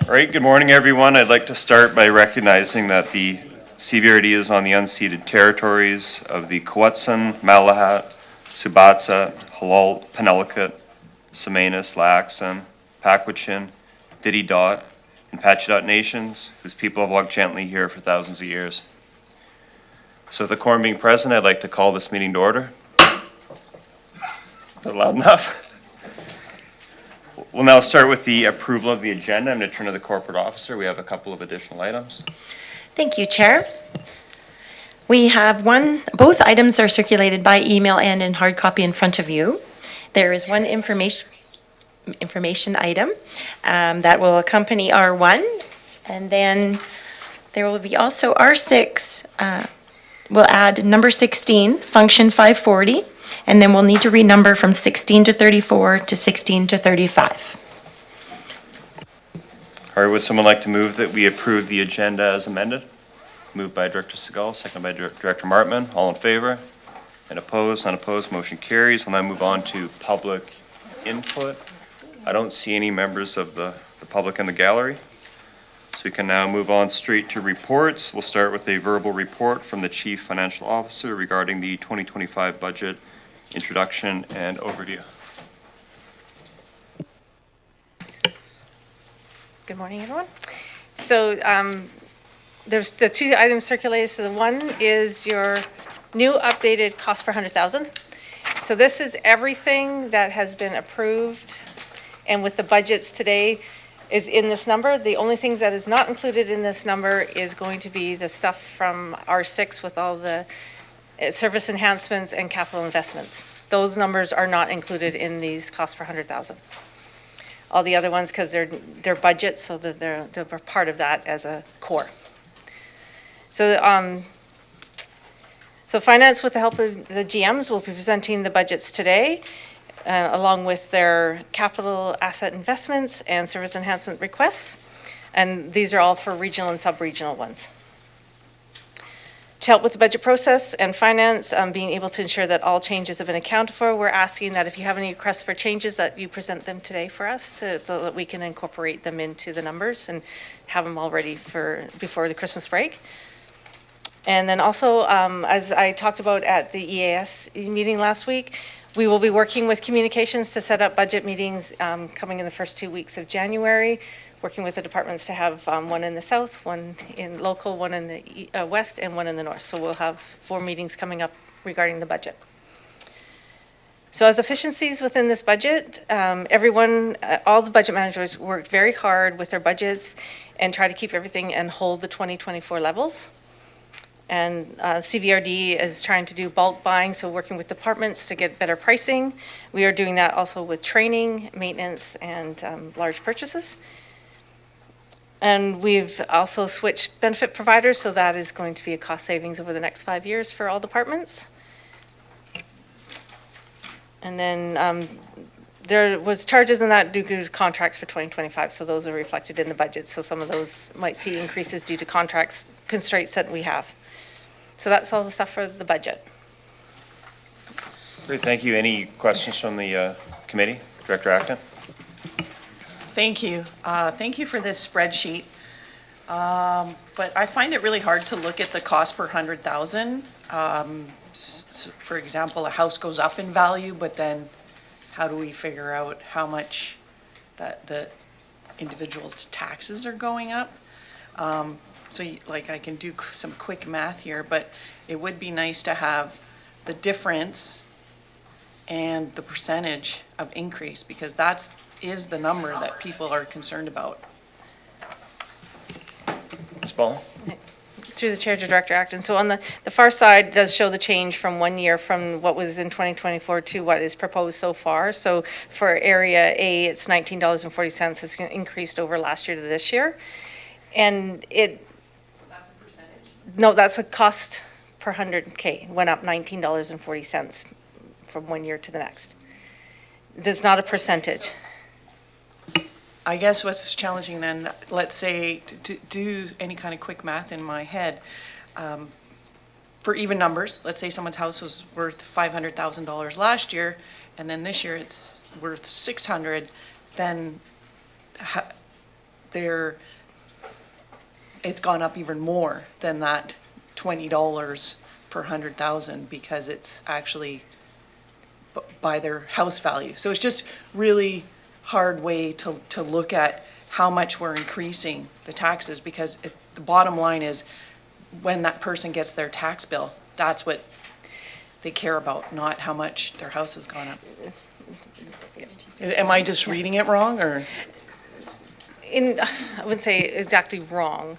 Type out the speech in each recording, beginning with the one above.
All right, good morning, everyone. I'd like to start by recognizing that the CVRD is on the unceded territories of the Quw'utsun, Malahat, Subatsa, Halal, Penelakut, Semanis, Laxan, Pakwachin, Didi Dot, and Patchadot nations, whose people have walked gently here for thousands of years. So the quorum being present, I'd like to call this meeting to order. Is that loud enough? We'll now start with the approval of the agenda. I'm going to turn to the corporate officer. We have a couple of additional items. Thank you, Chair. We have both items are circulated by email and in hard copy in front of you. There is one information item that will accompany R1, and then there will be also R6. We'll add number 16, function 540, and then we'll need to renumber from 16 to 34 to 16 to 35. All right, would someone like to move that we approve the agenda as amended? Moved by Director Segal, second by Director Martman. All in favor? And opposed? None opposed. Motion carries. We'll now move on to public input. I don't see any members of the public in the gallery. So we can now move on straight to reports. We'll start with a verbal report from the Chief Financial Officer regarding the 2025 budget introduction and overview. Good morning, everyone. So there's the two items circulated. So the one is your new updated cost per 100,000. So this is everything that has been approved and with the budgets today is in this number. The only things that is not included in this number is going to be the stuff from R6 with all the service enhancements and capital investments. Those numbers are not included in these costs per 100,000. All the other ones, because they're budgets, so that they're part of that as a core. So so finance, with the help of the GMs, will be presenting the budgets today, along with their capital asset investments and service enhancement requests. And these are all for regional and sub-regional ones. To help with the budget process and finance, being able to ensure that all changes have been accounted for, we're asking that if you have any requests for changes, that you present them today for us so that we can incorporate them into the numbers and have them all ready for before the Christmas break. And then also, as I talked about at the EAS meeting last week, we will be working with communications to set up budget meetings coming in the first 2 weeks of January, working with the departments to have one in the south, one in local, one in the west, and one in the north. So we'll have 4 meetings coming up regarding the budget. So as efficiencies within this budget, everyone, all the budget managers worked very hard with their budgets and try to keep everything and hold the 2024 levels. And CVRD is trying to do bulk buying, so working with departments to get better pricing. We are doing that also with training, maintenance, and large purchases. And we've also switched benefit providers, so that is going to be a cost savings over the next 5 years for all departments. And then there was charges in that due to contracts for 2025, so those are reflected in the budget. So some of those might see increases due to contracts constraints that we have. So that's all the stuff for the budget. Great, thank you. Any questions from the committee? Director Acton? Thank you. Thank you for this spreadsheet. But I find it really hard to look at the cost per 100,000. For example, a house goes up in value, but then how do we figure out how much that the individual's taxes are going up? So like I can do some quick math here, but it would be nice to have the difference and the percentage of increase, because that is the number that people are concerned about. Ms. Ball? Through the chair to Director Acton. So on the far side does show the change from 1 year from what was in 2024 to what is proposed so far. So for area A, it's $19.40. It's increased over last year to this year. And it... So that's a percentage? No, that's a cost per 100K. Went up $19.40 from 1 year to the next. There's not a percentage. I guess what's challenging then, let's say, to do any kind of quick math in my head, for even numbers, let's say someone's house was worth $500,000 last year, and then this year it's worth 600, then it's gone up even more than that $20 per 100,000 because it's actually by their house value. So it's just really hard way to look at how much we're increasing the taxes, because the bottom line is when that person gets their tax bill, that's what they care about, not how much their house has gone up. Am I just reading it wrong, or? I wouldn't say exactly wrong.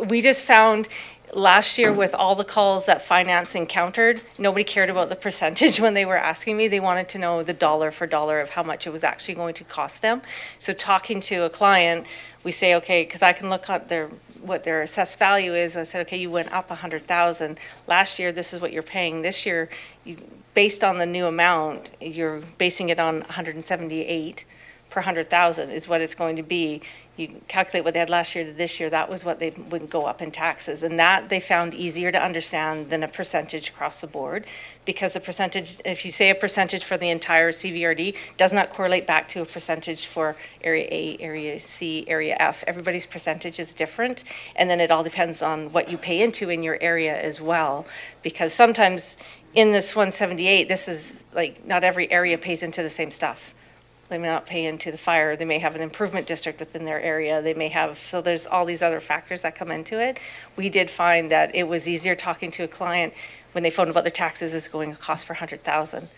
We just found last year with all the calls that finance encountered, nobody cared about the percentage when they were asking me. They wanted to know the dollar for dollar of how much it was actually going to cost them. So talking to a client, we say, okay, because I can look at what their assessed value is. I said, okay, you went up 100,000. Last year, this is what you're paying. This year, based on the new amount, you're basing it on 178 per 100,000 is what it's going to be. You calculate what they had last year to this year, that was what they would go up in taxes. And that they found easier to understand than a percentage across the board, because the percentage, if you say a percentage for the entire CVRD, does not correlate back to a percentage for Area A, Area C, Area F. Everybody's percentage is different. And then it all depends on what you pay into in your area as well. Because sometimes in this 178, this is like, not every area pays into the same stuff. They may not pay into the fire. They may have an improvement district within their area. They may have, so there's all these other factors that come into it. We did find that it was easier talking to a client when they phoned about their taxes is going to cost per 100,000.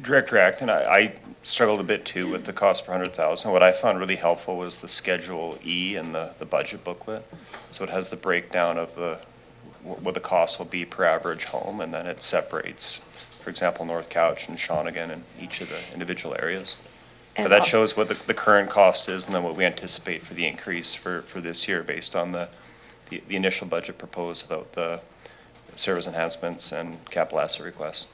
Director Acton, I struggled a bit too with the cost per 100,000. What I found really helpful was the Schedule E in the budget booklet. So it has the breakdown of what the cost will be per average home, and then it separates, for example, North Couch and Shawnigan and each of the individual areas. So And that shows what the current cost is and then what we anticipate for the increase for this year based on the initial budget proposed without the service enhancements and capital asset requests.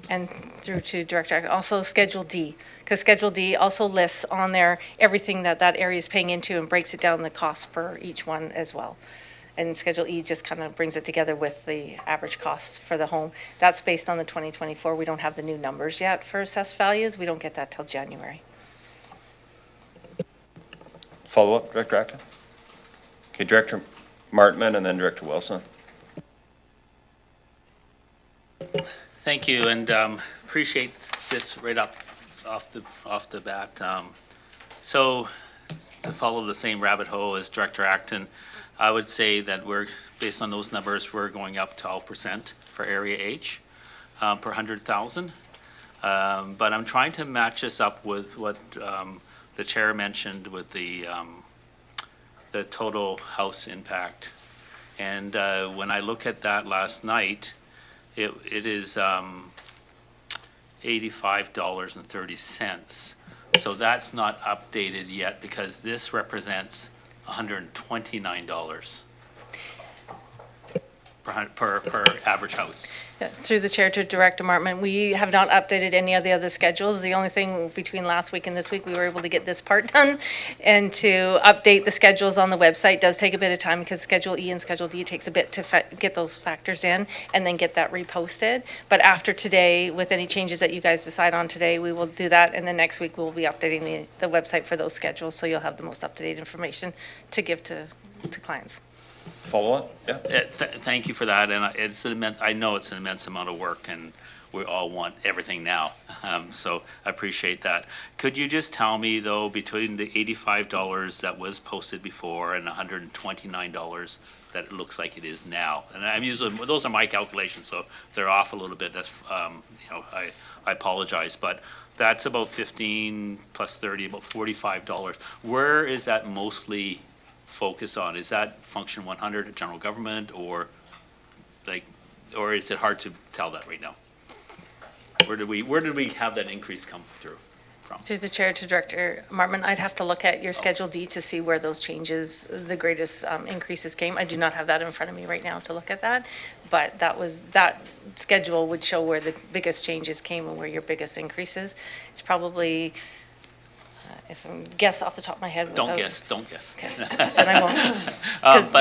And through to Director Act, also Schedule D, because Schedule D also lists on there everything that area is paying into and breaks it down the cost per each one as well. And Schedule E just kind of brings it together with the average cost for the home. That's based on the 2024. We don't have the new numbers yet for assessed values. We don't get that till January. Follow-up, Director Acton? Okay, Director Martman and then Director Wilson. Thank you, and appreciate this right off the bat. So to follow the same rabbit hole as Director Acton, I would say that based on those numbers, we're going up 12% for Area H per 100,000. But I'm trying to match this up with what the chair mentioned with the total house impact. And when I look at that last night, it is $85.30. So that's not updated yet because this represents $129 per average house. Yeah, through the chair to Director Martman, we have not updated any of the other schedules. The only thing between last week and this week, we were able to get this part done. And to update the schedules on the website does take a bit of time because Schedule E and Schedule D takes a bit to get those factors in and then get that reposted. But after today, with any changes that you guys decide on today, we will do that. And then next week, we'll be updating the website for those schedules. So you'll have the most up-to-date information to give to clients. Follow-up? Yeah. Thank you for that, and I know it's an immense amount of work, and we all want everything now, so I appreciate that. Could you just tell me, though, between the $85 that was posted before and $129 that it looks like it is now? And I'm usually, those are my calculations, so if they're off a little bit, that's, I apologize, but that's about 15 plus 30, about $45. Where is that mostly focus on? Is that function 100 general government or is it hard to tell that right now? Where did we have that increase come through from? Through the chair to Director Martman, I'd have to look at your Schedule D to see where those changes, the greatest increases came. I do not have that in front of me right now to look at that, but that schedule would show where the biggest changes came and where your biggest increases. It's probably, if I guess off the top of my head. Don't guess. Okay, then I won't. 'Cause,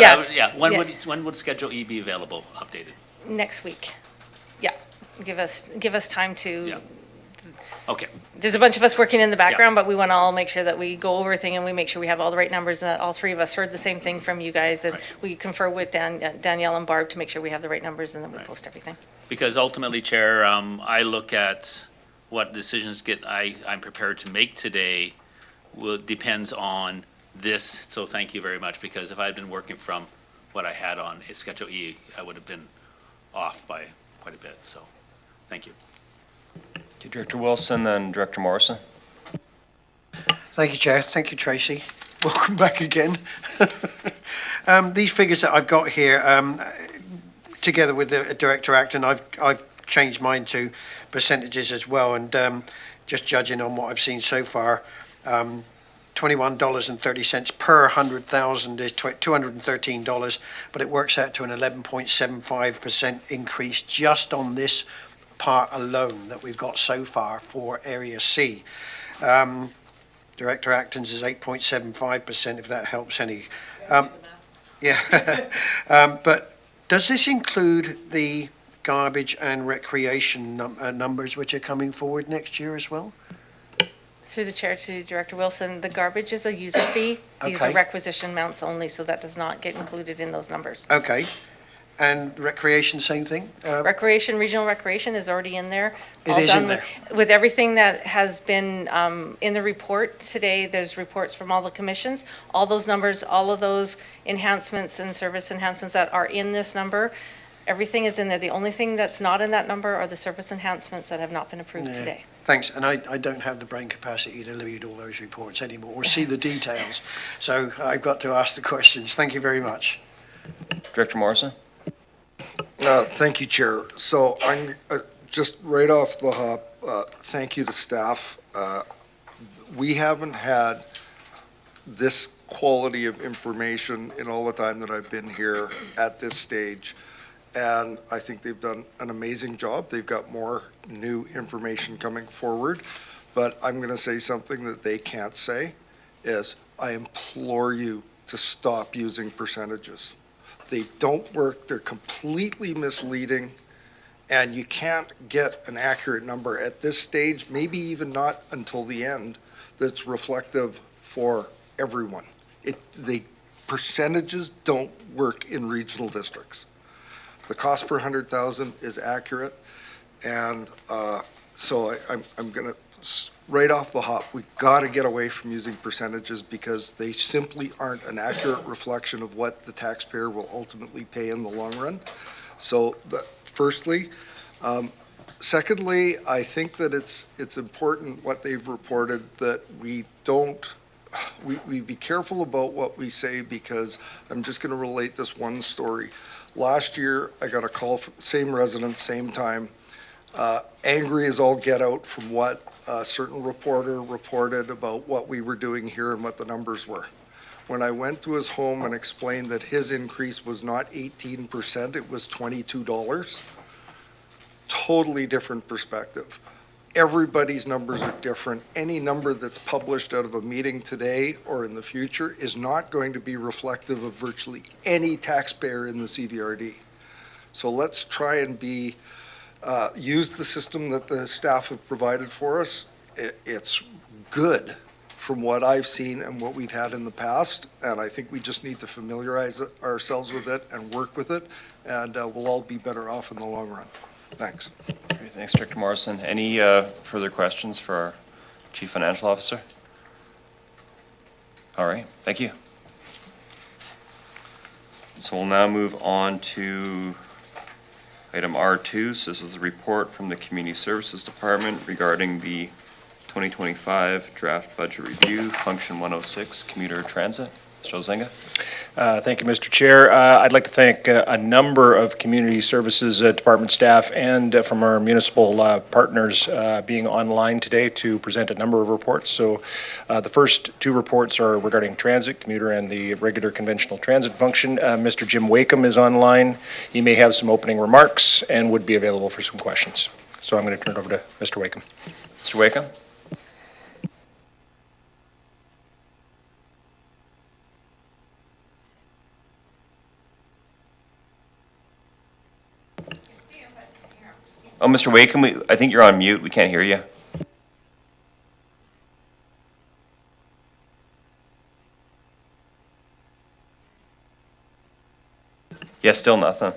When would Schedule E be available, updated? Next week. Yeah, give us time to Okay, there's a bunch of us working in the background, but we want to all make sure that we go over everything and we make sure we have all the right numbers, and that all three of us heard the same thing from you guys, and Right. we confer with Danielle and Barb to make sure we have the right numbers, and then we Right. post everything. because ultimately, Chair, I look at what decisions I'm prepared to make today depends on this, so thank you very much, because if I had been working from what I had on Schedule E, I would have been off by quite a bit, so, thank you. Okay, Director Wilson, then Director Morrison. Thank you, Chair. Thank you, Tracy. Welcome back again. These figures that I've got here, together with the Director Acton, I've changed mine to percentages as well, and just judging on what I've seen so far, $21.30 per 100,000 is $213, but it works out to an 11.75% increase just on this part alone that we've got so far for Area C. Director Acton's is 8.75%, if that helps any. Yeah. But does this include the garbage and recreation numbers which are coming forward next year as well? Through the chair to Director Wilson, the garbage is a user fee. These are Okay. requisition amounts only, so that does not get included in those numbers. Okay. And recreation, same thing? Recreation, regional recreation is already in there. It all is done in with- there. With everything that has been in the report today, there's reports from all the commissions. All those numbers, all of those enhancements and service enhancements that are in this number, everything is in there. The only thing that's not in that number are the service enhancements that have not been approved Yeah. today. Thanks, and I don't have the brain capacity to read all those reports anymore, or see the details, so I've got to ask the questions. Thank you very much. Director Morrison? Thank you, Chair. So I'm, just right off the hop, thank you to staff. We haven't had this quality of information in all the time that I've been here at this stage. And I think they've done an amazing job. They've got more new information coming forward. But I'm going to say something that they can't say, is I implore you to stop using percentages. They don't work, they're completely misleading, and you can't get an accurate number at this stage, maybe even not until the end, that's reflective for everyone. Percentages don't work in regional districts. The cost per 100,000 is accurate, and so I'm going to, right off the hop, we got to get away from using percentages because they simply aren't an accurate reflection of what the taxpayer will ultimately pay in the long run. So, firstly. Secondly, I think that it's important what they've reported that we be careful about what we say, because I'm just going to relate this one story. Last year, I got a call from same resident, same time, angry as all get out from what a certain reporter reported about what we were doing here and what the numbers were. When I went to his home and explained that his increase was not 18%, it was $22, totally different perspective. Everybody's numbers are different. Any number that's published out of a meeting today or in the future is not going to be reflective of virtually any taxpayer in the CVRD. So let's try and use the system that the staff have provided for us. It's good from what I've seen and what we've had in the past, and I think we just need to familiarize ourselves with it and work with it, and we'll all be better off in the long run. Thanks. Great, thanks, Director Morrison. Any further questions for our Chief Financial Officer? All right, thank you. So we'll now move on to item R2. So this is a report from the Community Services Department regarding the 2025 Draft Budget Review, Function 106, Commuter Transit. Mr. Ozinga? Thank you, Mr. Chair. I'd like to thank a number of Community Services Department staff and from our municipal partners being online today to present a number of reports. So the first two reports are regarding transit, commuter, and the regular conventional transit function. Mr. Jim Wakeham is online. He may have some opening remarks and would be available for some questions. So I'm going to turn it over to Mr. Wakeham. Mr. Wakeham? Oh, Mr. Wakeham, I think you're on mute. We can't hear you. Yeah, still nothing.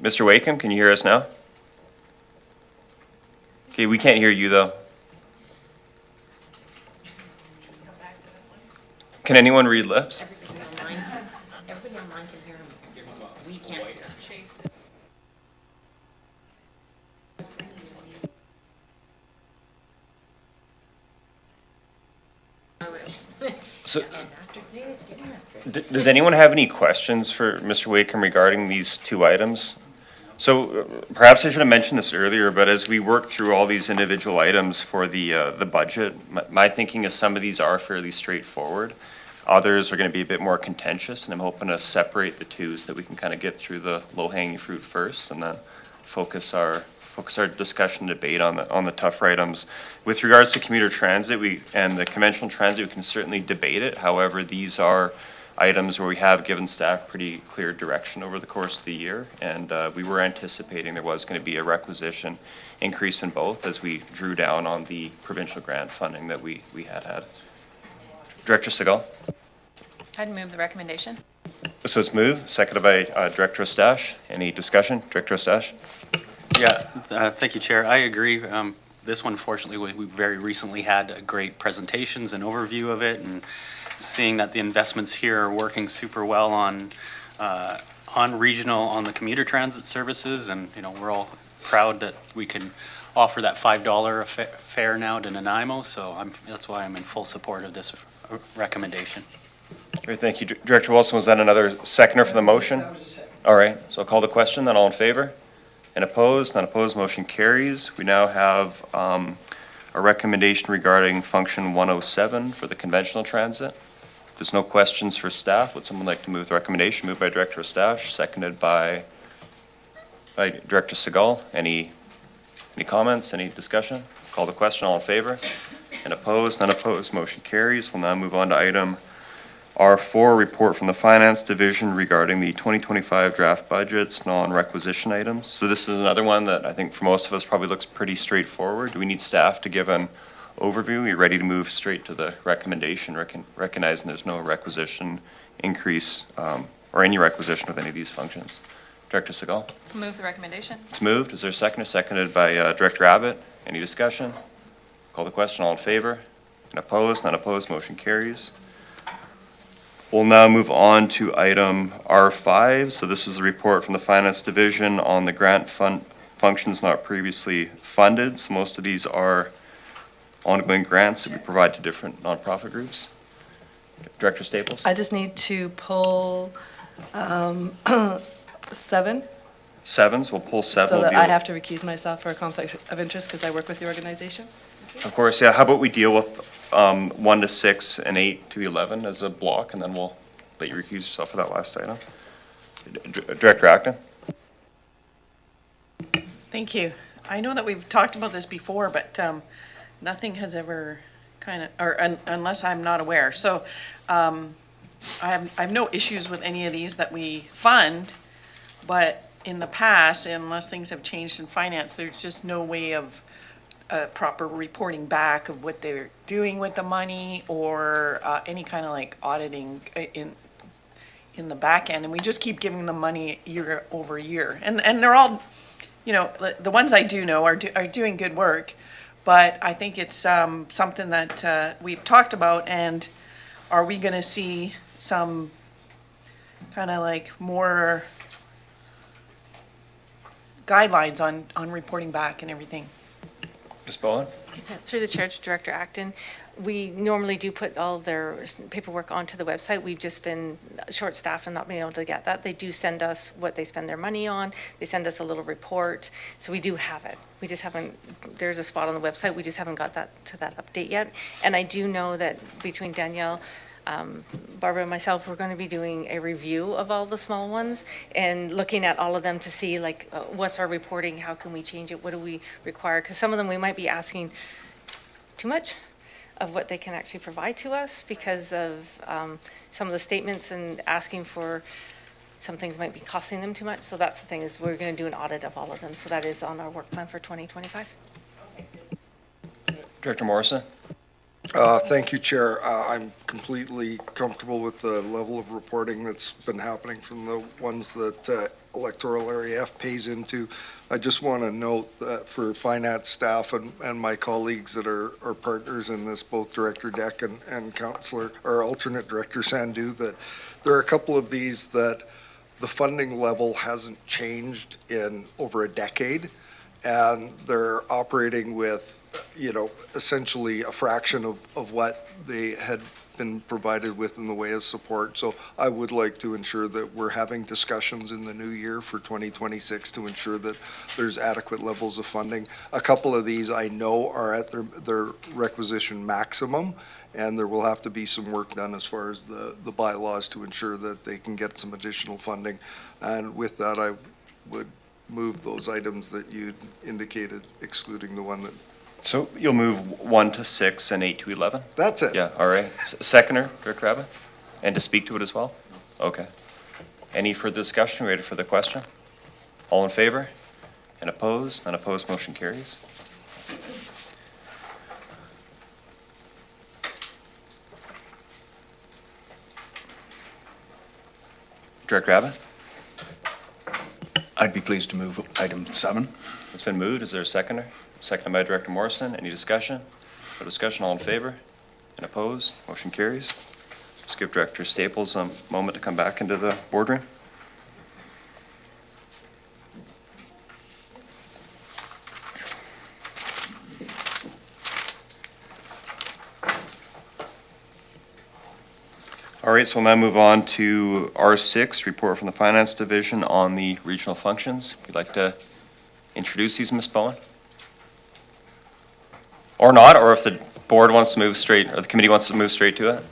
Mr. Wakeham, can you hear us now? Okay, we can't hear you, though. Can anyone read lips? Everybody online can hear him. We can't hear. So, And after today, it's getting up. does anyone have any questions for Mr. Wakeham regarding these two items? So perhaps I should have mentioned this earlier, but as we work through all these individual items for the budget, my thinking is some of these are fairly straightforward. Others are going to be a bit more contentious, and I'm hoping to separate the two so that we can kind of get through the low-hanging fruit first and then focus our discussion debate on the tougher items. With regards to commuter transit and the conventional transit, we can certainly debate it. However, these are items where we have given staff pretty clear direction over the course of the year, and we were anticipating there was going to be a requisition increase in both as we drew down on the provincial grant funding that we had. Director Segal? I'd move the recommendation. So it's moved, seconded by Director Eustache. Any discussion? Director Eustache? Yeah, thank you, Chair. I agree. This one, fortunately, we very recently had great presentations and overview of it, and seeing that the investments here are working super well on regional, on the commuter transit services, and, you know, we're all proud that we can offer that $5 fare now to Nanaimo, so that's why I'm in full support of this recommendation. Great, thank you. Director Wilson, was that another seconder for the motion? That was a second. All right, so I'll call the question, then all in favor? And opposed? None opposed, motion carries. We now have a recommendation regarding function 107 for the conventional transit. If there's no questions for staff, would someone like to move the recommendation? Moved by Director Eustache, seconded by Director Segal. Any comments, any discussion? Call the question, all in favor? And opposed? None opposed, motion carries. We'll now move on to item R4, report from the Finance Division regarding the 2025 draft budgets, non-requisition items. So this is another one that I think for most of us probably looks pretty straightforward. Do we need staff to give an overview? Are you ready to move straight to the recommendation, recognizing there's no requisition increase or any requisition with any of these functions? Director Segal? Move the recommendation. It's moved. Is there a second? Seconded by Director Abbott. Any discussion? Call the question. All in favor? And opposed? None opposed. Motion carries. We'll now move on to item R5. So this is a report from the Finance Division on the grant functions not previously funded. So most of these are ongoing grants that we provide to different nonprofit groups. Director Staples? I just need to pull 7, Sevens, we'll pull seven. so We'll that deal I with- have to recuse myself for a conflict of interest because I work with the organization. Of course, yeah. How about we deal with 1 to 6 and 8 to 11 as a block, and then we'll let you recuse yourself for that last item. Director Acton? Thank you. I know that we've talked about this before, but nothing has ever unless I'm not aware. So I have no issues with any of these that we fund, but in the past, unless things have changed in finance, there's just no way of proper reporting back of what they're doing with the money or any kind of like auditing in the back end. And we just keep giving them money year over year. And they're all, you know, the ones I do know are doing good work. But I think it's something that we've talked about, and are we going to see some kind of like more guidelines on reporting back and everything? Ms. Bowen? Through the chair to Director Acton, we normally do put all their paperwork onto the website. We've just been short-staffed and not being able to get that. They do send us what they spend their money on. They send us a little report, so we do have it. We just haven't, there's a spot on the website, we just haven't got that to that update yet. And I do know that between Danielle, Barbara and myself, we're going to be doing a review of all the small ones and looking at all of them to see like what's our reporting, how can we change it, what do we require? Because some of them we might be asking too much of what they can actually provide to us because of some of the statements and asking for some things might be costing them too much. So that's the thing, is we're going to do an audit of all of them. So that is on our work plan for 2025. Director Morrison? Thank you, Chair. I'm completely comfortable with the level of reporting that's been happening from the ones that electoral area F pays into. I just want to note that for finance staff and my colleagues that are partners in this, both Director Deck and Councillor, or alternate Director Sandu, that there are a couple of these that the funding level hasn't changed in over a decade. And they're operating with, essentially a fraction of what they had been provided with in the way of support. So I would like to ensure that we're having discussions in the new year for 2026 to ensure that there's adequate levels of funding. A couple of these I know are at their requisition maximum, and there will have to be some work done as far as the bylaws to ensure that they can get some additional funding. And with that, I would move those items that you indicated, excluding the one that, So you'll move 1 to 6 and 8 to 11? that's it. Yeah, all right. Seconder, Director Abbott? And to speak to it as well? Okay. Any further discussion? Ready for the question? All in favor? And opposed? None opposed, motion carries. Director Abbott? I'd be pleased to move item 7. It's been moved. Is there a seconder? Seconded by Director Morrison. Any discussion? No discussion. All in favor? And opposed? Motion carries. Let's give Director Staples a moment to come back into the boardroom. All right, so we'll now move on to R6, report from the Finance Division on the regional functions. If you'd like to introduce these, Ms. Bowen? Or not, or if the board wants to move straight, or the committee wants to move straight to it?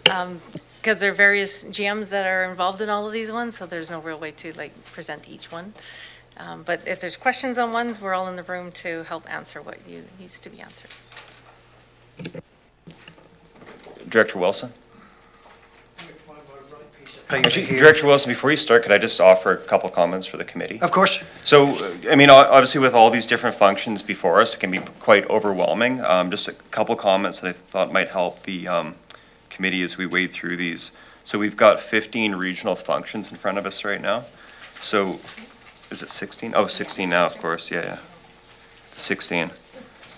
Because there are various GMs that are involved in all of these ones, so there's no real way to present each one. But if there's questions on ones, we're all in the room to help answer what needs to be answered. Director Wilson? Paper Actually, here. Director Wilson, before you start, could I just offer a couple comments for the committee? Of course. So, I mean, obviously with all these different functions before us, it can be quite overwhelming. Just a couple comments that I thought might help the committee as we wade through these. So we've got 15 regional functions in front of us right now. So, is it 16? Oh, 16 now, of course, yeah. 16.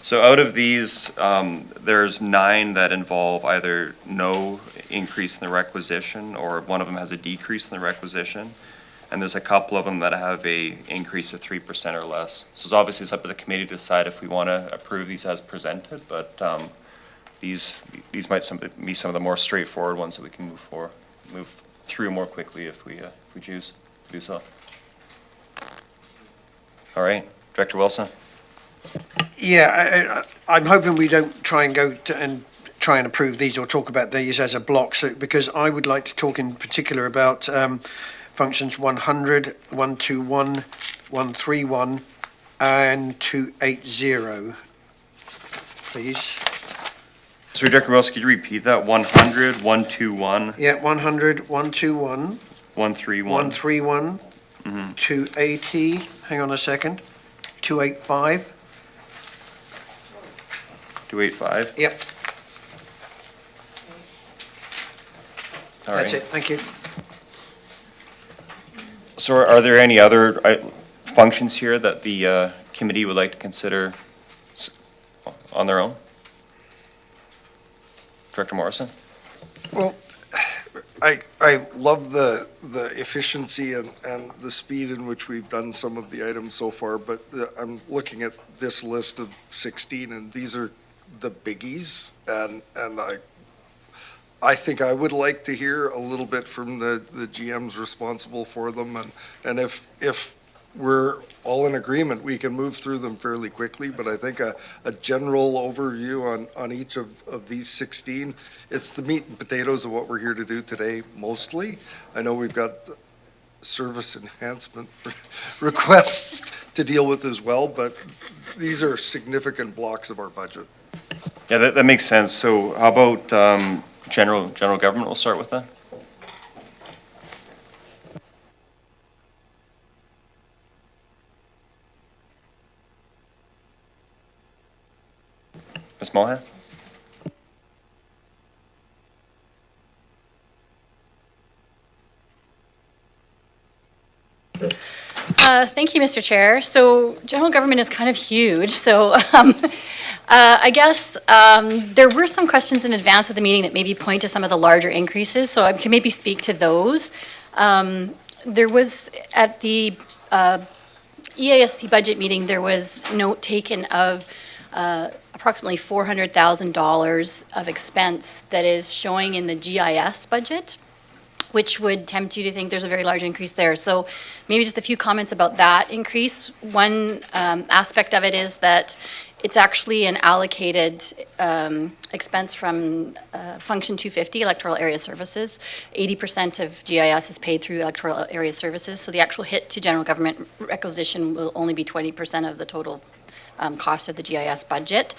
So out of these, there's 9 that involve either no increase in the requisition, or one of them has a decrease in the requisition. And there's a couple of them that have a increase of 3% or less. So it's obviously it's up to the committee to decide if we want to approve these as presented, but these might be some of the more straightforward ones that we can move through more quickly if we choose to do so. All right, Director Wilson? Yeah, I'm hoping we don't try and try and approve these or talk about these as a block, so, because I would like to talk in particular about functions 100, 121, 131, and 280, please. So Director Wilson, could you repeat that? 100, 121, Yeah, 100, 121, 131? 131, 280, hang on a second, 285, 285? yep, All that's right. it, thank you. So are there any other functions here that the committee would like to consider on their own? Director Morrison? Well, I love the efficiency and the speed in which we've done some of the items so far, but I'm looking at this list of 16, and these are the biggies, and I think I would like to hear a little bit from the GMs responsible for them, and if we're all in agreement, we can move through them fairly quickly, but I think a general overview on each of these 16, it's the meat and potatoes of what we're here to do today mostly. I know we've got service enhancement requests to deal with as well, but these are significant blocks of our budget. Yeah, that makes sense. So how about general government? We'll start with that. Ms. Mohan? Thank you, Mr. Chair. So general government is kind of huge, so I guess there were some questions in advance of the meeting that maybe point to some of the larger increases, so I can maybe speak to those. There was, at the EASC budget meeting, there was note taken of approximately $400,000 of expense that is showing in the GIS budget, which would tempt you to think there's a very large increase there. So maybe just a few comments about that increase. One aspect of it is that it's actually an allocated expense from Function 250, Electoral Area Services. 80% of GIS is paid through Electoral Area Services, so the actual hit to general government requisition will only be 20% of the total cost of the GIS budget.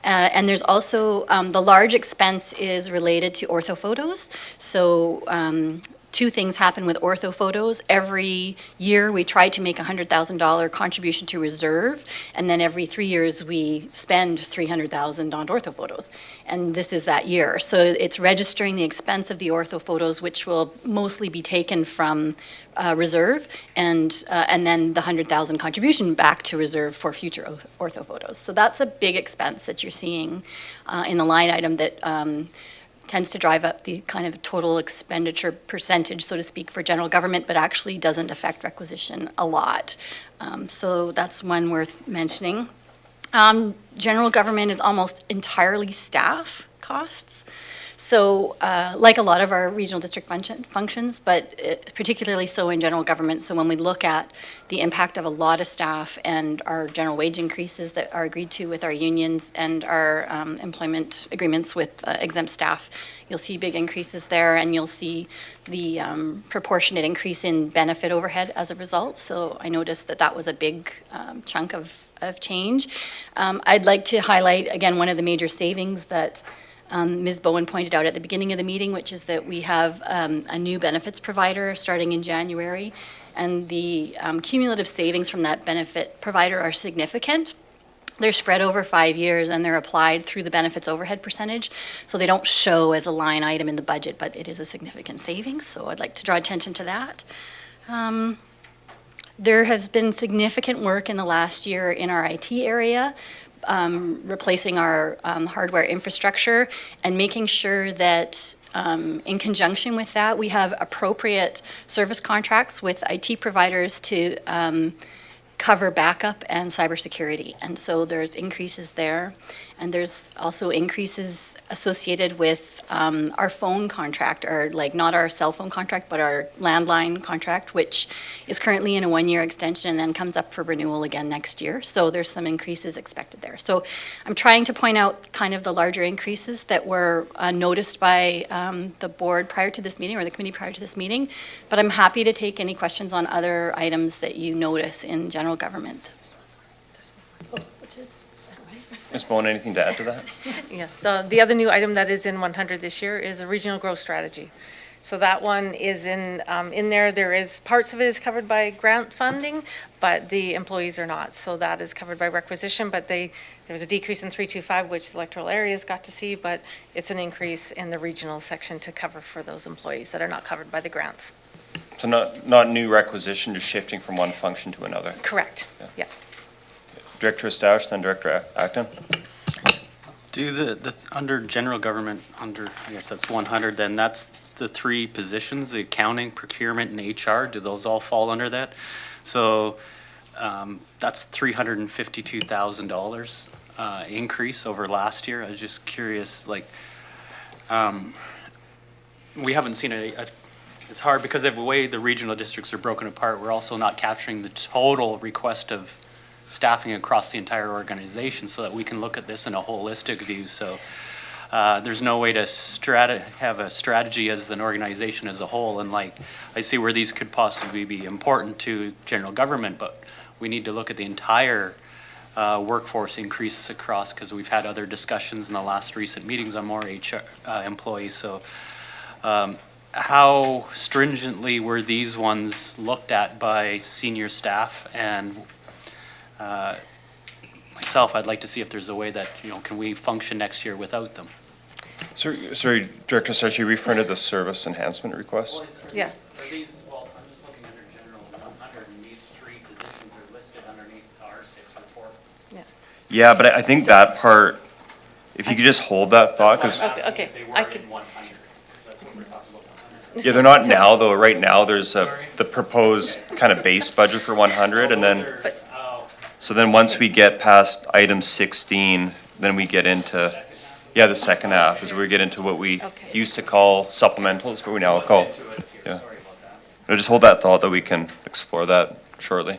And there's also, the large expense is related to orthophotos. So two things happen with orthophotos. Every year, we try to make a $100,000 contribution to reserve, and then every 3 years, we spend $300,000 on orthophotos. And this is that year. So it's registering the expense of the orthophotos, which will mostly be taken from reserve, and then the $100,000 contribution back to reserve for future orthophotos. So that's a big expense that you're seeing in the line item that tends to drive up the kind of total expenditure percentage, so to speak, for general government, but actually doesn't affect requisition a lot. So that's one worth mentioning. General government is almost entirely staff costs. So like a lot of our regional district functions, but particularly so in general government. So when we look at the impact of a lot of staff and our general wage increases that are agreed to with our unions and our employment agreements with exempt staff, you'll see big increases there, and you'll see the proportionate increase in benefit overhead as a result. So I noticed that that was a big chunk of change. I'd like to highlight, again, one of the major savings that Ms. Bowen pointed out at the beginning of the meeting, which is that we have a new benefits provider starting in January, and the cumulative savings from that benefit provider are significant. They're spread over 5 years, and they're applied through the benefits overhead percentage, so they don't show as a line item in the budget, but it is a significant savings, so I'd like to draw attention to that. There has been significant work in the last year in our IT area, replacing our hardware infrastructure and making sure that in conjunction with that, we have appropriate service contracts with IT providers to cover backup and cybersecurity. And so there's increases there. And there's also increases associated with our phone contract, or like not our cell phone contract, but our landline contract, which is currently in a 1-year extension and then comes up for renewal again next year. So there's some increases expected there. So I'm trying to point out kind of the larger increases that were noticed by the board prior to this meeting, or the committee prior to this meeting. But I'm happy to take any questions on other items that you notice in general government. Which is... Ms. Bowen, anything to add to that? Yes, the other new item that is in 100 this year is a regional growth strategy. So that one is in there. There is, parts of it is covered by grant funding, but the employees are not. So that is covered by requisition, but there was a decrease in 325, which the electoral areas got to see, but it's an increase in the regional section to cover for those employees that are not covered by the grants. So not new requisition, just shifting from one function to another? Correct, yeah. Director Estouch, then Director Acton. That's under general government, I guess that's 100, then that's the 3 positions, the accounting, procurement, and HR, do those all fall under that? So that's $352,000 increase over last year. I was just curious, like, we haven't seen it's hard because of the way the regional districts are broken apart. We're also not capturing the total request of staffing across the entire organization so that we can look at this in a holistic view. So there's no way to have a strategy as an organization as a whole. And like, I see where these could possibly be important to general government, but we need to look at the entire workforce increases across, because we've had other discussions in the last recent meetings on more HR employees. So how stringently were these ones looked at by senior staff? And myself, I'd like to see if there's a way that, can we function next year without them? Sorry, Director Sarchi, you referring to the service enhancement request? Yeah. Are these, well, I'm just looking under general 100, and these 3 positions are listed underneath our 6 reports. Yeah, but I think that part, if you could just hold that thought, because, Okay, If they were I in could- 100, because that's what we're talking about, 100. yeah, they're not now, though. Right now, there's the proposed kind of base budget for 100, and then, Oh, so then once we get past item 16, then we get into, yeah, the second half, is where we get into what we Okay. used to call supplementals, but we now call, into it here, yeah. sorry about that. No, just hold that thought that we can explore that shortly.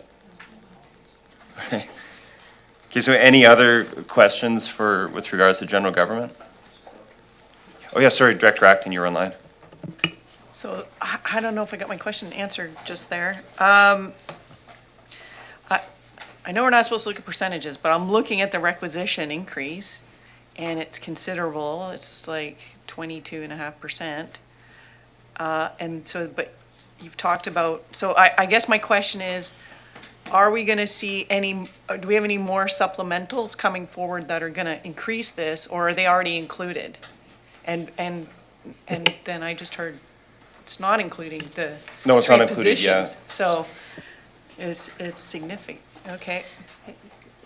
Okay, so any other questions with regards to general government? Oh, yeah, sorry, Director Acton, you were online. So I don't know if I got my question answered just there. I know we're not supposed to look at percentages, but I'm looking at the requisition increase, and it's considerable. It's like 22.5%. And so, but you've talked about, so I guess my question is, are we going to see do we have any more supplementals coming forward that are going to increase this, or are they already included? And then I just heard it's not including the No, it's not 3 included, yeah. positions. So it's significant, okay?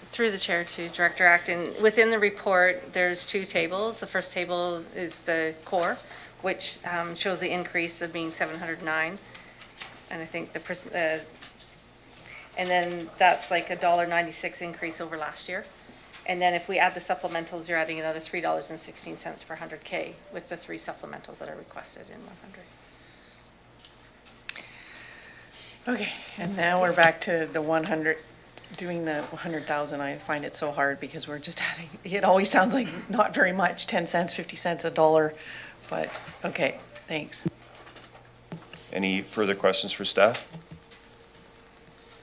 Through the chair to Director Acton, within the report, there's 2 tables. The first table is the core, which shows the increase of being 709. And I think and then that's like a $1.96 increase over last year. And then if we add the supplementals, you're adding another $3.16 per 100K with the 3 supplementals that are requested in 100. Okay, and now we're back to the 100, doing the 100,000. I find it so hard because we're just adding, it always sounds like not very much, 10 cents, 50 cents, $1, but, okay, thanks. Any further questions for staff?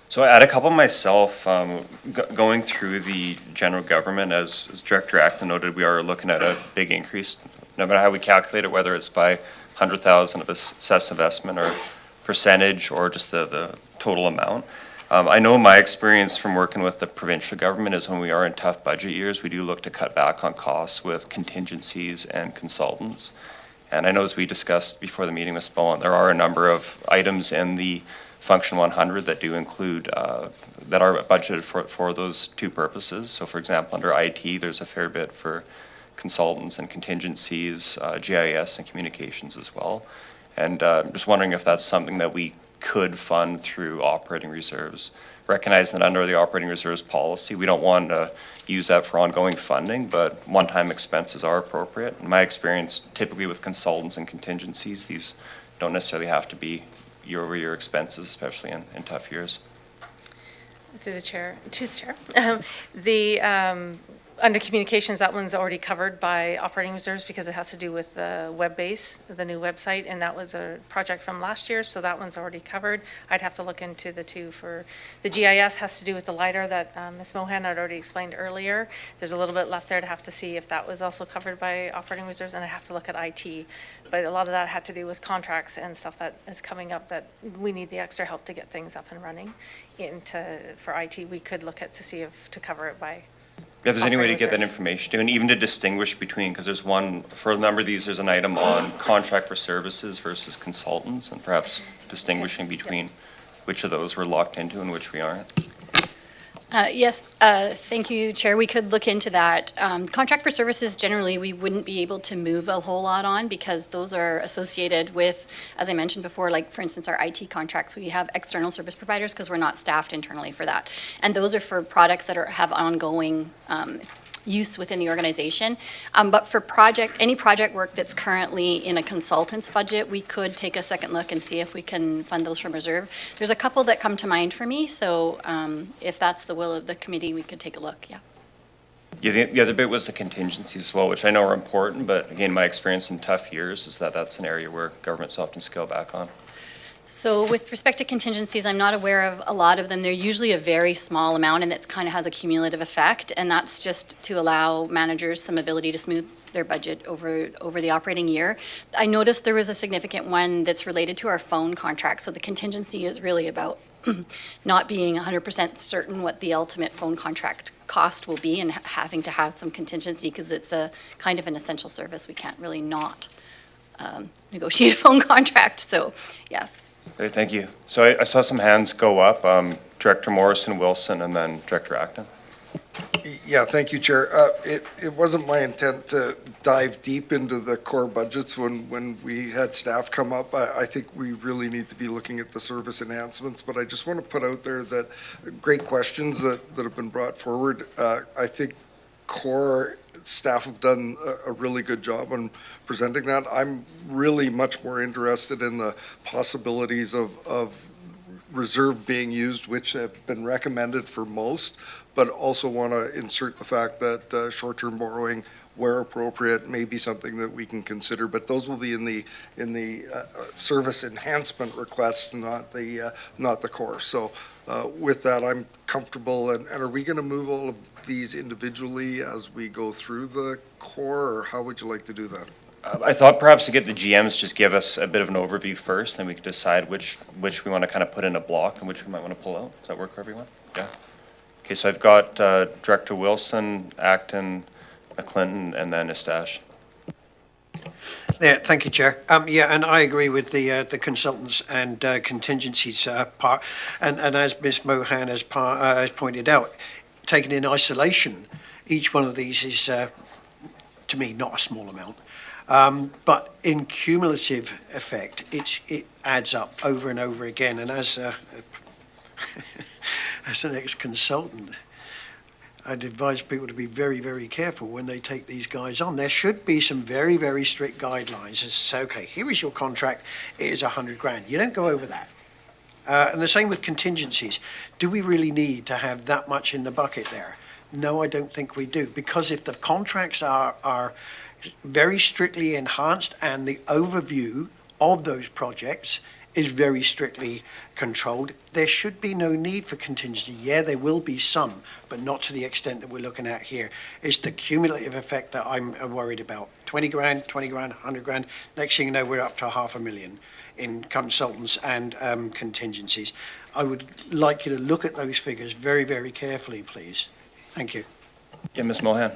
So I had a couple myself, going through the general government, as Director Acton noted, we are looking at a big increase, no matter how we calculate it, whether it's by 100,000 of assessed investment or percentage or just the total amount. I know my experience from working with the provincial government is when we are in tough budget years, we do look to cut back on costs with contingencies and consultants. And I know, as we discussed before the meeting with Bowen, there are a number of items in the Function 100 that do include, that are budgeted for those 2 purposes. So for example, under IT, there's a fair bit for consultants and contingencies, GIS and communications as well. And just wondering if that's something that we could fund through operating reserves, recognizing that under the operating reserves policy, we don't want to use that for ongoing funding, but one-time expenses are appropriate. In my experience, typically with consultants and contingencies, these don't necessarily have to be year-over-year expenses, especially in tough years. To the chair. Under communications, that one's already covered by operating reserves because it has to do with the web base, the new website, and that was a project from last year, so that one's already covered. I'd have to look into the 2 for, the GIS has to do with the LiDAR that Ms. Mohan had already explained earlier. There's a little bit left there to have to see if that was also covered by operating reserves, and I have to look at IT. But a lot of that had to do with contracts and stuff that is coming up that we need the extra help to get things up and running. For IT, we could look at to see if, to cover it by. If there's any way to get that Reserves. information to, and even to distinguish between, because there's one, for a number of these, there's an item on contract for services versus consultants, and perhaps distinguishing between which of those we're locked into and which we aren't. Yes, thank you, Chair. We could look into that. Contract for services, generally, we wouldn't be able to move a whole lot on because those are associated with, as I mentioned before, like, for instance, our IT contracts. We have external service providers because we're not staffed internally for that. And those are for products that have ongoing use within the organization. But for any project work that's currently in a consultant's budget, we could take a second look and see if we can fund those from reserve. There's a couple that come to mind for me, so if that's the will of the committee, we could take a look, yeah. Yeah, the other bit was the contingencies as well, which I know are important, but again, my experience in tough years is that that's an area where governments often scale back on. So with respect to contingencies, I'm not aware of a lot of them. They're usually a very small amount, and it kind of has a cumulative effect, and that's just to allow managers some ability to smooth their budget over the operating year. I noticed there was a significant one that's related to our phone contract, so the contingency is really about not being 100% certain what the ultimate phone contract cost will be and having to have some contingency because it's a kind of an essential service. We can't really not negotiate a phone contract, so, yeah. Great, thank you. So I saw some hands go up, Director Morrison, Wilson, and then Director Acton. Yeah, thank you, Chair. It wasn't my intent to dive deep into the core budgets when we had staff come up. I think we really need to be looking at the service enhancements, but I just want to put out there that great questions that have been brought forward. I think core staff have done a really good job on presenting that. I'm really much more interested in the possibilities of reserve being used, which have been recommended for most, but also want to insert the fact that short-term borrowing, where appropriate, may be something that we can consider. But those will be in the service enhancement requests, not the core. So with that, I'm comfortable. And are we going to move all of these individually as we go through the core, or how would you like to do that? I thought perhaps to get the GMs, just give us a bit of an overview first, then we could decide which we want to kind of put in a block and which we might want to pull out. Does that work for everyone? Yeah. Okay, so I've got Director Wilson, Acton, McClinton, and then Estache. Yeah, thank you, Chair. Yeah, and I agree with the consultants and contingencies part. And as Ms. Mohan has pointed out, taken in isolation, each one of these is, to me, not a small amount. But in cumulative effect, it adds up over and over again. And as as an ex-consultant, I'd advise people to be very, very careful when they take these guys on. There should be some very, very strict guidelines as to say, okay, here is your contract, it is 100 grand. You don't go over that. And the same with contingencies. Do we really need to have that much in the bucket there? No, I don't think we do. Because if the contracts are very strictly enhanced and the overview of those projects is very strictly controlled, there should be no need for contingency. Yeah, there will be some, but not to the extent that we're looking at here. It's the cumulative effect that I'm worried about. 20 grand, 100 grand. Next thing you know, we're up to $500,000 in consultants and contingencies. I would like you to look at those figures very, very carefully, please. Thank you. Yeah, Ms. Mohan.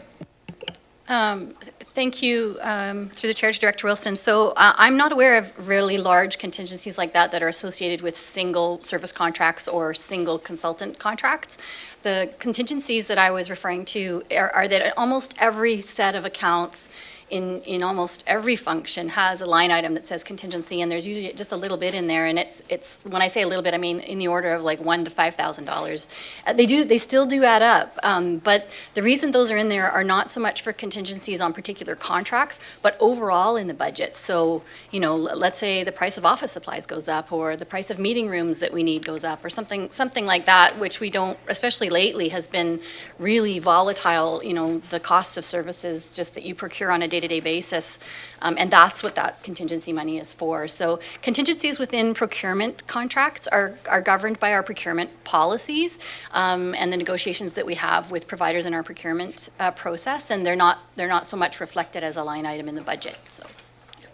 Thank you, through the chair to Director Wilson. So I'm not aware of really large contingencies like that are associated with single service contracts or single consultant contracts. The contingencies that I was referring to are that almost every set of accounts in almost every function has a line item that says contingency, and there's usually just a little bit in there, and it's when I say a little bit, I mean in the order of like $1,000 to $5,000. They still do add up, but the reason those are in there are not so much for contingencies on particular contracts, but overall in the budget. So, you know, let's say the price of office supplies goes up, or the price of meeting rooms that we need goes up, or something like that, which we don't, especially lately, has been really volatile. You know, the cost of services just that you procure on a day-to-day basis, and that's what that contingency money is for. So contingencies within procurement contracts are governed by our procurement policies and the negotiations that we have with providers in our procurement process, and they're not so much reflected as a line item in the budget. So.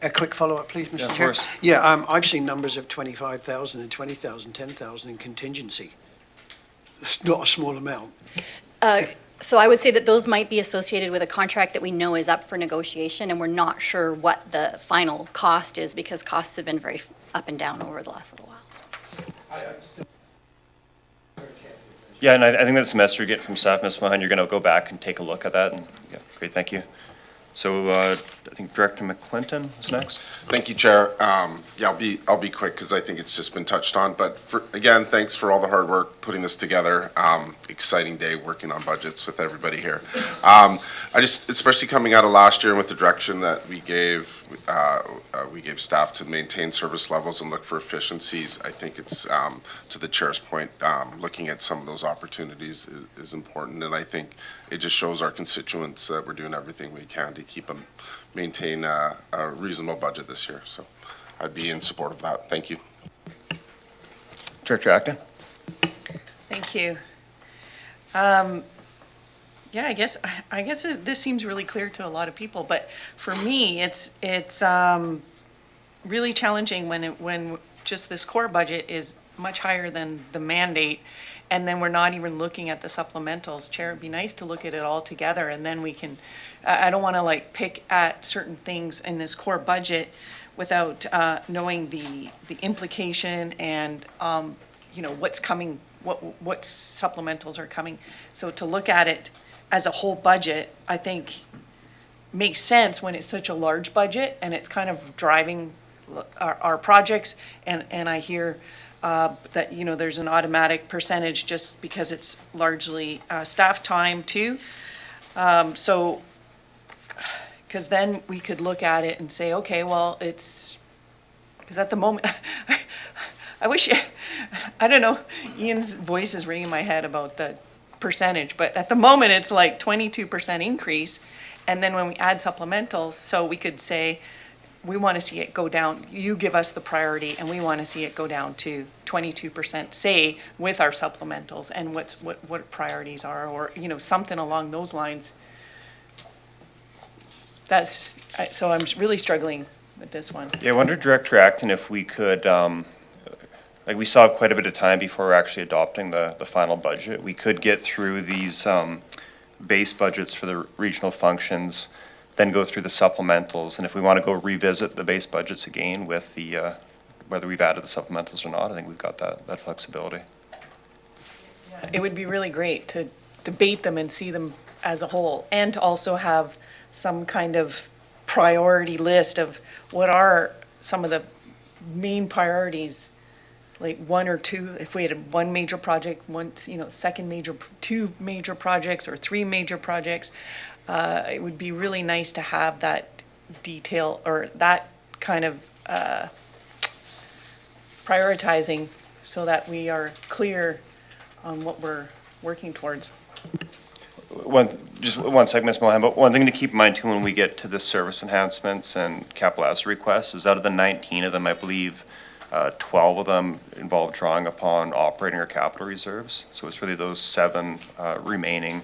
A quick follow-up, please, Mr. Yeah, of Chair. course. Yeah, I've seen numbers of 25,000 and 20,000, 10,000 in contingency. It's not a small amount. So I would say that those might be associated with a contract that we know is up for negotiation, and we're not sure what the final cost is because costs have been very up and down over the last little while. Yeah, and I think that's the message you get from staff, Ms. Mohan. You're going to go back and take a look at that. And yeah, great, thank you. So I think Director McClinton is next. Thank you, Chair. Yeah, I'll be quick because I think it's just been touched on. But again, thanks for all the hard work putting this together. Exciting day working on budgets with everybody here. Especially coming out of last year and with the direction that we gave staff to maintain service levels and look for efficiencies. I think it's to the chair's point, looking at some of those opportunities is important, and I think it just shows our constituents that we're doing everything we can to maintain a reasonable budget this year. So I'd be in support of that. Thank you. Director Acton. Thank you. Yeah, I guess this seems really clear to a lot of people, but for me, it's really challenging when just this core budget is much higher than the mandate, and then we're not even looking at the supplementals. Chair, it'd be nice to look at it all together, and then we can, I don't want to like pick at certain things in this core budget without knowing the implication and, you know, what's coming, what supplementals are coming. So to look at it as a whole budget, I think makes sense when it's such a large budget and it's kind of driving our projects. And I hear that, you know, there's an automatic percentage just because it's largely staff time too. So, because then we could look at it and say, okay, well, it's, because at the moment, I wish, I don't know, Ian's voice is ringing in my head about the percentage, but at the moment, it's like 22% increase. And then when we add supplementals, so we could say, we want to see it go down, you give us the priority, and we want to see it go down to 22%, say, with our supplementals, and what priorities are, or, you know, something along those lines. So I'm really struggling with this one. Yeah, I wonder, Director Acton, if we could, like, we saw quite a bit of time before we're actually adopting the final budget. We could get through these base budgets for the regional functions, then go through the supplementals, and if we want to go revisit the base budgets again with the, whether we've added the supplementals or not, I think we've got that flexibility. It would be really great to debate them and see them as a whole, and to also have some kind of priority list of what are some of the main priorities, like one or two, if we had one major project, one, you know, two major projects or three major projects. It would be really nice to have that detail or that kind of prioritizing so that we are clear on what we're working towards. Just one second, Ms. Mohan, but one thing to keep in mind too when we get to the service enhancements and capital asset requests is out of the 19 of them, I believe 12 of them involve drawing upon operating or capital reserves. So it's really those 7 remaining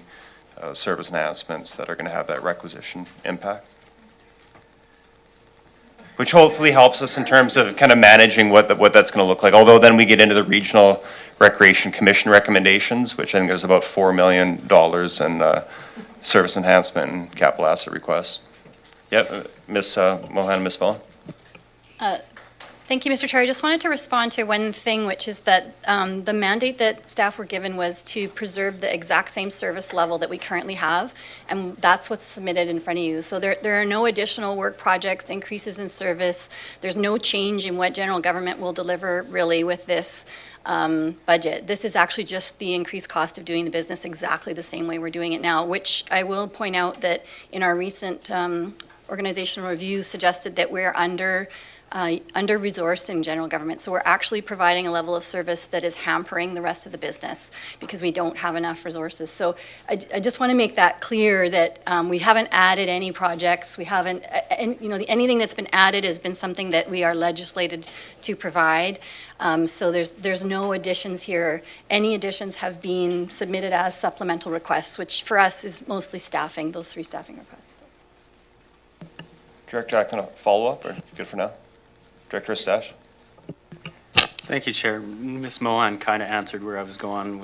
service enhancements that are going to have that requisition impact. Which hopefully helps us in terms of kind of managing what that's going to look like. Although then we get into the Regional Recreation Commission recommendations, which I think there's about $4 million in service enhancement and capital asset requests. Yep, Ms. Mohan, Ms. Bowen. Thank you, Mr. Chair. I just wanted to respond to one thing, which is that the mandate that staff were given was to preserve the exact same service level that we currently have, and that's what's submitted in front of you. So there are no additional work projects, increases in service. There's no change in what general government will deliver really with this budget. This is actually just the increased cost of doing the business exactly the same way we're doing it now, which I will point out that in our recent organizational review suggested that we're under-resourced in general government. So we're actually providing a level of service that is hampering the rest of the business because we don't have enough resources. So I just want to make that clear that we haven't added any projects. We haven't, anything that's been added has been something that we are legislated to provide. So there's no additions here. Any additions have been submitted as supplemental requests, which for us is mostly staffing, those 3 staffing requests. Director Acton, a follow-up or good for now? Director Estache? Thank you, Chair. Ms. Mohan kind of answered where I was going.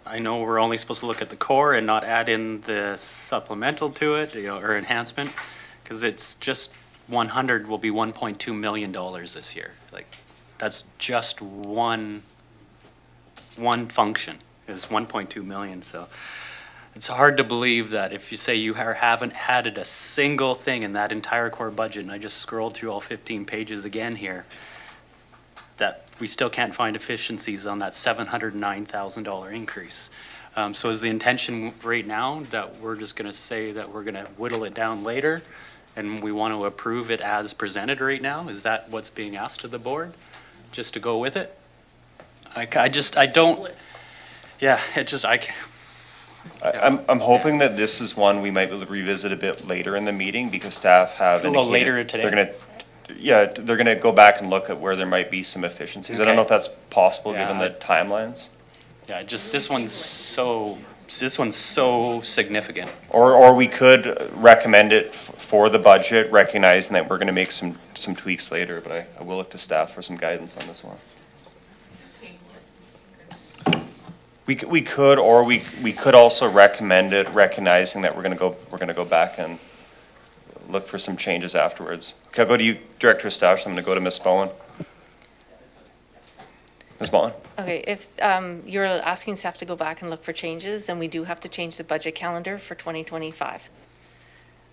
I know we're only supposed to look at the core and not add in the supplemental to it, or enhancement, because it's just 100 will be $1.2 million this year. Like, that's just one function is 1.2 million. So it's hard to believe that if you say you haven't added a single thing in that entire core budget, and I just scrolled through all 15 pages again here, that we still can't find efficiencies on that $709,000 increase. So is the intention right now that we're just going to say that we're going to whittle it down later and we want to approve it as presented right now? Is that what's being asked of the board? Just to go with it? I'm hoping that this is one we might be able to revisit a bit later in the meeting because staff have A little indicated later today. they're gonna go back and look at where there might be some efficiencies. I don't know if that's possible given Yeah. the timelines. Yeah, just this one's so this one's so significant. Or we could recommend it for the budget, recognizing that we're gonna make some tweaks later, but I will look to staff for some guidance on this one. We could, or we could also recommend it, recognizing that we're gonna go back and look for some changes afterwards. Okay, I'll go to you, Director of Staff, I'm gonna go to Ms. Bowen. Ms. Bowen? Okay, if you're asking staff to go back and look for changes, then we do have to change the budget calendar for 2025.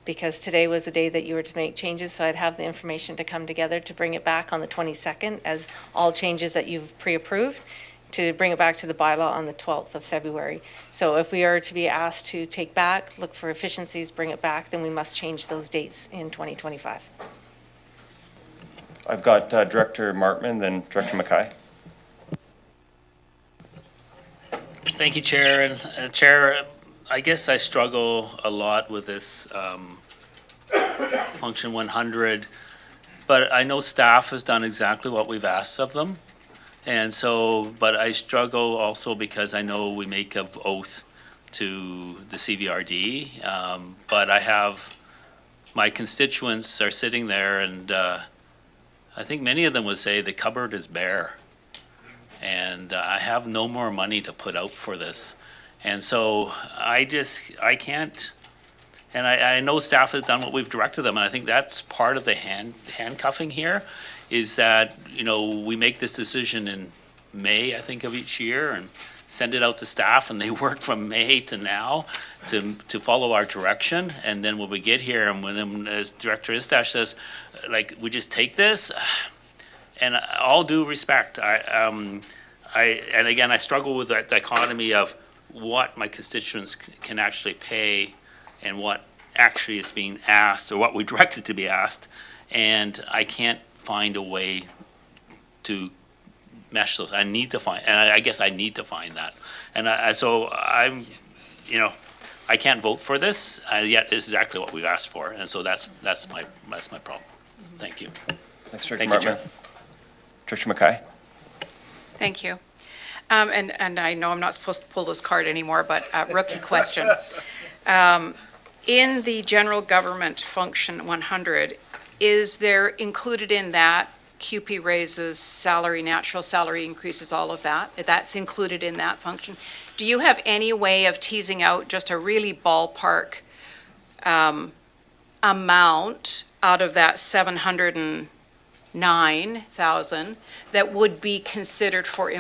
Because today was the day that you were to make changes, so I'd have the information to come together to bring it back on the 22nd as all changes that you've pre-approved, to bring it back to the bylaw on the 12th of February. So if we are to be asked to take back, look for efficiencies, bring it back, then we must change those dates in 2025. I've got Director Martman, then Director Mackay. Thank you, Chair. And Chair, I guess I struggle a lot with this Function 100, but I know staff has done exactly what we've asked of them. And so, but I struggle also because I know we make an oath to the CVRD, but I have, my constituents are sitting there, and I think many of them would say the cupboard is bare. And I have no more money to put out for this. And so I can't, and I know staff has done what we've directed them, and I think that's part of the handcuffing here, is that, you know, we make this decision in May, I think, of each year, and send it out to staff, and they work from May to now to follow our direction. And then when we get here, and when as Director Istash says, like, we just take this, and all due respect, and again, I struggle with that dichotomy of what my constituents can actually pay and what actually is being asked, or what we directed to be asked, and I can't find a way to mesh those. I need to find, and I guess I need to find that. And so I'm, you know, I can't vote for this, yet it's exactly what we've asked for, and so that's my problem. Thank you. Thanks, Director Thank you, Martman. Director Mackay? Thank you. And I know I'm not supposed to pull this card anymore, but rookie question. In the general government function 100, is there included in that QP raises, salary, natural salary increases, all of that? That's included in that function. Do you have any way of teasing out just a really ballpark amount out of that 709,000 that would be considered for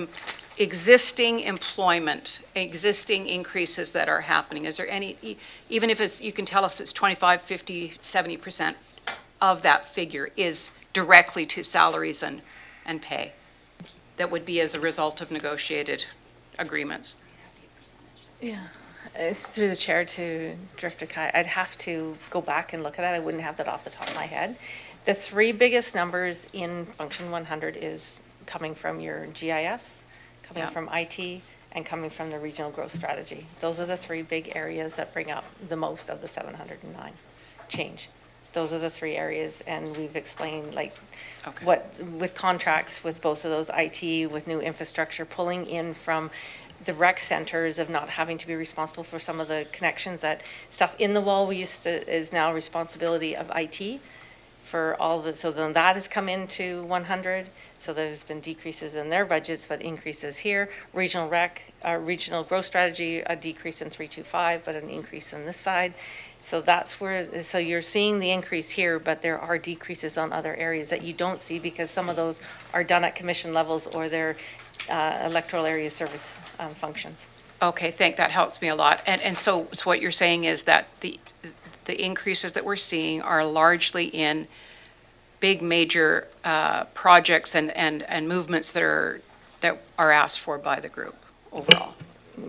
existing employment, existing increases that are happening? Is there any, even if it's, you can tell if it's 25, 50, 70% of that figure is directly to salaries and pay that would be as a result of negotiated agreements? Yeah. Through the chair to Director Kai, I'd have to go back and look at that. I wouldn't have that off the top of my head. The three biggest numbers in Function 100 is coming from your GIS, coming from IT, and coming from the regional growth strategy. Those are the three big areas that bring up the most of the 709 change. Those are the three areas, and we've explained like what, with contracts with both of those, IT, with new infrastructure, pulling in from the rec centers of not having to be responsible for some of the connections, that stuff in the wall we used to, is now responsibility of IT for all the, so then that has come into 100. So there's been decreases in their budgets, but increases here. Regional rec, regional growth strategy, a decrease in 325, but an increase on this side. So that's where, so you're seeing the increase here, but there are decreases on other areas that you don't see because some of those are done at commission levels or they're electoral area service functions. Okay, that helps me a lot. And so what you're saying is that the increases that we're seeing are largely in big major projects and movements that are asked for by the group overall.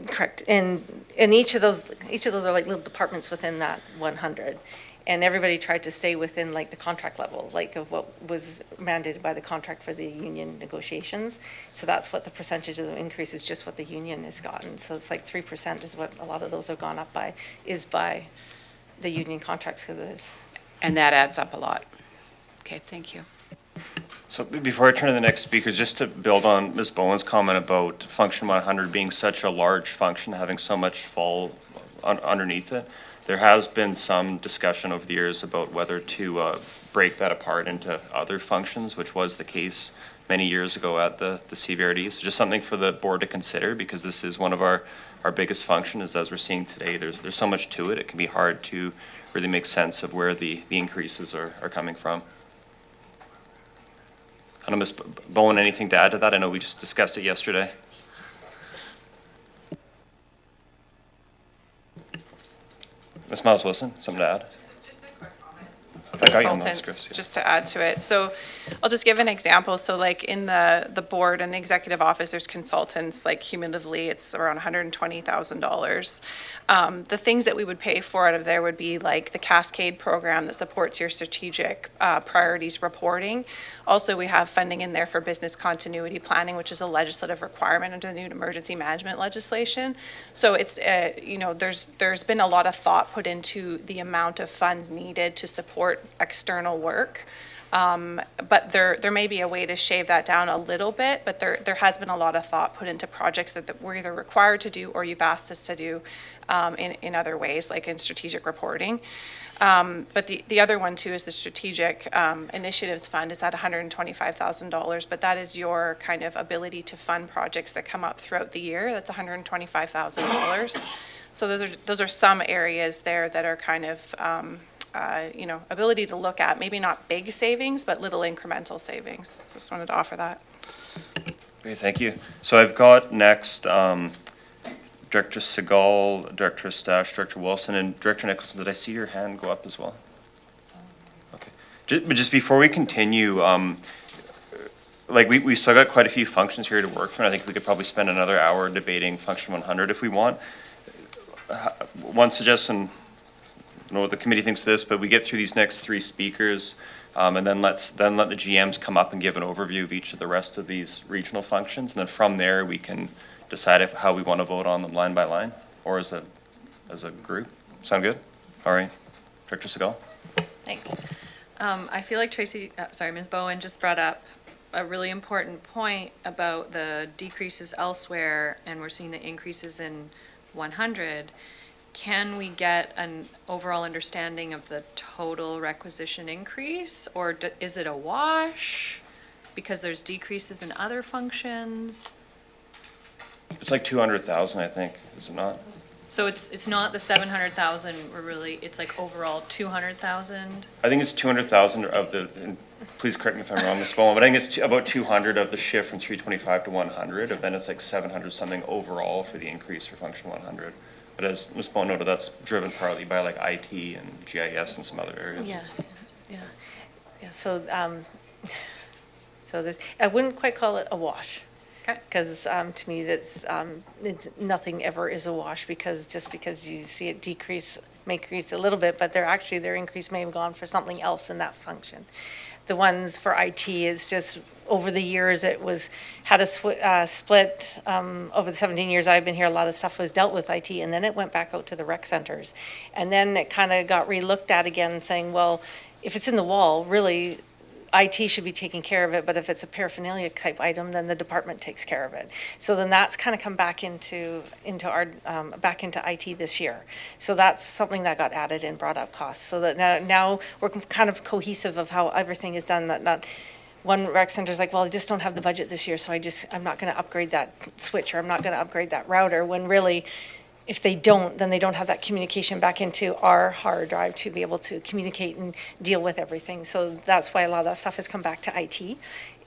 Correct. And each of those are like little departments within that 100. And everybody tried to stay within like the contract level, like of what was mandated by the contract for the union negotiations. So that's what the percentage of the increase is, just what the union has gotten. So it's like 3% is what a lot of those have gone up by, is by the union contracts because of this. And that adds up a lot. Okay, thank you. So before I turn to the next speakers, just to build on Ms. Bowen's comment about Function 100 being such a large function, having so much fall underneath it, there has been some discussion over the years about whether to break that apart into other functions, which was the case many years ago at the CVRD. So just something for the board to consider, because this is one of our biggest functions, as we're seeing today. There's so much to it, it can be hard to really make sense of where the increases are coming from. I don't know, Ms. Bowen, anything to add to that? I know we just discussed it yesterday. Ms. Miles Wilson, something to add? Just a quick comment. I got you on that, Consultants, Chris, yeah. just to add to it. So I'll just give an example. So like in the board and the executive office, there's consultants, like cumulatively, it's around $120,000. The things that we would pay for out of there would be like the Cascade program that supports your strategic priorities reporting. Also, we have funding in there for business continuity planning, which is a legislative requirement under the new emergency management legislation. So it's, there's been a lot of thought put into the amount of funds needed to support external work. But there may be a way to shave that down a little bit, but there has been a lot of thought put into projects that we're either required to do or you've asked us to do in other ways, like in strategic reporting. But the other one too is the Strategic Initiatives Fund is at $125,000, but that is your kind of ability to fund projects that come up throughout the year. That's $125,000. So those are some areas there that are kind of, ability to look at, maybe not big savings, but little incremental savings. So just wanted to offer that. Okay, thank you. So I've got next Director Segal, Director Stash, Director Wilson, and Director Nicholson. Did I see your hand go up as well? Okay. But just before we continue, we still got quite a few functions here to work from. I think we could probably spend another hour debating Function 100 if we want. One suggestion, I don't know what the committee thinks of this, but we get through these next three speakers, and then let the GMs come up and give an overview of each of the rest of these regional functions, and then from there we can decide how we want to vote on them line by line, or as a group. Sound good? All right. Director Segal? Thanks. I feel like Ms. Bowen just brought up a really important point about the decreases elsewhere, and we're seeing the increases in 100. Can we get an overall understanding of the total requisition increase, or is it a wash because there's decreases in other functions? It's like 200,000, I think, is it not? So it's not the 700,000, it's like overall 200,000? I think it's 200,000 of the, and please correct me if I'm wrong, Ms. Bowen, but I think it's about 200 of the shift from 325 to 100, and then it's like 700 something overall for the increase for Function 100. But as Ms. Bowen noted, that's driven partly by like IT and GIS and some other areas. Yeah. So, I wouldn't quite call it a wash. Okay. Because to me, it's nothing ever is a wash, because just because you see it may increase a little bit, but their increase may have gone for something else in that function. The ones for IT is just over the years, had a split. Over the 17 years I've been here, a lot of stuff was dealt with IT, and then it went back out to the rec centers. And then it kind of got re-looked at again, saying, well, if it's in the wall, really, IT should be taking care of it, but if it's a paraphernalia type item, then the department takes care of it. So then that's kind of come back into IT this year. So that's something that got added and brought up costs. So that now we're kind of cohesive of how everything is done. Not one rec center's like, well, I just don't have the budget this year, so I'm not going to upgrade that switch, or I'm not going to upgrade that router, when really, if they don't, then they don't have that communication back into our hard drive to be able to communicate and deal with everything. So that's why a lot of that stuff has come back to IT,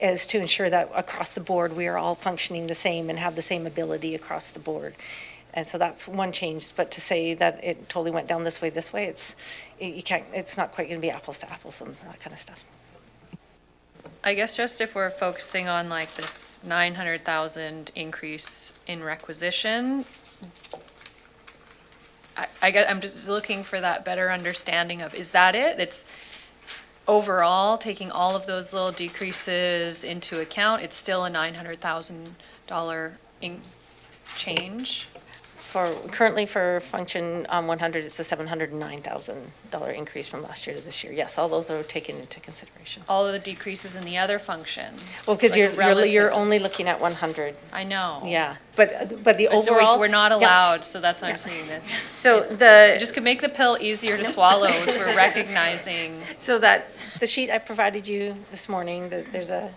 is to ensure that across the board, we are all functioning the same and have the same ability across the board. And so that's one change, but to say that it totally went down this way, it's not quite going to be apples to apples and that kind of stuff. I guess just if we're focusing on like this 900,000 increase in requisition, I guess I'm just looking for that better understanding of, is that it? It's overall, taking all of those little decreases into account, it's still a $900,000 change? currently for function 100, it's a $709,000 increase from last year to this year. Yes, all those are taken into consideration. All of the decreases in the other functions. Well, because like you're relative- only looking at 100. I know. Yeah, but the So overall. we're not yeah. allowed, so that's why I'm saying this. So the. Just could make the pill easier to swallow if we're recognizing. So that, the sheet I provided you this morning, there's a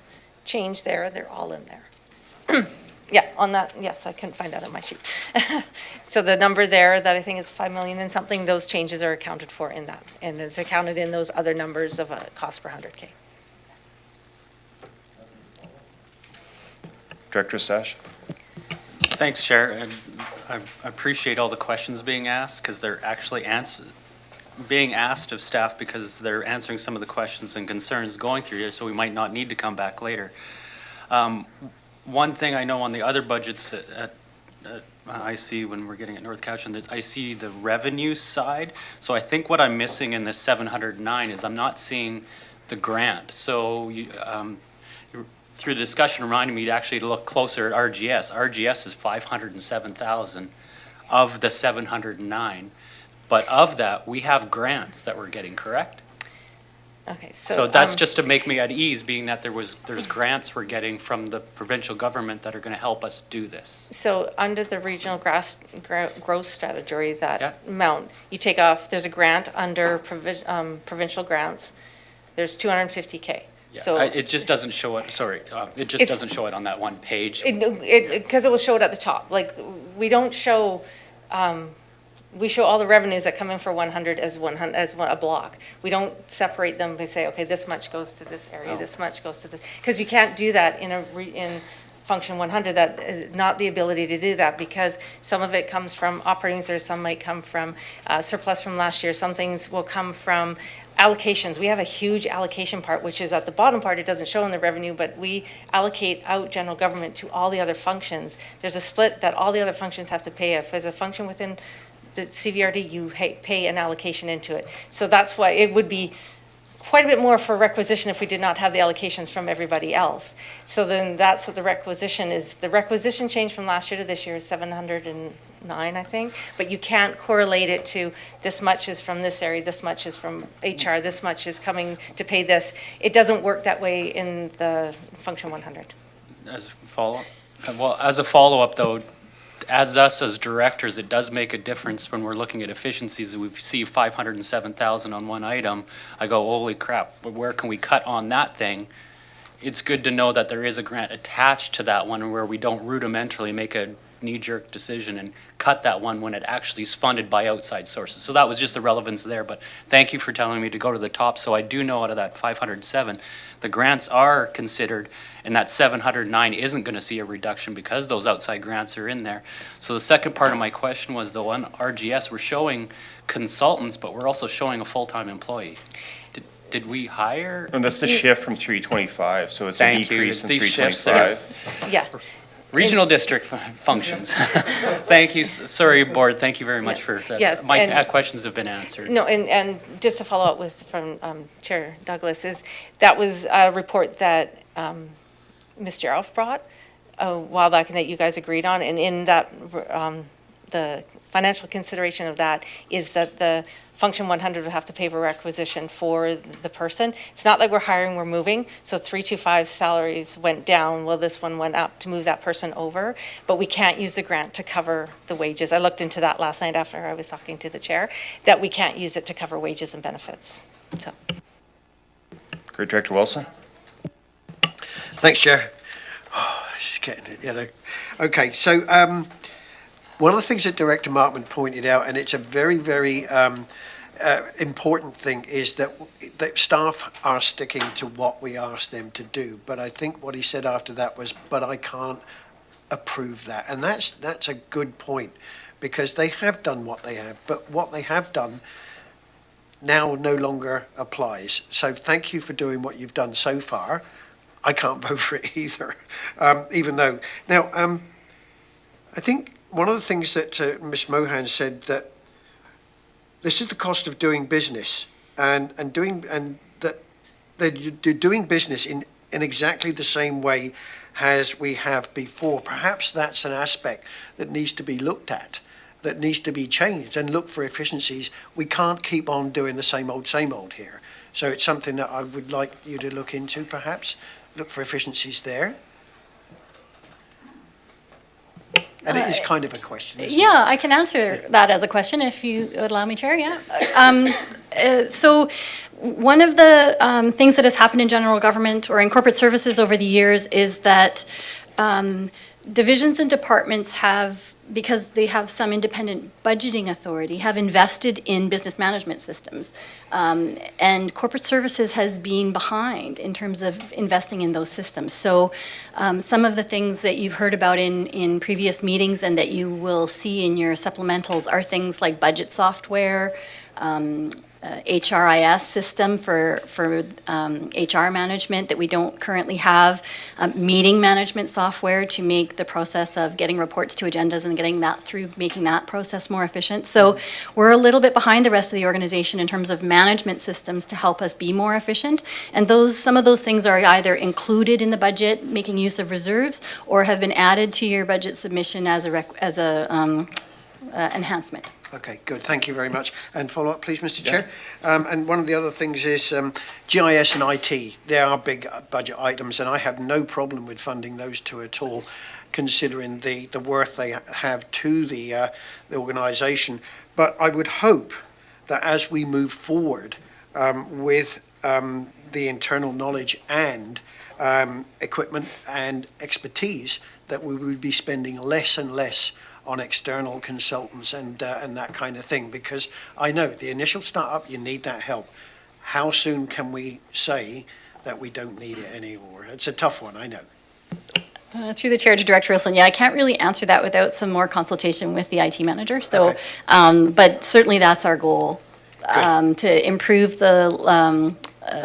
change there, they're all in there. Yeah, on that, yes, I couldn't find that on my sheet. So the number there that I think is 5 million and something, those changes are accounted for in that. And it's accounted in those other numbers of a cost per 100K. Director Stash? Thanks, Chair, and I appreciate all the questions being asked, because they're actually being asked of staff because they're answering some of the questions and concerns going through here, so we might not need to come back later. One thing I know on the other budgets I see when we're getting at North Cowichan, that I see the revenue side. So I think what I'm missing in this 709 is I'm not seeing the grant. So through the discussion reminding me to actually look closer at RGS. RGS is 507,000 of the 709. But of that, we have grants that we're getting, correct? Okay, So that's just to make me at ease, being that there's grants we're getting from the provincial government that are going to help us do this. So under the regional growth strategy, Yeah. that amount, you take off, there's a grant under provincial grants, there's 250K. Yeah, So it just doesn't show it, sorry, it just It's- doesn't show it on that one page. Because it will show it at the top. Like, we don't show, we show all the revenues that come in for 100 as a block. We don't separate them by say, okay, this much goes to this area, Oh. this much goes to this. Because you can't do that in function 100, that is not the ability to do that, because some of it comes from operating, or some might come from surplus from last year. Some things will come from allocations. We have a huge allocation part, which is at the bottom part. It doesn't show in the revenue, but we allocate out general government to all the other functions. There's a split that all the other functions have to pay. If there's a function within the CVRD, you pay an allocation into it. So that's why it would be quite a bit more for requisition if we did not have the allocations from everybody else. So then that's what the requisition is. The requisition change from last year to this year is 709, I think, but you can't correlate it to this much is from this area, this much is from HR, this much is coming to pay this. It doesn't work that way in the function 100. As a follow-up? Well, as a follow-up though, as us as directors, it does make a difference when we're looking at efficiencies. We see 507,000 on one item. I go, holy crap, but where can we cut on that thing? It's good to know that there is a grant attached to that one where we don't rudimentarily make a knee-jerk decision and cut that one when it actually is funded by outside sources. So that was just the relevance there, but thank you for telling me to go to the top. So I do know out of that 507, the grants are considered, and that 709 isn't going to see a reduction because those outside grants are in there. So the second part of my question was, though, on RGS, we're showing consultants, but we're also showing a full-time employee. Did we hire? And that's the shift from 325, so it's a Thank you. decrease It's in these shifts there. 325. Yeah. Regional district functions. Thank you. Sorry, board. Thank you very much for that. Yes, My and- questions have been answered. No, and just to follow up with, from Chair Douglas, is that was a report that Mr. Alf brought a while back and that you guys agreed on, and in that, the financial consideration of that is that the function 100 would have to pay for requisition for the person. It's not like we're hiring, we're moving. So 325 salaries went down, well, this one went up to move that person over, but we can't use the grant to cover the wages. I looked into that last night after I was talking to the chair, that we can't use it to cover wages and benefits, so. Great, Director Wilson? Thanks, Chair. She's getting it, you know. Okay, so one of the things that Director Markman pointed out, and it's a very, very important thing, is that staff are sticking to what we asked them to do. But I think what he said after that was, but I can't approve that. And that's a good point, because they have done what they have, but what they have done now no longer applies. So thank you for doing what you've done so far. I can't vote for it either, even though. Now, I think one of the things that Ms. Mohan said, that this is the cost of doing business, and that you're doing business in exactly the same way as we have before. Perhaps that's an aspect that needs to be looked at, that needs to be changed and look for efficiencies. We can't keep on doing the same old here. So it's something that I would like you to look into, perhaps, look for efficiencies there. And it is kind of a question, isn't it? Yeah, I can answer that as a question if you would allow me, Chair, yeah. So one of the things that has happened in general government or in corporate services over the years is that divisions and departments have, because they have some independent budgeting authority, have invested in business management systems. And corporate services has been behind in terms of investing in those systems. So some of the things that you've heard about in previous meetings and that you will see in your supplementals are things like budget software, HRIS system for HR management that we don't currently have, meeting management software to make the process of getting reports to agendas and getting that through, making that process more efficient. So we're a little bit behind the rest of the organization in terms of management systems to help us be more efficient. And some of those things are either included in the budget, making use of reserves, or have been added to your budget submission as a enhancement. Okay, good. Thank you very much. And follow up, please, Mr. Chair. And one of the other things is GIS and IT. They are big budget items, and I have no problem with funding those two at all, considering the worth they have to the organisation. But I would hope that as we move forward with the internal knowledge and equipment and expertise, that we would be spending less and less on external consultants and that kind of thing, because I know the initial startup, you need that help. How soon can we say that we don't need it anymore? It's a tough one, I know. Through the chair to Director Wilson, yeah, I can't really answer that without some more consultation with the IT manager. So, but certainly that's our goal, to improve the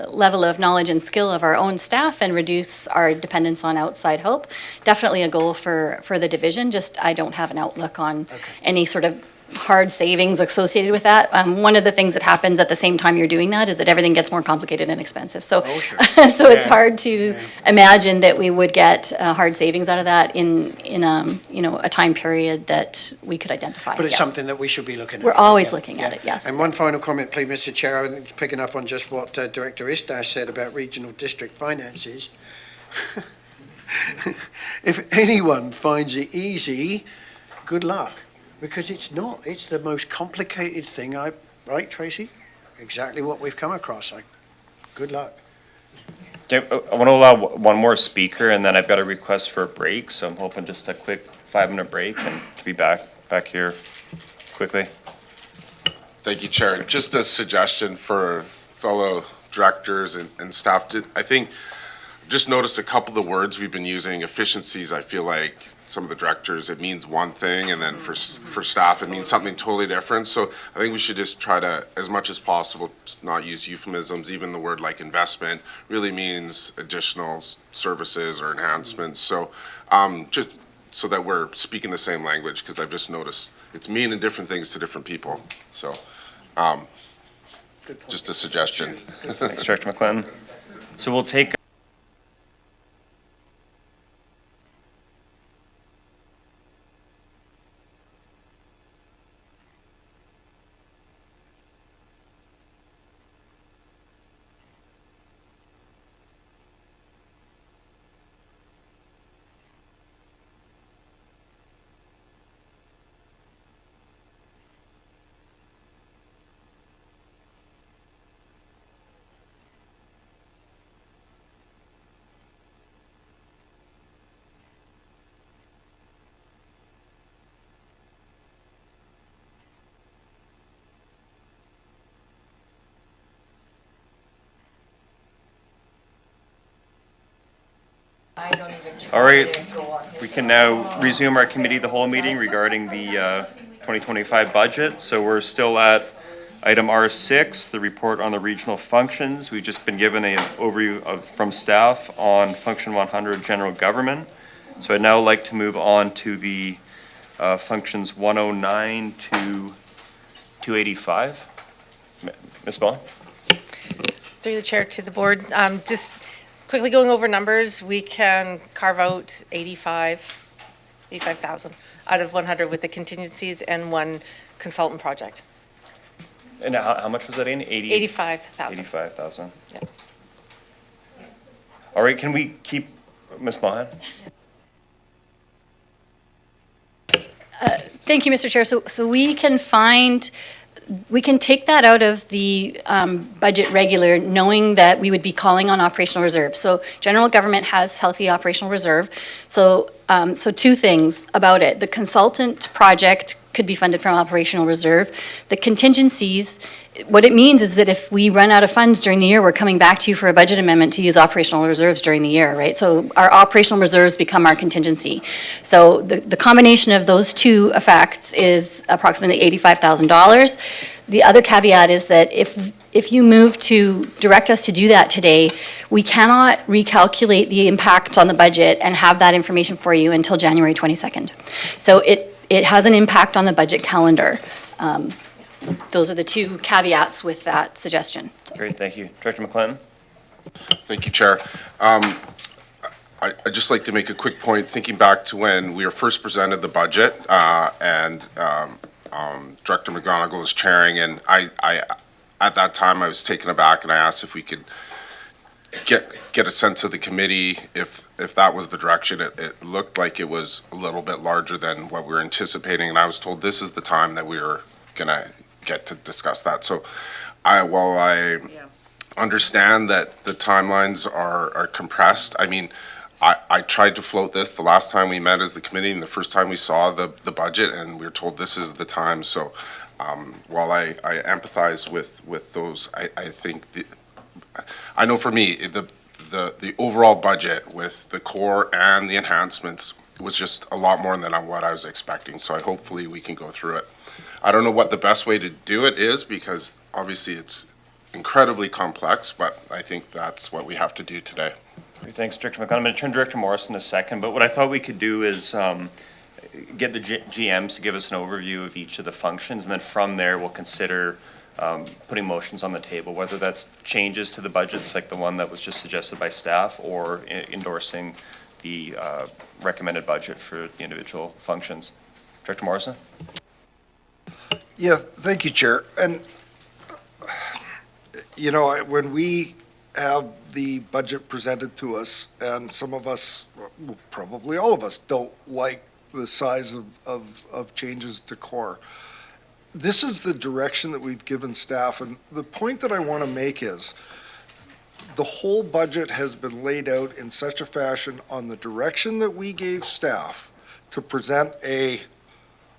level of knowledge and skill of our own staff and reduce our dependence on outside help. Definitely a goal for the division. Just I don't have an outlook on any sort of hard savings associated with that. One of the things that happens at the same time you're doing that is that everything gets more complicated and expensive. So, so it's hard to imagine that we would get hard savings out of that in a time period that we could identify. But it's something that we should be looking at. We're always looking at it, yes. And one final comment, please, Mr. Chair. I think picking up on just what Director Istash said about regional district finances. If anyone finds it easy, good luck. Because it's not. It's the most complicated thing. Right, Tracy? Exactly what we've come across. Good luck. Okay, I want to allow one more speaker, and then I've got a request for a break, so I'm hoping just a quick 5-minute break and to be back here quickly. Thank you, Chair. Just a suggestion for fellow directors and staff. I think, just noticed a couple of the words we've been using, efficiencies, I feel like some of the directors, it means one thing, and then for staff, it means something totally different. So I think we should just try to, as much as possible, not use euphemisms. Even the word like investment really means additional services or enhancements. So just so that we're speaking the same language, because I've just noticed it's meaning different things to different people. So just a suggestion. Thanks, Director McClellan. So we'll take All right, we can now resume our committee of the whole meeting regarding the 2025 budget. So we're still at item R6, the report on the regional functions. We've just been given an overview from staff on Function 100 General Government. So I'd now like to move on to the functions 109 to 285. Ms. Bowen? Through the chair to the board, just quickly going over numbers, we can carve out 85 85,000 out of 100 with the contingencies and one consultant project. And how much was that in? 85,000. 85,000. Yeah. All right, can we keep, Ms. Mahan? Thank you, Mr. Chair. So we can take that out of the budget regular, knowing that we would be calling on operational reserve. So general government has healthy operational reserve. So two things about it. The consultant project could be funded from operational reserve. The contingencies, what it means is that if we run out of funds during the year, we're coming back to you for a budget amendment to use operational reserves during the year, right? So our operational reserves become our contingency. So the combination of those two effects is approximately $85,000. The other caveat is that if you move to direct us to do that today, we cannot recalculate the impact on the budget and have that information for you until January 22nd. So it has an impact on the budget calendar. Those are the two caveats with that suggestion. Great, thank you. Director McClellan? Thank you, Chair. I'd just like to make a quick point, thinking back to when we were first presented the budget, and Director McGonigal was chairing, and I at that time, I was taken aback, and I asked if we could get a sense of the committee, if that was the direction. It looked like it was a little bit larger than what we were anticipating, and I was told this is the time that we were gonna get to discuss that. So while I understand that the timelines are compressed, I mean, I tried to float this the last time we met as the committee and the first time we saw the budget, and we were told this is the time. So while I empathize with those, I think I know for me, the overall budget with the core and the enhancements was just a lot more than what I was expecting. So hopefully we can go through it. I don't know what the best way to do it is, because obviously it's incredibly complex, but I think that's what we have to do today. Great, thanks, Director McClellan. I'm going to turn to Director Morrison in a second, but what I thought we could do is get the GMs to give us an overview of each of the functions, and then from there we'll consider putting motions on the table, whether that's changes to the budgets like the one that was just suggested by staff, or endorsing the recommended budget for the individual functions. Director Morrison? Yeah, thank you, Chair. And, you know, when we have the budget presented to us, and some of us, well, probably all of us, don't like the size of changes to core. This is the direction that we've given staff, and the point that I want to make is the whole budget has been laid out in such a fashion on the direction that we gave staff to present a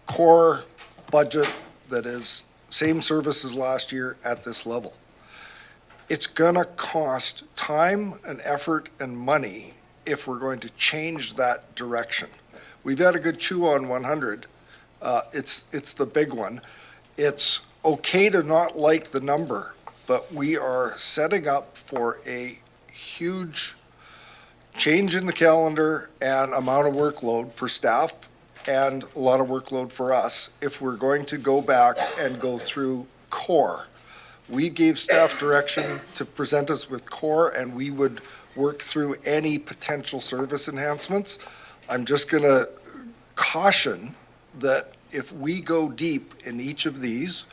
core budget that is same service as last year at this level. It's gonna cost time and effort and money if we're going to change that direction. We've had a good chew on 100. It's the big one. It's okay to not like the number, but we are setting up for a huge change in the calendar and amount of workload for staff, and a lot of workload for us if we're going to go back and go through core. We gave staff direction to present us with core, and we would work through any potential service enhancements. I'm just going to caution that if we go deep in each of these,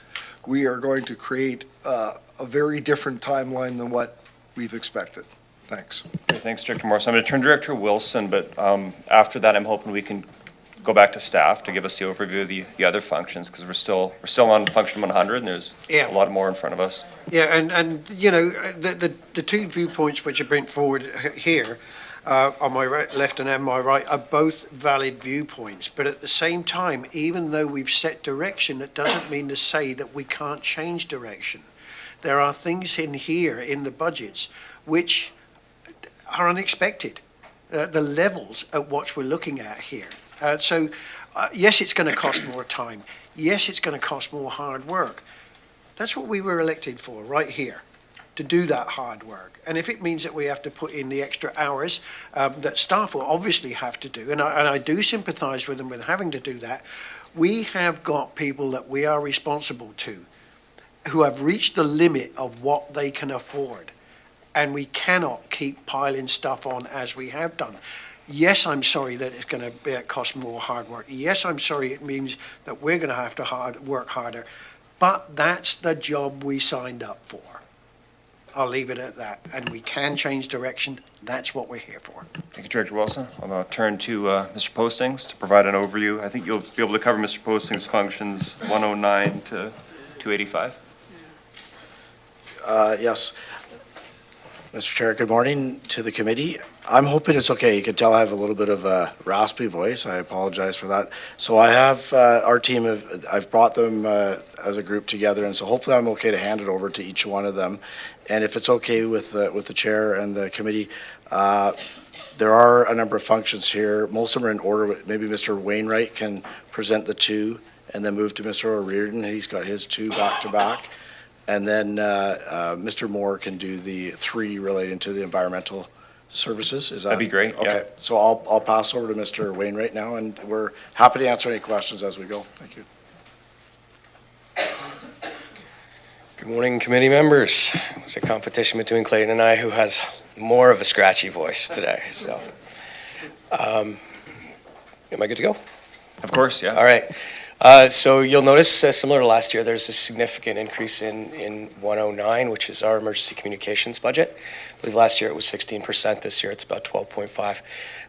we are going to create a very different timeline than what we've expected. Thanks. Okay, thanks, Director Morrison. I'm going to turn to Director Wilson, but after that, I'm hoping we can go back to staff to give us the overview of the other functions, because we're still on function 100, and there's a lot more in front of us. Yeah, and you know, the two viewpoints which are brought forward here, on my left and on my right, are both valid viewpoints. But at the same time, even though we've set direction, that doesn't mean to say that we can't change direction. There are things in here, in the budgets, which are unexpected. The levels at what we're looking at here. So, yes, it's going to cost more time. Yes, it's going to cost more hard work. That's what we were elected for, right here, to do that hard work. And if it means that we have to put in the extra hours that staff will obviously have to do, and I do sympathise with them with having to do that, we have got people that we are responsible to who have reached the limit of what they can afford. And we cannot keep piling stuff on as we have done. Yes, I'm sorry that it's going to cost more hard work. Yes, I'm sorry it means that we're going to have to work harder. But that's the job we signed up for. I'll leave it at that. And we can change direction. That's what we're here for. Thank you, Director Wilson. I'll now turn to Mr. Postings to provide an overview. I think you'll be able to cover Mr. Postings' functions 109 to 285. Yes. Mr. Chair, good morning to the committee. I'm hoping it's okay. You can tell I have a little bit of a raspy voice. I apologize for that. So I have our team, I've brought them as a group together, and so hopefully I'm okay to hand it over to each one of them. And if it's okay with the chair and the committee, there are a number of functions here. Most of them are in order. Maybe Mr. Wainwright can present the two and then move to Mr. O'Riordan. He's got his two back to back. And then Mr. Moore can do the three relating to the environmental services. Is that? That'd be great, yeah. Okay, so I'll pass over to Mr. Wainwright now, and we're happy to answer any questions as we go. Thank you. Good morning, committee members. It's a competition between Clayton and I who has more of a scratchy voice today, so. Am I good to go? Of course, yeah. All right. So you'll notice, similar to last year, there's a significant increase in 109, which is our emergency communications budget. I believe last year it was 16%. This year it's about 12.5.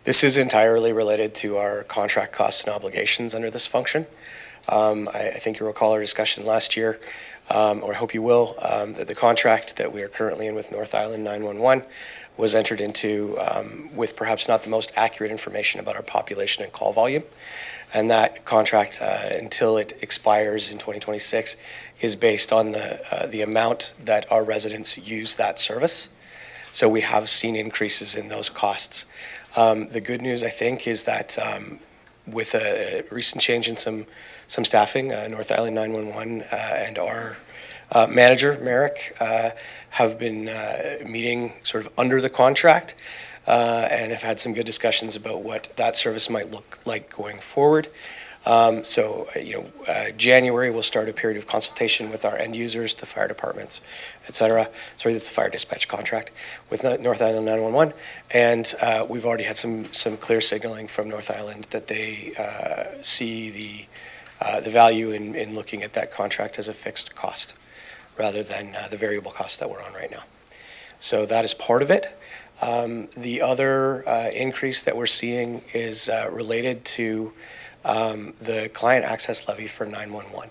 This is entirely related to our contract costs and obligations under this function. I think you recall our discussion last year, or I hope you will, that the contract that we are currently in with North Island 911 was entered into with perhaps not the most accurate information about our population and call volume. And that contract, until it expires in 2026, is based on the amount that our residents use that service. So we have seen increases in those costs. The good news, I think, is that with a recent change in some staffing, North Island 911 and our manager, Merrick, have been meeting sort of under the contract and have had some good discussions about what that service might look like going forward. January we'll start a period of consultation with our end users, the fire departments, et cetera. Sorry, that's the fire dispatch contract with North Island 911. And we've already had some clear signaling from North Island that they see the value in looking at that contract as a fixed cost rather than the variable cost that we're on right now. So that is part of it. The other increase that we're seeing is related to the client access levy for 911.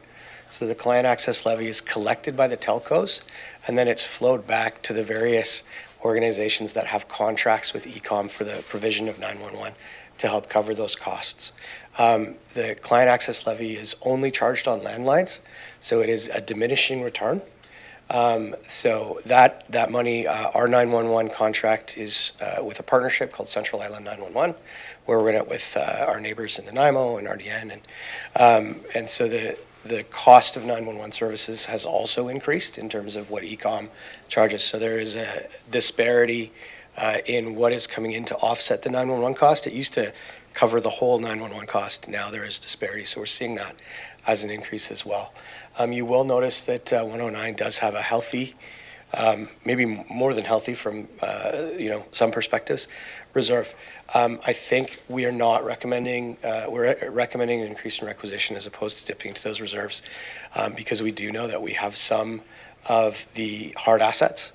So the client access levy is collected by the telcos, and then it's flowed back to the various organizations that have contracts with ECOM for the provision of 911 to help cover those costs. The client access levy is only charged on landlines, so it is a diminishing return. So that money, our 911 contract is with a partnership called Central Island 911, where we're in it with our neighbors in Nanaimo and RDN. And so the cost of 911 services has also increased in terms of what ECOM charges. So there is a disparity in what is coming in to offset the 911 cost. It used to cover the whole 911 cost. Now there is disparity. So we're seeing that as an increase as well. You will notice that 109 does have a healthy, maybe more than healthy from some perspectives, reserve. I think we are not recommending, we're recommending an increase in requisition as opposed to dipping into those reserves because we do know that we have some of the hard assets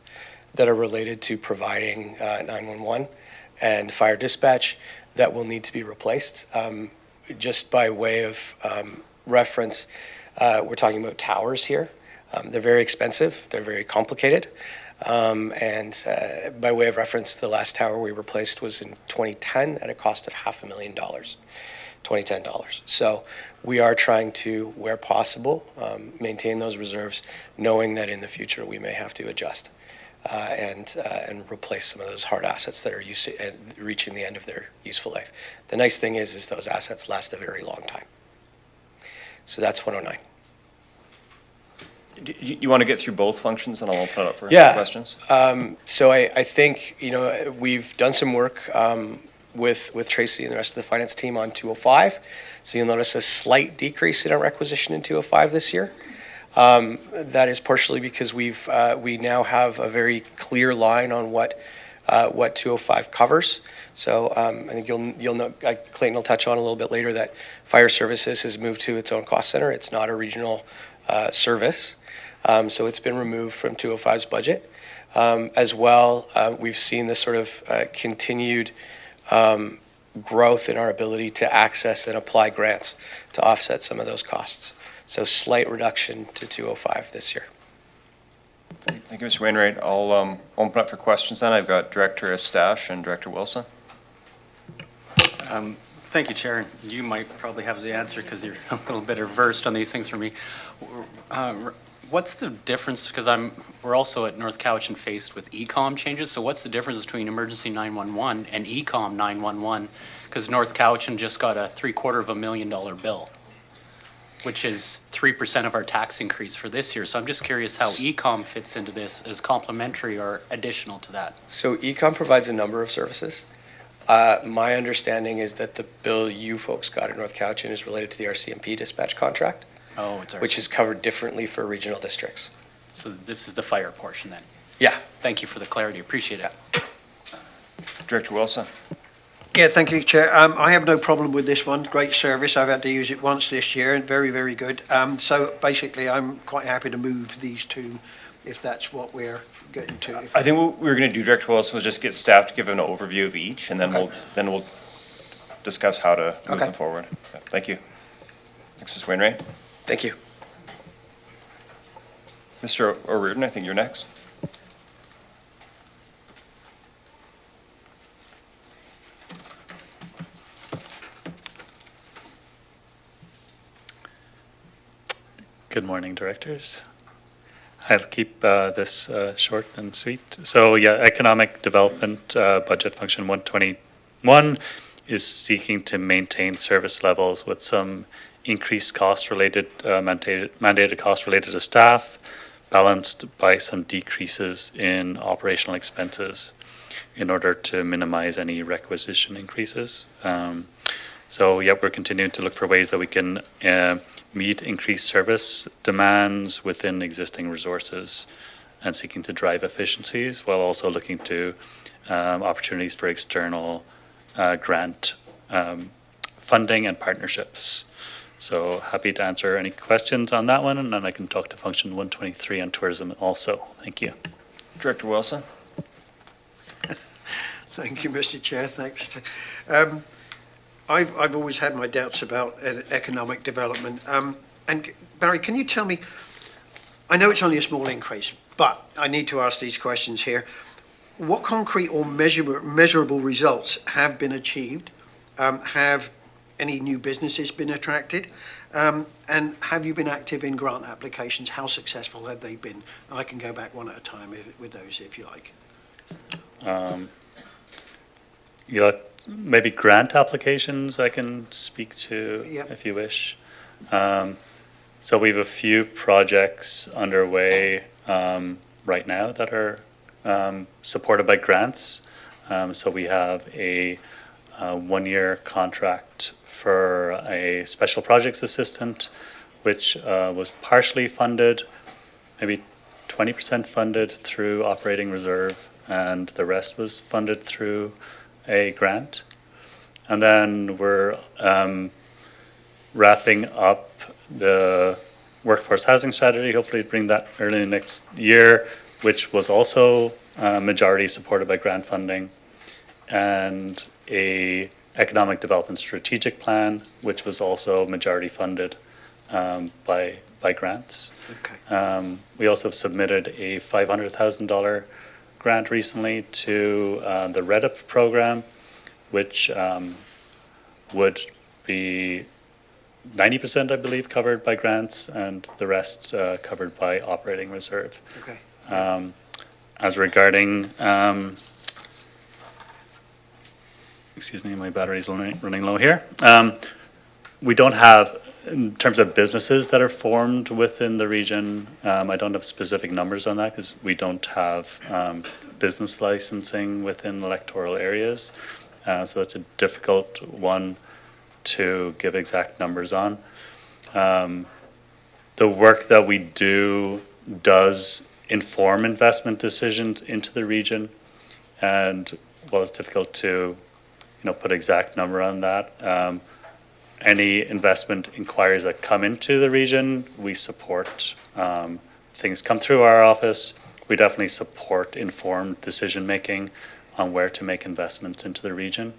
that are related to providing 911 and fire dispatch that will need to be replaced. Just by way of reference, we're talking about towers here. They're very expensive. They're very complicated. And by way of reference, the last tower we replaced was in 2010 at a cost of $500,000, $2010. So we are trying to, where possible, maintain those reserves, knowing that in the future we may have to adjust and replace some of those hard assets that are reaching the end of their useful life. The nice thing is those assets last a very long time. So that's 109. You want to get through both functions, and I'll open it up for questions? So I think, we've done some work with Tracy and the rest of the finance team on 205. So you'll notice a slight decrease in our requisition in 205 this year. That is partially because we now have a very clear line on what what 205 covers. So I think you'll know, Clayton will touch on a little bit later that fire services has moved to its own cost center. It's not a regional service. So it's been removed from 205's budget. As well, we've seen this sort of continued growth in our ability to access and apply grants to offset some of those costs. So slight reduction to 205 this year. Thank you, Mr. Wainwright. I'll open up for questions then. I've got Director Estache and Director Wilson. Thank you, Chair. You might probably have the answer because you're a little bit versed on these things for me. What's the difference, because we're also at North Cowichan faced with ECOM changes, so what's the difference between Emergency 911 and ECOM 911? Because North Cowichan just got a $750,000 bill, which is 3% of our tax increase for this year. So I'm just curious how ECOM fits into this as complementary or additional to that. So ECOM provides a number of services. My understanding is that the bill you folks got in North Cowichan is related to the RCMP dispatch contract. Oh, it's which is covered differently for regional districts. So this is the fire portion then? Yeah. Thank you for the clarity. Appreciate it. Director Wilson. Yeah, thank you, Chair. I have no problem with this one. Great service. I've had to use it once this year and very, very good. So basically, I'm quite happy to move these two if that's what we're getting to. I think what we were going to do, Director Wilson, was just get staff to give an overview of each, and then we'll discuss how to move them forward. Thank you. Thanks, Mr. Wainwright. Thank you. Mr. O'Riordan, I think you're next. Good morning, directors. I'll keep this short and sweet. So yeah, economic development budget function 121 is seeking to maintain service levels with some increased costs related, mandated costs related to staff, balanced by some decreases in operational expenses in order to minimize any requisition increases. So yeah, we're continuing to look for ways that we can meet increased service demands within existing resources and seeking to drive efficiencies while also looking to opportunities for external grant funding and partnerships. So happy to answer any questions on that one, and then I can talk to Function 123 on tourism also. Thank you. Director Wilson. Thank you, Mr. Chair. Thanks. I've always had my doubts about economic development. And Barry, can you tell me, I know it's only a small increase, but I need to ask these questions here. What concrete or measurable results have been achieved? Have any new businesses been attracted? And have you been active in grant applications? How successful have they been? I can go back one at a time with those if you like. Maybe grant applications I can speak to if you wish. So we have a few projects underway right now that are supported by grants. So we have a 1-year contract for a special projects assistant, which was partially funded, maybe 20% funded through operating reserve, and the rest was funded through a grant. And then we're wrapping up the workforce housing strategy, hopefully bring that early next year, which was also majority supported by grant funding, and a economic development strategic plan, which was also majority funded by grants. Okay. We also have submitted a $500,000 grant recently to the REDUP program, which would be 90%, I believe, covered by grants, and the rest covered by operating reserve. Okay. As regarding, excuse me, my battery's running low here. We don't have, in terms of businesses that are formed within the region, I don't have specific numbers on that because we don't have business licensing within electoral areas. So that's a difficult one to give exact numbers on. The work that we do does inform investment decisions into the region. And while it's difficult to, put exact number on that, any investment inquiries that come into the region, we support. Things come through our office, we definitely support informed decision-making on where to make investments into the region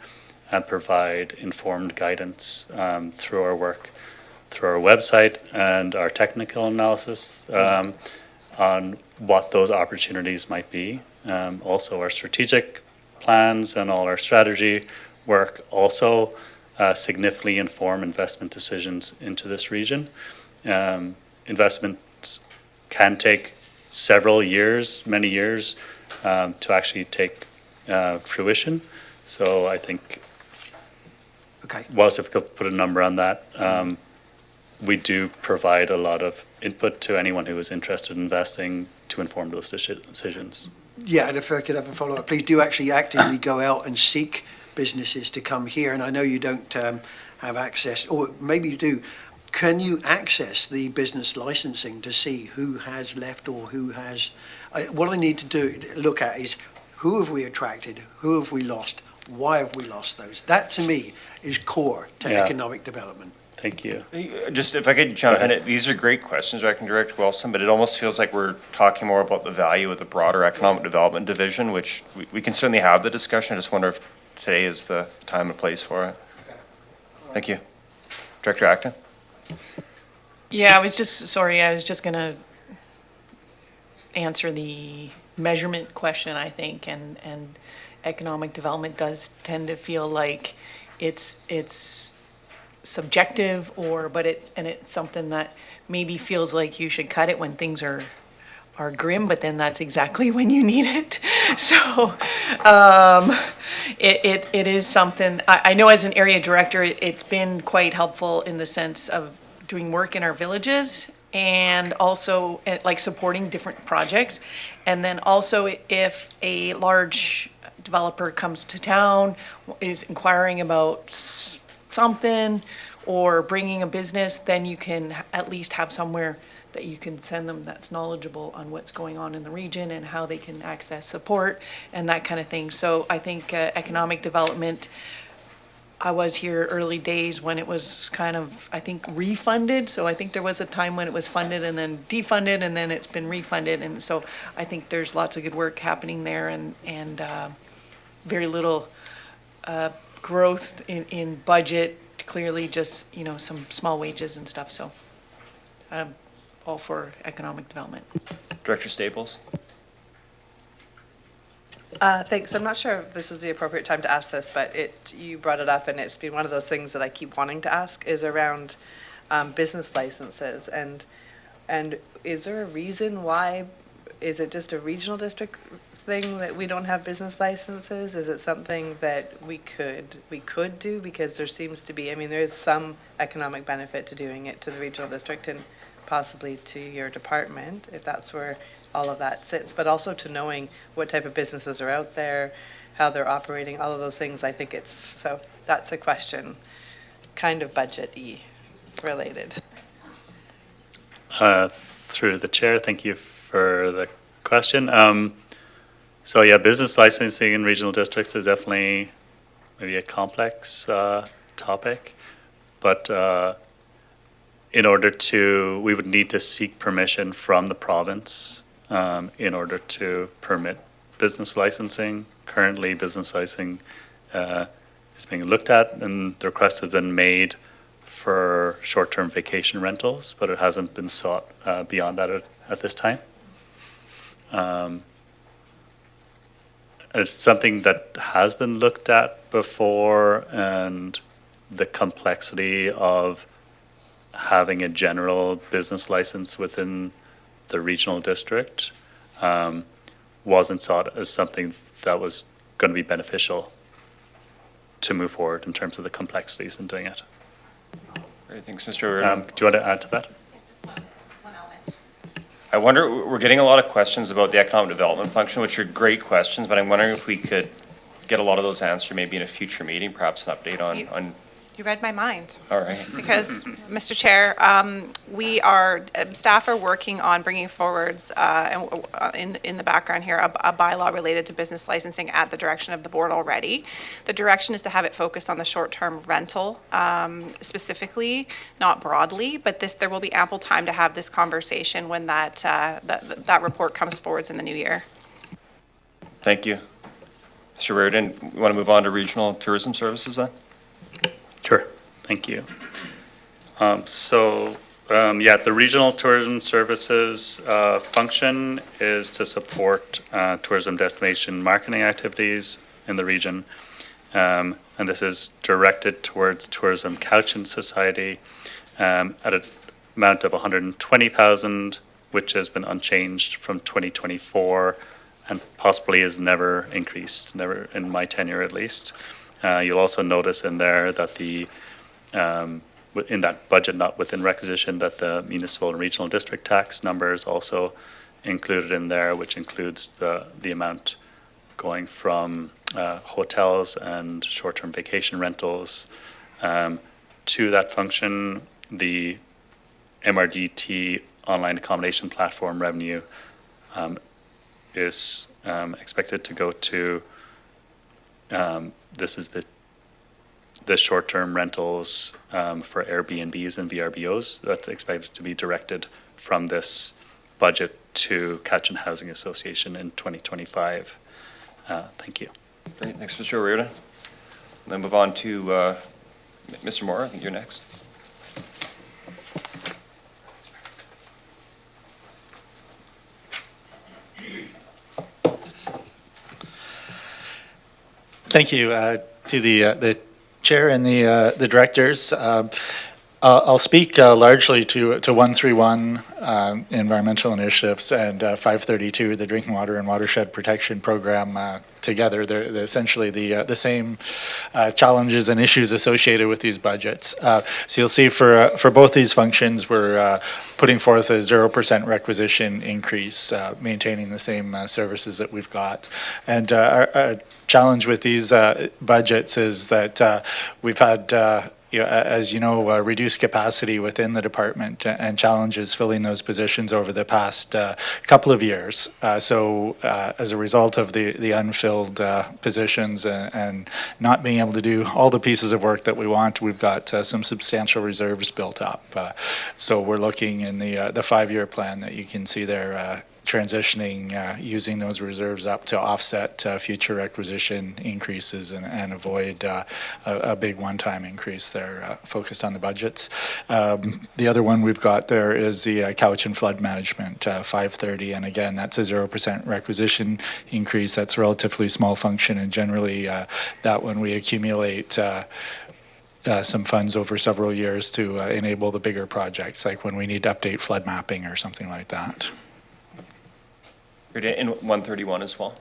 and provide informed guidance through our work, through our website and our technical analysis on what those opportunities might be. Also, our strategic plans and all our strategy work also significantly inform investment decisions into this region. Investments can take several years, many years, to actually take fruition. So I think, while it's difficult to put a number on that, we do provide a lot of input to anyone who is interested in investing to inform those decisions. Yeah, and if I could have a follow-up, please do actually actively go out and seek businesses to come here, and I know you don't have access, or maybe you do. Can you access the business licensing to see who has left or who has, what I need to look at is who have we attracted, who have we lost, why have we lost those? That to me is core to economic development. Thank you. Just if I could jump in, these are great questions, Acting Director Wilson, but it almost feels like we're talking more about the value of the broader Economic Development Division, which we can certainly have the discussion. I just wonder if today is the time and place for it. Thank you. Director Acton? Yeah, I was just going to answer the measurement question, I think, and economic development does tend to feel like it's subjective, but it's something that maybe feels like you should cut it when things are grim, but then that's exactly when you need it. So it is something, I know as an area director, it's been quite helpful in the sense of doing work in our villages and also like supporting different projects. And then also if a large developer comes to town, is inquiring about something or bringing a business, then you can at least have somewhere that you can send them that's knowledgeable on what's going on in the region and how they can access support and that kind of thing. So I think economic development, I was here early days when it was kind of, I think, refunded. So I think there was a time when it was funded and then defunded and then it's been refunded. And so I think there's lots of good work happening there and very little growth in budget, clearly just, some small wages and stuff. So I'm all for economic development. Director Staples? Thanks. I'm not sure if this is the appropriate time to ask this, but you brought it up, and it's been one of those things that I keep wanting to ask, is around business licenses. And is there a reason why? Is it just a regional district thing that we don't have business licenses? Is it something that we could do? Because there seems to be, there is some economic benefit to doing it to the regional district and possibly to your department, if that's where all of that sits, but also to knowing what type of businesses are out there, how they're operating, all of those things. I think so that's a question, kind of budget-y related. Through the chair, thank you for the question. So yeah, business licensing in regional districts is definitely maybe a complex topic, but we would need to seek permission from the province in order to permit business licensing. Currently, business licensing is being looked at, and the request has been made for short-term vacation rentals, but it hasn't been sought beyond that at this time. It's something that has been looked at before, and the complexity of having a general business license within the regional district wasn't sought as something that was going to be beneficial to move forward in terms of the complexities in doing it. Great, thanks, Mr. Do you want to add to that? I wonder, we're getting a lot of questions about the economic development function, which are great questions, but I'm wondering if we could get a lot of those answered maybe in a future meeting, perhaps an update on You read my mind. All right. Because, Mr. Chair, staff are working on bringing forwards, in the background here, a bylaw related to business licensing at the direction of the board already. The direction is to have it focused on the short-term rental specifically, not broadly, but there will be ample time to have this conversation when that report comes forwards in the new year. Thank you. Mr. Reardon, you want to move on to regional tourism services then? Sure, thank you. The regional tourism services function is to support tourism destination marketing activities in the region. And this is directed towards Tourism Couching Society at an amount of 120,000, which has been unchanged from 2024 and possibly has never increased, never in my tenure at least. You'll also notice in there that in that budget, not within requisition, that the municipal and regional district tax number is also included in there, which includes the amount going from hotels and short-term vacation rentals to that function. The MRDT online accommodation platform revenue is expected to go to this is the short-term rentals for Airbnbs and VRBOs. That's expected to be directed from this budget to Couch and Housing Association in 2025. Thank you. Great, thanks, Mr. Reardon. Then move on to Mr. Moore, I think you're next. Thank you to the chair and the directors. I'll speak largely to 131 environmental initiatives and 532, the Drinking Water and Watershed Protection Program together. They're essentially the same challenges and issues associated with these budgets. So you'll see for both these functions, we're putting forth a 0% requisition increase, maintaining the same services that we've got. And our challenge with these budgets is that we've had as you know, reduced capacity within the department and challenges filling those positions over the past couple of years. So as a result of the unfilled positions and not being able to do all the pieces of work that we want, we've got some substantial reserves built up. So we're looking in the 5-year plan that you can see there, transitioning, using those reserves up to offset future requisition increases and avoid a big one-time increase there focused on the budgets. The other one we've got there is the couch and flood management, 530, and again, that's a 0% requisition increase. That's a relatively small function, and generally that one we accumulate some funds over several years to enable the bigger projects, like when we need to update flood mapping or something like that. In 131 as well?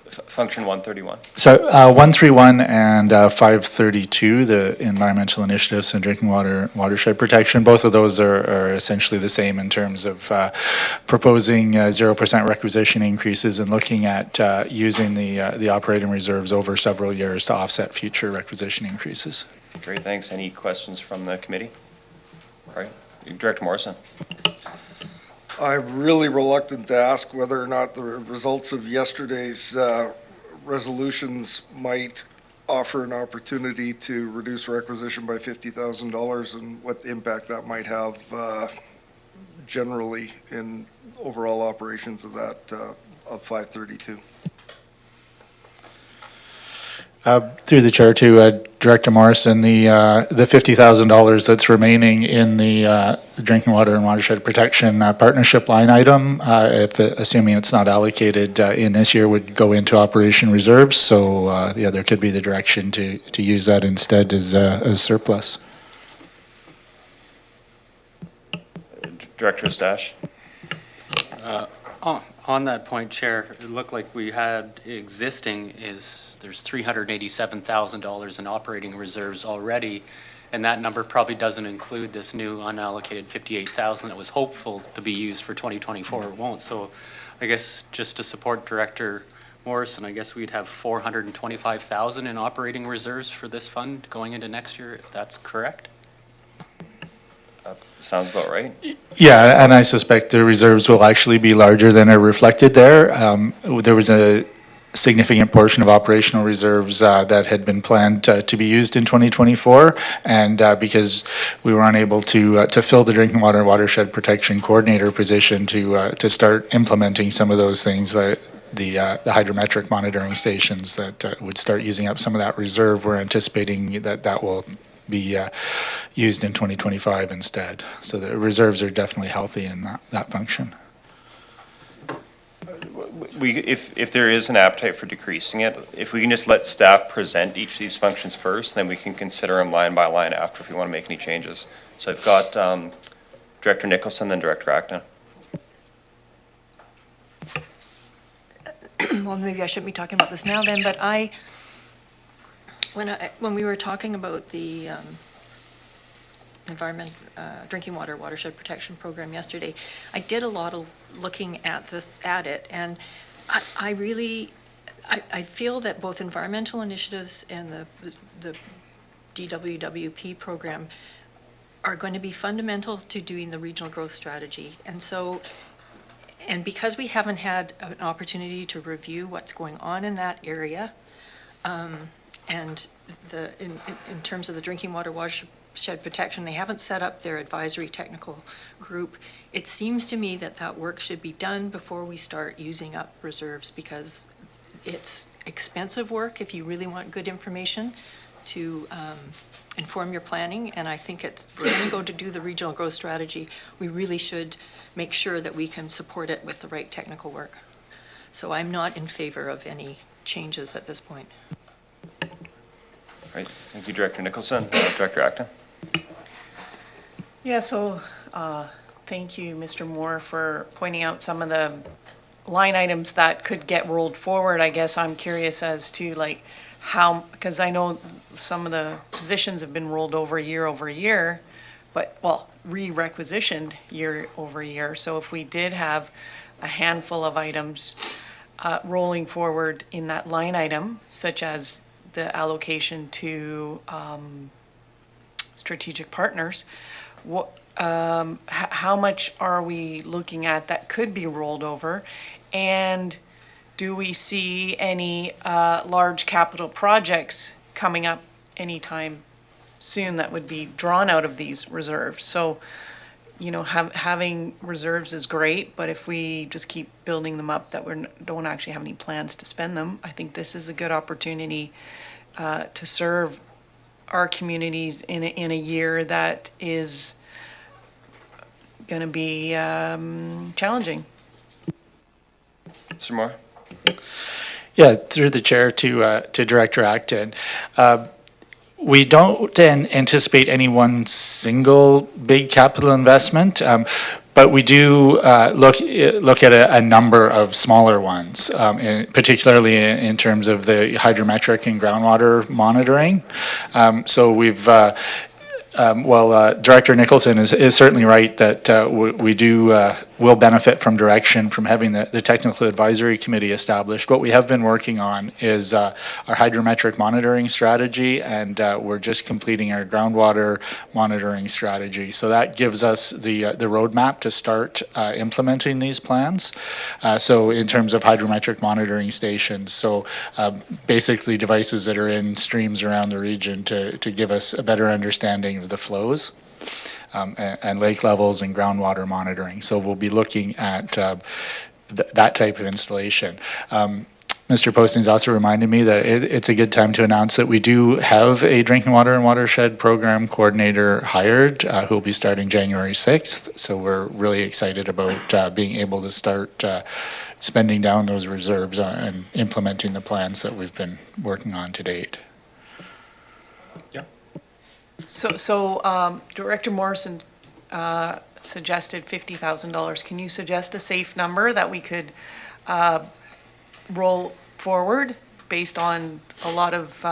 Function 131? So 131 and 532, the environmental initiatives and drinking water, watershed protection, both of those are essentially the same in terms of proposing 0% requisition increases and looking at using the operating reserves over several years to offset future requisition increases. Great, thanks. Any questions from the committee? All right, Director Morrison. I'm really reluctant to ask whether or not the results of yesterday's resolutions might offer an opportunity to reduce requisition by $50,000 and what impact that might have generally in overall operations of that of 532. Through the chair to Director Morrison, the $50,000 that's remaining in the drinking water and watershed protection partnership line item, assuming it's not allocated in this year, would go into operation reserves. So the other could be the direction to use that instead as surplus. Director Stash. On that point, Chair, it looked like we had there's $387,000 in operating reserves already, and that number probably doesn't include this new unallocated $58,000 that was hopeful to be used for 2024. It won't. So I guess just to support Director Morrison, I guess we'd have 425,000 in operating reserves for this fund going into next year, if that's correct? Sounds about right. Yeah, and I suspect the reserves will actually be larger than are reflected there. There was a significant portion of operational reserves that had been planned to be used in 2024, and because we were unable to fill the drinking water and watershed protection coordinator position to start implementing some of those things, the hydrometric monitoring stations that would start using up some of that reserve, we're anticipating that will be used in 2025 instead. So the reserves are definitely healthy in that function. If there is an appetite for decreasing it, if we can just let staff present each of these functions first, then we can consider them line by line after if we want to make any changes. So I've got Director Nicholson, then Director Acton. Well, maybe I shouldn't be talking about this now then, but when we were talking about the drinking water watershed protection program yesterday, I did a lot of looking at it, and I feel that both environmental initiatives and the DWWP program are going to be fundamental to doing the regional growth strategy. And because we haven't had an opportunity to review what's going on in that area, and in terms of the drinking water watershed protection, they haven't set up their advisory technical group. It seems to me that work should be done before we start using up reserves, because it's expensive work if you really want good information to inform your planning. And I think if we're going to go to do the regional growth strategy, we really should make sure that we can support it with the right technical work. So I'm not in favor of any changes at this point. Great. Thank you, Director Nicholson. Director Acton. Yeah, so thank you, Mr. Moore, for pointing out some of the line items that could get rolled forward. I guess I'm curious as to like how, because I know some of the positions have been rolled over year, but, well, re-requisitioned year over year. So if we did have a handful of items rolling forward in that line item, such as the allocation to strategic partners, how much are we looking at that could be rolled over? And do we see any large capital projects coming up anytime soon that would be drawn out of these reserves? So, you know, having reserves is great, but if we just keep building them up that we don't actually have any plans to spend them, I think this is a good opportunity to serve our communities in a year that is going to be challenging. Mr. Moore? Yeah, through the chair to Director Acton. We don't anticipate any one single big capital investment, but we do look at a number of smaller ones, particularly in terms of the hydrometric and groundwater monitoring. So we've Director Nicholson is certainly right that we will benefit from direction from having the Technical Advisory Committee established. What we have been working on is our hydrometric monitoring strategy, and we're just completing our groundwater monitoring strategy. So that gives us the roadmap to start implementing these plans. So in terms of hydrometric monitoring stations, so basically devices that are in streams around the region to give us a better understanding of the flows and lake levels and groundwater monitoring. So we'll be looking at that type of installation. Mr. Posting's also reminded me that it's a good time to announce that we do have a drinking water and watershed program coordinator hired who will be starting January 6th. So we're really excited about being able to start spending down those reserves and implementing the plans that we've been working on to date. So Director Morrison suggested $50,000. Can you suggest a safe number that we could roll forward based on a lot of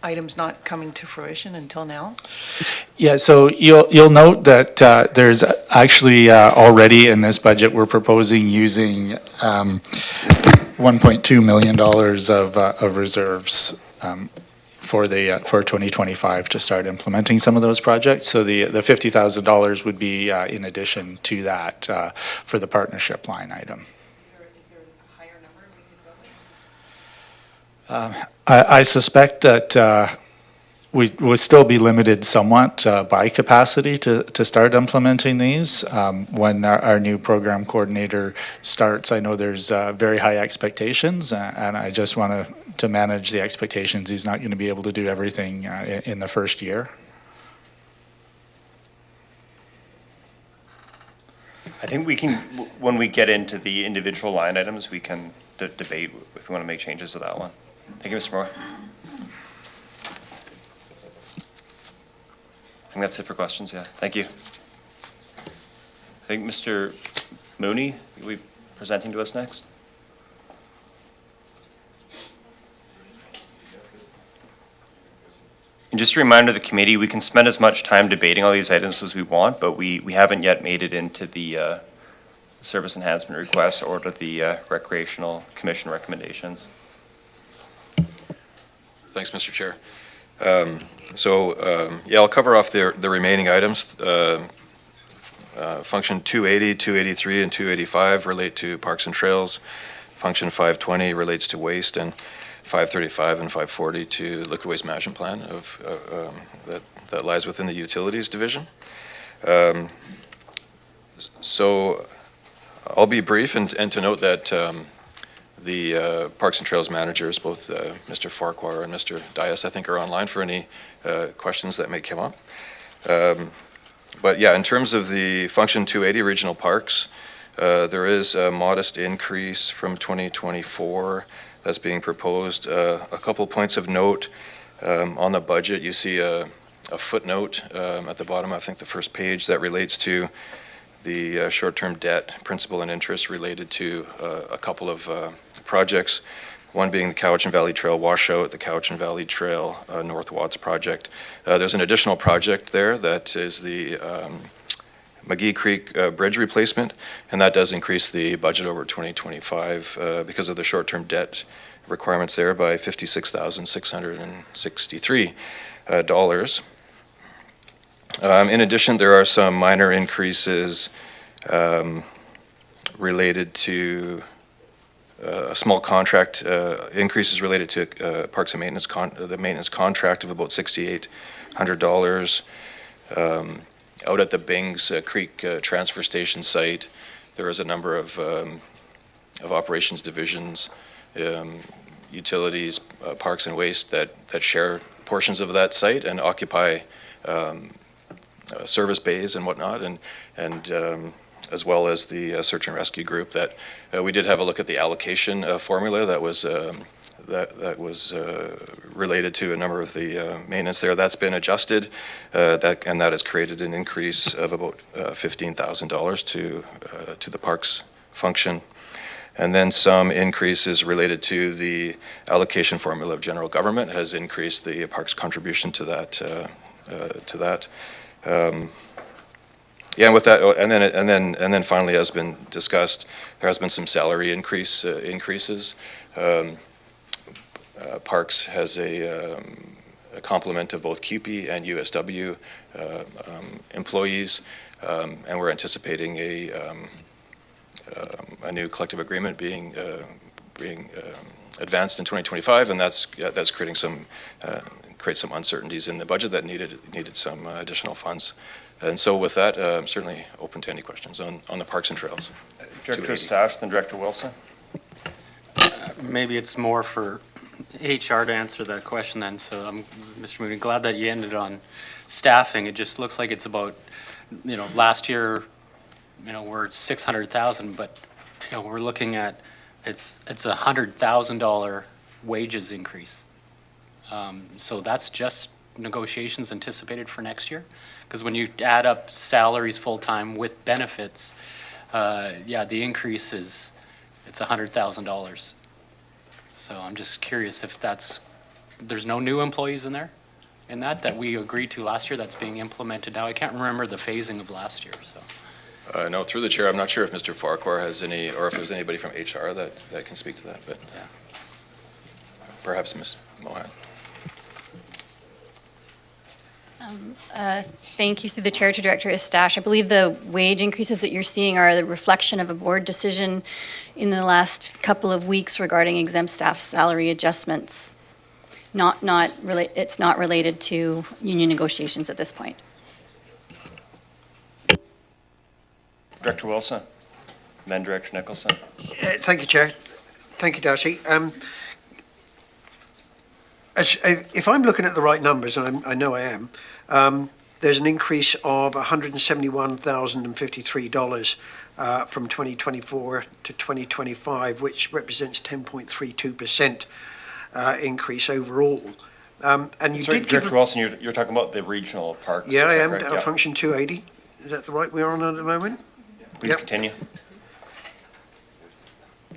items not coming to fruition until now? Yeah, so you'll note that there's actually already in this budget, we're proposing using $1.2 million of reserves for 2025 to start implementing some of those projects. So the $50,000 would be in addition to that for the partnership line item. I suspect that we will still be limited somewhat by capacity to start implementing these. When our new program coordinator starts, I know there's very high expectations, and I just want to manage the expectations. He's not going to be able to do everything in the first year. I think we can, when we get into the individual line items, we can debate if we want to make changes to that one. Thank you, Mr. Moore. I think that's it for questions, yeah. Thank you. I think Mr. Mooney, will be presenting to us next. And just a reminder to the committee, we can spend as much time debating all these items as we want, but we haven't yet made it into the service enhancement request or to the recreational commission recommendations. Thanks, Mr. Chair. Yeah, I'll cover off the remaining items. Function 280, 283, and 285 relate to Parks and Trails. Function 520 relates to waste, and 535 and 540 to liquid waste management plan that lies within the utilities division. So I'll be brief and to note that the Parks and Trails managers, both Mr. Farquhar and Mr. Dias, I think are online for any questions that may come up. But yeah, in terms of the Function 280 regional parks, there is a modest increase from 2024 that's being proposed. A couple points of note on the budget. You see a footnote at the bottom, I think the first page, that relates to the short-term debt, principal and interest related to a couple of projects, one being the Cowichan Valley Trail washout, the Cowichan Valley Trail North Watts project. There's an additional project there that is the McGee Creek Bridge replacement, and that does increase the budget over 2025 because of the short-term debt requirements there by $56,663. In addition, there are some minor increases related to a small contract, increases related to parks and maintenance, the maintenance contract of about $6,800. Out at the Bings Creek transfer station site, there is a number of operations divisions, utilities, parks and waste that share portions of that site and occupy service bays and whatnot, and as well as the search and rescue group. That we did have a look at the allocation formula that was related to a number of the maintenance there. That's been adjusted, and that has created an increase of about $15,000 to the parks function. And then some increases related to the allocation formula of general government has increased the parks contribution to that. Yeah, and with that, and then finally, as been discussed, there has been some salary increases. Parks has a complement of both CUPE and USW employees, and we're anticipating a new collective agreement being advanced in 2025, and that's creating create some uncertainties in the budget that needed some additional funds. And so with that, I'm certainly open to any questions on the Parks and Trails. Director Stash, then Director Wilson. Maybe it's more for HR to answer that question then. So I'm, Mr. Mooney, glad that you ended on staffing. It just looks like it's about, last year, we're 600,000, but we're looking at it's $100,000 wages increase. So that's just negotiations anticipated for next year? Because when you add up salaries full-time with benefits, the increase it's $100,000. So I'm just curious if there's no new employees in there that we agreed to last year that's being implemented now. I can't remember the phasing of last year, so. No, through the chair, I'm not sure if Mr. Farquhar has any, or if there's anybody from HR that can speak to that, but perhaps Ms. Mohan. Thank you through the chair to Director Estache. I believe the wage increases that you're seeing are the reflection of a board decision in the last couple of weeks regarding exempt staff salary adjustments. It's not related to union negotiations at this point. Director Wilson, then Director Nicholson. Thank you, Chair. Thank you, Darcy. If I'm looking at the right numbers, and I know I am, there's an increase of $171,053 from 2024 to 2025, which represents 10.32% increase overall. And you Sorry, did give... Director Wilson, you're talking about the regional parks? Yeah, is I that am, correct? Yeah. function 280. Is that the right we're on at the moment? Please Yep. continue.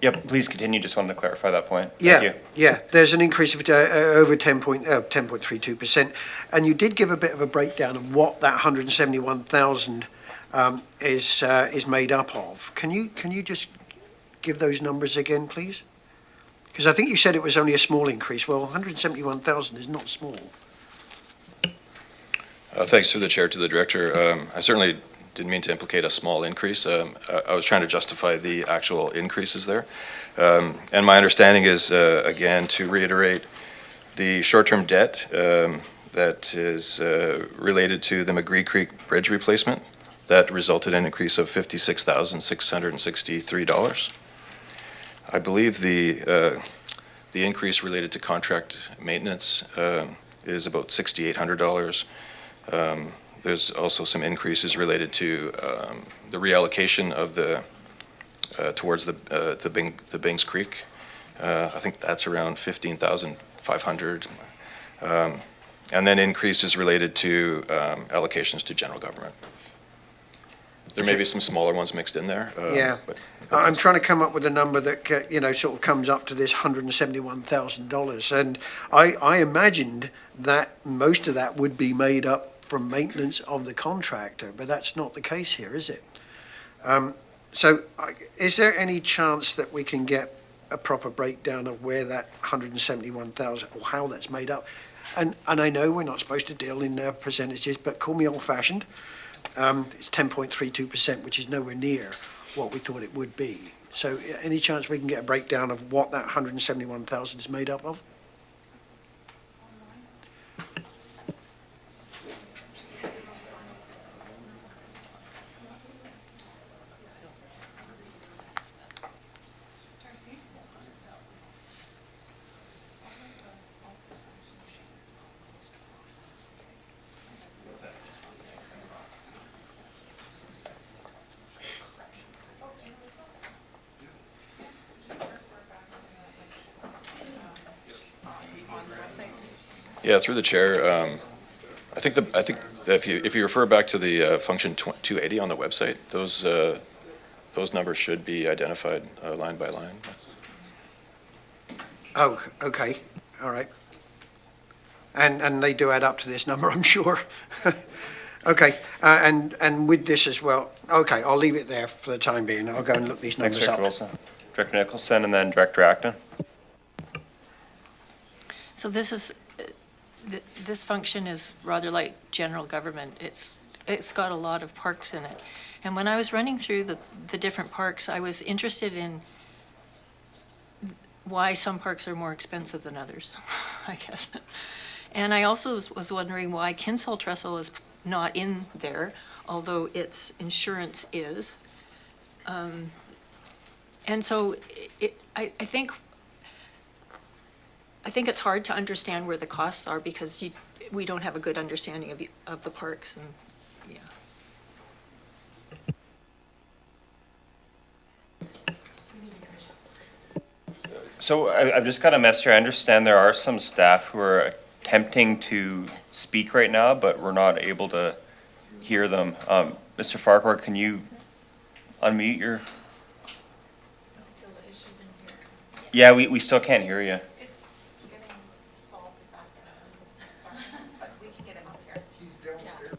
Yep, please continue. Just wanted to clarify that point. Thank you. Yeah, there's an increase of over 10.32%. And you did give a bit of a breakdown of what that 171,000 is made up of. Can you just give those numbers again, please? Because I think you said it was only a small increase. Well, 171,000 is not small. Thanks through the chair to the director. I certainly didn't mean to implicate a small increase. I was trying to justify the actual increases there. And my understanding is, again, to reiterate, the short-term debt that is related to the McGree Creek Bridge replacement, that resulted in an increase of $56,663. I believe the increase related to contract maintenance is about $6,800. There's also some increases related to the reallocation of the towards the Bings Creek. I think that's around $15,500. And then increases related to allocations to general government. There may be some smaller ones mixed in there. Yeah. but I'm trying to come up with a number that, sort of comes up to this $171,000. And I imagined that most of that would be made up from maintenance of the contractor, but that's not the case here, is it? Is there any chance that we can get a proper breakdown of where that 171,000, or how that's made up? And I know we're not supposed to deal in percentages, but call me old-fashioned. It's 10.32%, which is nowhere near what we thought it would be. So any chance we can get a breakdown of what that 171,000 is made up of? Yeah, through the chair, I think that if you refer back to the function 280 on the website, those numbers should be identified line by line. Oh, okay, all right. And they do add up to this number, I'm sure. Okay, and with this as well, okay, I'll leave it there for the time being. I'll go and look these Thanks, numbers up. Director Wilson. Director Nicholson, and then Director Acton. So this function is rather like general government. It's got a lot of parks in it. And when I was running through the different parks, I was interested in why some parks are more expensive than others, I guess. And I also was wondering why Kinsale Trestle is not in there, although its insurance is. And so I think it's hard to understand where the costs are because we don't have a good understanding of the parks and, yeah. So I've just got a message here. I understand there are some staff who are attempting to speak right now, but we're not able to hear them. Mr. Farquhar, can you unmute your? Yeah, we still can't hear you. It's getting solved this afternoon, but we can get him up here. He's downstairs.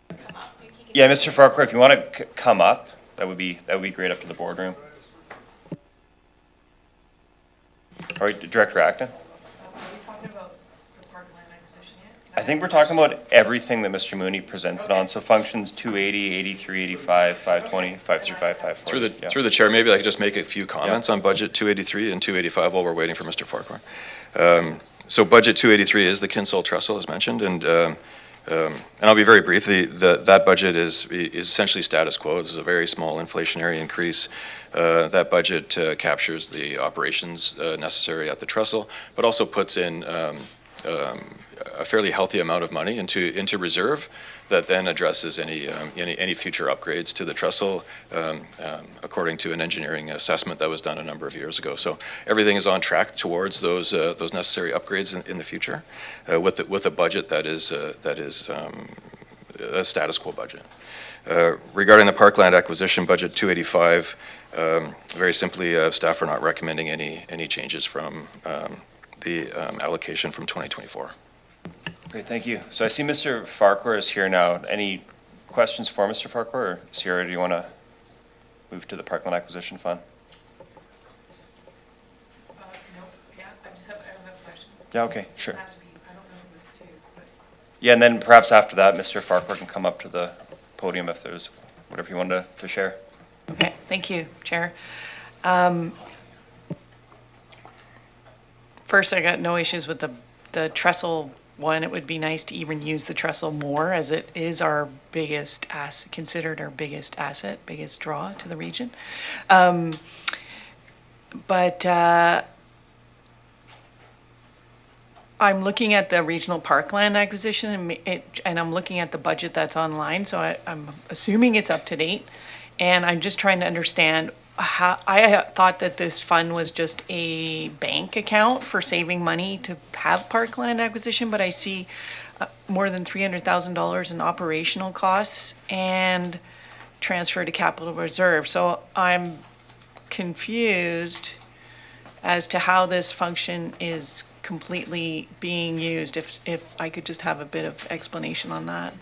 Come up. Yeah, Mr. Farquhar, if you want to come up, that would be great up to the boardroom. All right, Director Acton? I think we're talking about everything that Mr. Mooney presented on, so functions 280, 83, 85, 520, 535, 540. Through the chair, maybe I could just make a few comments on budget 283 and 285 while we're waiting for Mr. Farquhar. So budget 283 is the Kinsale Trestle, as mentioned, and I'll be very brief. That budget is essentially status quo. This is a very small inflationary increase. That budget captures the operations necessary at the trestle, but also puts in a fairly healthy amount of money into reserve that then addresses any future upgrades to the trestle according to an engineering assessment that was done a number of years ago. So everything is on track towards those necessary upgrades in the future with a budget that is a status quo budget. Regarding the parkland acquisition budget 285, very simply, staff are not recommending any changes from the allocation from 2024. Great, thank you. So I see Mr. Farquhar is here now. Any questions for Mr. Farquhar, or Sierra, do you want to move to the Parkland Acquisition Fund? No, yeah, I have a question. Yeah, okay, sure. I don't know who it's to, but. Yeah, and then perhaps after that, Mr. Farquhar can come up to the podium if there's whatever you wanted to share. Okay, thank you, Chair. First, I got no issues with the trestle one. It would be nice to even use the trestle more, as it is our biggest considered our biggest asset, biggest draw to the region. But I'm looking at the regional parkland acquisition, and I'm looking at the budget that's online, so I'm assuming it's up to date. And I'm just trying to understand how, I thought that this fund was just a bank account for saving money to have parkland acquisition, but I see more than $300,000 in operational costs and transfer to capital reserve. So I'm confused as to how this function is completely being used, if I could just have a bit of explanation on that.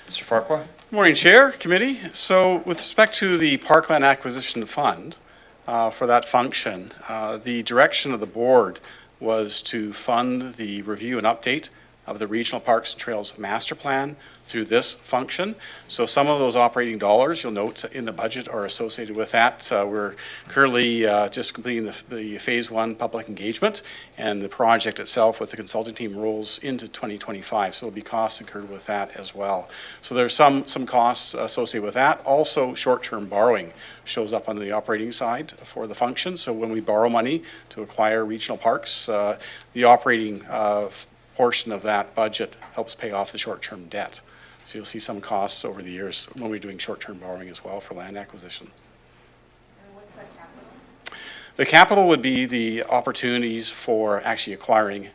Mr. Farquhar? Morning, Chair, Committee. So with respect to the Parkland Acquisition Fund, for that function, the direction of the board was to fund the review and update of the Regional Parks and Trails Master Plan through this function. So some of those operating dollars, you'll note in the budget, are associated with that. We're currently just completing the phase 1 public engagement, and the project itself with the consulting team rolls into 2025. So there'll be costs incurred with that as well. So there's some costs associated with that. Also, short-term borrowing shows up on the operating side for the function. So when we borrow money to acquire regional parks, the operating portion of that budget helps pay off the short-term debt. So you'll see some costs over the years when we're doing short-term borrowing as well for land acquisition. And what's that capital? The capital would be the opportunities for actually acquiring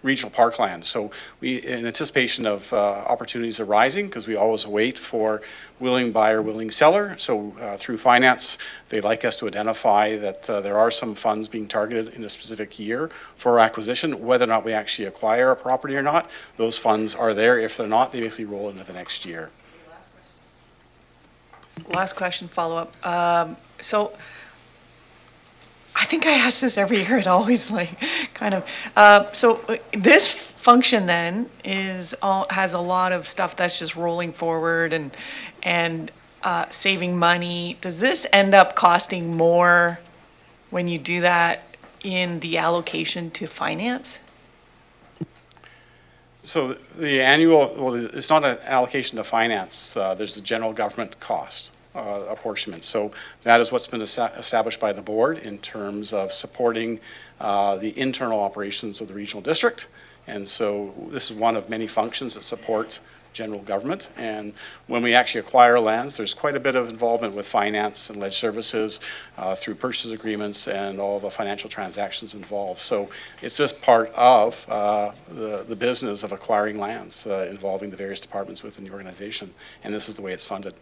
regional parkland. So we, in anticipation of opportunities arising, because we always wait for willing buyer, willing seller. So through finance, they like us to identify that there are some funds being targeted in a specific year for acquisition. Whether or not we actually acquire a property or not, those funds are there. If they're not, they basically roll into the next year. Last question, follow-up. So I think I ask this every year. It always kind of. So this function then has a lot of stuff that's just rolling forward and saving money. Does this end up costing more when you do that in the allocation to finance? So the annual, well, it's not an allocation to finance. There's the general government cost apportionment. So that is what's been established by the board in terms of supporting the internal operations of the regional district. And so this is one of many functions that support general government. And when we actually acquire lands, there's quite a bit of involvement with finance and ledge services through purchase agreements and all the financial transactions involved. So it's just part of the business of acquiring lands involving the various departments within the organization. And this is the way it's funded.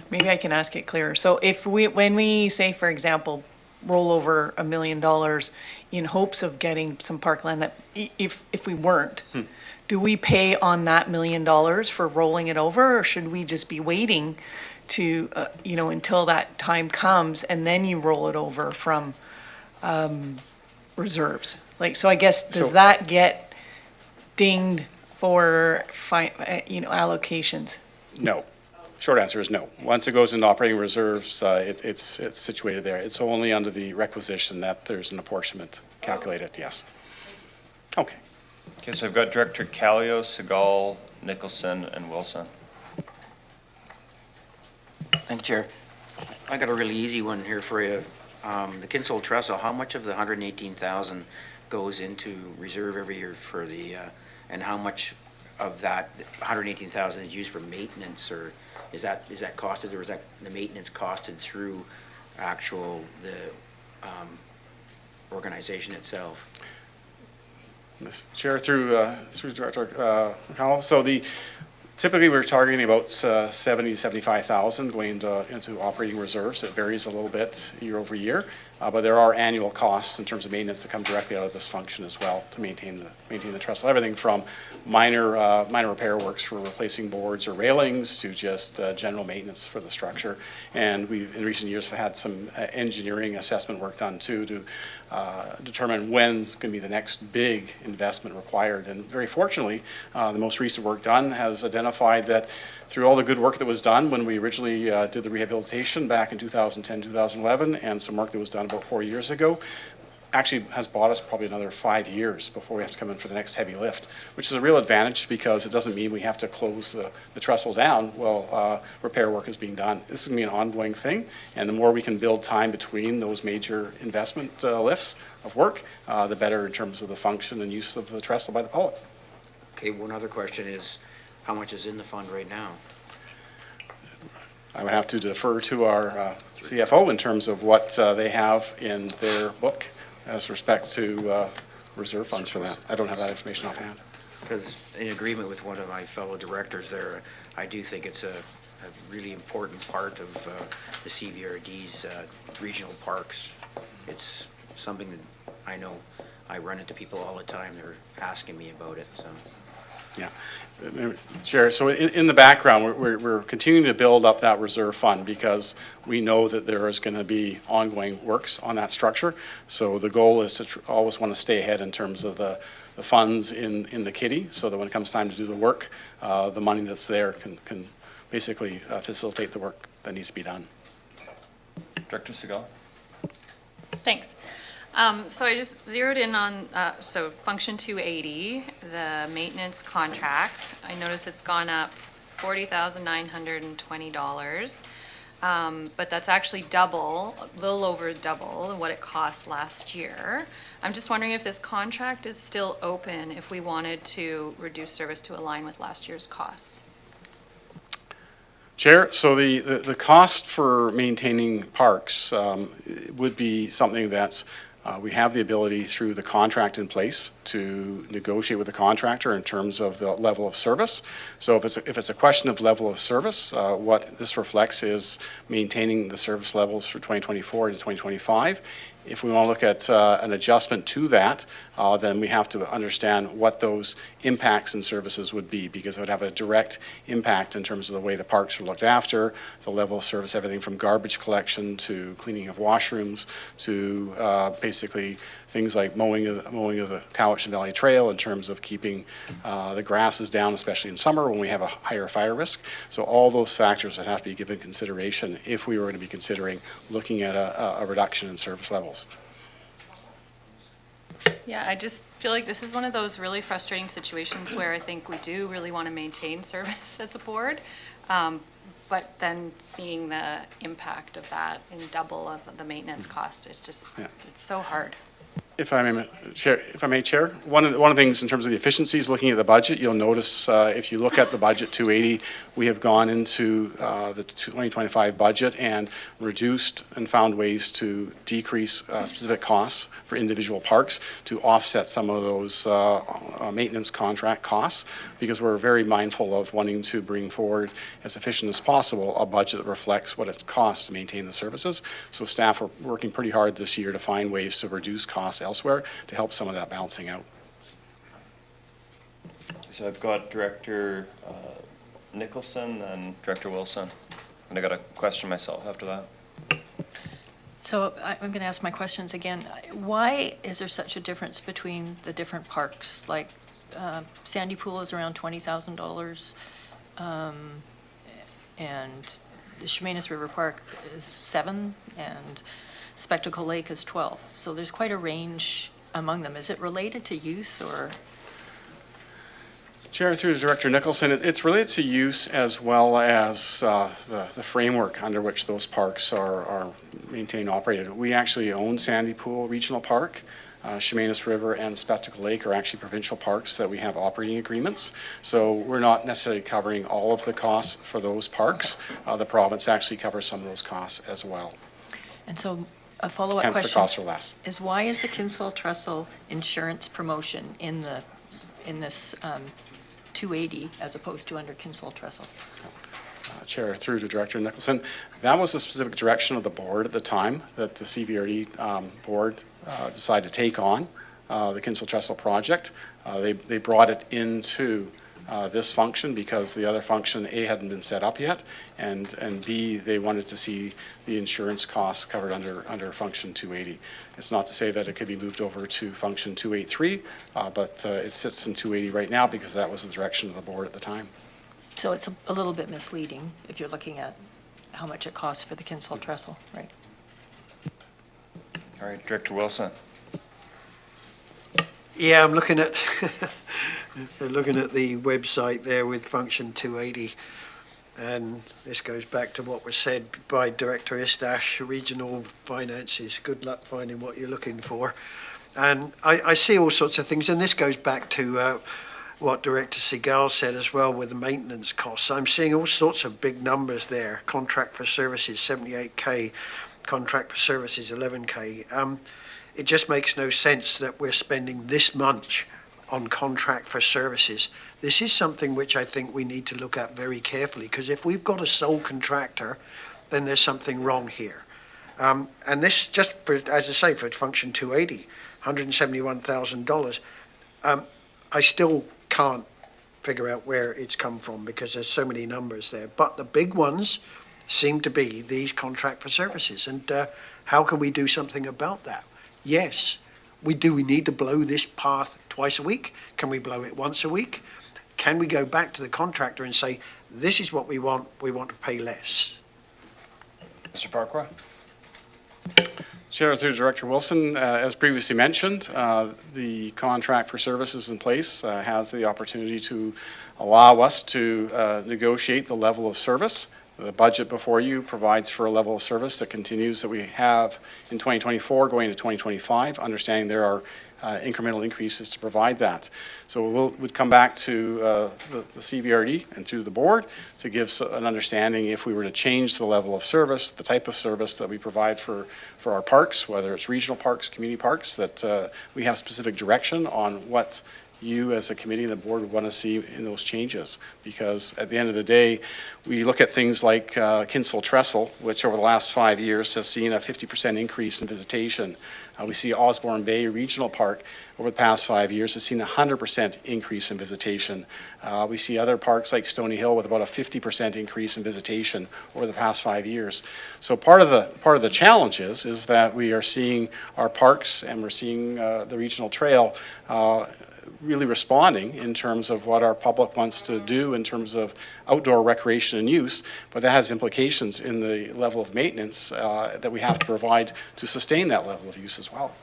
Maybe I can ask it clearer. So if when we say, for example, roll over $1 million in hopes of getting some parkland that, if we weren't, do we pay on that $1 million for rolling it over, or should we just be waiting to, until that time comes and then you roll it over from reserves? Like, so I guess, does that get dinged for, allocations? No. Short answer is no. Once it goes into operating reserves, it's situated there. It's only under the requisition that there's an apportionment calculated, yes. Okay. Okay, so I've got Director Callio, Segal, Nicholson, and Wilson. Thank you, Chair. I got a really easy one here for you. The Kinsole Trestle, how much of the 118,000 goes into reserve every year for the, and how much of that 118,000 is used for maintenance, or is that costed, or is that the maintenance costed through the organization itself? Mr. Chair, through Director McConnell. So typically we're targeting about 70 to 75,000 going into operating reserves. It varies a little bit year over year, but there are annual costs in terms of maintenance that come directly out of this function as well to maintain the trestle. Everything from minor repair works for replacing boards or railings to just general maintenance for the structure. And we've in recent years have had some engineering assessment work done too to determine when's going to be the next big investment required. And very fortunately, the most recent work done has identified that through all the good work that was done when we originally did the rehabilitation back in 2010, 2011, and some work that was done about 4 years ago, actually has bought us probably another 5 years before we have to come in for the next heavy lift, which is a real advantage because it doesn't mean we have to close the trestle down while repair work is being done. This is going to be an ongoing thing, and the more we can build time between those major investment lifts of work, the better in terms of the function and use of the trestle by the public. Okay, one other question is, how much is in the fund right now? I would have to defer to our CFO in terms of what they have in their book as respect to reserve funds for that. I don't have that information offhand. Because in agreement with one of my fellow directors there, I do think it's a really important part of the CVRD's regional parks. It's something that I know I run into people all the time. They're asking me about it, so. Yeah, Chair, so in the background, we're continuing to build up that reserve fund because we know that there is going to be ongoing works on that structure. So the goal is to always want to stay ahead in terms of the funds in the kitty, so that when it comes time to do the work, the money that's there can basically facilitate the work that needs to be done. Director Segal. Thanks. So I just zeroed in on, so function 280, the maintenance contract. I noticed it's gone up $40,920. But that's actually double, a little over double what it cost last year. I'm just wondering if this contract is still open if we wanted to reduce service to align with last year's costs. Chair, so the cost for maintaining parks would be something that's we have the ability through the contract in place to negotiate with the contractor in terms of the level of service. So if it's a question of level of service, what this reflects is maintaining the service levels for 2024 to 2025. If we want to look at an adjustment to that, then we have to understand what those impacts and services would be, because it would have a direct impact in terms of the way the parks are looked after, the level of service, everything from garbage collection to cleaning of washrooms to basically things like mowing of the Cowichan Valley Trail in terms of keeping the grasses down, especially in summer when we have a higher fire risk. So all those factors would have to be given consideration if we were going to be considering looking at a reduction in service levels. Yeah, I just feel like this is one of those really frustrating situations where I think we do really want to maintain service as a board, but then seeing the impact of that in double of the maintenance cost, it's just, it's so hard. If I may, Chair, one of the things in terms of the efficiencies, looking at the budget, you'll notice if you look at the budget 280, we have gone into the 2025 budget and reduced and found ways to decrease specific costs for individual parks to offset some of those maintenance contract costs, because we're very mindful of wanting to bring forward as efficient as possible a budget that reflects what it costs to maintain the services. So staff are working pretty hard this year to find ways to reduce costs elsewhere to help some of that balancing out. So I've got Director Nicholson and Director Wilson, and I got a question myself after that. So I'm going to ask my questions again. Why is there such a difference between the different parks? Like Sandy Pool is around $20,000, and the Chemainus River Park is $7,000, and Spectacle Lake is $12,000. So there's quite a range among them. Is it related to use or? Chair, through Director Nicholson, it's related to use as well as the framework under which those parks are maintained and operated. We actually own Sandy Pool Regional Park. Chemainus River and Spectacle Lake are actually provincial parks that we have operating agreements. So we're not necessarily covering all of the costs for those parks. The province actually covers some of those costs as well. And so a follow-up Hence, question. the costs are less. Is why is the Kinsale Trestle insurance promotion in this 280 as opposed to under Kinsale Trestle? Chair, through to Director Nicholson, that was a specific direction of the board at the time that the CVRD board decided to take on the Kinsale Trestle project. They brought it into this function because the other function, A, hadn't been set up yet, and B, they wanted to see the insurance costs covered under function 280. It's not to say that it could be moved over to function 283, but it sits in 280 right now because that was the direction of the board at the time. So it's a little bit misleading if you're looking at how much it costs for the Kinsale Trestle, right? All right, Director Wilson. Yeah, I'm looking at looking at the website there with function 280, and this goes back to what was said by Director Istash, regional finances. Good luck finding what you're looking for. And I see all sorts of things, and this goes back to what Director Segal said as well with the maintenance costs. I'm seeing all sorts of big numbers there. Contract for services, 78K. Contract for services, 11K. It just makes no sense that we're spending this much on contract for services. This is something which I think we need to look at very carefully, because if we've got a sole contractor, then there's something wrong here. And this, just for, as I say, for function 280, $171,000, I still can't figure out where it's come from because there's so many numbers there. But the big ones seem to be these contract for services. And how can we do something about that? Yes, we do. We need to blow this path twice a week. Can we blow it once a week? Can we go back to the contractor and say, this is what we want to pay less? Mr. Farquhar? Chair, through Director Wilson, as previously mentioned, the contract for services in place has the opportunity to allow us to negotiate the level of service. The budget before you provides for a level of service that continues that we have in 2024 going into 2025, understanding there are incremental increases to provide that. So we'd come back to the CVRD and to the board to give an understanding if we were to change the level of service, the type of service that we provide for our parks, whether it's regional parks, community parks, that we have specific direction on what you as a committee and the board would want to see in those changes. Because at the end of the day, we look at things like Kinsale Trestle, which over the last 5 years has seen a 50% increase in visitation. We see Osborne Bay Regional Park over the past 5 years has seen a 100% increase in visitation. We see other parks like Stony Hill with about a 50% increase in visitation over the past 5 years. So part of the challenge is that we are seeing our parks and we're seeing the regional trail really responding in terms of what our public wants to do in terms of outdoor recreation and use, but that has implications in the level of maintenance that we have to provide to sustain that level of use as well.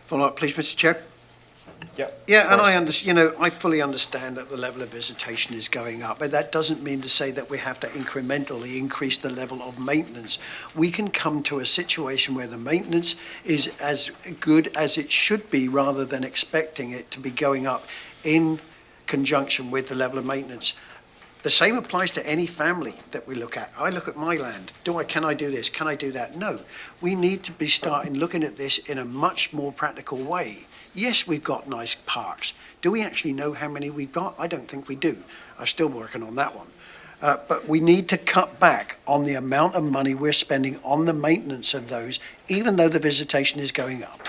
Follow up, please, Mr. Chair. Yeah, and I fully understand that the level of visitation is going up, but that doesn't mean to say that we have to incrementally increase the level of maintenance. We can come to a situation where the maintenance is as good as it should be rather than expecting it to be going up in conjunction with the level of maintenance. The same applies to any family that we look at. I look at my land. Can I do this? Can I do that? No. We need to be starting looking at this in a much more practical way. Yes, we've got nice parks. Do we actually know how many we've got? I don't think we do. I'm still working on that one. But we need to cut back on the amount of money we're spending on the maintenance of those, even though the visitation is going up.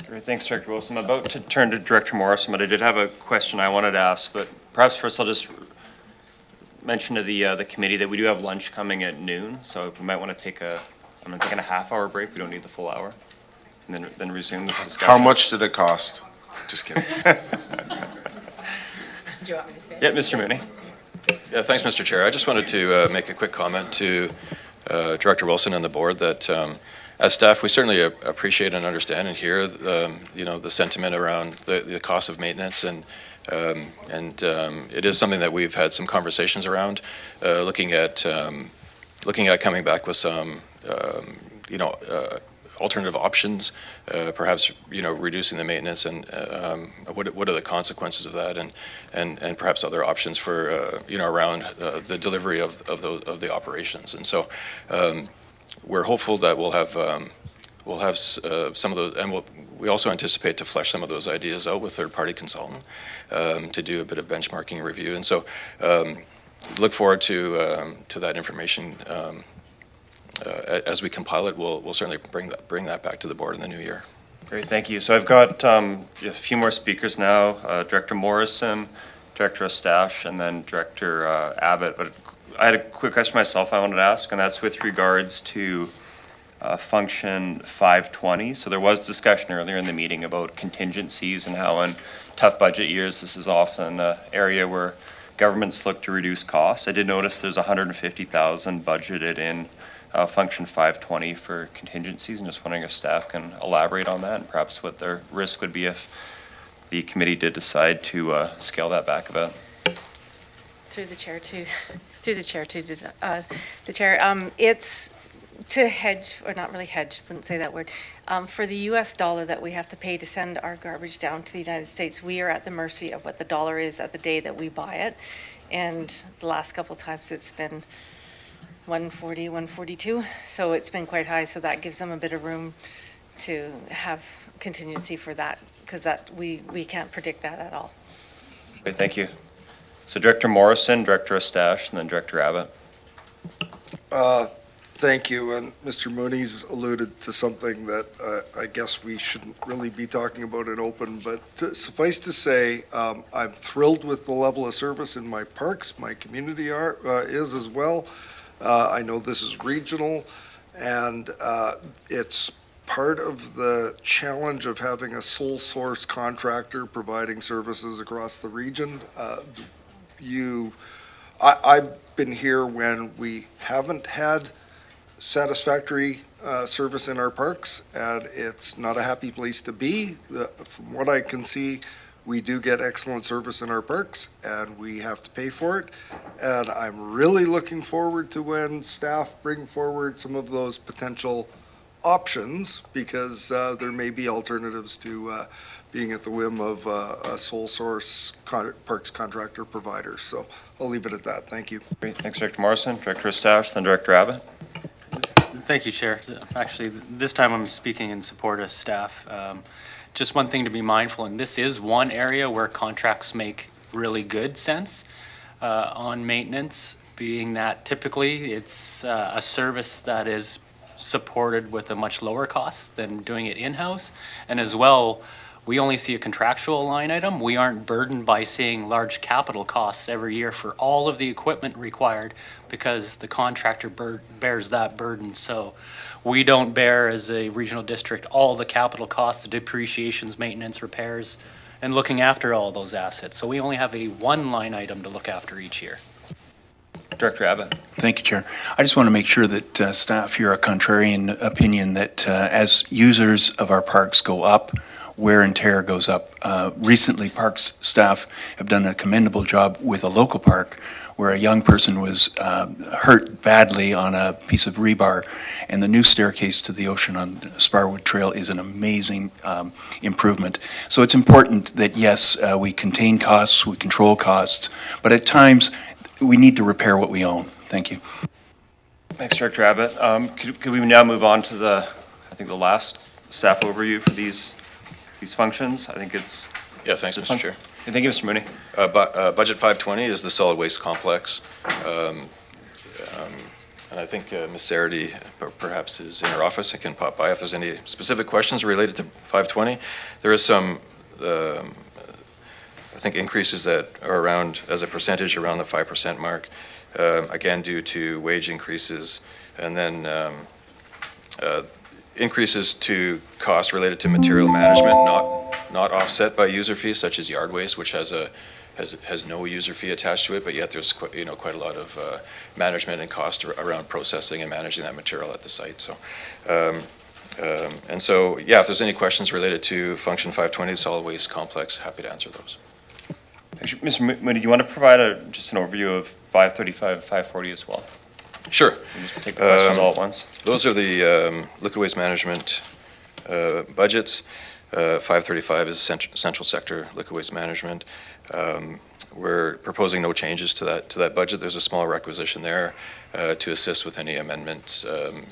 Great, thanks, Director Wilson. I'm about to turn to Director Morrison, but I did have a question I wanted to ask. But perhaps first I'll just mention to the committee that we do have lunch coming at noon, so we might want to I'm taking a half-hour break. We don't need the full hour. And then resume this discussion. How much did it cost? Just kidding. Do you want me to say it? Yeah, Mr. Mooney. Yeah, thanks, Mr. Chair. I just wanted to make a quick comment to Director Wilson and the board that as staff, we certainly appreciate and understand and hear the sentiment around the cost of maintenance, and it is something that we've had some conversations around, looking at coming back with some alternative options, perhaps reducing the maintenance, and what are the consequences of that, and perhaps other options for around the delivery of the operations. And so we're hopeful that we'll have some of those, and we also anticipate to flesh some of those ideas out with third-party consultant to do a bit of benchmarking review. And so look forward to that information. As we compile it, we'll certainly bring that back to the board in the new year. Great, thank you. So I've got a few more speakers now, Director Morrison, Director Eustache, and then Director Abbott. But I had a quick question myself I wanted to ask, and that's with regards to function 520. So there was discussion earlier in the meeting about contingencies and how in tough budget years, this is often an area where governments look to reduce costs. I did notice there's $150,000 budgeted in function 520 for contingencies, and just wondering if staff can elaborate on that and perhaps what their risk would be if the committee did decide to scale that back a bit. Through the chair to the chair, it's to hedge, or not really hedge, wouldn't say that word, for the US dollar that we have to pay to send our garbage down to the United States. We are at the mercy of what the dollar is at the day that we buy it, and the last couple of times it's been 140, 142, so it's been quite high, so that gives them a bit of room to have contingency for that, because that we can't predict that at all. Okay, thank you. So Director Morrison, Director Eustache, and then Director Abbott. Thank you, and Mr. Mooney's alluded to something that I guess we shouldn't really be talking about in open, but suffice to say, I'm thrilled with the level of service in my parks. My community is as well. I know this is regional, and it's part of the challenge of having a sole source contractor providing services across the region. I've been here when we haven't had satisfactory service in our parks, and it's not a happy place to be. From what I can see, we do get excellent service in our parks, and we have to pay for it. And I'm really looking forward to when staff bring forward some of those potential options, because there may be alternatives to being at the whim of a sole source parks contractor provider. So I'll leave it at that. Thank you. Great, thanks, Director Morrison, Director Eustache, then Director Abbott. Thank you, Chair. Actually, this time I'm speaking in support of staff. Just one thing to be mindful, and this is one area where contracts make really good sense on maintenance, being that typically it's a service that is supported with a much lower cost than doing it in-house. And as well, we only see a contractual line item. We aren't burdened by seeing large capital costs every year for all of the equipment required, because the contractor bears that burden. So we don't bear, as a regional district, all the capital costs, the depreciations, maintenance, repairs, and looking after all those assets. So we only have one line item to look after each year. Director Abbott. Thank you, Chair. I just want to make sure that staff hear a contrarian opinion that as users of our parks go up, wear and tear goes up. Recently, parks staff have done a commendable job with a local park where a young person was hurt badly on a piece of rebar, and the new staircase to the ocean on Sparwood Trail is an amazing improvement. So it's important that, yes, we contain costs, we control costs, but at times, we need to repair what we own. Thank you. Thanks, Director Abbott. Could we now move on to the last staff overview for these functions? I think it's. Yeah, thanks, Mr. Chair. Thank you, Mr. Mooney. Budget 520 is the solid waste complex. And I think Ms. Sarity perhaps is in her office and can pop by if there's any specific questions related to 520. There is some, I think, increases that are around, as a percentage, around the 5% mark, again, due to wage increases, and then increases to costs related to material management, not offset by user fees, such as yard waste, which has no user fee attached to it, but yet there's quite a lot of management and cost around processing and managing that material at the site. So, and so, yeah, if there's any questions related to Function 520, solid waste complex, happy to answer those. Mr. Mooney, do you want to provide just an overview of 535, 540 as well? Sure. We'll just take the questions all at once. Those are the liquid waste management budgets. 535 is central sector liquid waste management. We're proposing no changes to that budget. There's a small requisition there to assist with any amendments,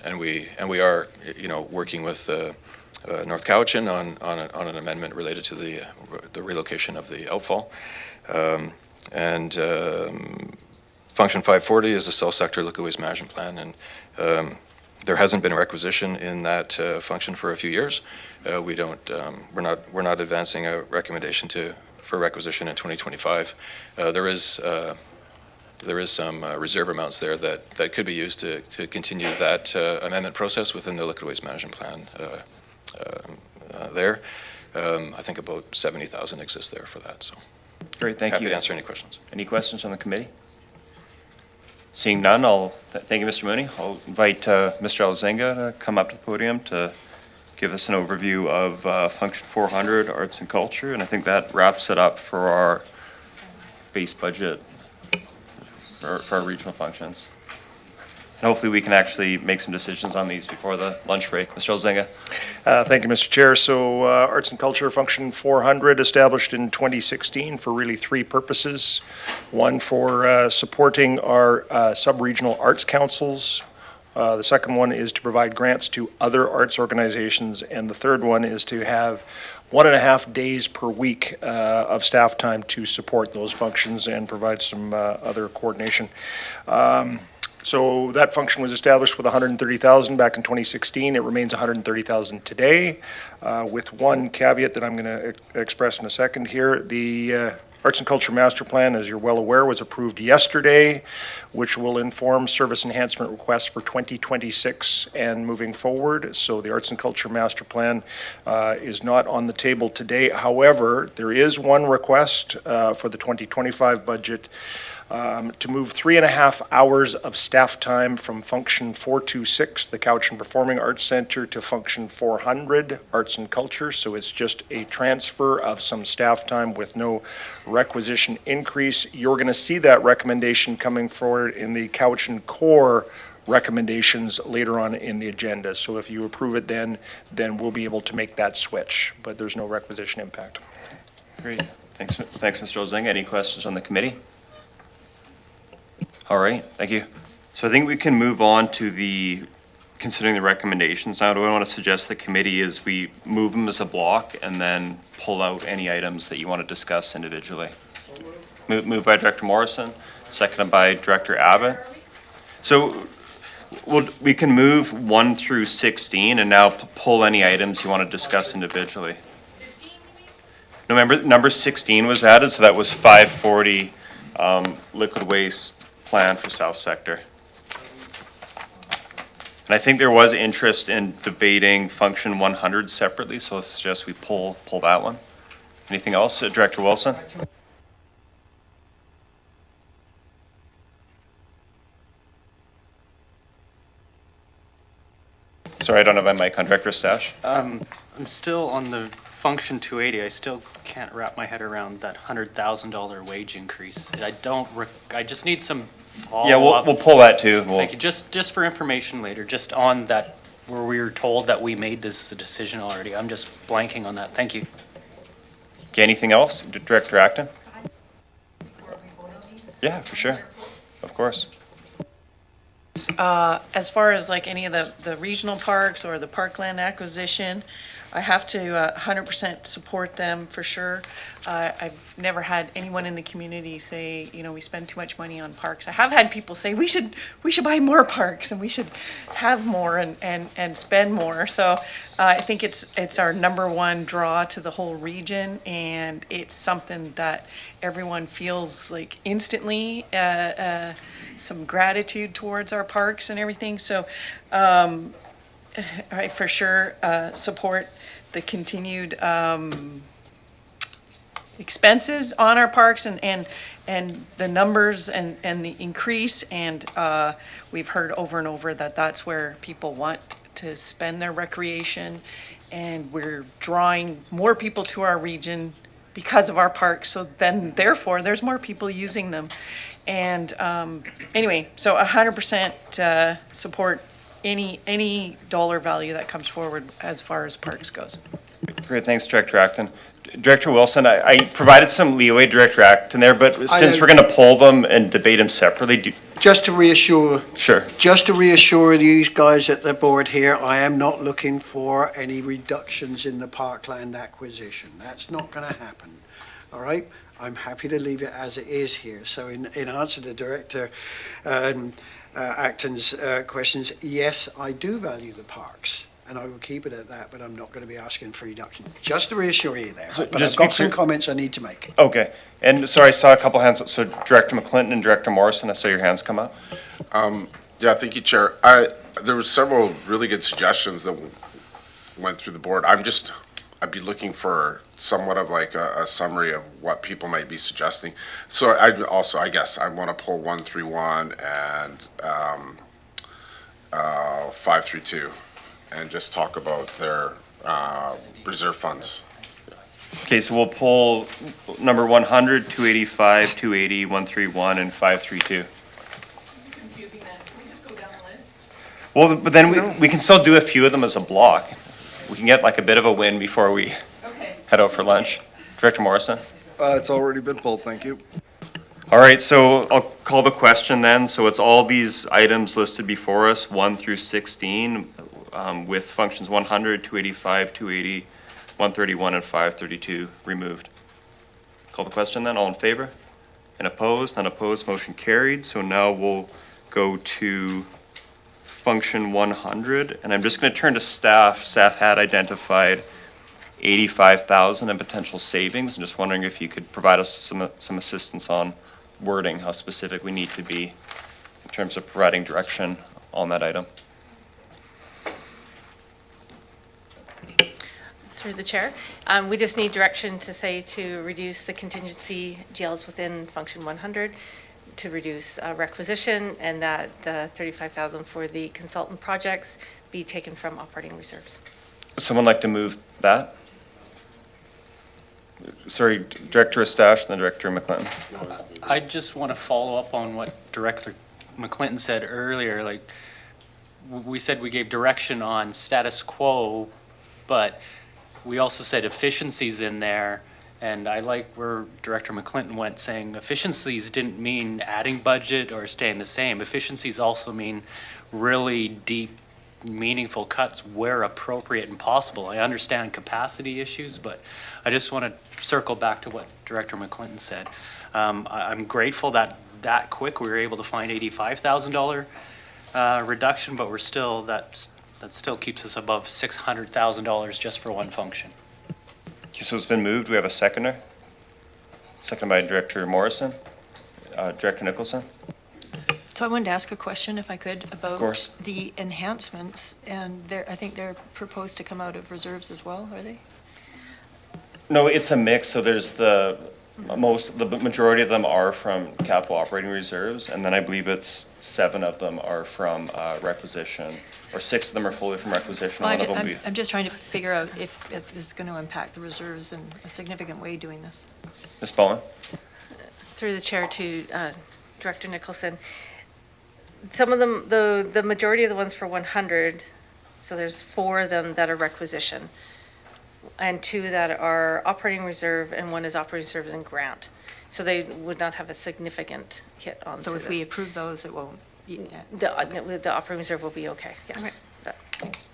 and we are working with North Cowichan on an amendment related to the relocation of the outfall. Function 540 is the cell sector liquid waste management plan, and there hasn't been a requisition in that function for a few years. We're not advancing a recommendation for requisition in 2025. There is some reserve amounts there that could be used to continue that amendment process within the liquid waste management plan there. I think about 70,000 exists there for that. So great, thank you. Happy to answer any questions. Any questions on the committee? Seeing none, thank you, Mr. Mooney. I'll invite Mr. Alzenga to come up to the podium to give us an overview of Function 400, Arts and Culture, and I think that wraps it up for our base budget for our regional functions. And hopefully we can actually make some decisions on these before the lunch break. Mr. Alzenga. Thank you, Mr. Chair. So Arts and Culture Function 400 established in 2016 for really three purposes. One, for supporting our sub-regional arts councils. The second one is to provide grants to other arts organizations. And the third one is to have 1.5 days per week of staff time to support those functions and provide some other coordination. So that function was established with $130,000 back in 2016. It remains $130,000 today, with one caveat that I'm going to express in a second here. The Arts and Culture Master Plan, as you're well aware, was approved yesterday, which will inform service enhancement requests for 2026 and moving forward. So the Arts and Culture Master Plan is not on the table today. However, there is one request for the 2025 budget to move 3.5 hours of staff time from Function 426, the Cowichan Performing Arts Center, to Function 400, Arts and Culture. So it's just a transfer of some staff time with no requisition increase. You're going to see that recommendation coming forward in the Cowichan Core recommendations later on in the agenda. So if you approve it then we'll be able to make that switch, but there's no requisition impact. Great. Thanks, Mr. Alzenga. Any questions on the committee? All right, thank you. So I think we can move on to considering the recommendations. Now, do I want to suggest the committee is we move them as a block and then pull out any items that you want to discuss individually? Moved by Director Morrison, seconded by Director Abbott. So we can move 1 through 16 and now pull any items you want to discuss individually. No, remember, number 16 was added, so that was 540 liquid waste plan for South Sector. And I think there was interest in debating Function 100 separately, so I suggest we pull that one. Anything else, Director Wilson? Sorry, I don't have my mic on. Director Stash? I'm still on the function 280, I still can't wrap my head around that $100,000 wage increase. I just need some Yeah, we'll follow-up. pull that too. We'll- Thank you. Just for information later, just on that, where we were told that we made this decision already. I'm just blanking on that. Thank you. Okay, anything else? Director Acton? Yeah, for sure. Of course. As far as like any of the regional parks or the parkland acquisition, I have to 100% support them for sure. I've never had anyone in the community say, you know, we spend too much money on parks. I have had people say, we should buy more parks and we should have more and spend more. So I think it's our number one draw to the whole region, and it's something that everyone feels like instantly some gratitude towards our parks and everything. So I for sure support the continued expenses on our parks and the numbers and the increase. And we've heard over and over that that's where people want to spend their recreation. And we're drawing more people to our region because of our parks. So then therefore, there's more people using them. And anyway, so 100% support any dollar value that comes forward as far as parks goes. Great, thanks, Director Acton. Director Wilson, I provided some leeway, Director Acton there, but since we're going to pull them and debate them separately, Just to reassure sure. Just to reassure you guys at the board here, I am not looking for any reductions in the parkland acquisition. That's not going to happen, all right? I'm happy to leave it as it is here. So in answer to Director Acton's questions, yes, I do value the parks, and I will keep it at that, but I'm not going to be asking for reduction. Just to reassure you there, So but just I've got be some clear- comments I need to make. Okay, and sorry, I saw a couple hands, so Director McClinton and Director Morrison, I saw your hands come up. Yeah, thank you, Chair. There were several really good suggestions that went through the board. I'd be looking for somewhat of like a summary of what people might be suggesting. So I guess I want to pull 131 and 532 and just talk about their reserve funds. Okay, so we'll pull number 100, 285, 280, 131, and 532. Well, but then we can still do a few of them as a block. We can get like a bit of a win before we head out for lunch. Director Morrison? It's already been pulled, thank you. All right, so I'll call the question then. So it's all these items listed before us, 1 through 16, with functions 100, 285, 280, 131, and 532 removed. Call the question then. All in favor? And opposed? None opposed. Motion carried. So now we'll go to function 100, and I'm just going to turn to staff. Staff had identified 85,000 in potential savings. I'm just wondering if you could provide us some assistance on wording, how specific we need to be in terms of providing direction on that item. Through the chair, we just need direction to say to reduce the contingency GLs within function 100, to reduce requisition, and that 35,000 for the consultant projects be taken from operating reserves. Would someone like to move that? Sorry, Director Estache, then Director McClinton. I just want to follow up on what Director McClinton said earlier. Like, we said we gave direction on status quo, but we also said efficiencies in there. And I like where Director McClinton went, saying efficiencies didn't mean adding budget or staying the same. Efficiencies also mean really deep, meaningful cuts where appropriate and possible. I understand capacity issues, but I just want to circle back to what Director McClinton said. I'm grateful that quick we were able to find $85,000 reduction, but we're still, that still keeps us above $600,000 just for one function. Okay, so it's been moved. We have a seconder. Seconded by Director Morrison. Director Nicholson? So I wanted to ask a question, if I could, about course. the enhancements, and I think they're proposed to come out of reserves as well, are they? No, it's a mix. So there's the majority of them are from capital operating reserves, and then I believe it's 7 of them are from requisition or 6 of them are fully from requisition, Well, one of them will be. I'm just trying to figure out if it's going to impact the reserves in a significant way doing this. Ms. Bowen? Through the chair to Director Nicholson. Some of them, the majority of the ones for 100, so there's 4 of them that are requisition, and 2 that are operating reserve, and 1 is operating reserve and grant. So they would not have a significant hit on. So if we approve those, it won't. The operating reserve will be okay, yes. Okay. Thanks.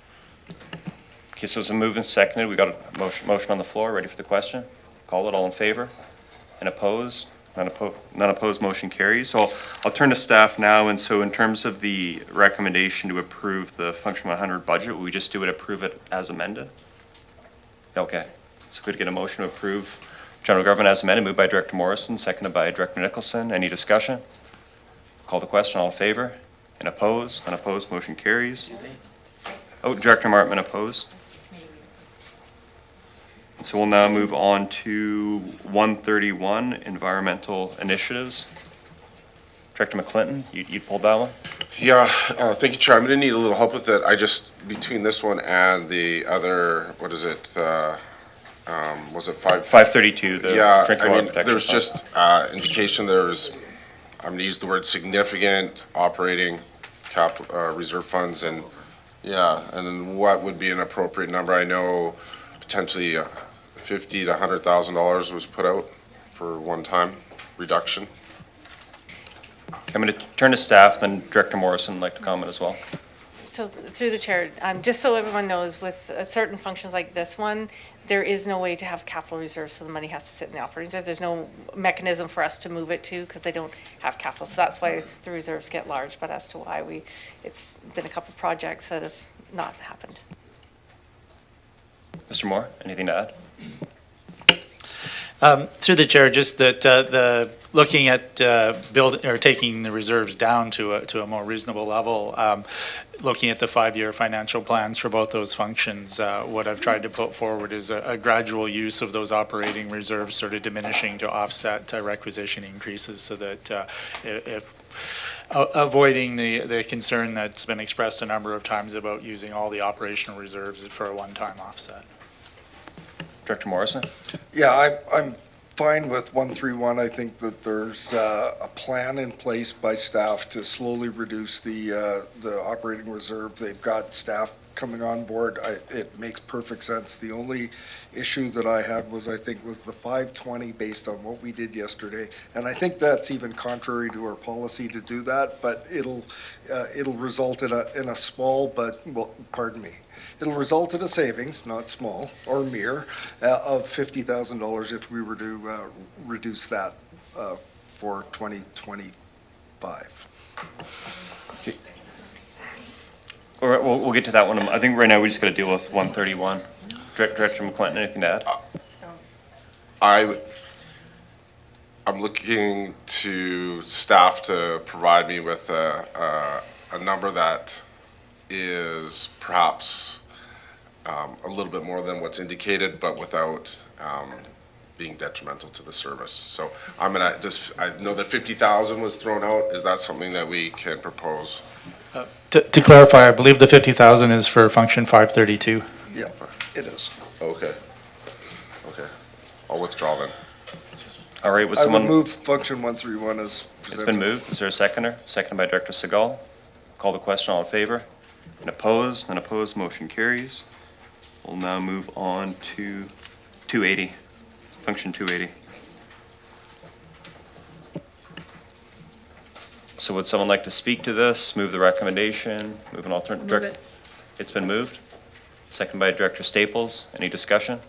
Okay, so it's a move and seconded. We got a motion on the floor. Ready for the question? Call it. All in favor? And opposed? None opposed, motion carries. So I'll turn to staff now, and so in terms of the recommendation to approve the Function 100 budget, will we just do it, approve it as amended? Okay, so could we get a motion to approve general government as amended, moved by Director Morrison, seconded by Director Nicholson. Any discussion? Call the question, all in favor? And opposed? Unopposed, motion carries. Oh, Director Martman opposed. So we'll now move on to 131, environmental initiatives. Director McClinton, you pulled that one? Yeah, thank you, Chair. I'm gonna need a little help with it. I just, between this one and the other, what is it, was it 532, the Yeah, drinking I water mean, protection there's fund. just, indication there's, I'm gonna use the word significant operating reserve funds, and, yeah, and then what would be an appropriate number? I know potentially $50,000 to $100,000 was put out for one-time reduction. I'm going to turn to staff, then Director Morrison would like to comment as well. So through the chair, just so everyone knows, with certain functions like this one, there is no way to have capital reserves, so the money has to sit in the operating reserve. There's no mechanism for us to move it to, because they don't have capital. So that's why the reserves get large, but as to why it's been a couple projects that have not happened. Mr. Moore, anything to add? Through the chair, just that looking at taking the reserves down to a more reasonable level, looking at the 5-year financial plans for both those functions, what I've tried to put forward is a gradual use of those operating reserves sort of diminishing to offset requisition increases, so that if avoiding the concern that's been expressed a number of times about using all the operational reserves for a one-time offset. Director Morrison? Yeah, I'm fine with 131. I think that there's a plan in place by staff to slowly reduce the operating reserve. They've got staff coming on board. It makes perfect sense. The only issue that I had was the 520 based on what we did yesterday. And I think that's even contrary to our policy to do that, but it'll result in a small, but, well, pardon me. It'll result in a savings, not small or mere, of $50,000 if we were to reduce that for 2025. Okay. All right, we'll get to that one. I think right now we just got to deal with 131. Director McClinton, anything to add? I'm looking to staff to provide me with a number that is perhaps a little bit more than what's indicated, but without being detrimental to the service. So I'm gonna I know that 50,000 was thrown out. Is that something that we can propose? To clarify, I believe the 50,000 is for function 532. Yeah, it is. Okay. I'll withdraw then. All right, would I someone? would move function 131 as presented. It's been moved. Is there a seconder? Seconded by Director Segal. Call the question, all in favor? And opposed? None opposed, motion carries. We'll now move on to 280, function 280. So would someone like to speak to this, move the recommendation, move an alternate? Move it. It's been moved. Second by Director Staples. Any discussion?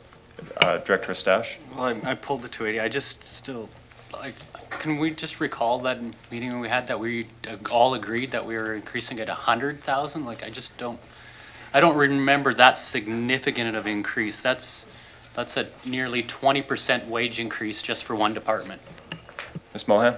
Director Estache? Well, I pulled the 280. I just still, can we just recall that meeting we had that we all agreed that we were increasing at 100,000? I don't remember that significant of increase. That's a nearly 20% wage increase just for one department. Ms. Mohan?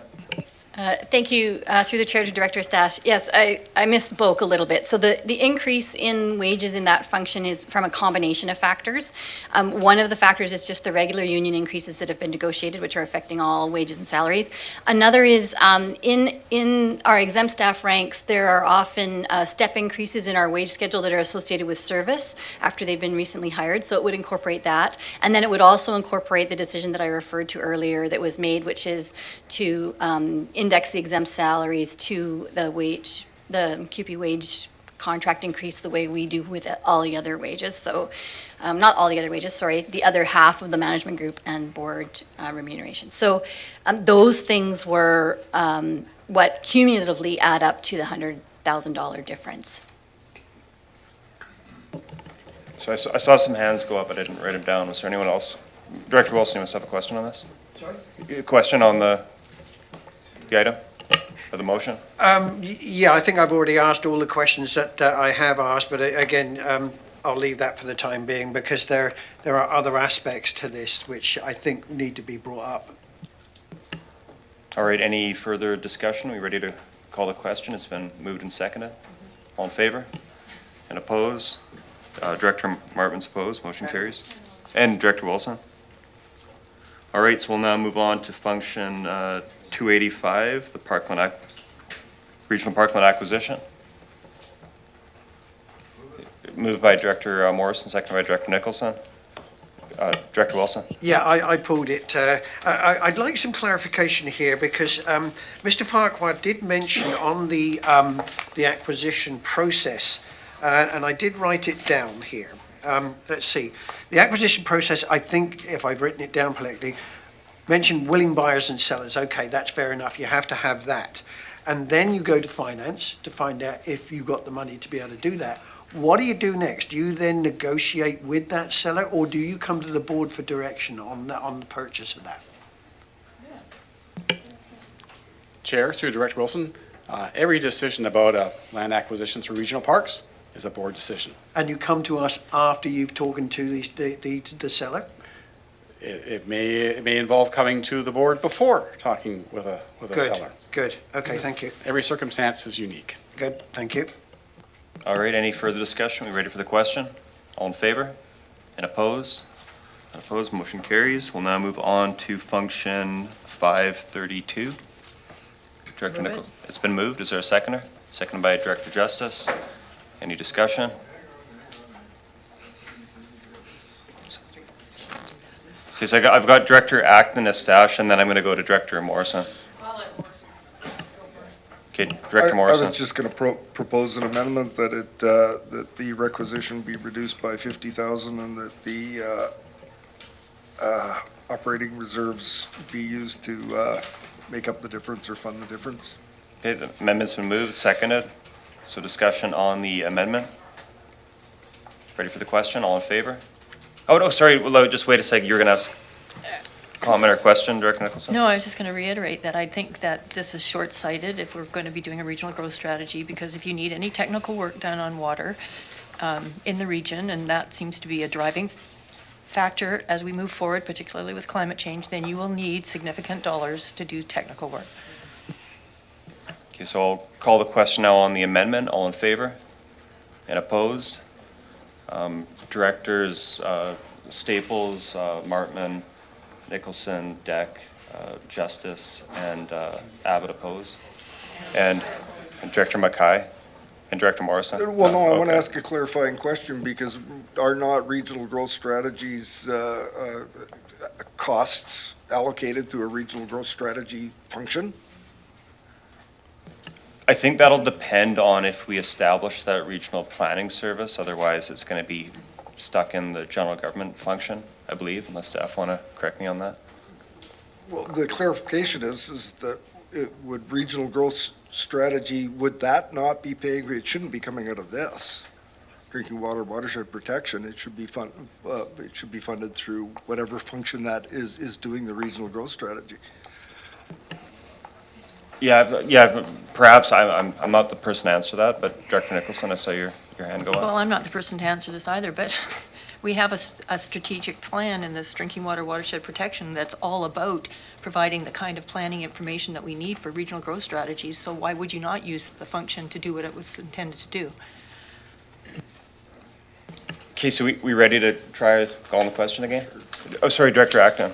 Thank you, through the chair to Director Stash. Yes, I misspoke a little bit. So the increase in wages in that function is from a combination of factors. One of the factors is just the regular union increases that have been negotiated, which are affecting all wages and salaries. Another is in our exempt staff ranks, there are often step increases in our wage schedule that are associated with service after they've been recently hired, so it would incorporate that. And then it would also incorporate the decision that I referred to earlier that was made, which is to index the exempt salaries to the wage, the CUPE wage contract increase the way we do with all the other wages. So, not all the other wages, sorry, the other half of the management group and board remuneration. So, those things were what cumulatively add up to the $100,000 difference. So I saw some hands go up, but I didn't write them down. Was there anyone else? Director Wilson, you must have a question on this? Sorry? A question on the item, or the motion? Yeah, I think I've already asked all the questions that I have asked, but again, I'll leave that for the time being because there are other aspects to this which I think need to be brought up. All right, any further discussion? Are we ready to call the question? It's been moved and seconded. All in favor? And oppose? Director Martman's opposed, motion carries. And Director Wilson? All right, so we'll now move on to function 285, the Regional Parkland Acquisition. Moved by Director Morrison, seconded by Director Nicholson. Director Wilson? Yeah, I pulled it. I'd like some clarification here because Mr. Farquhar did mention on the acquisition process, and I did write it down here. Let's see. The acquisition process, I think, if I've written it down correctly, mentioned willing buyers and sellers. Okay, that's fair enough. You have to have that. And then you go to finance to find out if you've got the money to be able to do that. What do you do next? Do you then negotiate with that seller, or do you come to the board for direction on the purchase of that? Chair, through Director Wilson, every decision about land acquisition through regional parks is a board decision. And you come to us after you've talked to the seller? It may involve coming to the board before talking with a seller. Good, okay, thank you. Every circumstance is unique. Good, thank you. All right, any further discussion? We ready for the question? All in favor? And oppose? And opposed, motion carries. We'll now move on to function 532. Director Move it. Nicholson, it's been moved. Is there a seconder? Seconded by Director Justice. Any discussion? Okay, so I've got Director Acton, Estache, and then I'm going to go to Director Morrison. Okay, Director I Morrison. was just going to propose an amendment that that the requisition be reduced by 50,000 and that the operating reserves be used to make up the difference or fund the difference. Okay, the amendment's been moved, seconded. So discussion on the amendment. Ready for the question? All in favor? Oh, no, sorry, well, just wait a second. You were going to ask comment or question, Director Nicholson? No, I was just going to reiterate that I think that this is short-sighted if we're going to be doing a regional growth strategy, because if you need any technical work done on water in the region, and that seems to be a driving factor as we move forward, particularly with climate change, then you will need significant dollars to do technical work. Okay, so I'll call the question now on the amendment. All in favor? And opposed? Directors Staples, Martman, Nicholson, Deck, Justice, and Abbott opposed. And Director Mackay and Director Morrison? Well, no, I want to Okay. ask a clarifying question because are not regional growth strategies costs allocated to a regional growth strategy function? I think that'll depend on if we establish that regional planning service. Otherwise, it's going to be stuck in the general government function, I believe, unless staff want to correct me on that. Well, the clarification is that would regional growth strategy, would that not be paying, it shouldn't be coming out of this. Drinking water, watershed protection, it should be funded through whatever function that is doing the regional growth strategy. Yeah, perhaps I'm not the person to answer that, but Director Nicholson, I saw your hand go up. Well, I'm not the person to answer this either, but We have a strategic plan in this drinking water watershed protection that's all about providing the kind of planning information that we need for regional growth strategies. So why would you not use the function to do what it was intended to do? Okay, so we ready to try calling the question again? Oh, sorry, Director Acton.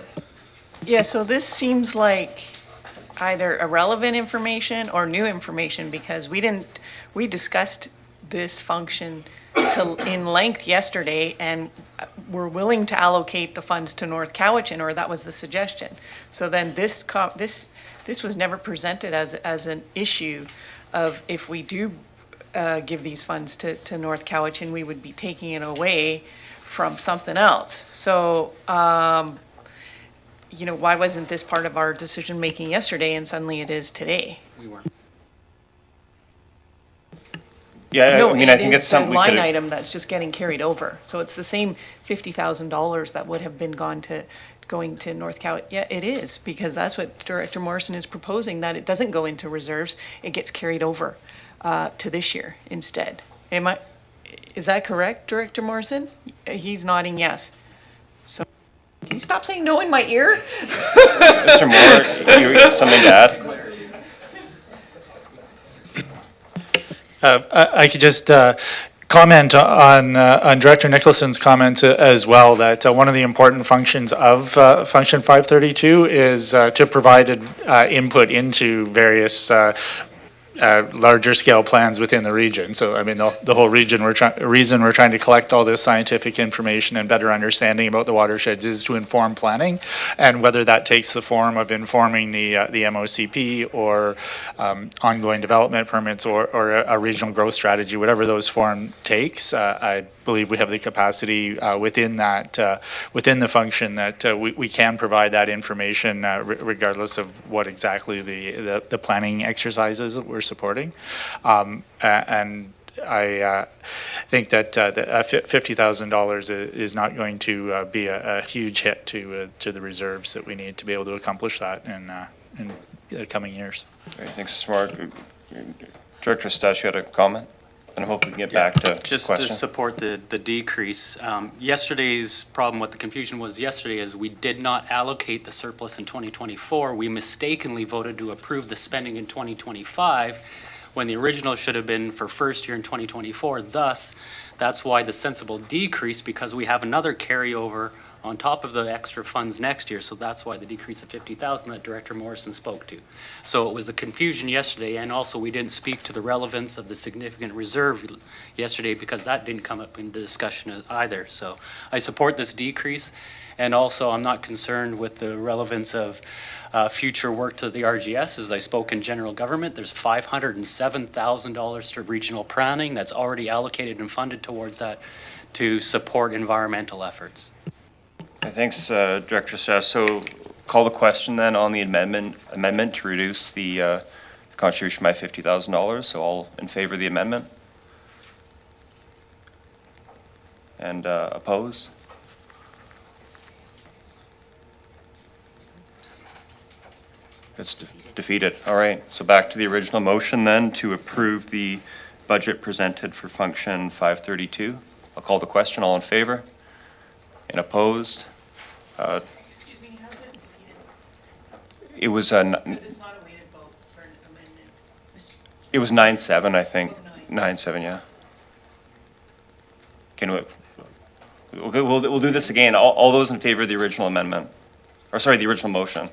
Yeah, so this seems like either irrelevant information or new information, because we discussed this function in length yesterday, and we're willing to allocate the funds to North Cowichan, or that was the suggestion. So then this was never presented as an issue of, if we do give these funds to North Cowichan, we would be taking it away from something else. So, why wasn't this part of our decision-making yesterday and suddenly it is today? We weren't. Yeah, No, I mean, I think it's a something we line could. item that's just getting carried over. So it's the same $50,000 that would have been going to North Cow. Yeah, it is, because that's what Director Morrison is proposing, that it doesn't go into reserves, it gets carried over to this year instead. Is that correct, Director Morrison? He's nodding yes. So, can you stop saying no in my ear? Mr. Moore, you have something to add? I could just comment on Director Nicholson's comment as well, that one of the important functions of Function 532 is to provide input into various larger scale plans within the region. So, I mean, the whole region, reason we're trying to collect all this scientific information and better understanding about the watersheds is to inform planning, and whether that takes the form of informing the MOCP or ongoing development permits or a regional growth strategy, whatever those form takes, I believe we have the capacity within the function that we can provide that information regardless of what exactly the planning exercises that we're supporting. And I think that $50,000 is not going to be a huge hit to the reserves that we need to be able to accomplish that in the coming years. Great, thanks, Mr. Moore. Director Stash, you had a comment? And I hope we can get back to Just question. to support the decrease. Yesterday's problem, what the confusion was yesterday, is we did not allocate the surplus in 2024. We mistakenly voted to approve the spending in 2025 when the original should have been for first year in 2024. Thus, that's why the sensible decrease, because we have another carryover on top of the extra funds next year. So that's why the decrease of 50,000 that Director Morrison spoke to. So it was the confusion yesterday, and also we didn't speak to the relevance of the significant reserve yesterday, because that didn't come up in the discussion either. So I support this decrease, and also I'm not concerned with the relevance of future work to the RGS. As I spoke in general government, there's $507,000 to regional planning that's already allocated and funded towards that to support environmental efforts. Thanks, Director Stash. So call the question then on the amendment to reduce the contribution by $50,000. So all in favor of the amendment? And opposed? It's defeated. All right. So back to the original motion then to approve the budget presented for Function 532. I'll call the question. All in favor? And opposed? Excuse me, how's it defeated? It was Because it's not a weighted vote for an amendment. It was 9-7, I think. 9-7, yeah. Can we'll do this again. All those in favor of the original amendment, or sorry, the original motion.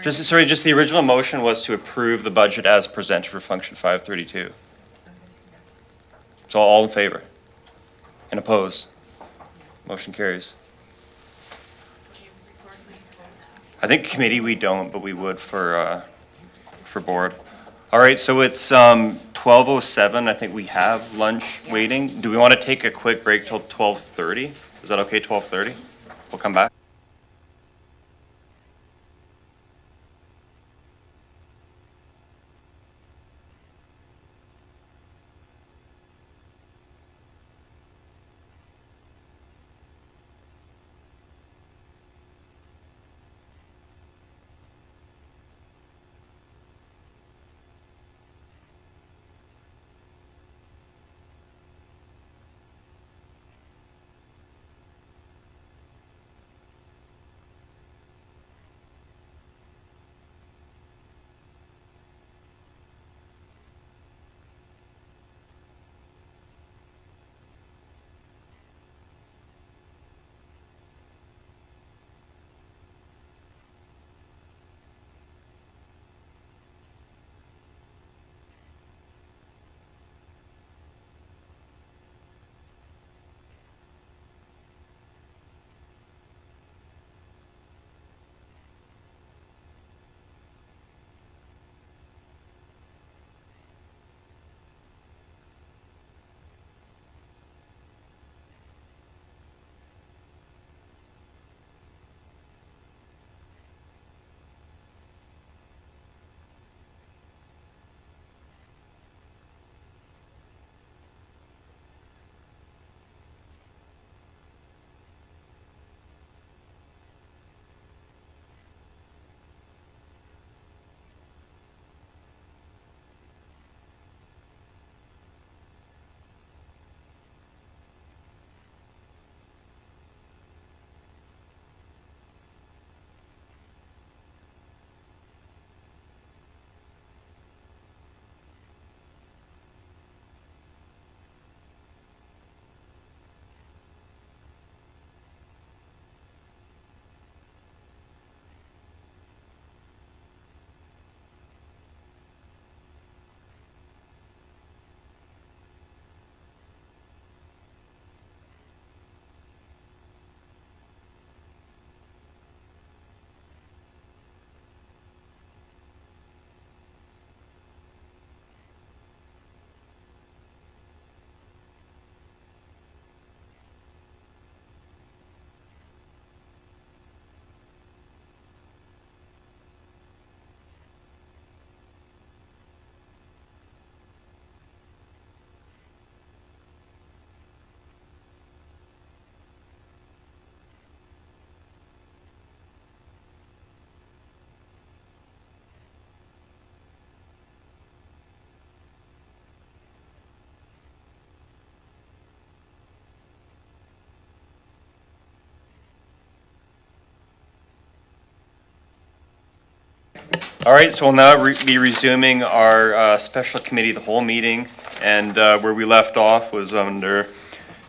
Just the original motion was to approve the budget as presented for Function 532. So all in favor? And opposed? Motion carries. I think committee we don't, but we would for board. All right, so it's 12:07. I think we have lunch waiting. Do we want to take a quick break till 12:30? Is that okay, 12:30? We'll come back. All right, so we'll now be resuming our special committee, of the whole meeting, and where we left off was under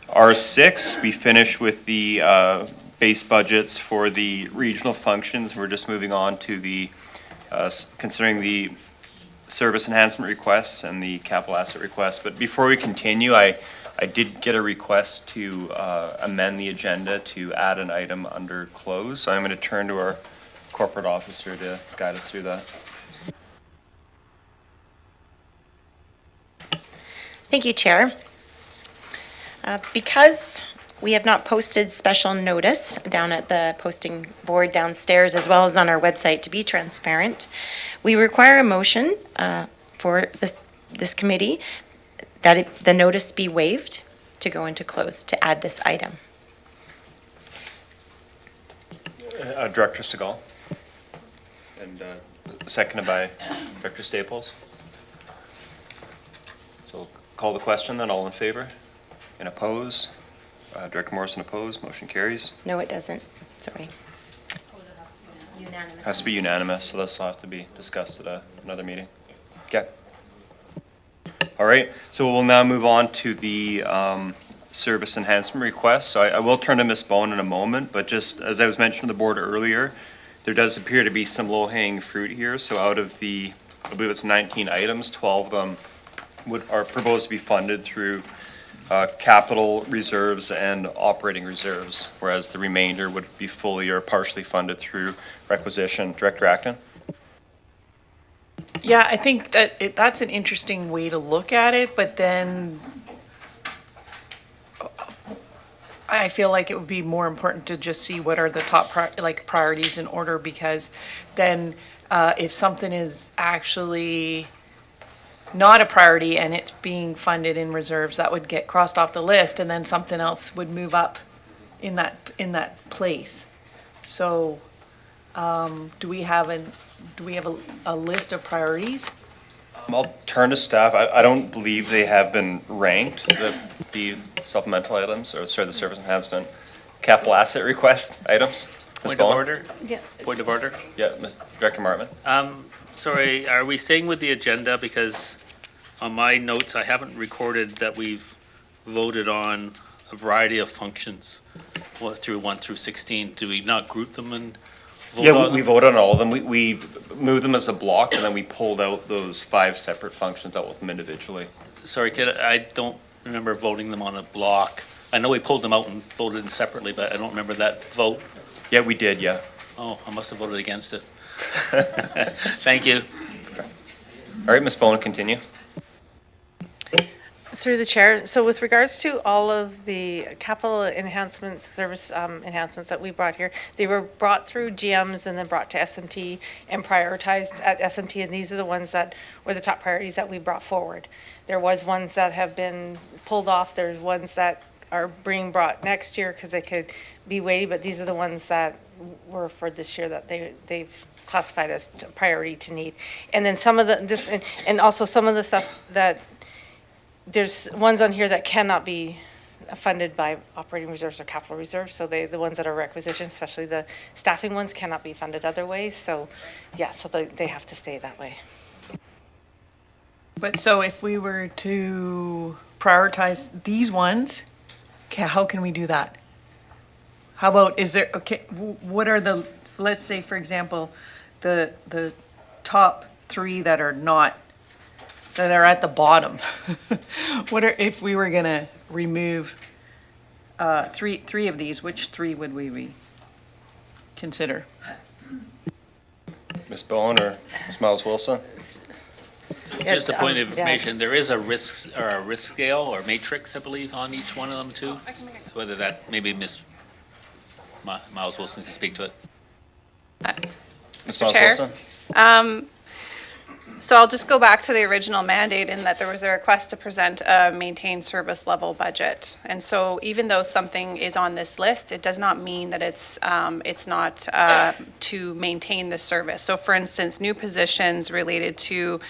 R6. We finished with the base budgets for the regional functions. We're just moving on to the, considering the service enhancement requests and the capital asset requests. But before we continue, I did get a request to amend the agenda to add an item under close. So I'm going to turn to our corporate officer to guide us through that. Thank you, Chair. Because we have not posted special notice down at the posting board downstairs as well as on our website to be transparent, we require a motion for this committee that the notice be waived to go into close to add this item. Director Segal. And seconded by Director Staples. So call the question then, all in favor? And oppose? Director Morrison opposed, motion carries. No, it doesn't. Sorry. Unanimous. Has to be unanimous, so this will have to be discussed at another meeting. Okay. All right, so we'll now move on to the service enhancement request. So I will turn to Ms. Bowen in a moment, but just as I was mentioning to the board earlier, there does appear to be some low-hanging fruit here. So out of the, I believe it's 19 items, 12 of them are proposed to be funded through capital reserves and operating reserves, whereas the remainder would be fully or partially funded through requisition. Director Acton? Yeah, I think that that's an interesting way to look at it, but then I feel like it would be more important to just see what are the top priorities in order, because then if something is actually not a priority and it's being funded in reserves, that would get crossed off the list, and then something else would move up in that place. So do we have a list of priorities? I'll turn to staff. I don't believe they have been ranked, the supplemental items, or sorry, the service enhancement capital asset request items. Ms. Point of Bowen? order? Yeah. Point of order? Yeah, Director Martman. Sorry, are we staying with the agenda? Because on my notes, I haven't recorded that we've voted on a variety of functions, through 1 through 16. Do we not group them and vote on them? We voted on all of them. We moved them as a block, and then we pulled out those 5 separate functions, dealt with them individually. Sorry, I don't remember voting them on a block. I know we pulled them out and voted them separately, but I don't remember that vote. Yeah, we did, yeah. Oh, I must have voted against it. Thank you. All right, Ms. Bowen, continue. Through the chair, so with regards to all of the capital enhancements, service enhancements that we brought here, they were brought through GMs and then brought to SMT and prioritized at SMT, and these are the ones that were the top priorities that we brought forward. There was ones that have been pulled off, there's ones that are being brought next year because they could be weighty, but these are the ones that were for this year that they've classified as priority to need. And then some of the, and also some of the stuff that, there's ones on here that cannot be funded by operating reserves or capital reserves. So the ones that are requisitioned, especially the staffing ones, cannot be funded other ways. So yeah, so they have to stay that way. But so if we were to prioritize these ones, okay, how can we do that? How about, what are the, let's say, for example, the top 3 that are not, that are at the bottom? If we were gonna remove three of these, which 3 would we consider? Ms. Bowen or Ms. Miles Wilson? Just a point of information, there is a risk scale or matrix, I believe, on each one of them too. Whether that, maybe Ms. Miles Wilson can speak to it. Ms. Mr. Miles Chair? Wilson? So I'll just go back to the original mandate in that there was a request to present a maintained service level budget. And so even though something is on this list, it does not mean that it's not to maintain the service. So for instance, new positions related to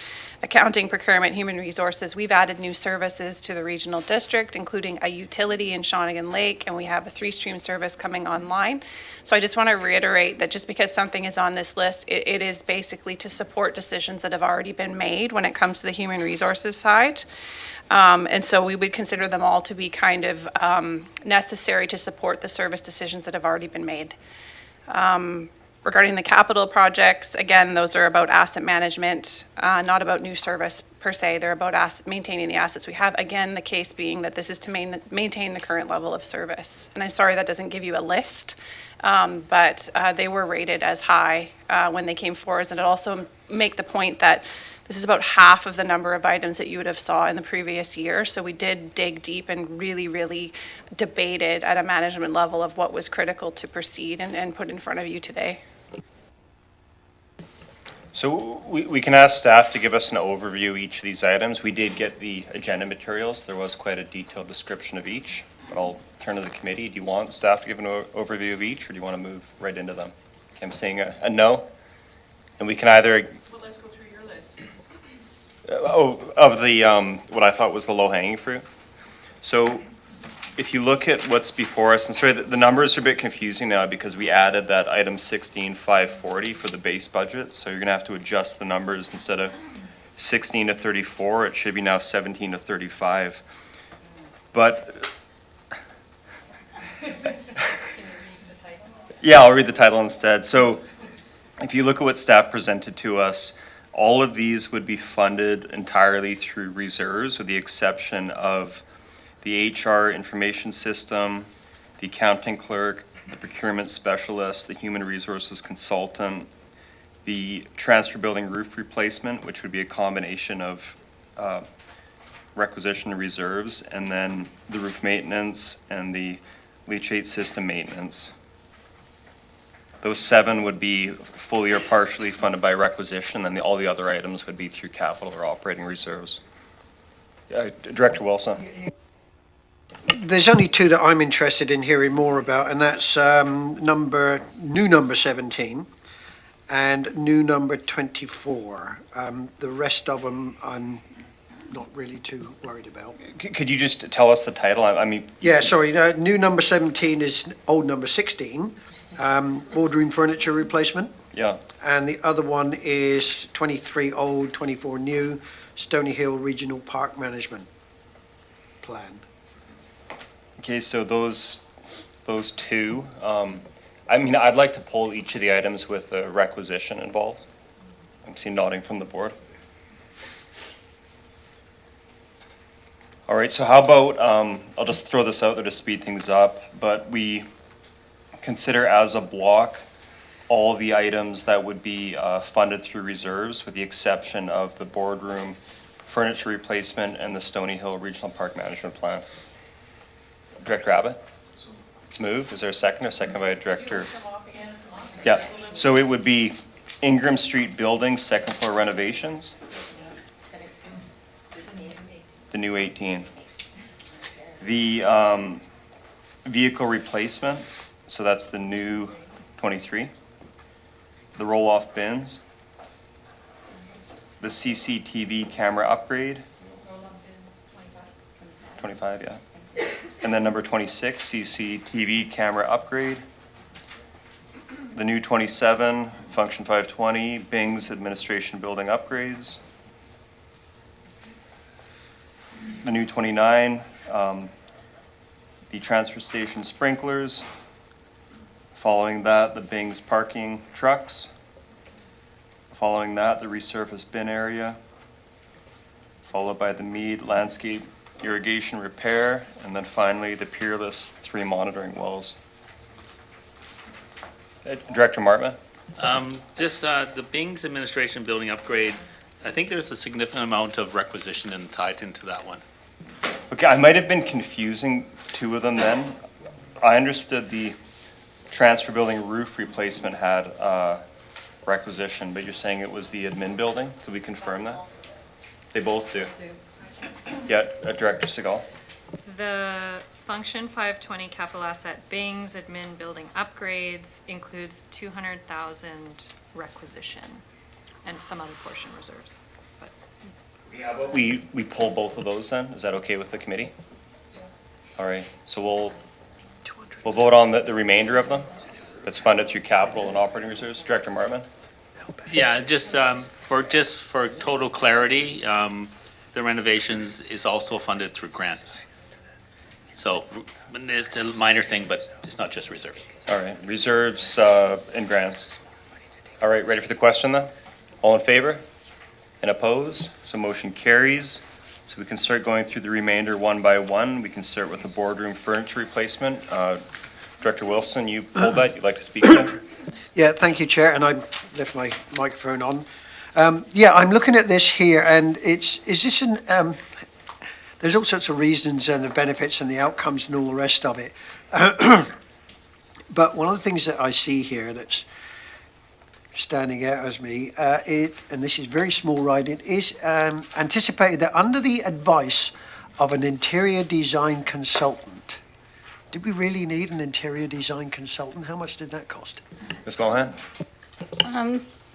accounting, procurement, human resources, we've added new services to the regional district, including a utility in Shawnigan Lake, and we have a 3-stream service coming online. So I just want to reiterate that just because something is on this list, it is basically to support decisions that have already been made when it comes to the human resources side. And so we would consider them all to be kind of necessary to support the service decisions that have already been made. Regarding the capital projects, again, those are about asset management, not about new service per se. They're about maintaining the assets we have. Again, the case being that this is to maintain the current level of service. And I'm sorry that doesn't give you a list, but they were rated as high when they came forward. And it also make the point that this is about half of the number of items that you would have saw in the previous year. So we did dig deep and really, really debated at a management level of what was critical to proceed and put in front of you today. So we can ask staff to give us an overview of each of these items. We did get the agenda materials. There was quite a detailed description of each, but I'll turn to the committee. Do you want staff to give an overview of each, or do you want to move right into them? Okay, I'm saying a no. And we can either... Well, let's go through your list. Of the, what I thought was the low-hanging fruit. So if you look at what's before us, and sorry, the numbers are a bit confusing now because we added that item 16,540 for the base budget. So you're gonna have to adjust the numbers. Instead of 16 to 34, it should be now 17 to 35. But yeah, I'll read the title instead. So if you look at what staff presented to us, all of these would be funded entirely through reserves, with the exception of the HR information system, the accounting clerk, the procurement specialist, the human resources consultant, the transfer building roof replacement, which would be a combination of requisition reserves, and then the roof maintenance and the leachate system maintenance. Those 7 would be fully or partially funded by requisition, and all the other items would be through capital or operating reserves. Director Wilson. There's only 2 that I'm interested in hearing more about, and that's new number 17 and new number 24. The rest of them I'm not really too worried about. Could you just tell us the title? I mean... Yeah, sorry, new number 17 is old number 16, boardroom furniture replacement. Yeah. And the other one is 23 old, 24 new, Stony Hill Regional Park Management Plan. Okay, so those 2, I mean, I'd like to pull each of the items with a requisition involved. I'm seeing nodding from the board. All right, so how about, I'll just throw this out there to speed things up, but we consider as a block all the items that would be funded through reserves, with the exception of the boardroom furniture replacement and the Stony Hill Regional Park Management Plan. Director Abbott? It's moved. Is there a second? Or second by Director? Yeah. So it would be Ingram Street Building, second floor renovations. The new 18. The vehicle replacement, so that's the new 23. The roll-off bins. The CCTV camera upgrade. 25, yeah. And then number 26, CCTV camera upgrade. The new 27, function 520, Bing's administration building upgrades. The new 29, the transfer station sprinklers. Following that, the Bing's parking trucks. Following that, the resurfaced bin area. Followed by the Mead landscape irrigation repair, and then finally the Peerless 3 monitoring wells. Director Martma? Just the Bing's administration building upgrade, I think there's a significant amount of requisition tied into that one. Okay, I might have been confusing 2 of them then. I understood the transfer building roof replacement had requisition, but you're saying it was the admin building? Could we confirm that? They both do. Yeah, Director Segal. The function 520 capital asset Bing's admin building upgrades includes 200,000 requisition and some other portion reserves. But We pull both of those then? Is that okay with the committee? All right, so we'll vote on the remainder of them that's funded through capital and operating reserves. Director Martman? Yeah, just for total clarity, the renovations is also funded through grants. So it's a minor thing, but it's not just reserves. All right, reserves and grants. All right, ready for the question then? All in favor? And opposed? So motion carries. So we can start going through the remainder one by one. We can start with the boardroom furniture replacement. Director Wilson, you pulled that. You'd like to speak to that? Yeah, thank you, Chair, and I left my microphone on. Yeah, I'm looking at this here, and is this there's all sorts of reasons and the benefits and the outcomes and all the rest of it. But one of the things that I see here that's standing out as me, and this is very small writing, is anticipated that under the advice of an interior design consultant. Did we really need an interior design consultant? How much did that cost? Ms. Mohan?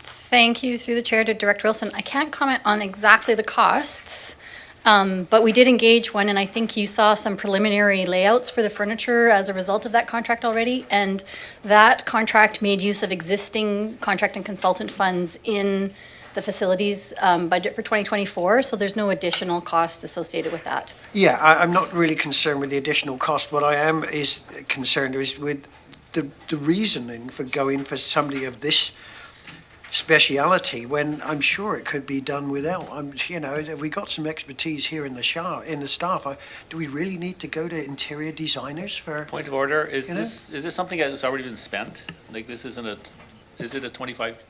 Thank you, through the chair, to Director Wilson. I can't comment on exactly the costs, but we did engage one, and I think you saw some preliminary layouts for the furniture as a result of that contract already, and that contract made use of existing contract and consultant funds in the facilities budget for 2024, so there's no additional cost associated with that. Yeah, I'm not really concerned with the additional cost. What I am concerned is with the reasoning for going for somebody of this speciality when I'm sure it could be done without. We got some expertise here in the staff. Do we really need to go to interior designers for? Point of order, is this something that has already been spent? Like this isn't is it a 25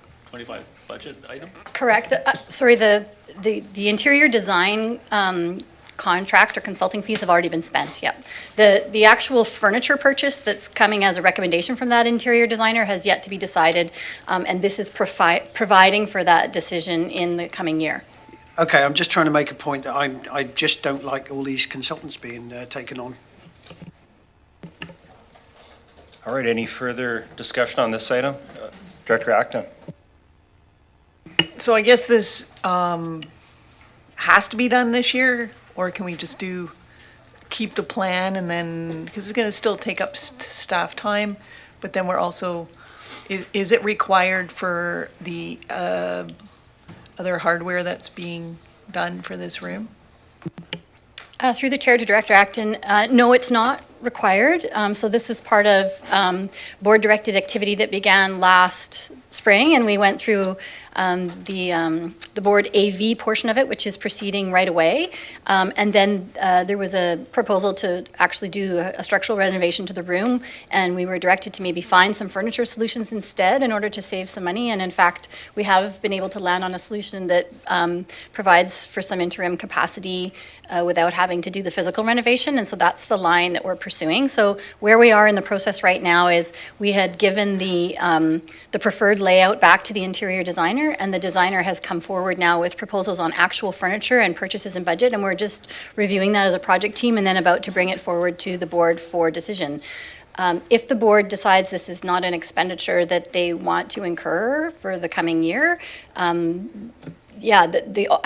budget item? Correct. Sorry, the interior design contract or consulting fees have already been spent, yeah. The actual furniture purchase that's coming as a recommendation from that interior designer has yet to be decided, and this is providing for that decision in the coming year. Okay, I'm just trying to make a point that I just don't like all these consultants being taken on. All right, any further discussion on this item? Director Acton? So I guess this has to be done this year, or can we just keep the plan and then, because it's going to still take up staff time, but then we're also, is it required for the other hardware that's being done for this room? Through the chair to Director Acton, no, it's not required. So this is part of board-directed activity that began last spring, and we went through the board AV portion of it, which is proceeding right away. And then there was a proposal to actually do a structural renovation to the room, and we were directed to maybe find some furniture solutions instead in order to save some money. And in fact, we have been able to land on a solution that provides for some interim capacity without having to do the physical renovation. And so that's the line that we're pursuing. So where we are in the process right now is we had given the preferred layout back to the interior designer, and the designer has come forward now with proposals on actual furniture and purchases and budget, and we're just reviewing that as a project team and then about to bring it forward to the board for decision. If the board decides this is not an expenditure that they want to incur for the coming year, I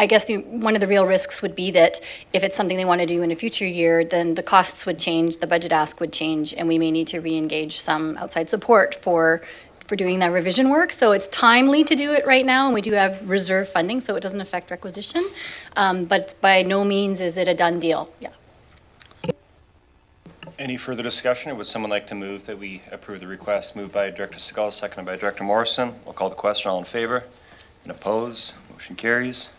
guess one of the real risks would be that if it's something they want to do in a future year, then the costs would change, the budget ask would change, and we may need to re-engage some outside support for doing that revision work. So it's timely to do it right now, and we do have reserve funding, so it doesn't affect requisition. But by no means is it a done deal. Yeah. Any further discussion, or would someone like to move that we approve the request? Moved by Director Segal, seconded by Director Morrison. We'll call the question. All in favor? And opposed? Motion carries.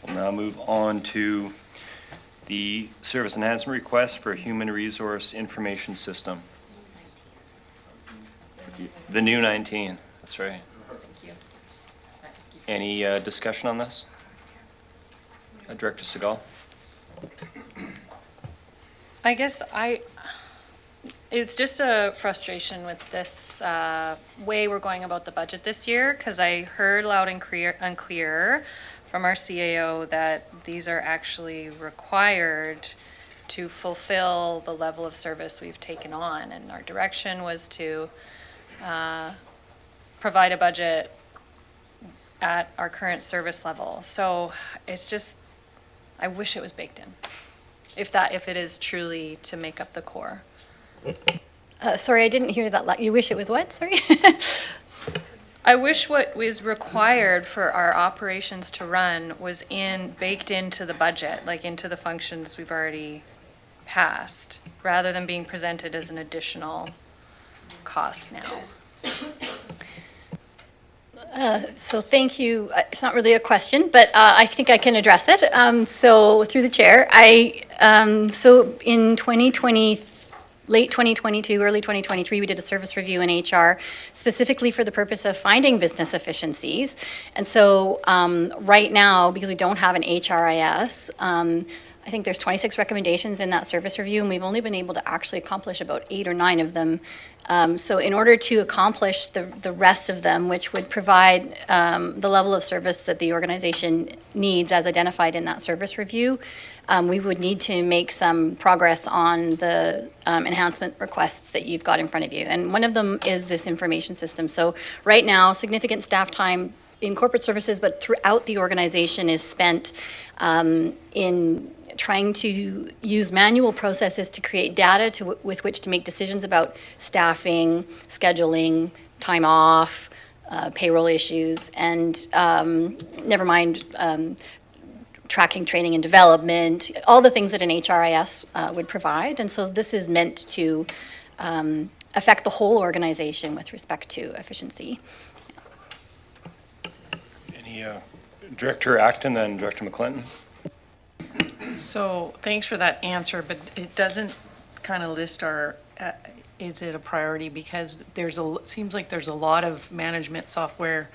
We'll now move on to the service enhancement request for a human resource information system. The new 19, that's right. Any discussion on this? Director Segal? I guess it's just a frustration with this way we're going about the budget this year, because I heard loud and clear from our CAO that these are actually required to fulfill the level of service we've taken on, and our direction was to provide a budget at our current service level. So it's just, I wish it was baked in, if it is truly to make up the core. Sorry, I didn't hear that. You wish it was what? Sorry? I wish what was required for our operations to run was baked into the budget, like into the functions we've already passed, rather than being presented as an additional cost now. So thank you. It's not really a question, but I think I can address it. So through the chair, so in 2020, late 2022, early 2023, we did a service review in HR specifically for the purpose of finding business efficiencies. And so right now, because we don't have an HRIS, I think there's 26 recommendations in that service review, and we've only been able to actually accomplish about 8 or 9 of them. So in order to accomplish the rest of them, which would provide the level of service that the organization needs as identified in that service review, we would need to make some progress on the enhancement requests that you've got in front of you. And one of them is this information system. So right now, significant staff time in corporate services, but throughout the organization is spent in trying to use manual processes to create data with which to make decisions about staffing, scheduling, time off, payroll issues, and never mind tracking training and development, all the things that an HRIS would provide. And so this is meant to affect the whole organization with respect to efficiency. Any, Director Acton, then Director McClinton. So thanks for that answer, but it doesn't kind of list is it a priority? Because seems like there's a lot of management software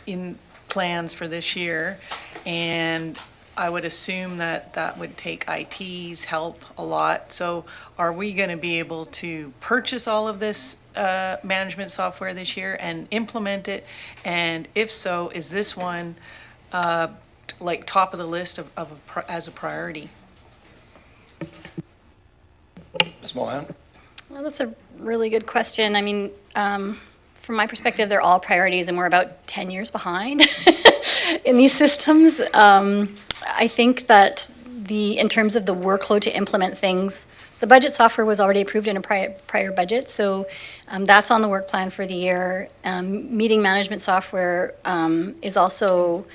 in plans for this year, and I would assume that would take IT's help a lot. So are we going to be able to purchase all of this management software this year and implement it? And if so, is this one like top of the list as a priority? Ms. Mohan? Well, that's a really good question. I mean, from my perspective, they're all priorities, and we're about 10 years behind in these systems. I think that in terms of the workload to implement things, the budget software was already approved in a prior budget, so that's on the work plan for the year. Meeting management software is also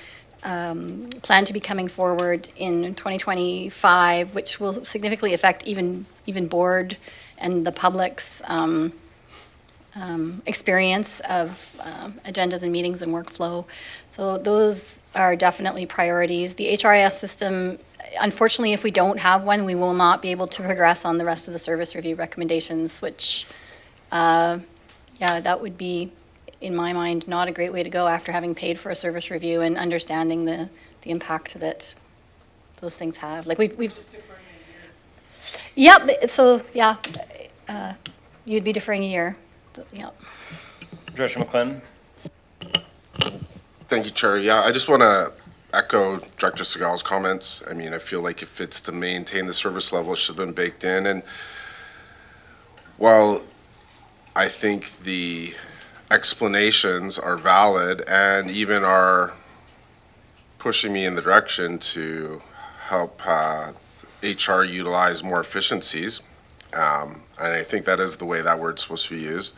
planned to be coming forward in 2025, which will significantly affect even board and the public's experience of agendas and meetings and workflow. So those are definitely priorities. The HRIS system, unfortunately, if we don't have one, we will not be able to progress on the rest of the service review recommendations, which, yeah, that would be, in my mind, not a great way to go after having paid for a service review and understanding the impact that those things have. Like we've yep, so yeah, you'd be deferring a year. Yep. Director McClinton? Thank you, Chair. Yeah, I just want to echo Director Segal's comments. I mean, I feel like if it's to maintain the service level, it should have been baked in. And while I think the explanations are valid and even are pushing me in the direction to help HR utilize more efficiencies, and I think that is the way that word's supposed to be used,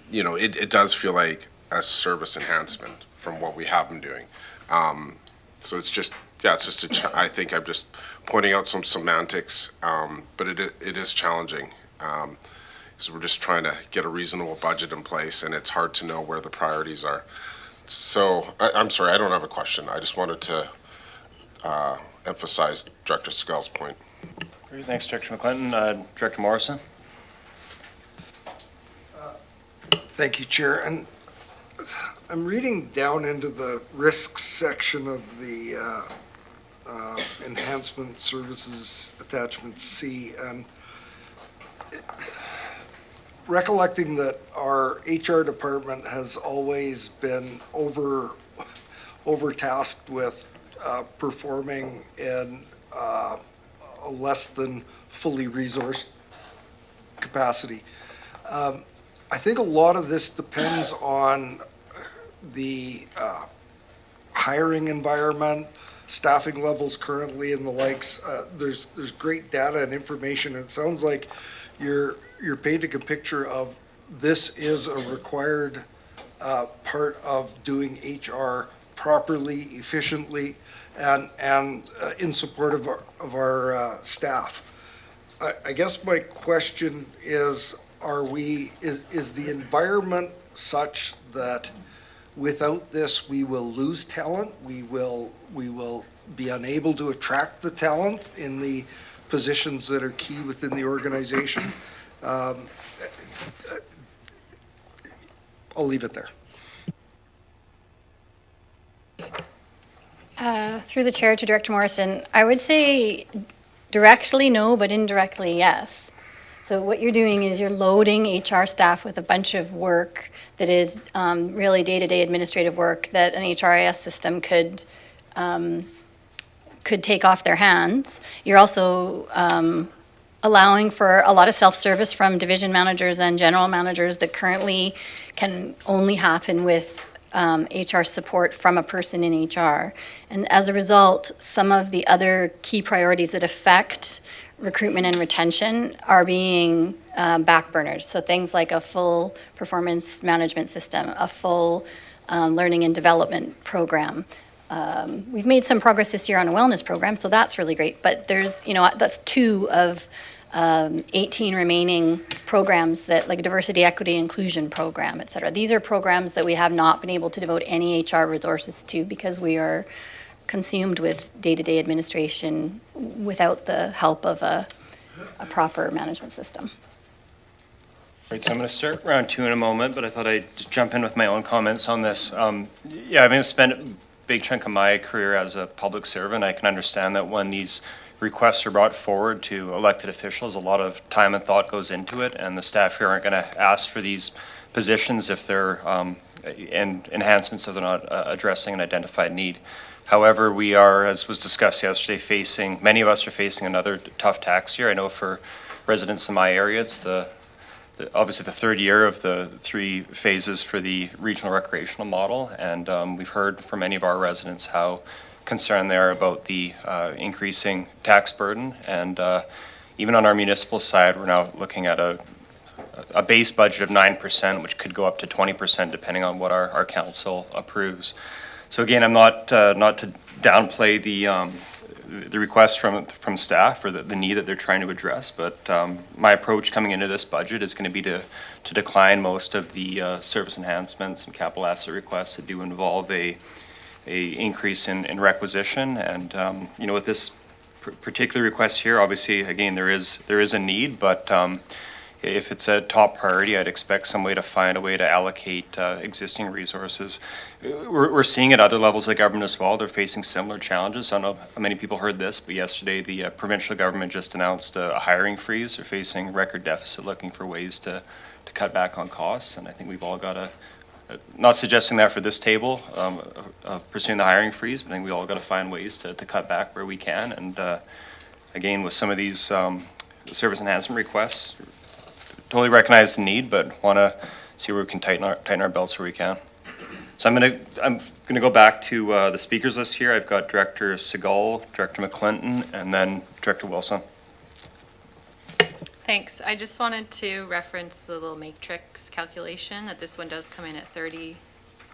you know, it does feel like a service enhancement from what we have been doing. So it's just, yeah, it's just I think I'm just pointing out some semantics, but it is challenging. So we're just trying to get a reasonable budget in place, and it's hard to know where the priorities are. So I'm sorry, I don't have a question. I just wanted to emphasize Director Segal's point. Great, thanks, Director McClinton. Director Morrison? Thank you, Chair. And I'm reading down into the risks section of the enhancement services attachment C, and recollecting that our HR department has always been overtasked with performing in a less than fully resourced capacity. I think a lot of this depends on the hiring environment, staffing levels currently and the likes. There's great data and information. It sounds like you're painting a picture of this is a required part of doing HR properly, efficiently, and in support of our staff. I guess my question is, is the environment such that without this, we will lose talent? We will be unable to attract the talent in the positions that are key within the organization? I'll leave it there. Through the chair to Director Morrison, I would say directly no, but indirectly yes. So what you're doing is you're loading HR staff with a bunch of work that is really day-to-day administrative work that an HRIS system could take off their hands. You're also allowing for a lot of self-service from division managers and general managers that currently can only happen with HR support from a person in HR. And as a result, some of the other key priorities that affect recruitment and retention are being backburners. So things like a full performance management system, a full learning and development program. We've made some progress this year on a wellness program, so that's really great. But there's, that's 2 of 18 remaining programs that, like a diversity, equity, inclusion program, et cetera. These are programs that we have not been able to devote any HR resources to because we are consumed with day-to-day administration without the help of a proper management system. Right, so I'm going to start round 2 in a moment, but I thought I'd just jump in with my own comments on this. Yeah, I've spent a big chunk of my career as a public servant. I can understand that when these requests are brought forward to elected officials, a lot of time and thought goes into it, and the staff here aren't going to ask for these positions if they're enhancements if they're not addressing an identified need. However, we are, as was discussed yesterday, many of us are facing another tough tax year. I know for residents in my area, it's obviously the 3rd year of the 3 phases for the regional recreational model, and we've heard from many of our residents how concerned they are about the increasing tax burden. And even on our municipal side, we're now looking at a base budget of 9%, which could go up to 20% depending on what our council approves. So again, I'm not to downplay the request from staff or the need that they're trying to address, but my approach coming into this budget is going to be to decline most of the service enhancements and capital asset requests that do involve a increase in requisition. And with this particular request here, obviously, again, there is a need, but if it's a top priority, I'd expect some way to find a way to allocate existing resources. We're seeing at other levels of government as well, they're facing similar challenges. I don't know how many people heard this, but yesterday the provincial government just announced a hiring freeze. They're facing record deficit, looking for ways to cut back on costs. And I think we've all got to, not suggesting that for this table, of pursuing the hiring freeze, but I think we all got to find ways to cut back where we can. And again, with some of these service enhancement requests, totally recognize the need, but want to see where we can tighten our belts where we can. So I'm gonna go back to the speakers list here. I've got Director Segal, Director McClinton, and then Director Wilson. Thanks. I just wanted to reference the little matrix calculation that this one does come in at 30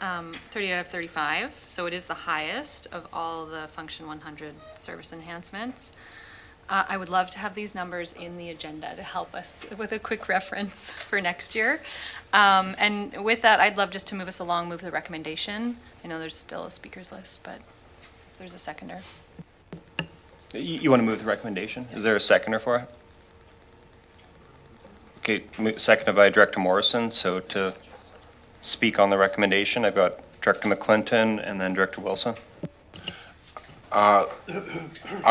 out of 35. So it is the highest of all the Function 100 service enhancements. I would love to have these numbers in the agenda to help us with a quick reference for next year. And with that, I'd love just to move the recommendation. I know there's still a speakers list, but there's a seconder. You want to move the recommendation? Is there a seconder for it? Okay, seconded by Director Morrison. So to speak on the recommendation, I've got Director McClinton and then Director Wilson. I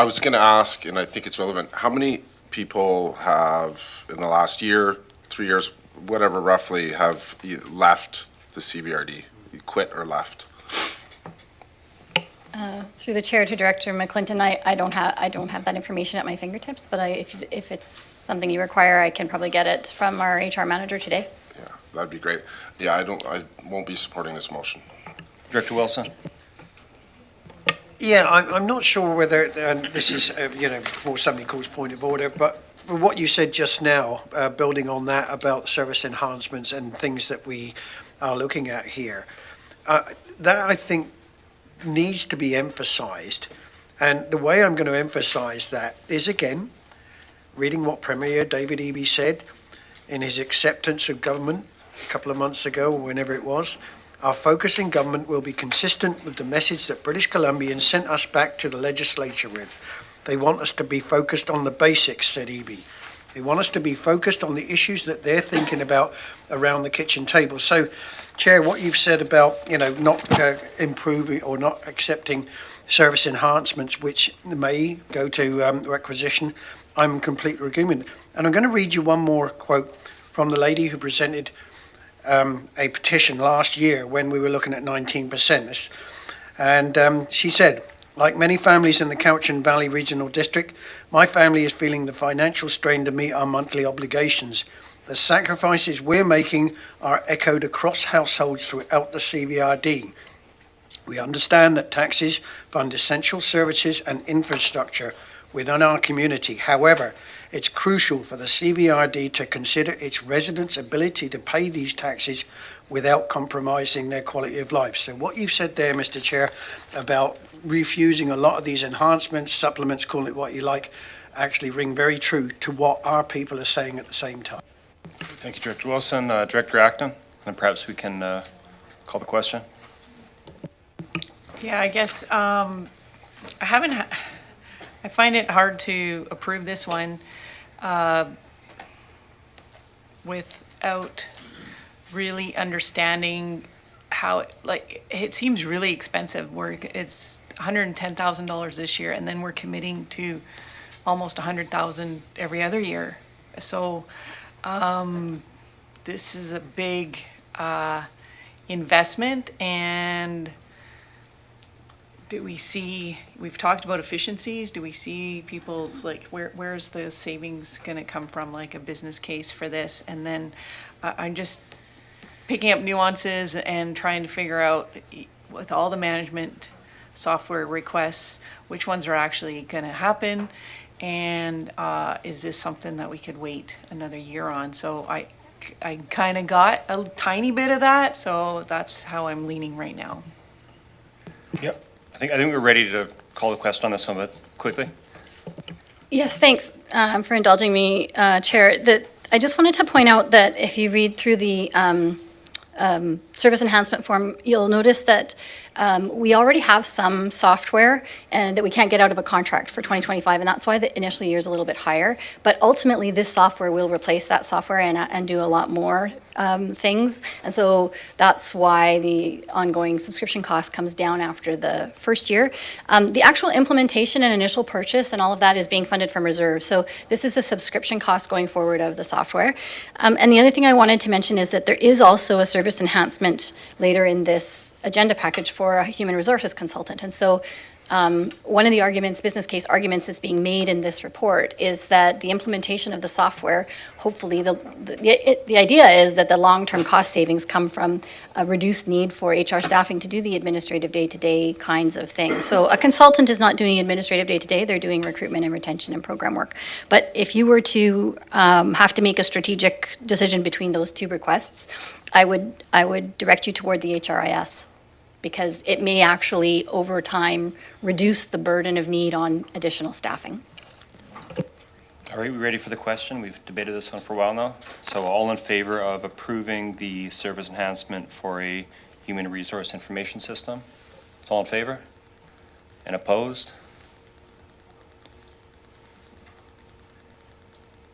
was going to ask, and I think it's relevant, how many people have, in the last year, 3 years, whatever roughly, have left the CBRD, quit or left? Through the chair to Director McClinton, I don't have that information at my fingertips, but if it's something you require, I can probably get it from our HR manager today. Yeah, that'd be great. Yeah, I won't be supporting this motion. Director Wilson? Yeah, I'm not sure whether, this is, before somebody calls point of order, but for what you said just now, building on that about service enhancements and things that we are looking at here, that I think needs to be emphasized. And the way I'm going to emphasize that is, again, reading what Premier David Eby said in his acceptance of government a couple of months ago, or whenever it was. Our focus in government will be consistent with the message that British Columbians sent us back to the legislature with. They want us to be focused on the basics, said Eby. They want us to be focused on the issues that they're thinking about around the kitchen table. So, Chair, what you've said about, not improving or not accepting service enhancements, which may go to requisition, I'm in complete agreement. And I'm going to read you one more quote from the lady who presented a petition last year when we were looking at 19%. And she said, like many families in the Cowichan Valley Regional District, my family is feeling the financial strain to meet our monthly obligations. The sacrifices we're making are echoed across households throughout the CVRD. We understand that taxes fund essential services and infrastructure within our community. However, it's crucial for the CVRD to consider its residents' ability to pay these taxes without compromising their quality of life. So what you've said there, Mr. Chair, about refusing a lot of these enhancements, supplements, call it what you like, actually ring very true to what our people are saying at the same time. Thank you, Director Wilson. Director Acton, and perhaps we can call the question. Yeah, I guess I find it hard to approve this one without really understanding how, it seems really expensive. It's $110,000 this year, and then we're committing to almost $100,000 every other year. So this is a big investment, and we've talked about efficiencies. Do we see people's, where's the savings going to come from, like a business case for this? And then I'm just picking up nuances and trying to figure out, with all the management software requests, which ones are actually going to happen? And is this something that we could wait another year on? So I kind of got a tiny bit of that, so that's how I'm leaning right now. Yep. I think we're ready to call the question on this one, but quickly. Yes, thanks for indulging me, Chair. I just wanted to point out that if you read through the service enhancement form, you'll notice that we already have some software and that we can't get out of a contract for 2025, and that's why the initial year is a little bit higher. But ultimately, this software will replace that software and do a lot more things. And so that's why the ongoing subscription cost comes down after the first year. The actual implementation and initial purchase and all of that is being funded from reserve. So this is the subscription cost going forward of the software. And the other thing I wanted to mention is that there is also a service enhancement later in this agenda package for a human resources consultant. And so one of the business case arguments that's being made in this report is that the implementation of the software, hopefully the idea is that the long-term cost savings come from a reduced need for HR staffing to do the administrative day-to-day kinds of things. So a consultant is not doing administrative day-to-day, they're doing recruitment and retention and program work. But if you were to have to make a strategic decision between those two requests, I would direct you toward the HRIS, because it may actually, over time, reduce the burden of need on additional staffing. All right, we ready for the question? We've debated this one for a while now. So all in favor of approving the service enhancement for a human resource information system? All in favor? And opposed?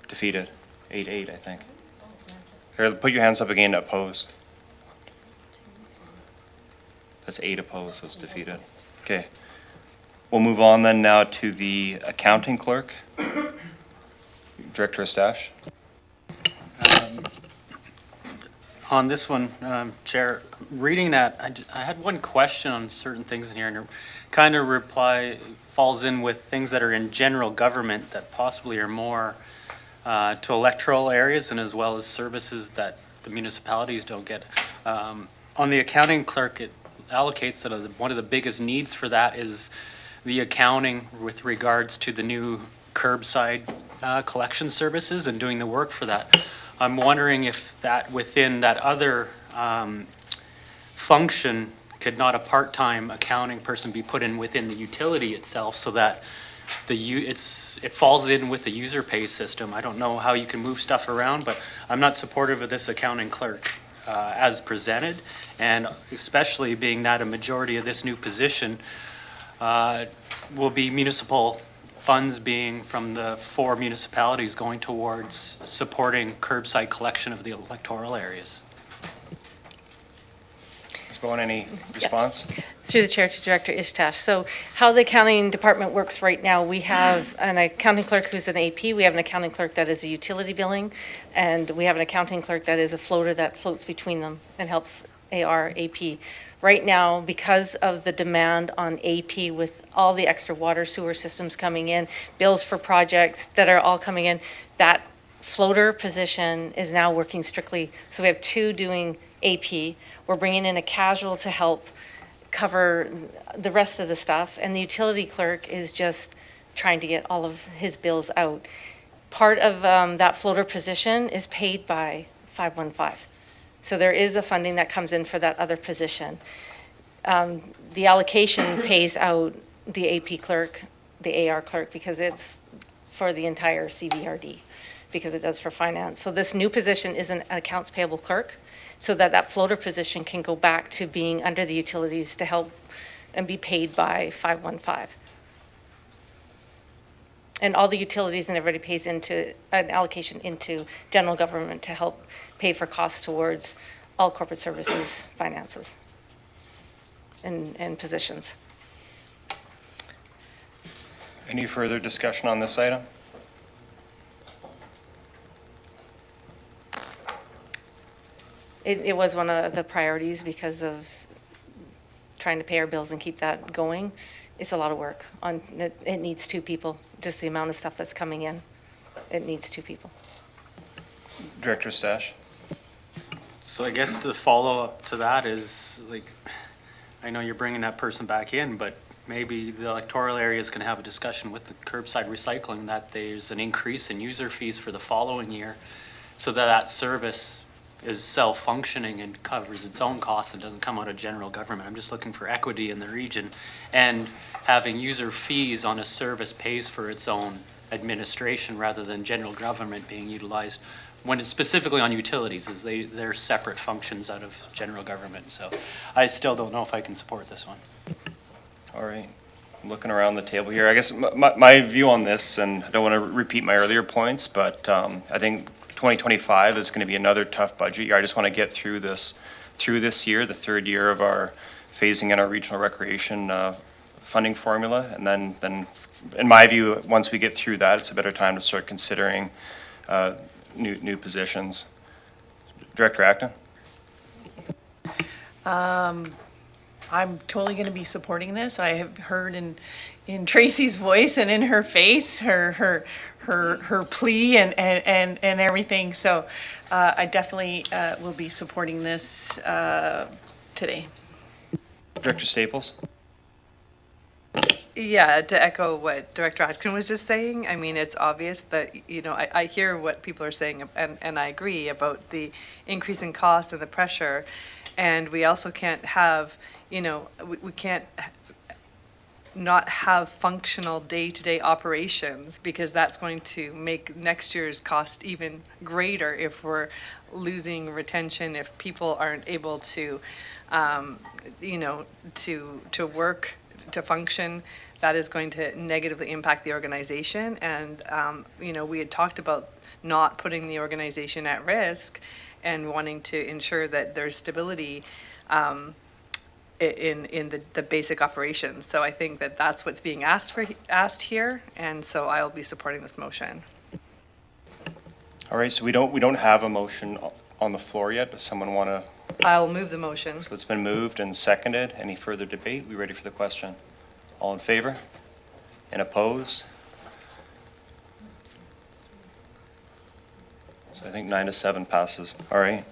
Defeated. 8-8, I think. Here, put your hands up again, opposed. That's 8 opposed, so it's defeated. Okay. We'll move on then now to the accounting clerk. Director Estache. On this one, Chair, reading that, I had one question on certain things in here, and it kind of falls in with things that are in general government that possibly are more to electoral areas and as well as services that the municipalities don't get. On the accounting clerk, it allocates that one of the biggest needs for that is the accounting with regards to the new curbside collection services and doing the work for that. I'm wondering if that within that other function, could not a part-time accounting person be put in within the utility itself so that it falls in with the user pay system? I don't know how you can move stuff around, but I'm not supportive of this accounting clerk as presented, and especially being that a majority of this new position will be municipal funds being from the 4 municipalities going towards supporting curbside collection of the electoral areas. Ms. Bowen, any response? Through the chair to Director Ishtash. So how the accounting department works right now, we have an accounting clerk who's an AP, we have an accounting clerk that is a utility billing, and we have an accounting clerk that is a floater that floats between them and helps AR, AP. Right now, because of the demand on AP with all the extra water sewer systems coming in, bills for projects that are all coming in, that floater position is now working strictly. So we have 2 doing AP. We're bringing in a casual to help cover the rest of the stuff, and the utility clerk is just trying to get all of his bills out. Part of that floater position is paid by 515. So there is a funding that comes in for that other position. The allocation pays out the AP clerk, the AR clerk, because it's for the entire CBRD, because it does for finance. So this new position is an accounts payable clerk, so that floater position can go back to being under the utilities to help and be paid by 515. And all the utilities and everybody pays into an allocation into general government to help pay for costs towards all corporate services, finances, and positions. Any further discussion on this item? It was one of the priorities because of trying to pay our bills and keep that going. It's a lot of work. It needs 2 people, just the amount of stuff that's coming in. It needs 2 people. Director Stash? So I guess the follow-up to that is, like, I know you're bringing that person back in, but maybe the electoral area is going to have a discussion with the curbside recycling that there's an increase in user fees for the following year so that service is self-functioning and covers its own costs and doesn't come out of general government. I'm just looking for equity in the region, and having user fees on a service pays for its own administration rather than general government being utilized when it's specifically on utilities, is they're separate functions out of general government. So I still don't know if I can support this one. All right. I'm looking around the table here. I guess my view on this, and I don't want to repeat my earlier points, but I think 2025 is going to be another tough budget year. I just want to get through this year, the 3rd year of our phasing in our regional recreation funding formula. And then in my view, once we get through that, it's a better time to start considering new positions. Director Acton? I'm totally going to be supporting this. I have heard in Tracy's voice and in her face, her plea and everything. So I definitely will be supporting this today. Director Staples? Yeah, to echo what Director Atkin was just saying, I mean, it's obvious that, I hear what people are saying, and I agree about the increase in cost and the pressure. And we also can't have, we can't not have functional day-to-day operations, because that's going to make next year's cost even greater if we're losing retention, if people aren't able to, to work, to function. That is going to negatively impact the organization. And, we had talked about not putting the organization at risk and wanting to ensure that there's stability in the basic operations. So I think that that's what's being asked here, and so I'll be supporting this motion. All right, so we don't have a motion on the floor yet. Does someone want to? I'll move the motion. So it's been moved and seconded. Any further debate? We ready for the question? All in favor? And opposed? So I think 9-7 passes. All right.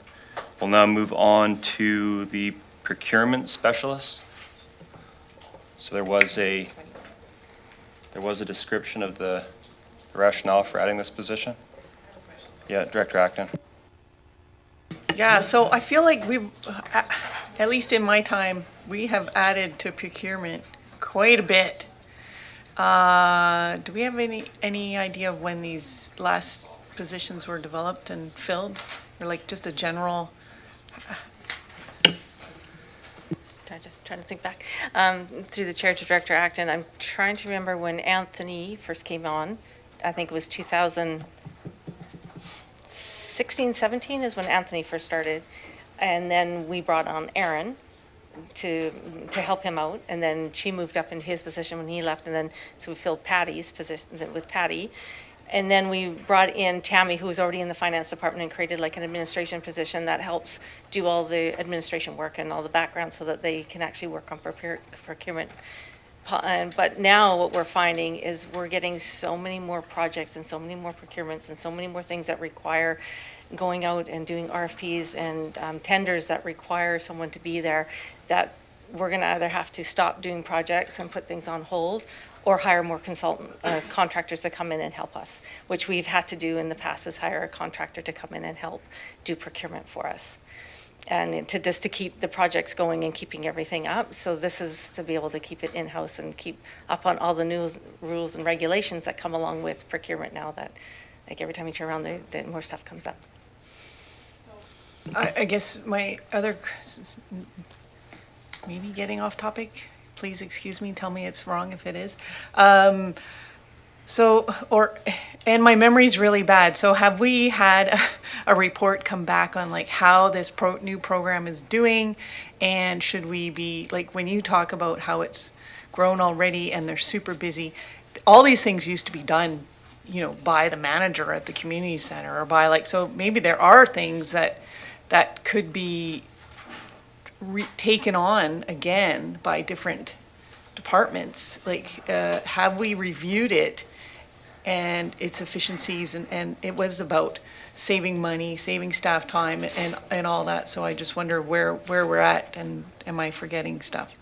We'll now move on to the procurement specialist. So there was a description of the rationale for adding this position. Yeah, Director Acton. Yeah, so I feel like we've, at least in my time, we have added to procurement quite a bit. Do we have any idea of when these last positions were developed and filled? Or like just a general? Trying to think back. Through the chair to Director Acton, I'm trying to remember when Anthony first came on. I think it was 2016, 17 is when Anthony first started. And then we brought on Aaron to help him out. And then she moved up into his position when he left. And then, so we filled Patty's position with Patty. And then we brought in Tammy, who was already in the finance department, and created like an administration position that helps do all the administration work and all the background so that they can actually work on procurement. But now what we're finding is we're getting so many more projects and so many more procurements and so many more things that require going out and doing RFPs and tenders that require someone to be there, that we're going to either have to stop doing projects and put things on hold, or hire more contractors to come in and help us, which we've had to do in the past, is hire a contractor to come in and help do procurement for us. And to keep the projects going and keeping everything up. So this is to be able to keep it in-house and keep up on all the new rules and regulations that come along with procurement now, that like every time you turn around, more stuff comes up. I guess my other, maybe getting off topic, please excuse me, tell me it's wrong if it is. And my memory's really bad, so have we had a report come back on like how this new program is doing? And should we be, like when you talk about how it's grown already and they're super busy, all these things used to be done, by the manager at the community center, or by so maybe there are things that could be taken on again by different departments. Have we reviewed it and its efficiencies, and it was about saving money, saving staff time and all that. So I just wonder where we're at, and am I forgetting stuff?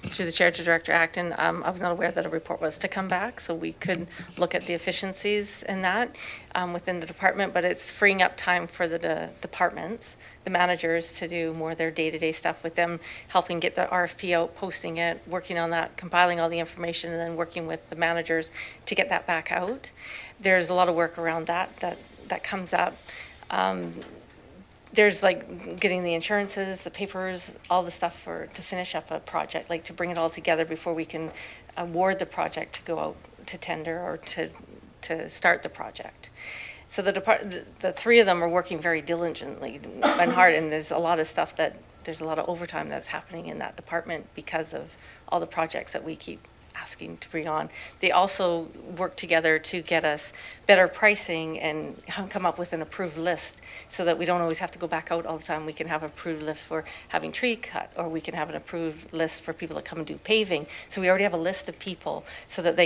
Through the chair to Director Acton, I was not aware that a report was to come back, so we could look at the efficiencies in that within the department, but it's freeing up time for the departments, the managers, to do more of their day-to-day stuff with them, helping get the RFP out, posting it, working on that, compiling all the information, and then working with the managers to get that back out. There's a lot of work around that comes up. There's getting the insurances, the papers, all the stuff to finish up a project, to bring it all together before we can award the project to go out to tender or to start the project. So the three of them are working very diligently and hard, and there's a lot of stuff there's a lot of overtime that's happening in that department because of all the projects that we keep asking to bring on. They also work together to get us better pricing and come up with an approved list so that we don't always have to go back out all the time. We can have an approved list for having tree cut, or we can have an approved list for people that come and do paving. So we already have a list of people so that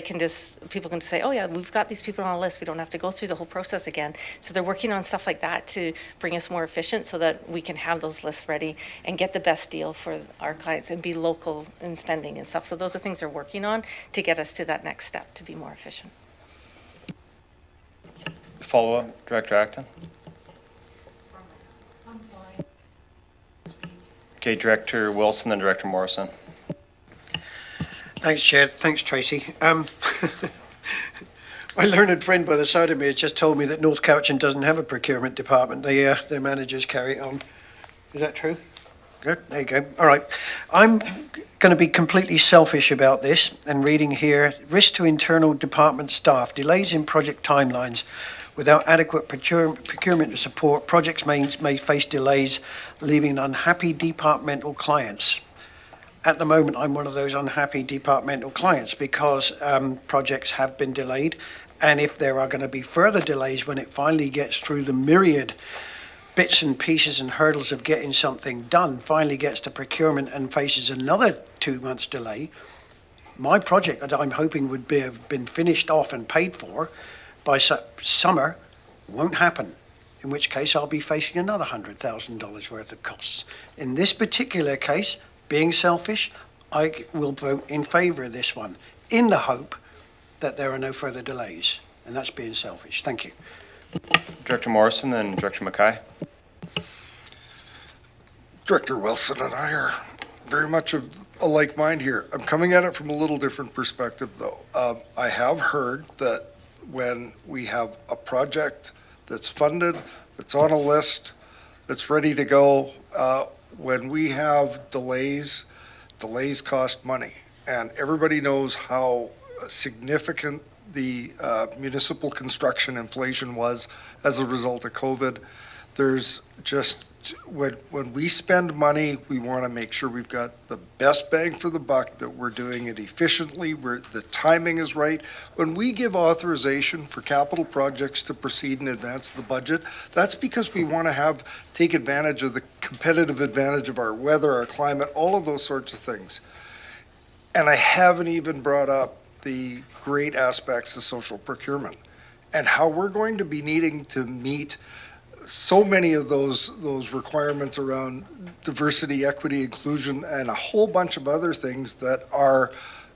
people can say, oh yeah, we've got these people on a list. We don't have to go through the whole process again. So they're working on stuff like that to bring us more efficient so that we can have those lists ready and get the best deal for our clients and be local in spending and stuff. So those are things they're working on to get us to that next step to be more efficient. Follow-up, Director Acton? Okay, Director Wilson, then Director Morrison. Thanks, Chair. Thanks, Tracy. My learned friend by the side of me has just told me that North Cowichan doesn't have a procurement department. Their managers carry it on. Is that true? Good. There you go. All right. I'm going to be completely selfish about this and reading here, risk to internal department staff, delays in project timelines. Without adequate procurement support, projects may face delays, leaving unhappy departmental clients. At the moment, I'm one of those unhappy departmental clients because projects have been delayed. And if there are going to be further delays when it finally gets through the myriad bits and pieces and hurdles of getting something done, finally gets to procurement and faces another 2 months delay, my project that I'm hoping would have been finished off and paid for by summer won't happen. in which case I'll be facing another $100,000 worth of costs. In this particular case, being selfish, I will vote in favour of this one, in the hope that there are no further delays, and that's being selfish. Thank you. Director Morrison, then Director Mackay. Director Wilson and I are very much of a like mind here. I'm coming at it from a little different perspective, though. I have heard that when we have a project that's funded, that's on a list, that's ready to go, when we have delays cost money. And everybody knows how significant the municipal construction inflation was as a result of COVID. There's just, when we spend money, we want to make sure we've got the best bang for the buck, that we're doing it efficiently, the timing is right. When we give authorization for capital projects to proceed in advance of the budget, that's because we want to take advantage of the competitive advantage of our weather, our climate, all of those sorts of things. And I haven't even brought up the great aspects of social procurement and how we're going to be needing to meet so many of those requirements around diversity, equity, inclusion, and a whole bunch of other things that are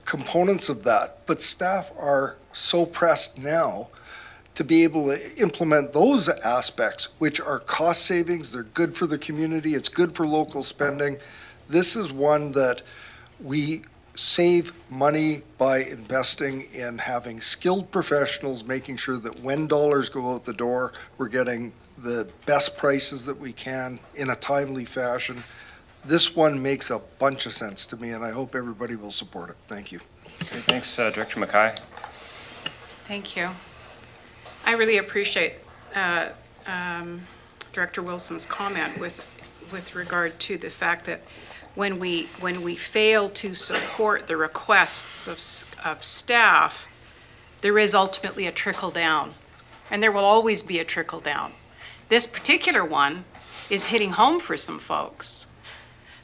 components of that. But staff are so pressed now to be able to implement those aspects, which are cost savings, they're good for the community, it's good for local spending. This is one that we save money by investing in having skilled professionals, making sure that when dollars go out the door, we're getting the best prices that we can in a timely fashion. This one makes a bunch of sense to me, and I hope everybody will support it. Thank you. Okay, thanks, Director Mackay. Thank you. I really appreciate Director Wilson's comment with regard to the fact that when we fail to support the requests of staff, there is ultimately a trickle down, and there will always be a trickle down. This particular one is hitting home for some folks,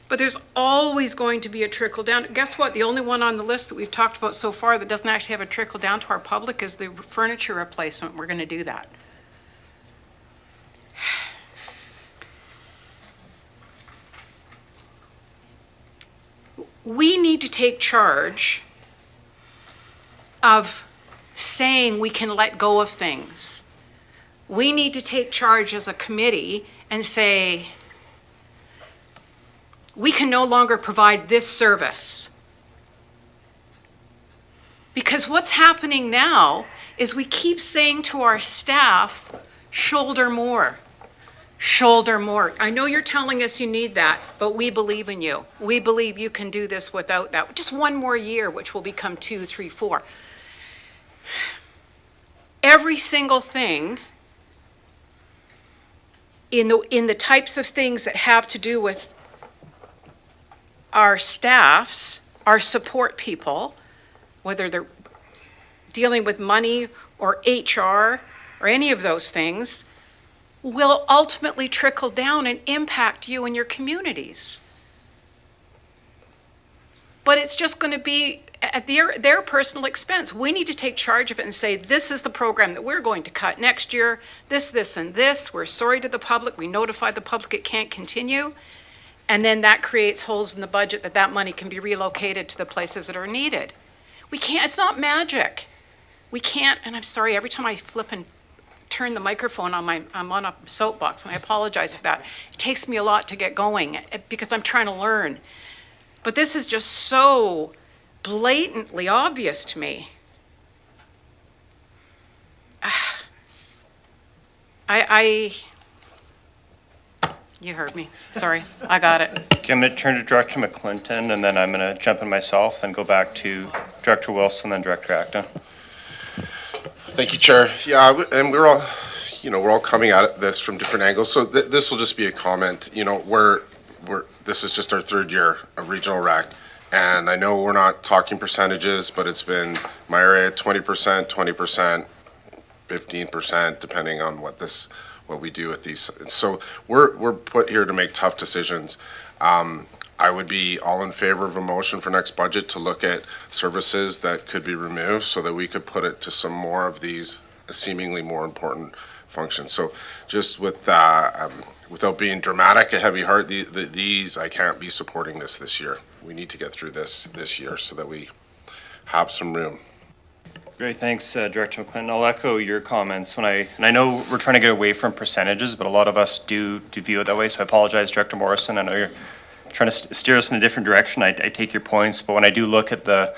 but there's always going to be a trickle down. Guess what? The only one on the list that we've talked about so far that doesn't actually have a trickle down to our public is the furniture replacement. We're going to do that. We need to take charge of saying we can let go of things. We need to take charge as a committee and say, we can no longer provide this service. Because what's happening now is we keep saying to our staff, shoulder more. Shoulder more. I know you're telling us you need that, but we believe in you. We believe you can do this without that. Just one more year, which will become 2, 3, 4. Every single thing in the types of things that have to do with our staffs, our support people, whether they're dealing with money or HR or any of those things, will ultimately trickle down and impact you and your communities. But it's just going to be at their personal expense. We need to take charge of it and say, this is the program that we're going to cut next year, this, and this. We're sorry to the public. We notify the public it can't continue. And then that creates holes in the budget that money can be relocated to the places that are needed. We can't, it's not magic. We can't, and I'm sorry, every time I flip and turn the microphone on, I'm on a soapbox, and I apologize for that. It takes me a lot to get going because I'm trying to learn. But this is just so blatantly obvious to me. You heard me. Sorry, I got it. Okay, I'm going to turn to Director McClinton, and then I'm going to jump in myself, then go back to Director Wilson, then Director Acton. Thank you, Chair. Yeah, and we're all coming at this from different angles. So this will just be a comment. You know, this is just our third year of regional rec, and I know we're not talking percentages, but it's been my area 20%, 20%, 15%, depending on what we do with these. So we're put here to make tough decisions. I would be all in favor of a motion for next budget to look at services that could be removed so that we could put it to some more of these seemingly more important function. So just with, without being dramatic, a heavy heart, these, I can't be supporting this year. We need to get through this year so that we have some room. Great, thanks, Director McClinton. I'll echo your comments and I know we're trying to get away from percentages, but a lot of us do view it that way, so I apologize, Director Morrison. I know you're trying to steer us in a different direction. I take your points, but when I do look at the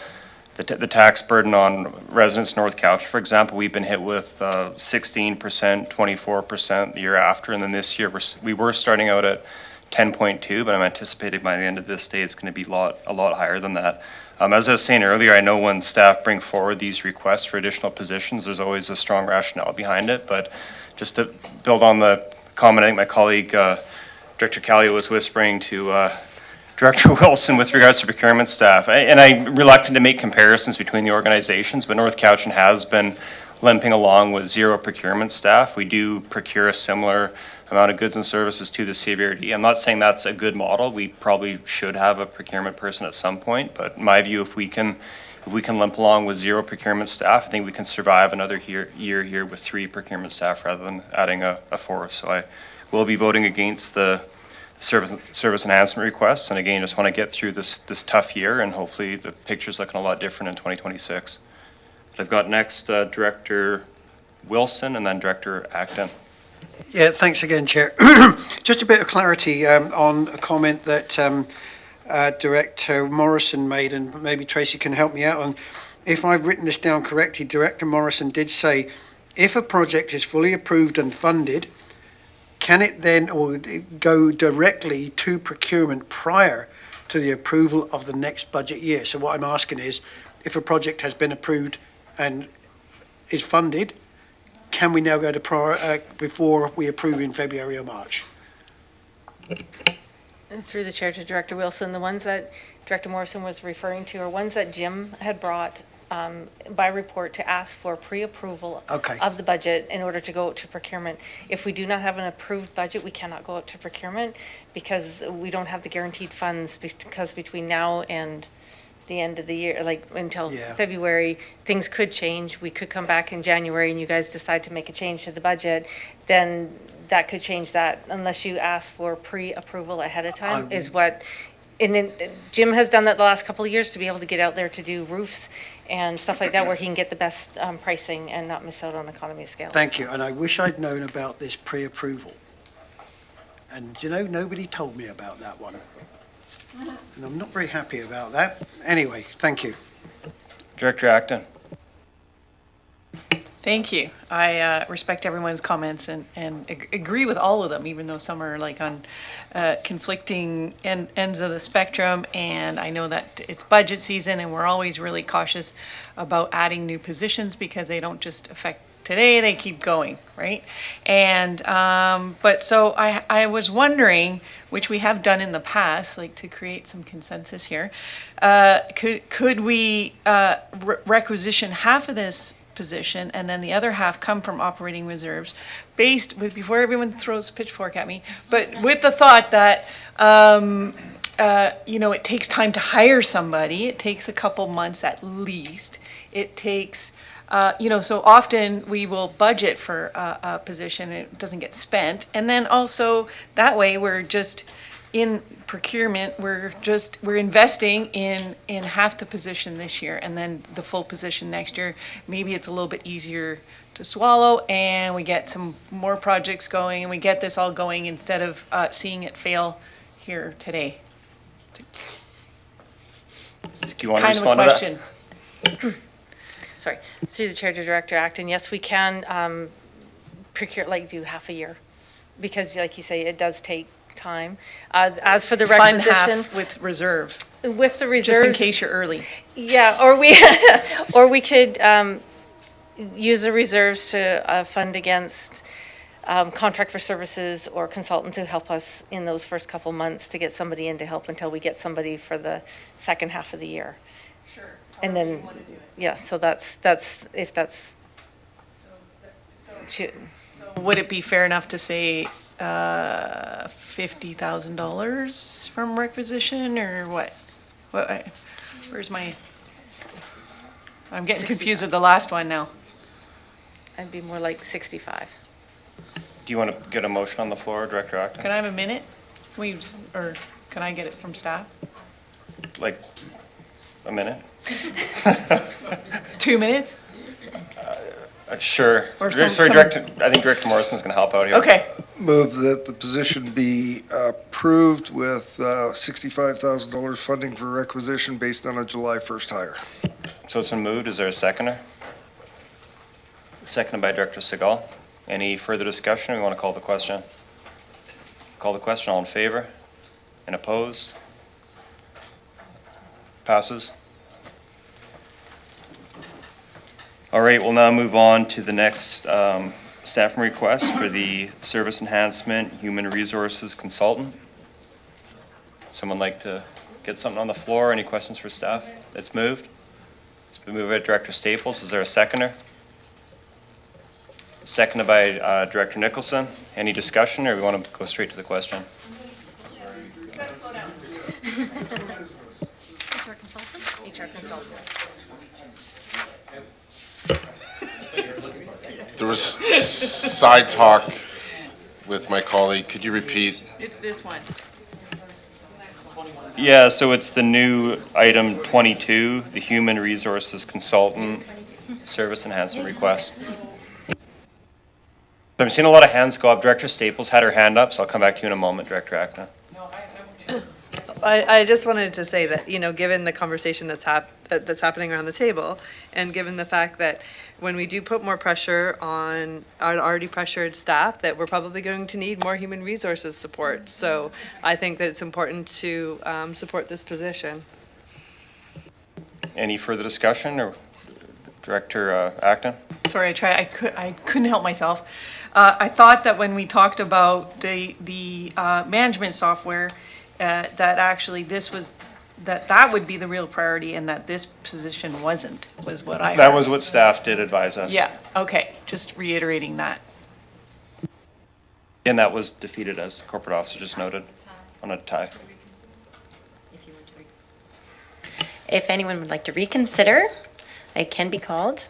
tax burden on residents in North Couch, for example, we've been hit with 16%, 24% the year after, and then this year we were starting out at 10.2, but I'm anticipating by the end of this day it's going to be a lot higher than that. As I was saying earlier, I know when staff bring forward these requests for additional positions, there's always a strong rationale behind it, but just to build on the comment I think my colleague Director Kallio was whispering to Director Wilson with regards to procurement staff, and I'm reluctant to make comparisons between the organizations, but North Cowichan has been limping along with zero procurement staff. We do procure a similar amount of goods and services to the CVRD. I'm not saying that's a good model. We probably should have a procurement person at some point, but in my view, if we can limp along with zero procurement staff, I think we can survive another year here with 3 procurement staff rather than adding a 4th. So I will be voting against the service enhancement requests, and again, just want to get through this tough year, and hopefully the picture's looking a lot different in 2026. I've got next Director Wilson and then Director Acton. Yeah, thanks again, Chair. Just a bit of clarity on a comment that Director Morrison made, and maybe Tracy can help me out on. If I've written this down correctly, Director Morrison did say, if a project is fully approved and funded, can it then go directly to procurement prior to the approval of the next budget year? So what I'm asking is, if a project has been approved and is funded, can we now go to before we approve in February or March? Through the chair to Director Wilson, the ones that Director Morrison was referring to are ones that Jim had brought by report to ask for pre-approval of the budget in order to go out to procurement. If we do not have an approved budget, we cannot go out to procurement because we don't have the guaranteed funds, because between now and the end of the year, like until February, things could change. We could come back in January and you guys decide to make a change to the budget, then that could change that unless you ask for pre-approval ahead of time is what, and then Jim has done that the last couple of years to be able to get out there to do roofs and stuff like that where he can get the best pricing and not miss out on economy of scale. Thank you, and I wish I'd known about this pre-approval. And you know, nobody told me about that one. And I'm not very happy about that. Anyway, thank you. Director Acton. Thank you. I respect everyone's comments and agree with all of them, even though some are like on conflicting ends of the spectrum. And I know that it's budget season and we're always really cautious about adding new positions because they don't just affect today, they keep going, right? And, but so I was wondering, which we have done in the past, like to create some consensus here, could we requisition half of this position and then the other half come from operating reserves based with, before everyone throws a pitchfork at me, but with the thought that, you know, it takes time to hire somebody. It takes a couple months at least. It takes, you know, so often we will budget for a position, it doesn't get spent. And then also that way we're just in procurement, we're investing in half the position this year and then the full position next year. Maybe it's a little bit easier to swallow and we get some more projects going and we get this all going instead of seeing it fail here today. Do you want to respond to that? Kind of a question. Sorry, through the chair to Director Acton, yes, we can procure, like do half a year, because like you say, it does take time. As for the Fund requisition. half with reserve. With the reserves. Just in case you're early. Yeah, or we could use the reserves to fund against contract for services or consultant to help us in those first couple months to get somebody in to help until we get somebody for the second half of the year. Sure. And then, yeah, so that's, if that's. Would it be fair enough to say $50,000 from requisition or what? Where's my, I'm getting confused with the last one now. I'd be more like 65. Do you want to get a motion on the floor, Director Acton? Can I have a minute? Or can I get it from staff? Like, a minute? 2 minutes? Sure. Or Sorry, some- Director, I think Director Morrison's going to help out here. Okay. Move that the position be approved with $65,000 funding for requisition based on a July 1st hire. So it's been moved. Is there a seconder? Seconded by Director Segal. Any further discussion? We want to call the question. Call the question. All in favor? And opposed? Passes. All right, we'll now move on to the next staffing request for the Service Enhancement Human Resources Consultant. Someone like to get something on the floor? Any questions for staff? It's moved. It's been moved by Director Staples. Is there a seconder? Seconded by Director Nicholson. Any discussion, or we want to go straight to the question? HR consultant. There was side talk with my colleague. Could you repeat? It's this one. Yeah, so it's the new item 22, the Human Resources Consultant Service Enhancement Request. I'm seeing a lot of hands go up. Director Staples had her hand up, so I'll come back to you in a moment, Director Acton. I just wanted to say that, given the conversation that's happening around the table, and given the fact that when we do put more pressure on our already pressured staff, that we're probably going to need more human resources support. So I think that it's important to support this position. Any further discussion, or Director Acton? Sorry, I couldn't help myself. I thought that when we talked about the management software, that actually that would be the real priority and that this position wasn't, was what I heard. That was what staff did advise us. Yeah, okay, just reiterating that. And that was defeated, as the corporate officer just noted, on a tie. If anyone would like to reconsider, it can be called,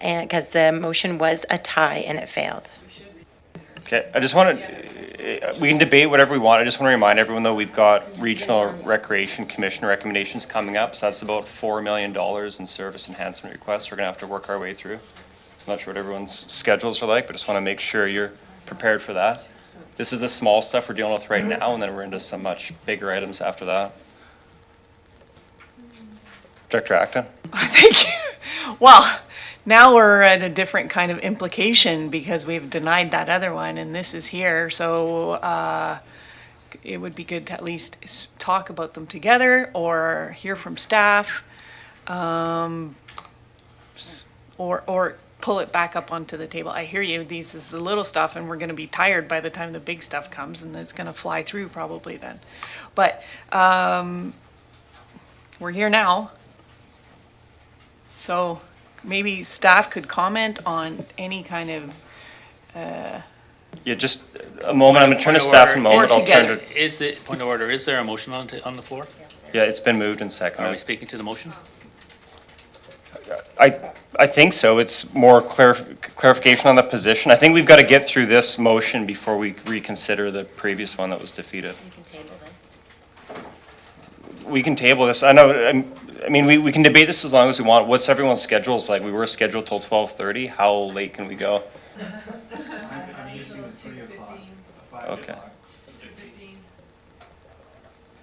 and because the motion was a tie and it failed. Okay, I just want to, we can debate whatever we want. I just want to remind everyone, though, we've got Regional Recreation Commission recommendations coming up. So that's about $4 million in service enhancement requests we're going to have to work our way through. So I'm not sure what everyone's schedules are like, but just want to make sure you're prepared for that. This is the small stuff we're dealing with right now, and then we're into some much bigger items after that. Director Acton? Thank you. Well, now we're at a different kind of implication because we've denied that other one and this is here. So it would be good to at least talk about them together or hear from staff, or pull it back up onto the table. I hear you. This is the little stuff and we're going to be tired by the time the big stuff comes and it's going to fly through probably then. But we're here now. So maybe staff could comment on any kind of, Yeah, just a moment. I'm going to turn to staff in a moment. I'll turn to, Point of order, is there a motion on the floor? yeah, it's been moved and Are we seconded. speaking to the motion? I think so. It's more clarification on the position. I think we've got to get through this motion before we reconsider the previous one that was defeated. You can table this. We can table this. I know, I mean, we can debate this as long as we want. What's everyone's schedules like? We were scheduled till 12:30. How late can we go? Okay.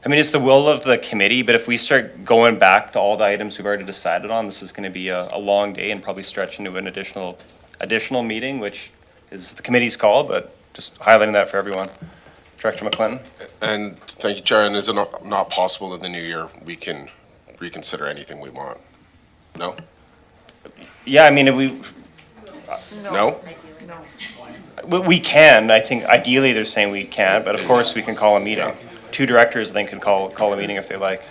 I mean, it's the will of the committee, but if we start going back to all the items we've already decided on, this is going to be a long day and probably stretch into an additional meeting, which is the committee's call, but just highlighting that for everyone. Director McClinton? And thank you, Chair. And is it not possible in the new year we can reconsider anything we want? No? Yeah, I mean, we can. I think ideally they're saying we can't, but of course we can call a meeting. Two directors then can call a meeting if they like.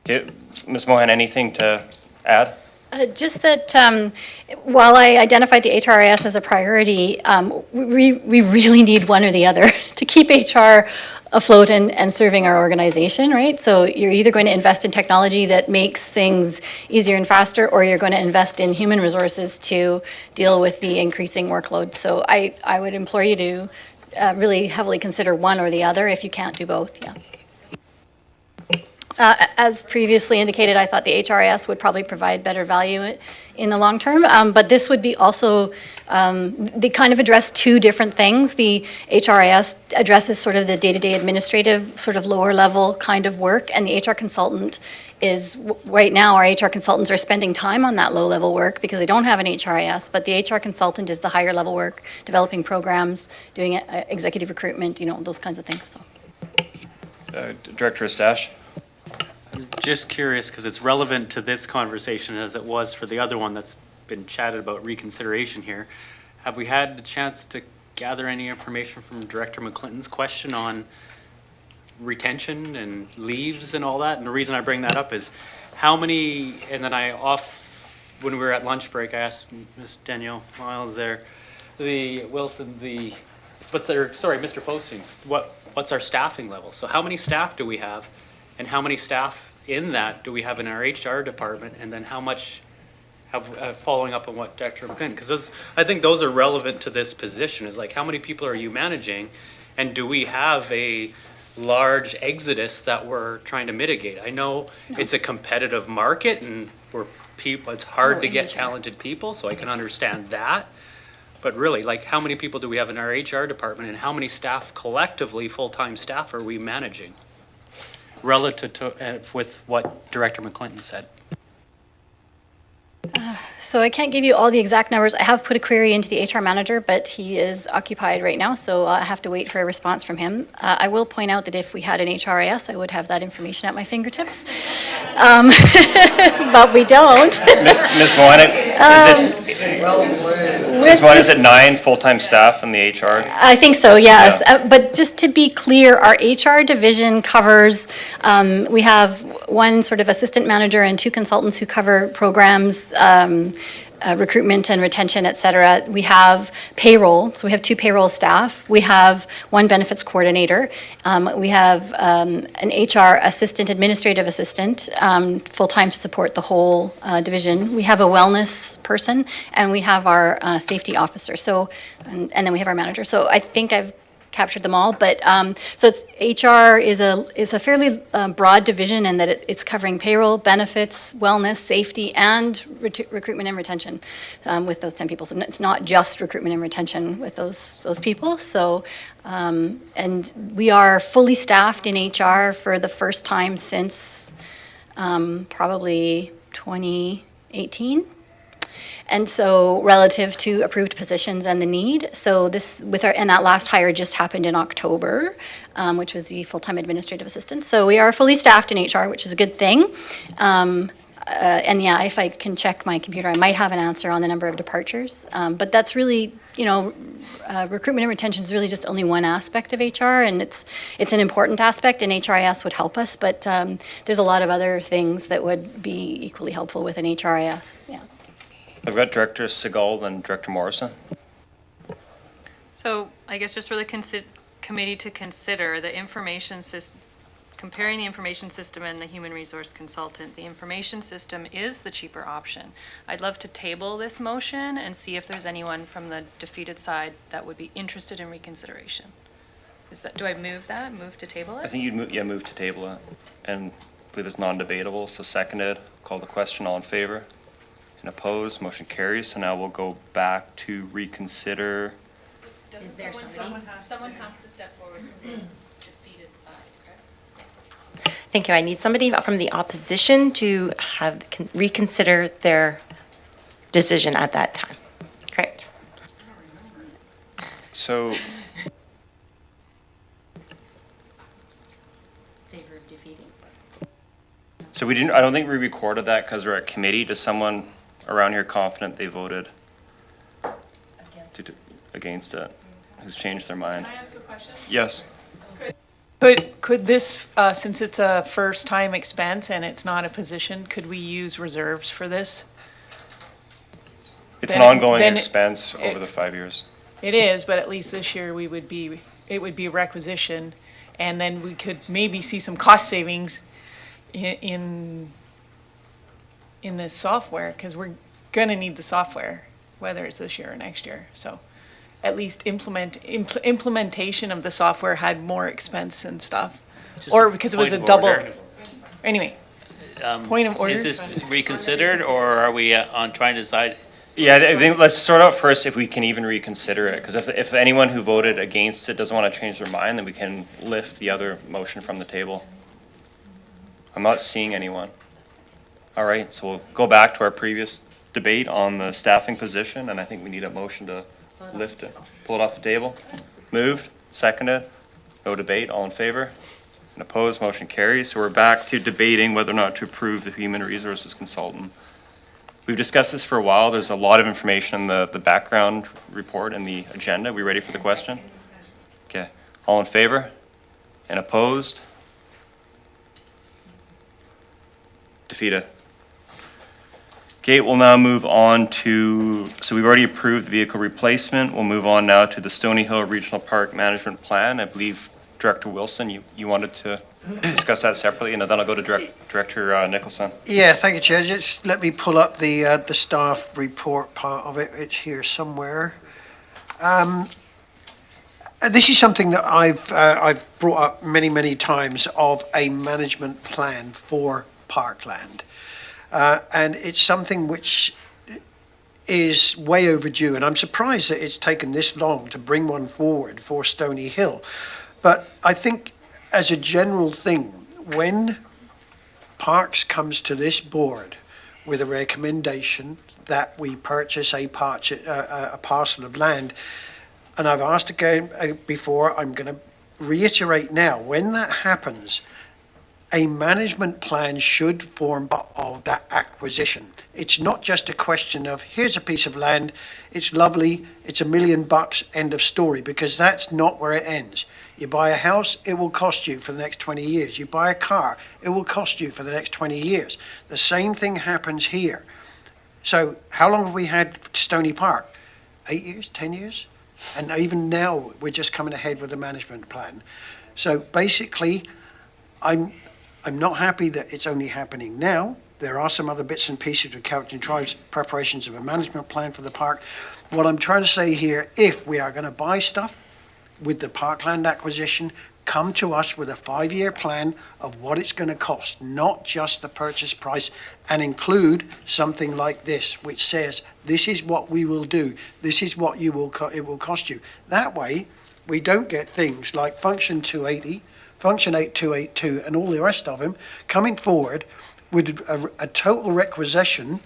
Okay, Ms. Mohan, anything to add? Just that while I identified the HRIS as a priority, we really need one or the other to keep HR afloat and serving our organization, right? So you're either going to invest in technology that makes things easier and faster, or you're going to invest in human resources to deal with the increasing workload. So I would implore you to really heavily consider one or the other if you can't do both, yeah. As previously indicated, I thought the HRIS would probably provide better value in the long term, but this would be also, they kind of address two different things. The HRIS addresses sort of the day-to-day administrative, sort of lower level kind of work, and the HR consultant is, right now, our HR consultants are spending time on that low-level work because they don't have an HRIS, but the HR consultant is the higher level work, developing programs, doing executive recruitment, you know, those kinds of things, so. Director Estache? Just curious, because it's relevant to this conversation as it was for the other one that's been chatted about reconsideration here. Have we had a chance to gather any information from Director McClinton's question on retention and leaves and all that? And the reason I bring that up is how many, and then when we were at lunch break, I asked Ms. Danielle Miles there, Mr. Postings, what's our staffing level? So how many staff do we have? And how many staff in that do we have in our HR department? And then how much following up on what Dr. McClinton, because I think those are relevant to this position, is like how many people are you managing? And do we have a large exodus that we're trying to mitigate? I know it's a competitive market and it's hard to get talented people, so I can understand that. But really, like how many people do we have in our HR department and how many staff collectively, full-time staff, are we managing? Relative to with what Director McClinton said. So I can't give you all the exact numbers. I have put a query into the HR manager, but he is occupied right now, so I have to wait for a response from him. I will point out that if we had an HRIS, I would have that information at my fingertips. But we don't. Ms. Moine, is it 9 full-time staff in the HR? I think so, yes. Yeah. But just to be clear, our HR division covers, we have one sort of assistant manager and 2 consultants who cover programs, recruitment and retention, et cetera. We have payroll, so we have 2 payroll staff. We have 1 benefits coordinator. We have an HR assistant, administrative assistant, full-time to support the whole division. We have a wellness person, and we have our safety officer. So, and then we have our manager. So I think I've captured them all, but so it's HR is a fairly broad division in that it's covering payroll, benefits, wellness, safety, and recruitment and retention with those 10 people. So it's not just recruitment and retention with those people. So and we are fully staffed in HR for the first time since probably 2018. And so relative to approved positions and the need, so this and that last hire just happened in October, which was the full-time administrative assistant. So we are fully staffed in HR, which is a good thing. And yeah, if I can check my computer, I might have an answer on the number of departures. But that's really, recruitment and retention is really just only one aspect of HR, and it's an important aspect, and HRIS would help us. But there's a lot of other things that would be equally helpful with an HRIS. Yeah. I've got Director Segal and Director Morrison. So I guess just for the committee to consider the information comparing the information system and the human resource consultant, the information system is the cheaper option. I'd love to table this motion and see if there's anyone from the defeated side that would be interested in reconsideration. Do I move to table it? I think you'd move to table it, and I believe it's non-debatable, so seconded. Call the question, all in favor? And opposed, motion carries. So now we'll go back to reconsider. Is there somebody? Someone has to step forward from the defeated side, correct? Thank you. I need somebody from the opposition to reconsider their decision at that time. Correct. So. Favor of defeating. So I don't think we recorded that because we're at committee. Does someone around here confident they voted against it? Who's changed their mind? Can I ask a question? Yes. Could this, since it's a first-time expense and it's not a position, could we use reserves for this? It's an ongoing expense over the 5 years. It is, but at least this year it would be requisition, And then we could maybe see some cost savings in this software, because we're gonna need the software, whether it's this year or next year. So at least implementation of the software had more expense and stuff. Just Or because it was a point of double. order. Anyway, point of order. Is this reconsidered, or are we on trying to decide? Yeah, I think let's sort out first if we can even reconsider it, because if anyone who voted against it doesn't want to change their mind, then we can lift the other motion from the table. I'm not seeing anyone. All right, so we'll go back to our previous debate on the staffing position, and I think we need a motion to lift it, pull it off the table. Moved, seconded, no debate, all in favor? And opposed, motion carries. So we're back to debating whether or not to approve the human resources consultant. We've discussed this for a while. There's a lot of information in the background report and the agenda. We ready for the question? Okay. All in favor? And opposed? Defeated. Okay, we'll now move on to, so we've already approved the vehicle replacement. We'll move on now to the Stony Hill Regional Park Management Plan. I believe Director Wilson, you wanted to discuss that separately, and then I'll go to Director Nicholson. Yeah, thank you, Chair. Just let me pull up the staff report part of it. It's here somewhere. This is something that I've brought up many times, of a management plan for parkland. And it's something which is way overdue, and I'm surprised that it's taken this long to bring one forward for Stony Hill. But I think as a general thing, when Parks comes to this board with a recommendation that we purchase a parcel of land, and I've asked again before, I'm going to reiterate now, when that happens, a management plan should form part of that acquisition. It's not just a question of, here's a piece of land, it's lovely, it's $1 million, end of story, because that's not where it ends. You buy a house, it will cost you for the next 20 years. You buy a car, it will cost you for the next 20 years. The same thing happens here. So how long have we had Stony Park? 8 years, 10 years? And even now, we're just coming ahead with a management plan. So basically, I'm not happy that it's only happening now. There are some other bits and pieces with Cowichan Tribe's preparations of a management plan for the park. What I'm trying to say here, if we are going to buy stuff with the parkland acquisition, come to us with a 5-year plan of what it's going to cost, not just the purchase price, and include something like this, which says, this is what we will do, this is what it will cost you. That way, we don't get things like Function 280, Function 8282, and all the rest of them coming forward with a total requisition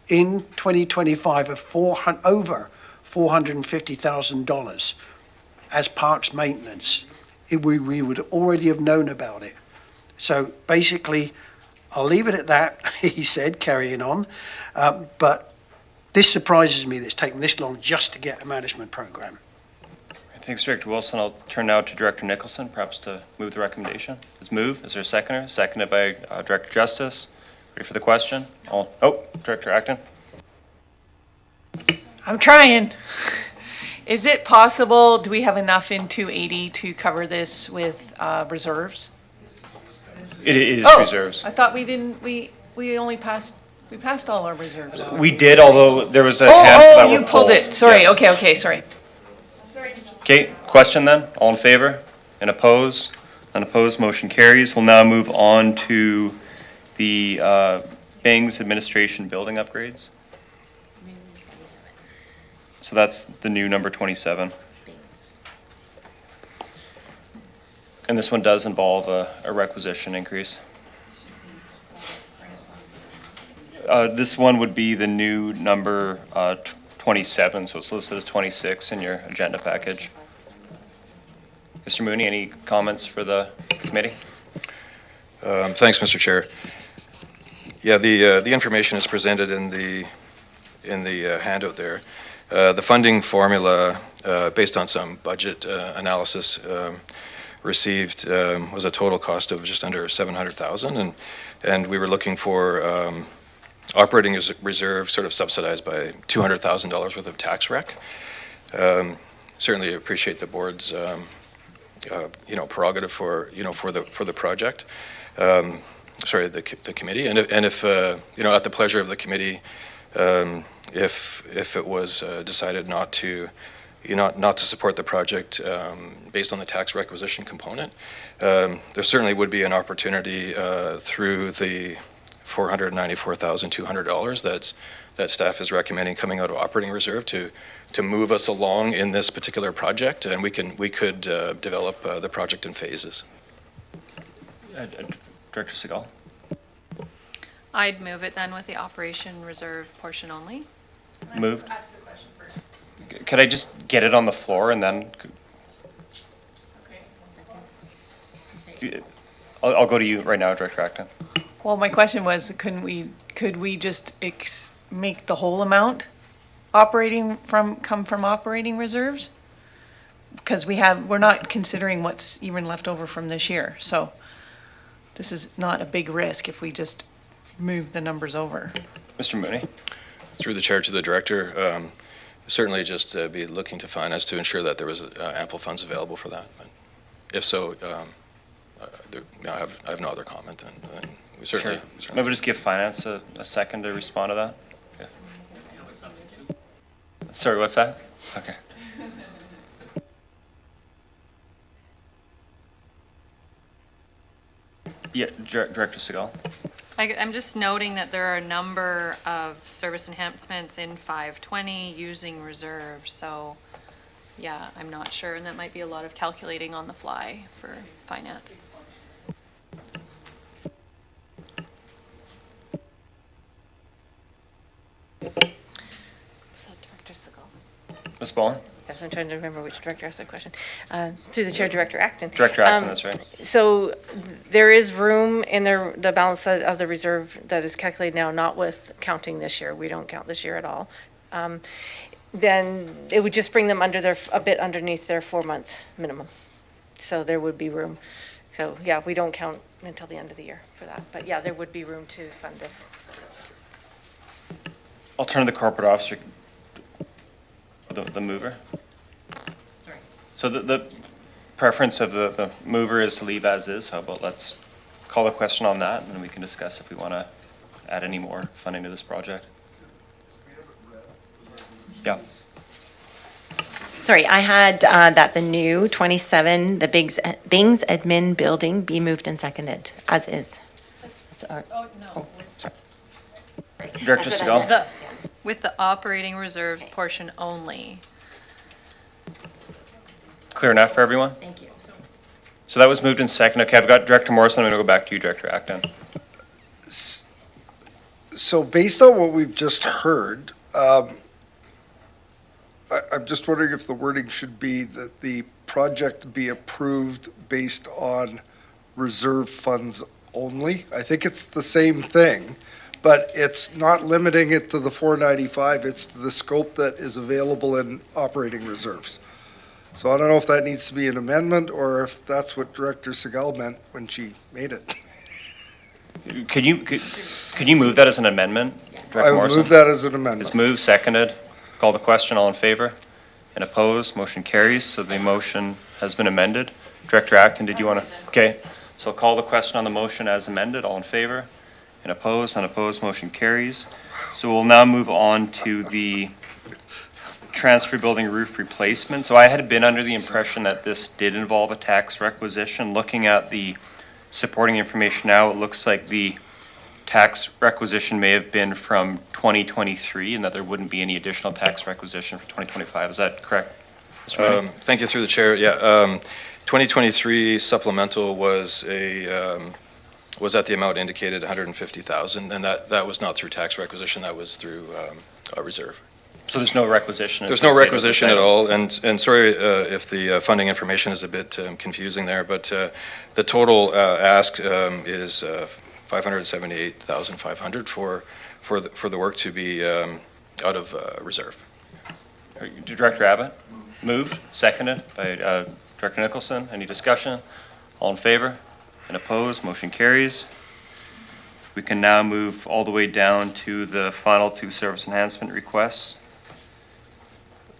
in 2025 of over $450,000 as parks maintenance. We would already have known about it. So basically, I'll leave it at that, he said, carrying on. But this surprises me that it's taken this long just to get a management program. Thanks, Director Wilson. I'll turn now to Director Nicholson, perhaps to move the recommendation. Is moved. Is there a seconder? Seconded by Director Justice. Ready for the question? Director Acton. I'm trying. Is it possible, do we have enough in 280 to cover this with reserves? It is reserves. I thought we didn't, we only passed, we passed all our reserves. We did, although there was a handful that were you pulled it. Sorry, Yes. okay, sorry. Okay, question then? All in favor? And opposed? Unopposed, motion carries. We'll now move on to the Bangs Administration Building Upgrades. So that's the new number 27. And this one does involve a requisition increase. This one would be the new number 27, so it's listed as 26 in your agenda package. Mr. Mooney, any comments for the committee? Thanks, Mr. Chair. Yeah, the information is presented in the handout there. The funding formula, based on some budget analysis, received was a total cost of just under $700,000, and we were looking for operating reserve sort of subsidized by $200,000 worth of tax rec. Certainly appreciate the board's prerogative for, for the project. The committee, and if at the pleasure of the committee, if it was decided not to support the project based on the tax requisition component, there certainly would be an opportunity through the $494,200 that staff is recommending coming out of operating reserve to move us along in this particular project, and we could develop the project in phases. Director Segal? I'd move it then with the operation reserve portion only. Moved. Could I just get it on the floor and then? I'll go to you right now, Director Acton. Well, my question was, could we just make the whole amount come from operating reserves? Because we're not considering what's even left over from this year, so this is not a big risk if we just move the numbers over. Mr. Mooney? Through the chair to the director, certainly just be looking to finance to ensure that there was ample funds available for that. But if so, I have no other comment, and we certainly. Sure. Maybe just give finance a second to respond to that. Yeah. Sorry, what's that? Okay. Yeah, Director Segal. I'm just noting that there are a number of service enhancements in 520 using reserves, so yeah, I'm not sure, and that might be a lot of calculating on the fly for finance. Was that Director Segal? Ms. Bowen? Yes, I'm trying to remember which director asked that question. Through the chair, Director Acton. Director Acton, that's right. So there is room in the balance of the reserve that is calculated now, not with counting this year. We don't count this year at all. Then it would just bring them under a bit underneath their 4-month minimum. So there would be room. So yeah, we don't count until the end of the year for that. But yeah, there would be room to fund this. I'll turn to the corporate officer, the mover. Sorry. So the preference of the mover is to leave as is. How about let's call a question on that, and then we can discuss if we want to add any more funding to this project. Yeah. Sorry, I had that the new 27, the Bings Admin Building be moved and seconded, as is. Director Segal? With the operating reserves portion only. Clear enough for everyone? Thank you. So that was moved in second. Okay, I've got Director Morrison. I'm going to go back to you, Director Acton. So based on what we've just heard, I'm just wondering if the wording should be that the project be approved based on reserve funds only. I think it's the same thing, but it's not limiting it to the 495, it's to the scope that is available in operating reserves. So I don't know if that needs to be an amendment or if that's what Director Segal meant when she made it. Could you move that as an amendment, Director I would Morrison? move that as an amendment. It's moved, seconded. Call the question. All in favor? And opposed? Motion carries. So the motion has been amended. Director Acton, did you want to? Okay. So I'll call the question on the motion as amended. All in favor? And opposed? Unopposed? Motion carries. So we'll now move on to the transfer building roof replacement. So I had been under the impression that this did involve a tax requisition. Looking at the supporting information now, it looks like the tax requisition may have been from 2023 and that there wouldn't be any additional tax requisition for 2025. Is that correct? Mr. Mooney? Thank you, through the chair. Yeah, 2023 supplemental was at the amount indicated, 150,000, and that was not through tax requisition. That was through a reserve. So there's no requisition? There's no requisition at all, and sorry if the funding information is a bit confusing there, but the total ask is $578,500 for the work to be out of reserve. Director Abbott, moved, seconded by Director Nicholson. Any discussion? All in favor? And opposed? Motion carries. We can now move all the way down to the final two service enhancement requests.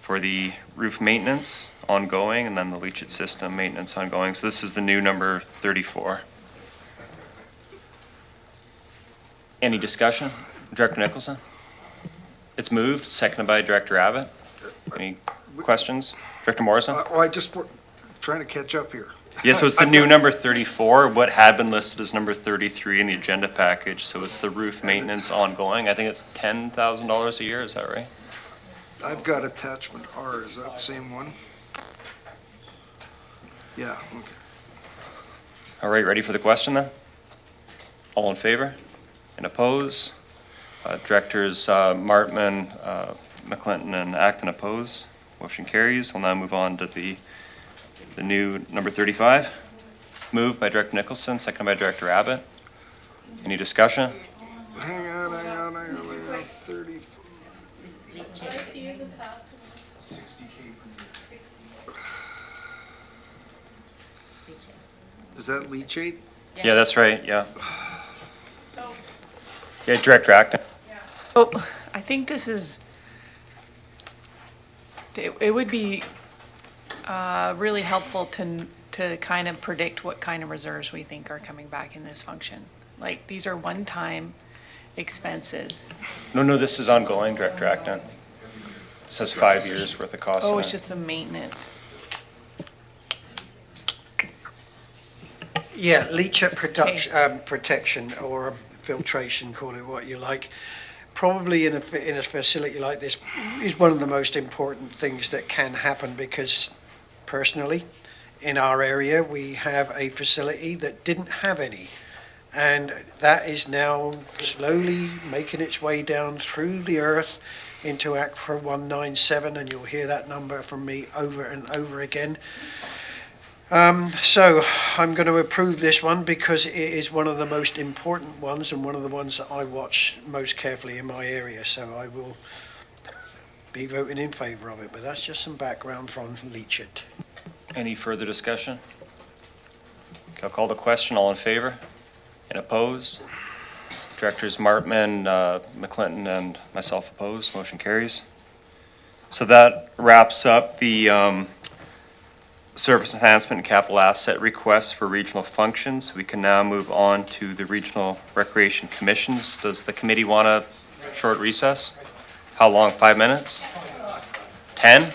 for the roof maintenance ongoing, and then the leachate system maintenance ongoing. So this is the new number 34. Any discussion? Director Nicholson? It's moved, seconded by Director Abbott. Any questions? Director Morrison? Well, I just, trying to catch up here. Yeah, so it's the new number 34, what had been listed as number 33 in the agenda package, so it's the roof maintenance ongoing. I think it's $10,000 a year, is that right? I've got attachment R, is that the same one? Yeah, okay. All right, ready for the question then? All in favor? And oppose? Directors Martman, McClinton, and Acton oppose. Motion carries. We'll now move on to the new number 35. Moved by Director Nicholson, seconded by Director Abbott. Any discussion? Hang on, 30. Is that leachate? Yeah, that's right, yeah. Yeah, Director Acton. Oh, I think this is, it would be really helpful to kind of predict what kind of reserves we think are coming back in this function. Like, these are one-time expenses. No, this is ongoing, Director Acton. It says 5 years worth of costs. Oh, in it's it. just the maintenance. Yeah, leachate protection or filtration, call it what you like. Probably in a facility like this is one of the most important things that can happen, because personally, in our area, we have a facility that didn't have any. And that is now slowly making its way down through the earth into Aquifer 197, and you'll hear that number from me over and over again. So I'm going to approve this one because it is one of the most important ones and one of the ones that I watch most carefully in my area. So I will be voting in favour of it, but that's just some background from leachate. Any further discussion? Okay, I'll call the question. All in favor? And opposed? Directors Martman, McClinton, and myself opposed. Motion carries. So that wraps up the service enhancement and capital asset requests for regional functions. We can now move on to the regional recreation commissions. Does the committee want a short recess? How long? 5 minutes? 10?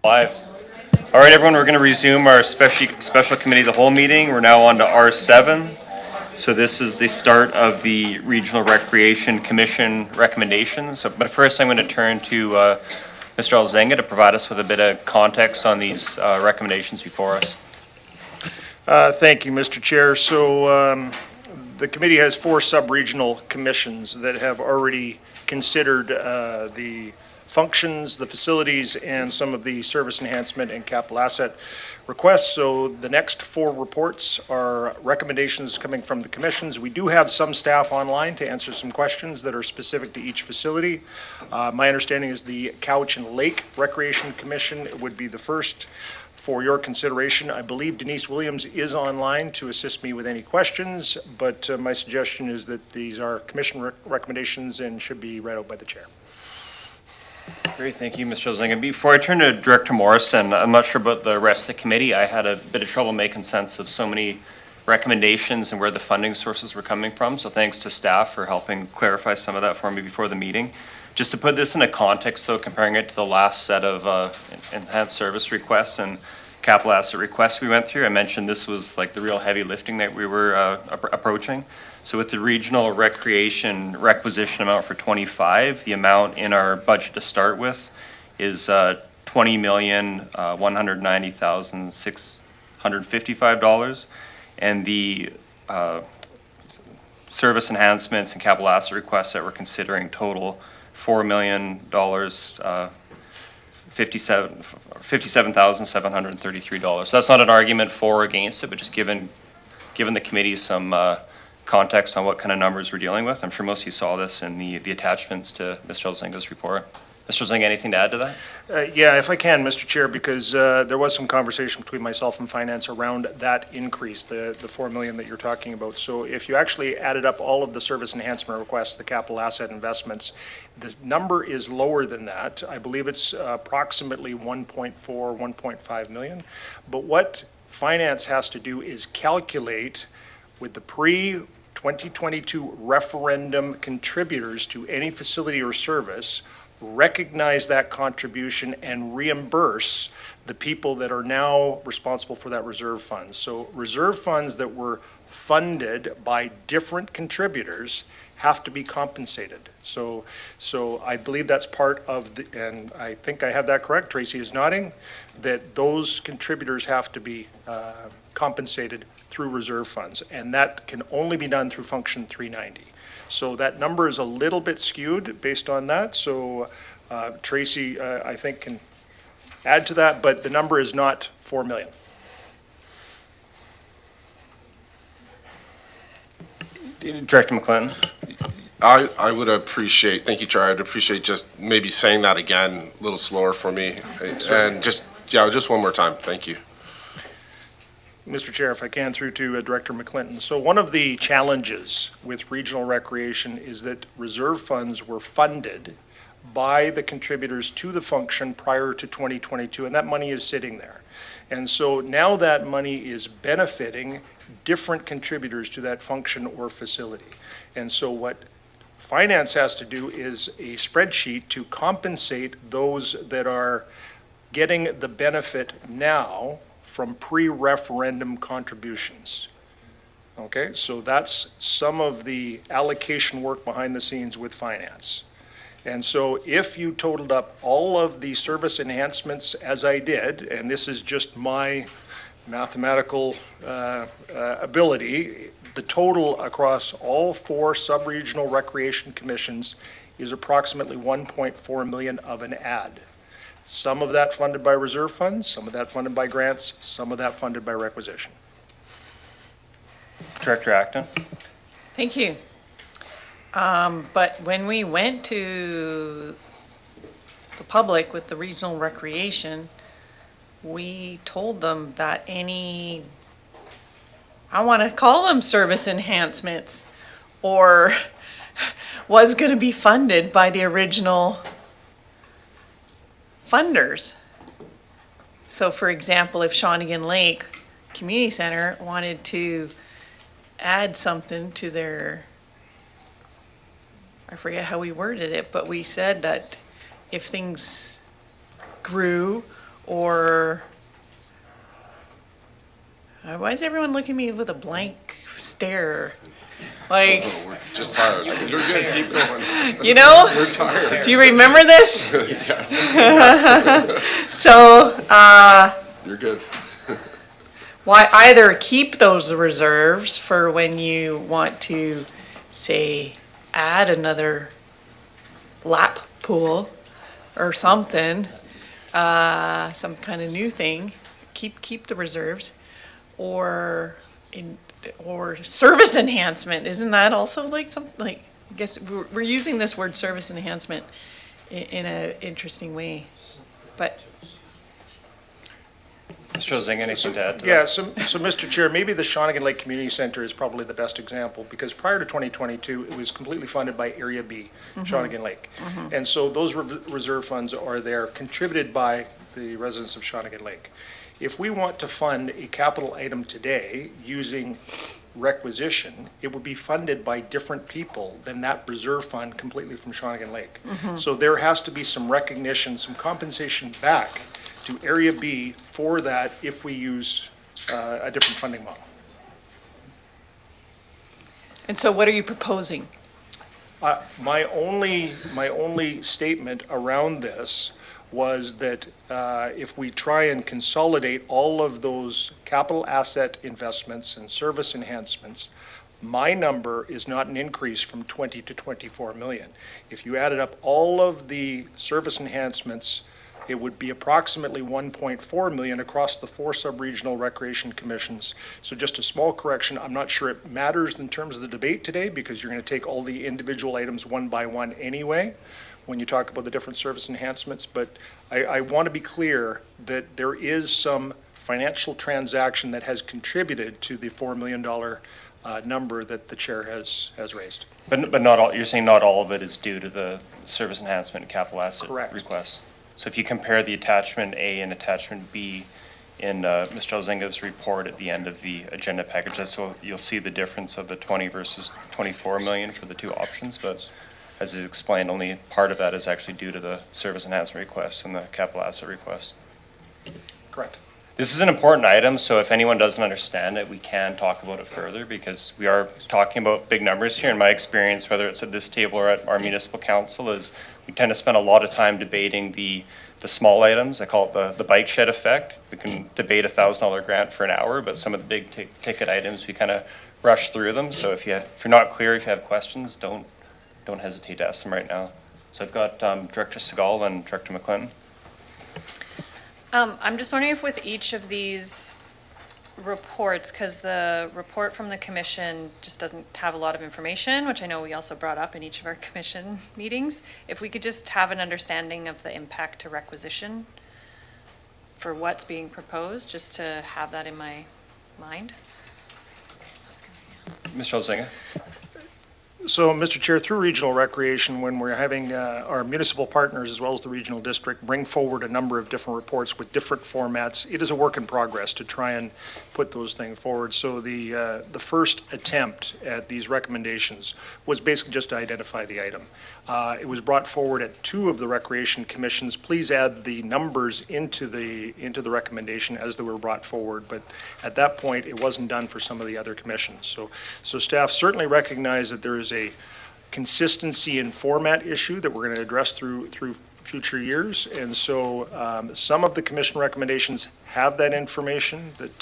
Live. All right, everyone, we're going to resume our special committee of the whole meeting. We're now on to R7. So this is the start of the Regional Recreation Commission recommendations. But first, I'm going to turn to Mr. Alzenga to provide us with a bit of context on these recommendations before us. Thank you, Mr. Chair. So the committee has 4 sub-regional commissions that have already considered the functions, the facilities, and some of the service enhancement and capital asset requests. So the next 4 reports are recommendations coming from the commissions. We do have some staff online to answer some questions that are specific to each facility. My understanding is the Cowichan Lake Recreation Commission would be the first for your consideration. I believe Denise Williams is online to assist me with any questions, but my suggestion is that these are commission recommendations and should be read out by the chair. Great, thank you, Mr. Alzenga. Before I turn to Director Morrison, I'm not sure about the rest of the committee. I had a bit of trouble making sense of so many recommendations and where the funding sources were coming from. So thanks to staff for helping clarify some of that for me before the meeting. Just to put this in a context, though, comparing it to the last set of enhanced service requests, and capital asset requests we went through. I mentioned this was like the real heavy lifting that we were approaching. So with the regional recreation requisition amount for 25, the amount in our budget to start with is $20,190,655, and the service enhancements and capital asset requests that we're considering total $4 million, $57,733. So that's not an argument for or against it, but just given the committee some context on what kind of numbers we're dealing with. I'm sure most of you saw this in the attachments to Mr. Elzinga's report. Mr. Elzinga, anything to add to that? Yeah, if I can, Mr. Chair, because there was some conversation between myself and finance around that increase, the $4 million that you're talking about. So if you actually added up all of the service enhancement requests, the capital asset investments, the number is lower than that. I believe it's approximately 1.5 million. But what finance has to do is calculate with the pre-2022 referendum contributors to any facility or service, recognize that contribution and reimburse the people that are now responsible for that reserve fund. So reserve funds that were funded by different contributors have to be compensated. So I believe that's part of the, and I think I have that correct, Tracy is nodding, that those contributors have to be compensated through reserve funds, and that can only be done through Function 390. So that number is a little bit skewed based on that. So Tracy, I think, can add to that, but the number is not 4 million. Director McClinton. I would appreciate, thank you, Chair, I'd appreciate just maybe saying that again a little slower for me. And just one more time, thank you. Mr. Chair, if I can, through to Director McClinton. So one of the challenges with regional recreation is that reserve funds were funded by the contributors to the function prior to 2022, and that money is sitting there. And so now that money is benefiting different contributors to that function or facility. And so what finance has to do is a spreadsheet to compensate those that are getting the benefit now from pre-referendum contributions. Okay, so that's some of the allocation work behind the scenes with finance. And so if you totaled up all of the service enhancements as I did, and this is just my mathematical ability, the total across all 4 sub-regional recreation commissions is approximately 1.4 million of an add. Some of that funded by reserve funds, some of that funded by grants, some of that funded by requisition. Director Acton. Thank you. But when we went to the public with the regional recreation, we told them that any, I want to call them service enhancements, or was going to be funded by the original funders. So for example, if Shawnigan Lake Community Center wanted to add something to their, I forget how we worded it, but we said that if things grew or, why is everyone looking at me with a blank stare? Like, We're just tired. You're good, keep going. you know? We're tired. Do you remember this? Yes. So, You're good. why either keep those reserves for when you want to, say, add another lap pool or something, some kind of new thing, keep the reserves, or service enhancement. Isn't that also like something, like, I guess we're using this word service enhancement in an interesting way, but. Mr. Elzinga, anything to add to that? Yeah, so Mr. Chair, maybe the Shawnigan Lake Community Center is probably the best example, because prior to 2022, it was completely funded by Area B, Shawnigan Lake. And so those reserve funds are there, contributed by the residents of Shawnigan Lake. If we want to fund a capital item today using requisition, it would be funded by different people than that reserve fund completely from Shawnigan Lake. So there has to be some recognition, some compensation back to Area B for that if we use a different funding model. And so what are you proposing? My only statement around this was that if we try and consolidate all of those capital asset investments and service enhancements, my number is not an increase from 20 to 24 million. If you added up all of the service enhancements, it would be approximately 1.4 million across the 4 sub-regional recreation commissions. So just a small correction, I'm not sure it matters in terms of the debate today because you're going to take all the individual items one by one anyway when you talk about the different service enhancements. But I want to be clear that there is some financial transaction that has contributed to the $4 million number that the chair has raised. But not all, you're saying not all of it is due to the service enhancement and capital asset Correct. requests? So if you compare the attachment A and attachment B in Mr. Elzinga's report at the end of the agenda package, that's so you'll see the difference of the 20 versus 24 million for the two options, but as is explained, only part of that is actually due to the service enhancement requests and the capital asset requests. Correct. This is an important item, so if anyone doesn't understand it, we can talk about it further because we are talking about big numbers here. In my experience, whether it's at this table or at our municipal council, is we tend to spend a lot of time debating the small items. I call it the bike shed effect. We can debate a $1,000 grant for an hour, but some of the big ticket items, we kind of rush through them. So if you're not clear, if you have questions, don't hesitate to ask them right now. So I've got Director Segal and Director McClinton. I'm just wondering if with each of these reports, because the report from the commission just doesn't have a lot of information, which I know we also brought up in each of our commission meetings, if we could just have an understanding of the impact to requisition for what's being proposed, just to have that in my mind. Mr. Elzinga. So, Mr. Chair, through Regional Recreation, when we're having our municipal partners as well as the regional district bring forward a number of different reports with different formats, it is a work in progress to try and put those things forward. So the first attempt at these recommendations was basically just to identify the item. It was brought forward at 2 of the recreation commissions. Please add the numbers into the recommendation as they were brought forward. But at that point, it wasn't done for some of the other commissions. So staff certainly recognize that there is a consistency in format issue that we're going to address through future years. And so some of the commission recommendations have that information that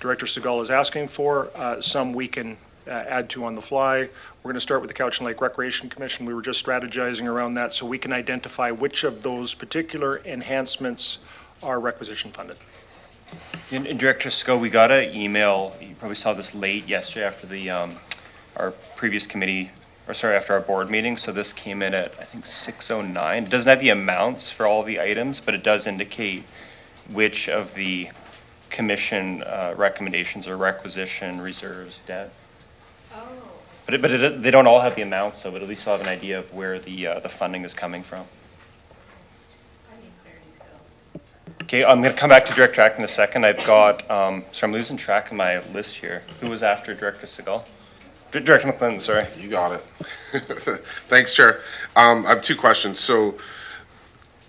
Director Segal is asking for. Some we can add to on the fly. We're going to start with the Couch and Lake Recreation Commission. We were just strategizing around that so we can identify which of those particular enhancements are requisition funded. And Director Segal, we got an email, you probably saw this late yesterday after the our previous committee, or sorry, after our board meeting. So this came in at, I think, 6:09. It doesn't have the amounts for all the items, but it does indicate which of the commission recommendations are requisition, reserves, debt. Oh. But they don't all have the amounts, so but at least we'll have an idea of where the funding is coming from. Okay, I'm going to come back to Director Atkins in a second. I've got, so I'm losing track of my list here. Who was after Director Segal? Director McClinton, sorry. You got it. Thanks, Chair. I have 2 questions. So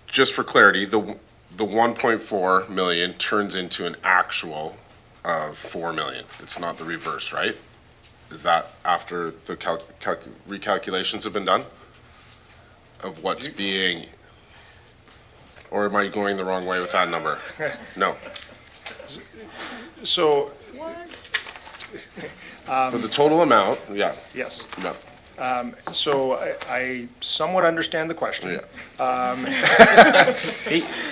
just for clarity, the 1.4 million turns into an actual of 4 million. It's not the reverse, right? Is that after the recalculations have been done of what's being, or am I going the wrong way with that number? No. So. For the total amount, yeah. Yes. No. So I somewhat understand the question. Hey,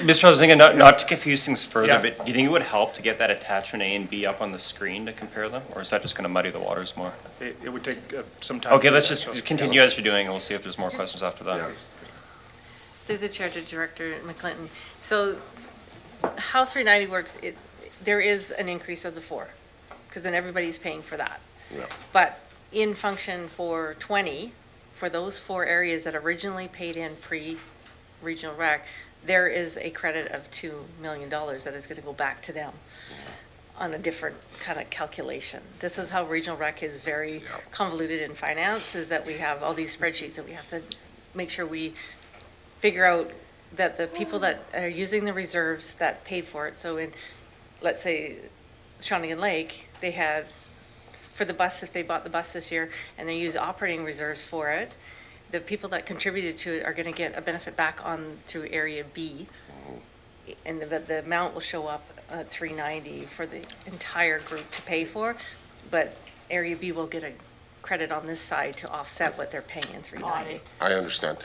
Mr. Elzinga, not to confuse things further, Yeah. but do you think it would help to get that attachment A and B up on the screen to compare them? Or is that just going to muddy the waters more? It would take some time. Okay, to let's do just that, so- continue as you're doing, and we'll see if there's more questions after that. Through the chair to Director McClinton. So how 390 works, there is an increase of the 4, because then everybody's paying for that. Yeah. But in function for 20, for those 4 areas that originally paid in pre-regional rec, there is a credit of $2 million that is going to go back to them on a different kind of calculation. This is how regional rec is very convoluted in finance, is that we have all these spreadsheets that we have to make sure we figure out that the people that are using the reserves that paid for it, so in, let's say, Shawnigan Lake, they had, for the bus, if they bought the bus this year and they use operating reserves for it, the people that contributed to it are gonna get a benefit back on through Area B. And the amount will show up at $390 for the entire group to pay for, but Area B will get a credit on this side to offset what they're paying in $390. I understand.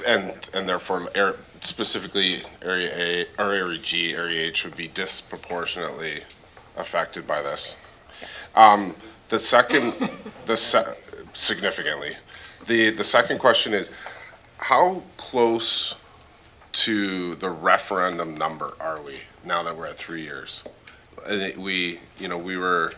And therefore, specifically Area A, or Area G, Area H would be disproportionately affected by this. The second, significantly. The second question is, how close to the referendum number are we now that we're at 3 years? We were,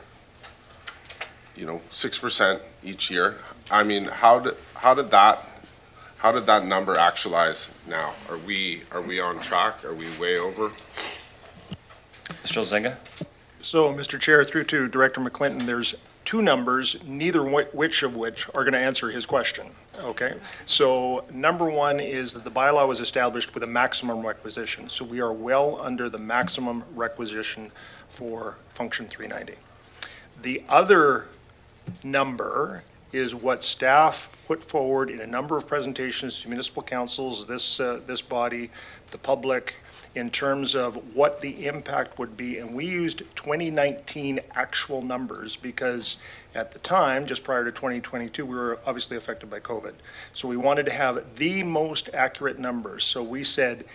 6% each year. I mean, how did that number actualize now? Are we on track? Are we way over? Mr. Elzinga? So, Mr. Chair, through to Director McClinton, there's two numbers, neither which of which are going to answer his question, okay? So, number one is that the bylaw was established with a maximum requisition. So we are well under the maximum requisition for Function 390. The other number is what staff put forward in a number of presentations to municipal councils, this body, the public, in terms of what the impact would be. And we used 2019 actual numbers because at the time, just prior to 2022, we were obviously affected by COVID. So we wanted to have the most accurate numbers. So we said,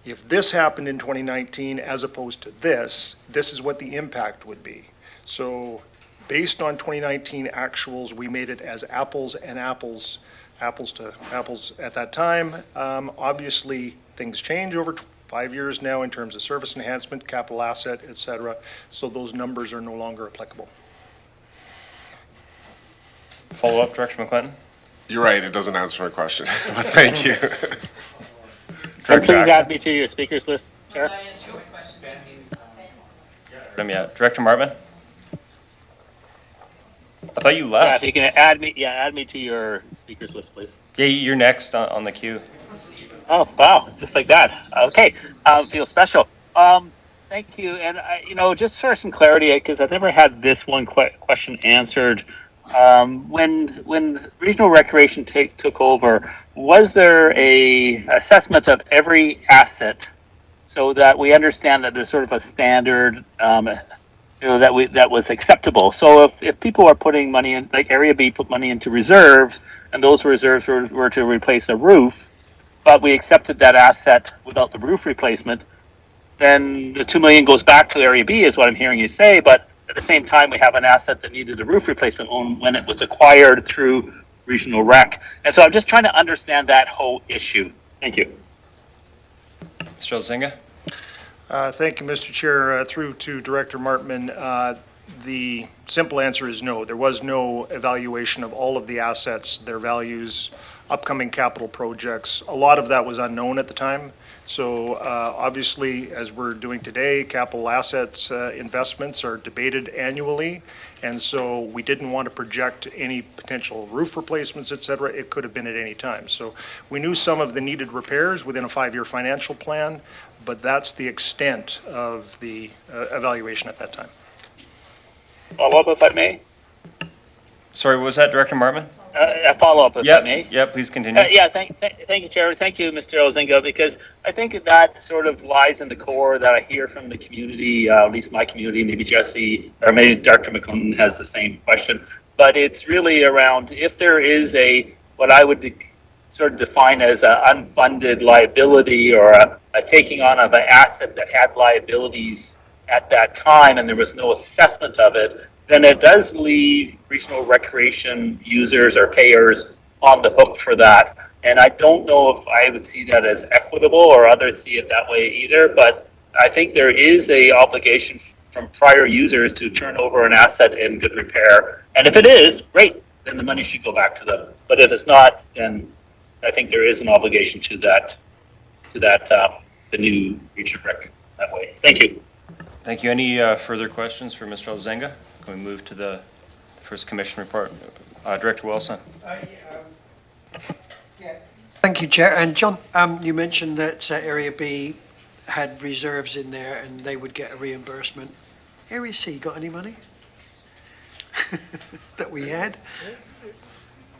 if this happened in 2019 as opposed to this is what the impact would be. So based on 2019 actuals, we made it as apples and apples to apples at that time. Obviously, things change over 5 years now in terms of service enhancement, capital asset, et cetera. So those numbers are no longer applicable. Follow up, Director McClinton? You're right, it doesn't answer my question, but thank you. Please add me to your speakers list, Chair. Director Martman? I thought you Yeah, left. if you can add me to your speakers list, please. Yeah, you're next on the queue. Oh, wow, just like that. Okay, feel special. Thank you, and just for some clarity, because I've never had this one question answered. When Regional Recreation took over, was there a assessment of every asset so that we understand that there's sort of a standard, that was acceptable? So if people are putting money in, like Area B put money into reserves, and those reserves were to replace a roof, but we accepted that asset without the roof replacement, then the $2 million goes back to Area B, is what I'm hearing you say. But at the same time, we have an asset that needed a roof replacement when it was acquired through Regional Rec. And so I'm just trying to understand that whole issue. Thank you. Mr. Elzinga? Thank you, Mr. Chair. Through to Director Martman, the simple answer is no. There was no evaluation of all of the assets, their values, upcoming capital projects. A lot of that was unknown at the time. So obviously, as we're doing today, capital assets investments are debated annually. And so we didn't want to project any potential roof replacements, et cetera. It could have been at any time. So we knew some of the needed repairs within a 5-year financial plan, but that's the extent of the evaluation at that time. Follow-up, if I may? Sorry, what was that, Director Martman? A follow-up, if I may? Yeah, please continue. Thank you, Chair. Thank you, Mr. Elzinga, because I think that sort of lies in the core that I hear from the community, at least my community, maybe Jesse, or maybe Dr. McClinton has the same question. But it's really around if there is what I would sort of define as an unfunded liability or a taking on of an asset that had liabilities at that time and there was no assessment of it, then it does leave regional recreation users or payers on the hook for that. And I don't know if I would see that as equitable or others see it that way either, but I think there is a obligation from prior users to turn over an asset in good repair. And if it is, great, then the money should go back to them. But if it's not, then I think there is an obligation to the new regional rec that way. Thank you. Thank you. Any further questions for Mr. Elzinga? Can we move to the first commission report? Director Wilson. Thank you, Chair. And John, you mentioned that Area B had reserves in there and they would get a reimbursement. Area C got any money that we had?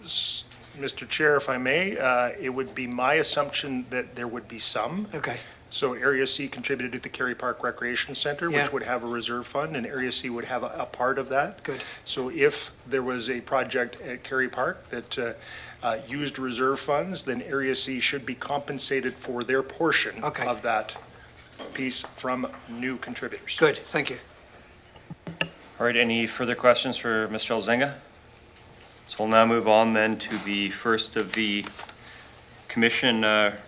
Mr. Chair, if I may, it would be my assumption that there would be some. Okay. So Area C contributed to the Kerry Park Recreation Center, Yeah. which would have a reserve fund, and Area C would have a part of that. Good. So if there was a project at Kerry Park that used reserve funds, then Area C should be compensated for their portion Okay. of that piece from new contributors. Good, thank you. All right, any further questions for Mr. Elzinga? So we'll now move on then to the first of the commission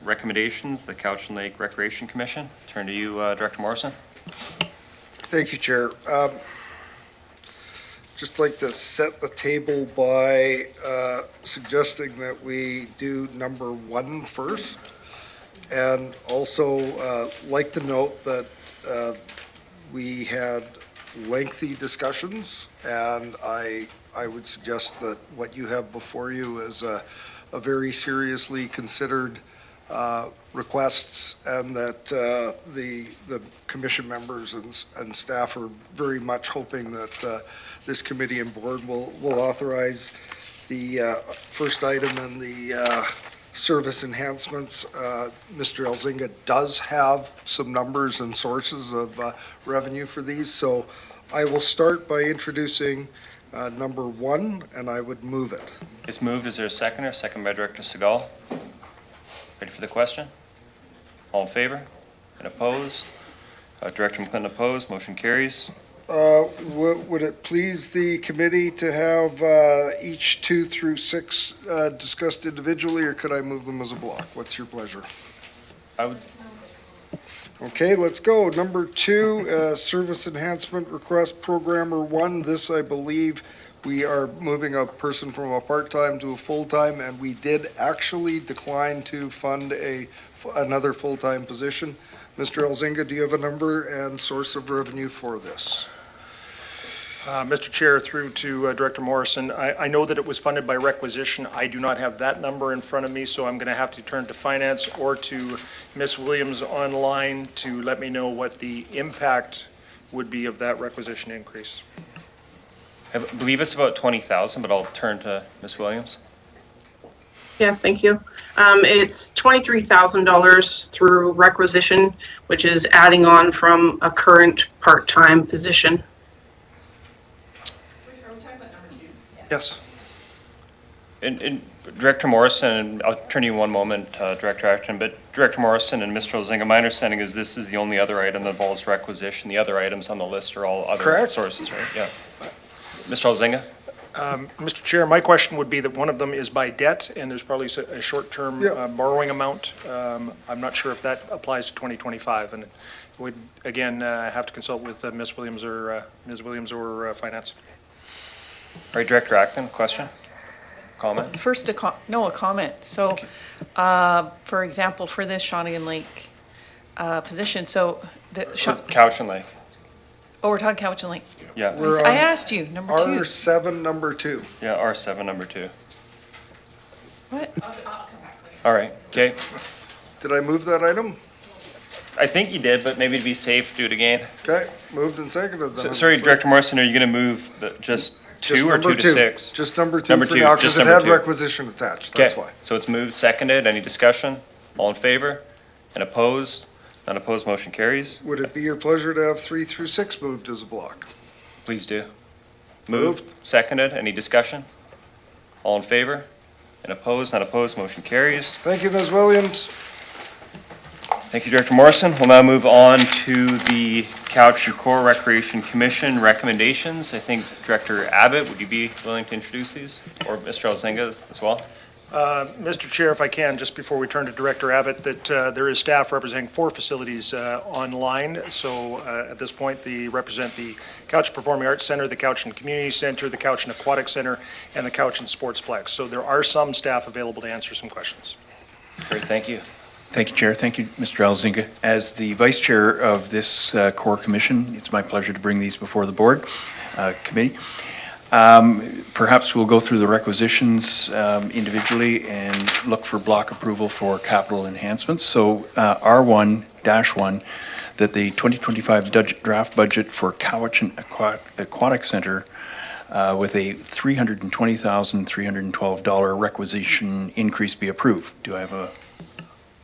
recommendations, the Couch and Lake Recreation Commission. Turn to you, Director Morrison. Thank you, Chair. Just like to set the table by suggesting that we do number 1 first. And also like to note that we had lengthy discussions, and I would suggest that what you have before you is a very seriously considered requests, and that the commission members and staff are very much hoping that this committee and board will authorize the first item in the service enhancements. Mr. Elzinga does have some numbers and sources of revenue for these, so I will start by introducing number 1, and I would move it. It's moved. Is there a seconder? Second by Director Segal. Ready for the question? All in favor? And opposed? Director McClinton opposed. Motion carries. Would it please the committee to have each 2 through 6 discussed individually, or could I move them as a block? What's your pleasure? I would. Okay, let's go. Number 2, Service Enhancement Request Programmer 1. This, I believe, we are moving a person from a part-time to a full-time, and we did actually decline to fund another full-time position. Mr. Elzinga, do you have a number and source of revenue for this? Mr. Chair, through to Director Morrison, I know that it was funded by requisition. I do not have that number in front of me, so I'm going to have to turn to finance or to Ms. Williams online to let me know what the impact would be of that requisition increase. I believe it's about 20,000, but I'll turn to Ms. Williams. Yes, thank you. It's $23,000 through requisition, which is adding on from a current part-time position. Yes. And Director Morrison, and I'll turn to you one moment, Director Acton, but Director Morrison and Mr. Elzinga, my understanding is this is the only other item that involves requisition. The other items on the list are all other Correct. sources, right? Yeah. Mr. Elzinga? Mr. Chair, my question would be that one of them is by debt, and there's probably a short-term borrowing amount. I'm not sure if that applies to 2025, and would, again, have to consult with Ms. Williams or Finance. All right, Director Acton, question? Comment? First, a comment. So, for example, for this Shawnigan Lake position, so Couch and Lake. Oh, we're talking Couch and Lake. Yeah. We're I on asked you, number 2. R7, number 2. Yeah, R7, number 2. What? All right, okay. Did I move that item? I think you did, but maybe to be safe, do it again. Okay, moved and seconded then. Sorry, Director Morrison, are you going to move just 2 or 2 to 6? Just number 2 Number for 2, now, just because it number had 2. requisition attached, that's Okay, why. so it's moved, seconded. Any discussion? All in favor? And opposed? None opposed, motion carries. Would it be your pleasure to have 3 through 6 moved as a block? Please do. Moved, seconded. Any discussion? All in favor? And opposed? Not opposed, motion carries. Thank you, Ms. Williams. Thank you, Director Morrison. We'll now move on to the Couch and Core Recreation Commission recommendations. I think Director Abbott, would you be willing to introduce these? Or Mr. Elzinga as well? Mr. Chair, if I can, just before we turn to Director Abbott, that there is staff representing 4 facilities online. So at this point, they represent the Couch Performing Arts Center, the Couch and Community Center, the Couch and Aquatic Center, and the Couch and Sportsplex. So there are some staff available to answer some questions. Great, thank you. Thank you, Chair. Thank you, Mr. Elzinga. As the Vice Chair of this Core Commission, it's my pleasure to bring these before the Board Committee. Perhaps we'll go through the requisitions individually and look for block approval for capital enhancements. So R1-1, that the 2025 draft budget for Cowichan Aquatic Center with a $320,312 requisition increase be approved. Do I have a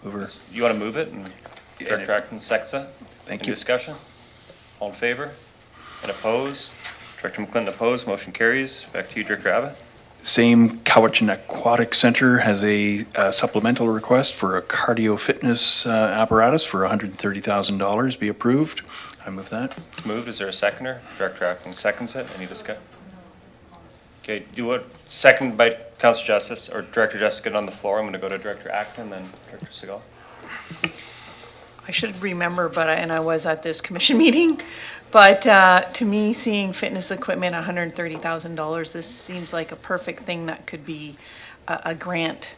mover? You want to move it, and Director Atkins seconds it? Thank Any you. discussion? All in favor? And opposed? Director McClinton opposed, motion carries. Back to you, Director Abbott. Same Cowichan Aquatic Center has a supplemental request for a cardio fitness apparatus for $130,000 be approved. I move that. It's moved. Is there a seconder? Director Atkins seconds it. Any discussion? Okay, do what? Second by Councilor Justice, or Director Justice, get on the floor. I'm going to go to Director Atkins, then Director Segal. I should remember, and I was at this commission meeting, but to me, seeing fitness equipment, $130,000, this seems like a perfect thing that could be a grant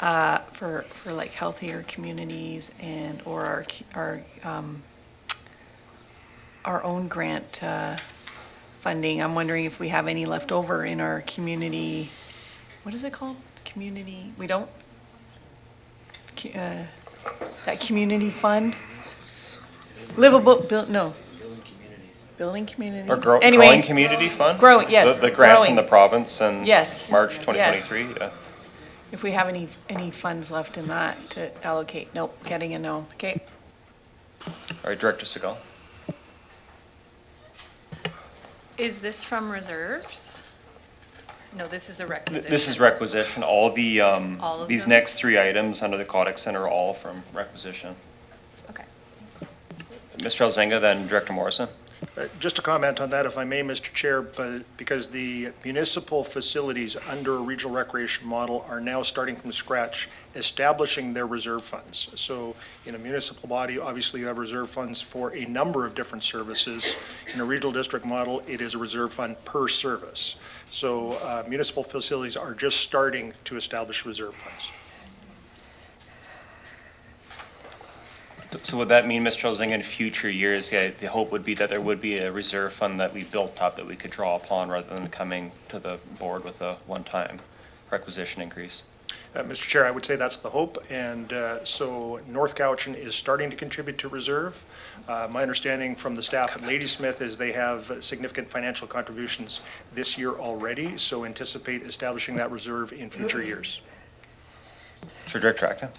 for like healthier communities and, or our own grant funding. I'm wondering if we have any left over in our community, what is it called? Community, we don't? That community fund? Livable, building communities. Or Anyway, growing community fund? Growing, yes, The grant growing. from the province in Yes, March 2023? Yeah. If we have any funds left in that to allocate, nope, getting a no, okay. All right, Director Segal. Is this from reserves? No, this is a requisition. This is requisition. All the, All of these them? next three items under the Aquatic Center are all from requisition. Okay. Mr. Elzinga, then Director Morrison. Just a comment on that, if I may, Mr. Chair, but because the municipal facilities under a regional recreation model are now starting from scratch, establishing their reserve funds. So in a municipal body, obviously you have reserve funds for a number of different services. In a regional district model, it is a reserve fund per service. So municipal facilities are just starting to establish reserve funds. So would that mean, Mr. Elzinga, in future years, the hope would be that there would be a reserve fund that we built up that we could draw upon rather than coming to the board with a one-time requisition increase? Mr. Chair, I would say that's the hope, and so North Cowichan is starting to contribute to reserve. My understanding from the staff at Ladysmith is they have significant financial contributions this year already, so anticipate establishing that reserve in future years. Sure, Director Atkins.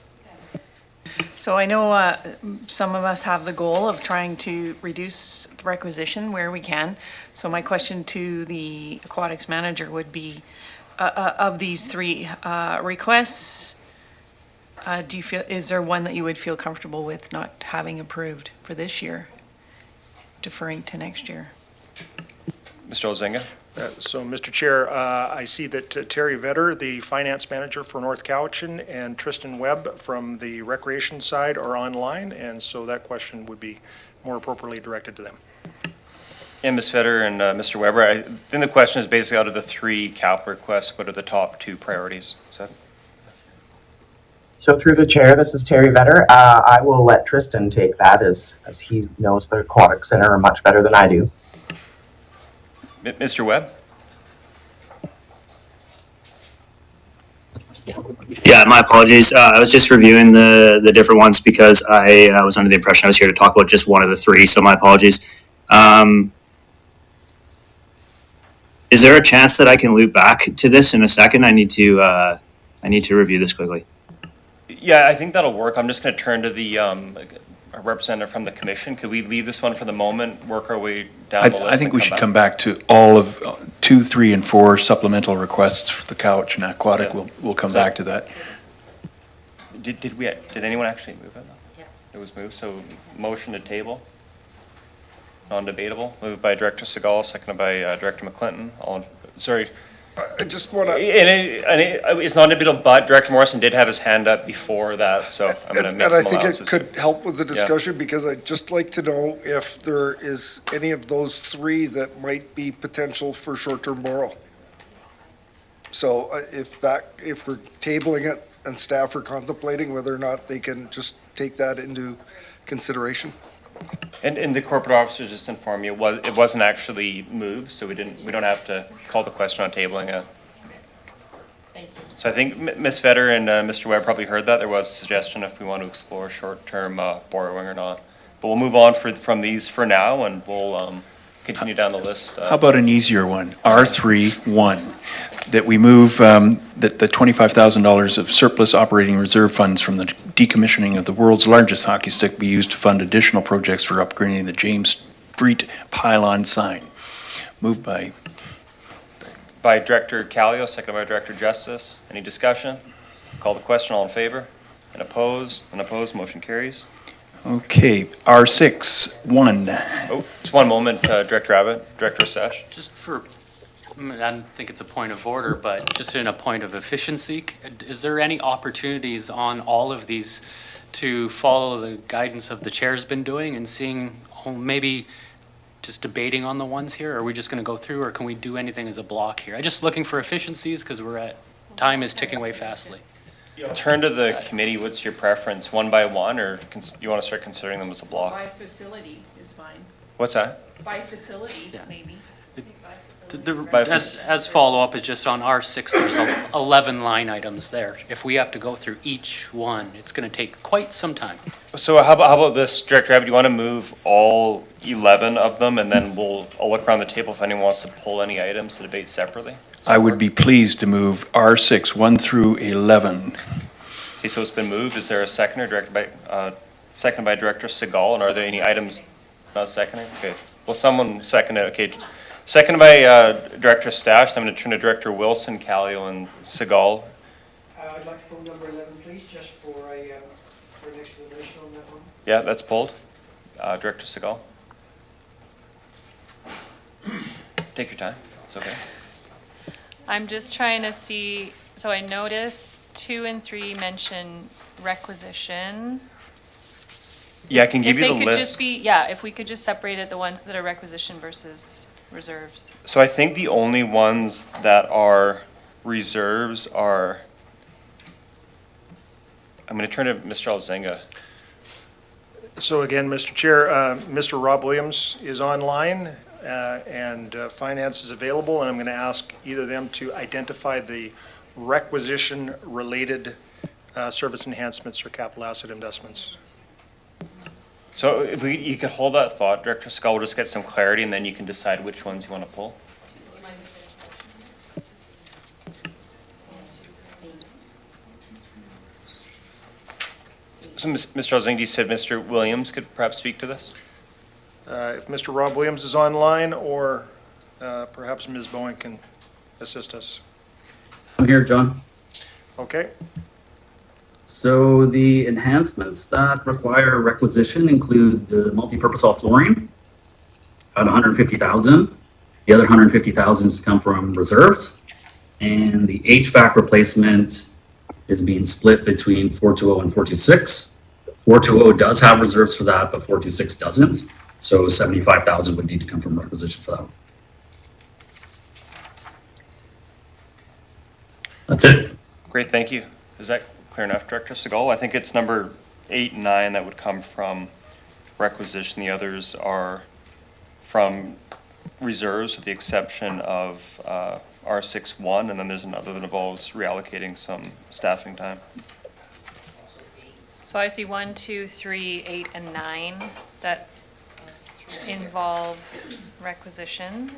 So I know some of us have the goal of trying to reduce the requisition where we can. So my question to the aquatics manager would be, of these three requests, do you feel, is there one that you would feel comfortable with not having approved for this year, deferring to next year? Mr. Elzinga? So, Mr. Chair, I see that Terry Vetter, the finance manager for North Cowichan, and Tristan Webb from the recreation side are online, and so that question would be more appropriately directed to them. And Ms. Vetter and Mr. Weber, I think the question is basically out of the three capital requests, what are the top two priorities? Is that? So through the chair, this is Terry Vetter. I will let Tristan take that as he knows the aquatic center much better than I do. Mr. Webb? Yeah, my apologies. I was just reviewing the different ones because I was under the impression I was here to talk about just one of the three, so my apologies. Is there a chance that I can loop back to this in a second? I need to review this quickly. Yeah, I think that'll work. I'm just going to turn to the a representative from the commission. Could we leave this one for the moment, work our way down the list? I think we should come back to all of 2, 3, and 4 supplemental requests for the Cowichan Aquatic. Yeah. We'll come back to that. Did anyone actually move it? Yeah. It was moved, so motion to table? Non-debatable, moved by Director Segal, seconded by Director McClinton. I just want to. It's non-debatable, but Director Morrison did have his hand up before that, so I'm going to make some And I think allowances. it could help with the discussion because I'd just like to know if there is any of those three that might be potential for short-term borrow. So if we're tabling it and staff are contemplating whether or not they can just take that into consideration. And the corporate officers just informed me, it wasn't actually moved, so we don't have to call the question on tabling it. So I think Ms. Vetter and Mr. Webb probably heard that. There was a suggestion if we want to explore short-term borrowing or not. But we'll move on from these for now, and we'll continue down the list. How about an easier one? R31, that we move, that the $25,000 of surplus operating reserve funds from the decommissioning of the world's largest hockey stick be used to fund additional projects for upgrading the James Street pylon sign. Moved by Director Callio, seconded by Director Justice. Any discussion? Call the question, all in favor? And opposed? Motion carries. Okay, R61. Oh, just one moment, Director Abbott, Director Sesh. Just for, I don't think it's a point of order, but just in a point of efficiency, is there any opportunities on all of these to follow the guidance of the chair's been doing and seeing, maybe just debating on the ones here? Are we just going to go through, or can we do anything as a block here? I'm just looking for efficiencies because time is ticking away fastly. Turn to the committee. What's your preference, one by one, or you want to start considering them as a block? By facility is fine. What's that? By facility, maybe. As follow-up is just on R6, there's 11 line items there. If we have to go through each one, it's going to take quite some time. So how about this, Director Abbott, do you want to move all 11 of them, and then I'll look around the table if anyone wants to pull any items to debate separately? I would be pleased to move R6, 1 through 11. Okay, so it's been moved. Is there a seconder? Seconded by Director Segal. And are there any items not seconded? Okay. Well, someone seconded. Okay. Seconded by Director Stash. I'm going to turn to Director Wilson, Callio, and Segal. I'd like to pull number 11, please, just for an explanation on that one. Yeah, that's pulled. Director Segal. Take your time. It's okay. I'm just trying to see, so I noticed 2 and 3 mention requisition. Yeah, I can give you the If they could list. just be, yeah, if we could just separate it, the ones that are requisition versus reserves. So I think the only ones that are reserves are, I'm going to turn to Mr. Alzenga. So again, Mr. Chair, Mr. Rob Williams is online, and finance is available, and I'm going to ask either of them to identify the requisition-related service enhancements or capital asset investments. So if you could hold that thought, Director Skull, we'll just get some clarity, and then you can decide which ones you want to pull. So Mr. Alzenga, you said Mr. Williams could perhaps speak to this? If Mr. Rob Williams is online, or perhaps Ms. Bowen can assist us. I'm here, John. Okay. So the enhancements that require requisition include the multi-purpose all flooring at 150,000. The other 150,000 is to come from reserves, and the HVAC replacement is being split between 420 and 426. 420 does have reserves for that, but 426 doesn't. So 75,000 would need to come from requisition for that one. That's it. Great, thank you. Is that clear enough, Director Segal? I think it's number 8 and 9 that would come from requisition. The others are from reserves, with the exception of R61, and then there's another that involves reallocating some staffing time. So I see 1, 2, 3, 8, and 9 that involve requisition.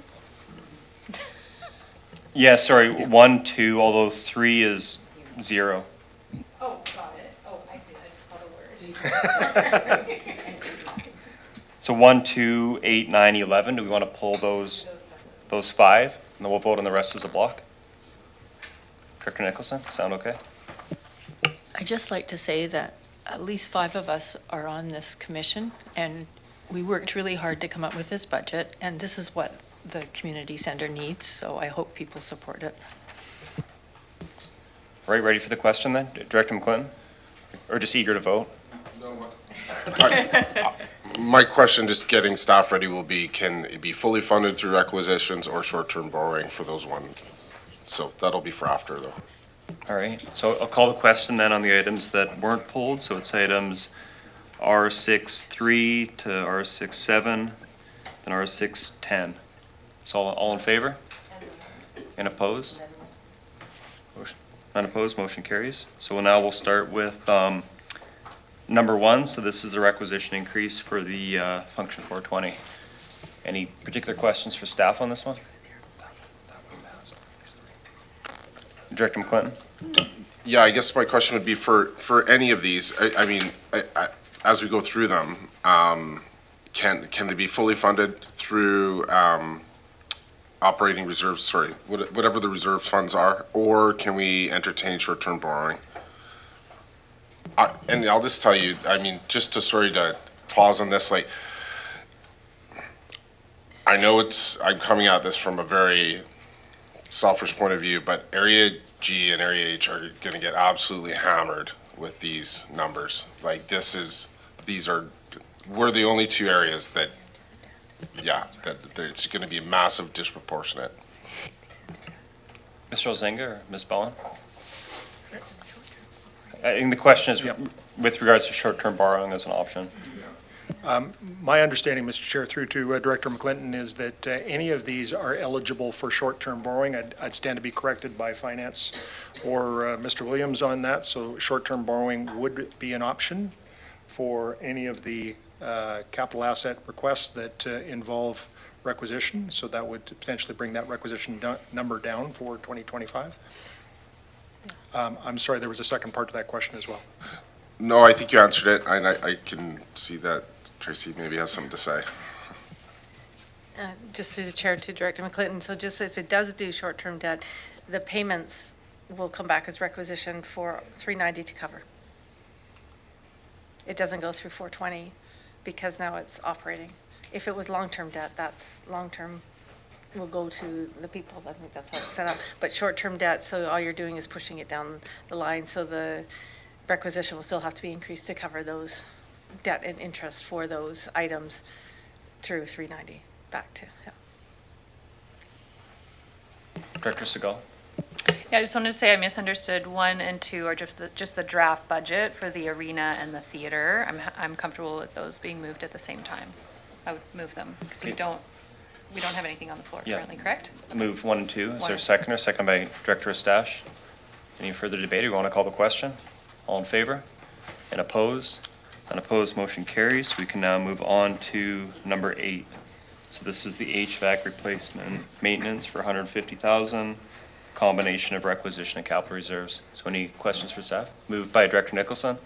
Yeah, sorry, 1, 2, although 3 is 0. Oh, got it. Oh, I see. I just saw the word. So 1, 2, 8, 9, 11, do we want to pull those 5? And then we'll vote on the rest as a block? Director Nicholson, sound okay? I'd just like to say that at least 5 of us are on this commission, and we worked really hard to come up with this budget, and this is what the community center needs, so I hope people support it. Right, ready for the question then? Director McClinton? Or just eager to vote? My question, just getting staff ready, will be, can it be fully funded through requisitions or short-term borrowing for those ones? So that'll be for after, though. All right, so I'll call the question then on the items that weren't pulled. So it's items R6-3 to R6-7, then R6-10. So all in favor? And opposed? None opposed, motion carries. So now we'll start with number 1. So this is the requisition increase for the function 420. Any particular questions for staff on this one? Director McClinton? Yeah, I guess my question would be for any of these, I mean, as we go through them, can they be fully funded through operating reserves, sorry, whatever the reserve funds are, or can we entertain short-term borrowing? And I'll just tell you, I mean, just to, sorry to pause on this, like, I know I'm coming at this from a very selfish point of view, but Area G and Area H are going to get absolutely hammered with these numbers. Like, we're the only two areas that, yeah, that it's going to be massive disproportionate. Mr. Ozinga or Ms. Bowen? I think the question is with regards to short-term borrowing as an option. My understanding, Mr. Chair, through to Director McClinton, is that any of these are eligible for short-term borrowing. I'd stand to be corrected by Finance or Mr. Williams on that. So short-term borrowing would be an option for any of the capital asset requests that involve requisition. So that would potentially bring that requisition number down for 2025. I'm sorry, there was a second part to that question as well. No, I think you answered it, and I can see that Tracy maybe has something to say. Just through the chair to Director McClinton, so just if it does do short-term debt, the payments will come back as requisition for 390 to cover. It doesn't go through 420 because now it's operating. If it was long-term debt, that's long-term will go to the people. I think that's how it's set up. But short-term debt, so all you're doing is pushing it down the line. So the requisition will still have to be increased to cover those debt and interest for those items through 390 back to, Director Segal? Yeah, I just wanted to say I misunderstood 1 and 2 are just the draft budget for the arena and the theater. I'm comfortable with those being moved at the same time. I would move them because we don't have anything on the floor currently, correct? Move 1 and 2. Is there a seconder? Second by Director Estache. Any further debate? We want to call the question? All in favor? And opposed? Unopposed, motion carries. We can now move on to number 8. So this is the HVAC replacement maintenance for $150,000, combination of requisition and capital reserves. So any questions for staff? Moved by Director Nicholson,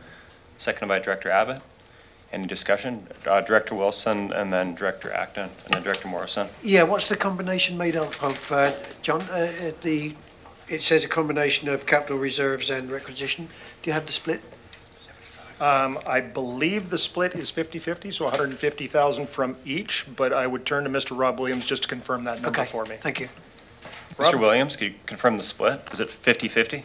seconded by Director Abbott. Any discussion? Director Wilson, and then Director Acton, and then Director Morrison. Yeah, what's the combination made up of, John? It says a combination of capital reserves and requisition. Do you have the split? I believe the split is 50-50, so 150,000 from each, but I would turn to Mr. Rob Williams just to confirm that number for me. Thank you. Mr. Williams, can you confirm the split? Is it 50-50?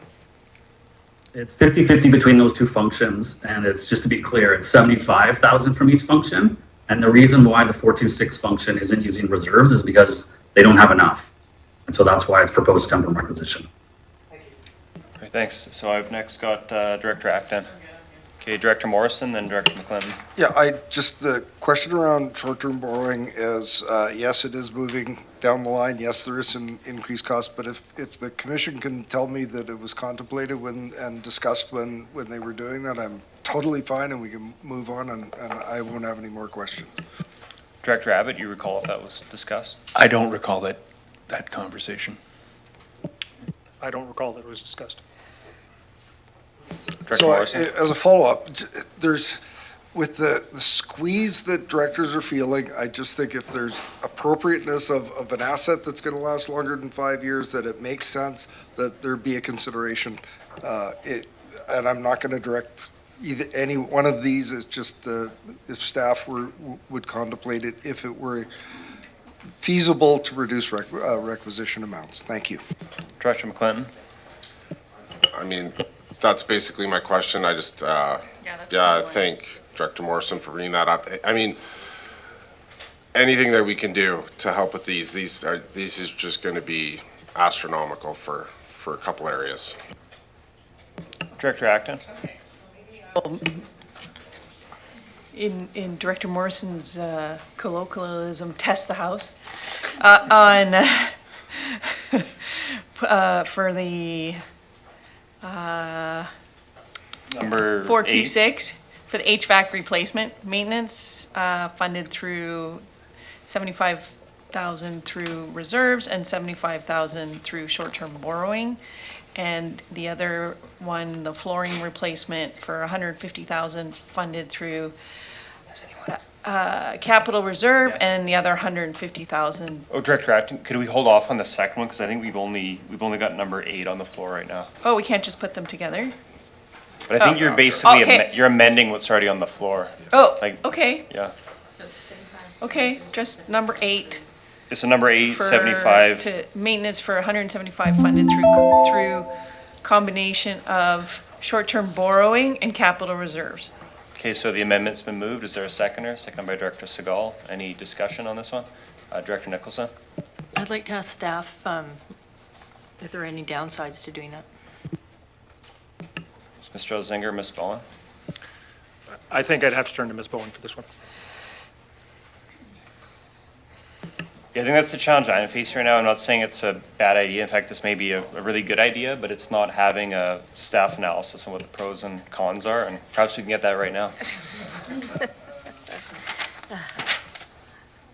It's 50-50 between those two functions, and it's, just to be clear, it's 75,000 from each function. And the reason why the 426 function isn't using reserves is because they don't have enough. And so that's why it's proposed to come from requisition. Okay, thanks. So I've next got Director Acton. Okay, Director Morrison, then Director McClinton. Yeah, the question around short-term borrowing is, yes, it is moving down the line. Yes, there is some increased cost, but if the commission can tell me that it was contemplated and discussed when they were doing that, I'm totally fine and we can move on and I won't have any more questions. Director Abbott, you recall if that was discussed? I don't recall that conversation. I don't recall that it was discussed. Director So Morrison? as a follow-up, with the squeeze that directors are feeling, I just think if there's appropriateness of an asset that's going to last longer than 5 years, that it makes sense that there be a consideration. And I'm not going to direct any one of these. It's just if staff would contemplate it, if it were feasible to reduce requisition amounts. Thank you. Director McClinton? I mean, that's basically my question. I just, thank Director Morrison for bringing that up. I mean, anything that we can do to help with these is just going to be astronomical for a couple areas. Director Acton? in Director Morrison's colloquialism, test the house, on, for the Number 426, for the HVAC replacement maintenance, funded through 75,000 through reserves and 75,000 through short-term borrowing. And the other one, the flooring replacement for 150,000 funded through capital reserve, and the other 150,000. Oh, Director Acton, could we hold off on the second one? Because I think we've only got number 8 on the floor right now. Oh, we can't just put them together? But I think you're basically, okay. you're amending what's already on the floor. Oh, Like, okay, yeah. okay, just number 8. It's a number 8, for- 75. To maintenance for 175 funded through combination of short-term borrowing and capital reserves. Okay, so the amendment's been moved. Is there a seconder? Second by Director Segal. Any discussion on this one? Director Nicholson? I'd like to ask staff if there are any downsides to doing that. Mr. Elzinger, Ms. Bowen? I think I'd have to turn to Ms. Bowen for this one. Yeah, I think that's the challenge I'm facing right now. I'm not saying it's a bad idea. In fact, this may be a really good idea, but it's not having a staff analysis on what the pros and cons are, and perhaps we can get that right now.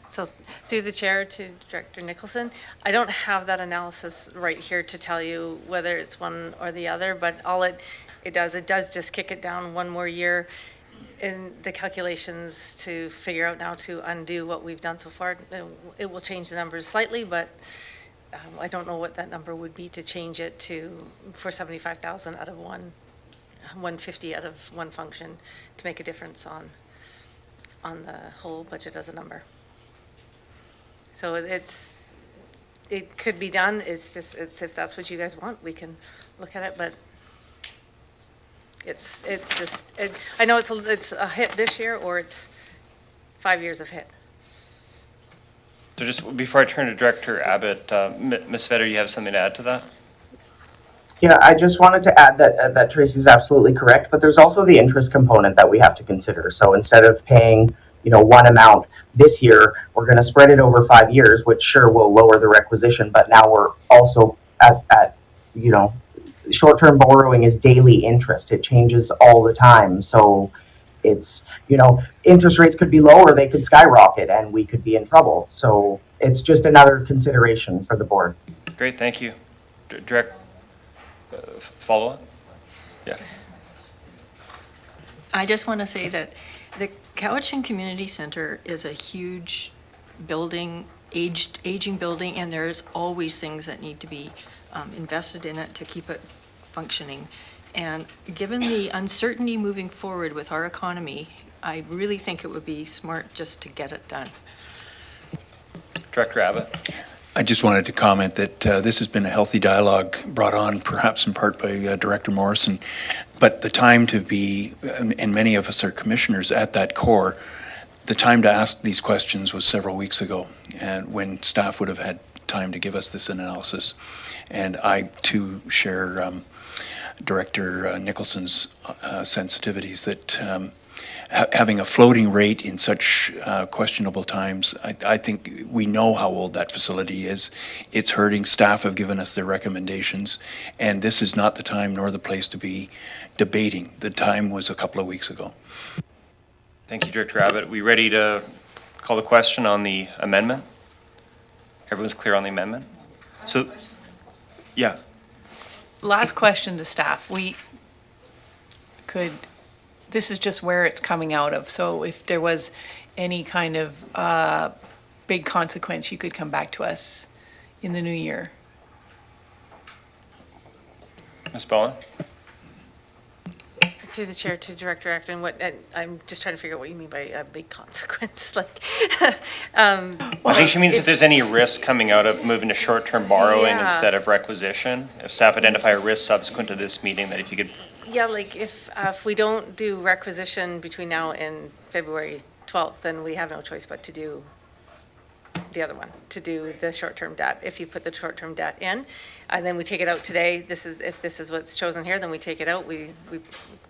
So through the chair to Director Nicholson, I don't have that analysis right here to tell you whether it's one or the other, but all it does just kick it down one more year in the calculations to figure out now to undo what we've done so far. It will change the numbers slightly, but I don't know what that number would be to change it for 75,000 out of 150 out of one function to make a difference on the whole budget as a number. So it could be done. It's if that's what you guys want, we can look at it, but I know it's a hit this year, or it's 5 years of hit. So just before I turn to Director Abbott, Ms. Vedder, you have something to add to that? Yeah, I just wanted to add that Tracy's absolutely correct, but there's also the interest component that we have to consider. So instead of paying, one amount this year, we're going to spread it over 5 years, which sure will lower the requisition, but now we're also at short-term borrowing is daily interest. It changes all the time. So it's, interest rates could be low or they could skyrocket and we could be in trouble. So it's just another consideration for the board. Great, thank you. Direct follow-up? Yeah. I just want to say that the Cowichan Community Center is a huge building, aging building, and there's always things that need to be invested in it to keep it functioning. And given the uncertainty moving forward with our economy, I really think it would be smart just to get it done. Director Abbott? I just wanted to comment that this has been a healthy dialogue brought on perhaps in part by Director Morrison, but the time to be, and many of us are commissioners at that core, the time to ask these questions was several weeks ago, and when staff would have had time to give us this analysis. And I too share Director Nicholson's sensitivities that having a floating rate in such questionable times, I think we know how old that facility is. It's hurting. Staff have given us their recommendations, and this is not the time nor the place to be debating. The time was a couple of weeks ago. Thank you, Director Abbott. We ready to call the question on the amendment? Everyone's clear on the amendment? So, yeah. Last question to staff. This is just where it's coming out of. So if there was any kind of big consequence, you could come back to us in the new year. Ms. Bowen? Through the chair to Director Acton, I'm just trying to figure out what you mean by a big consequence. I think she means if there's any risk coming out of moving to short-term borrowing instead of requisition. If staff identify a risk subsequent to this meeting, that if you could. Yeah, like if we don't do requisition between now and February 12th, then we have no choice but to do the other one, to do the short-term debt. If you put the short-term debt in, and then we take it out today, if this is what's chosen here, then we take it out, we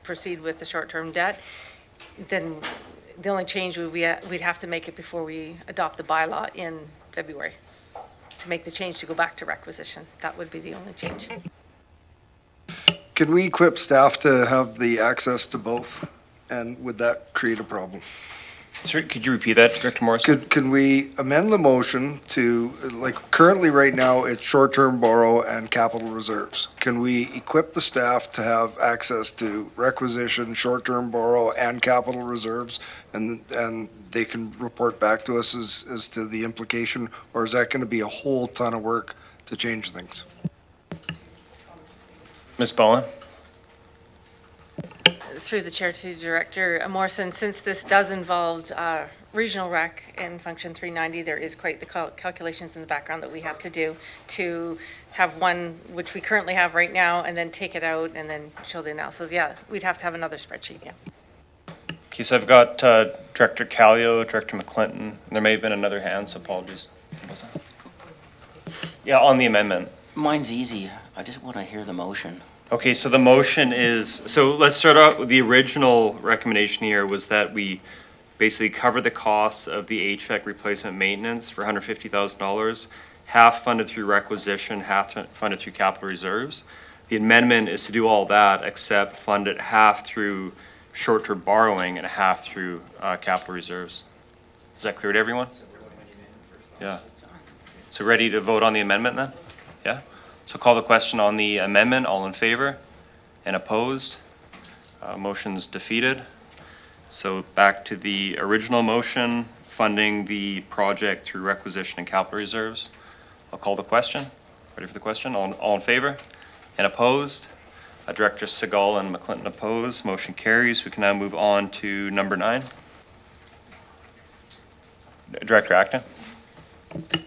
proceed with the short-term debt, then the only change would be, we'd have to make it before we adopt the bylaw in February, to make the change to go back to requisition. That would be the only change. Can we equip staff to have the access to both? And would that create a problem? Sir, could you repeat that, Director Morrison? Can we amend the motion to, like, currently right now, it's short-term borrow and capital reserves. Can we equip the staff to have access to requisition, short-term borrow, and capital reserves? And they can report back to us as to the implication, or is that gonna be a whole ton of work to change things? Ms. Bowen? Through the chair to Director Morrison, since this does involve regional rec in Function 390, there is quite the calculations in the background that we have to do to have one, which we currently have right now, and then take it out and then show the analysis. Yeah, we'd have to have another spreadsheet, yeah. Okay, so I've got Director Callio, Director McClinton, and there may have been another hand, so apologies. Yeah, on the amendment. Mine's easy. I just want to hear the motion. Okay, so the motion is, so let's start out with the original recommendation here was that we basically cover the costs of the HVAC replacement maintenance for $150,000, half funded through requisition, half funded through capital reserves. The amendment is to do all that except fund it half through short-term borrowing and half through capital reserves. Is that clear to everyone? Yeah. So ready to vote on the amendment then? Yeah? So call the question on the amendment. All in favor and opposed? Motion's defeated. So back to the original motion, funding the project through requisition and capital reserves. I'll call the question. Ready for the question? All in favor and opposed? Director Segal and McClinton opposed. Motion carries. We can now move on to number 9. Director Acton.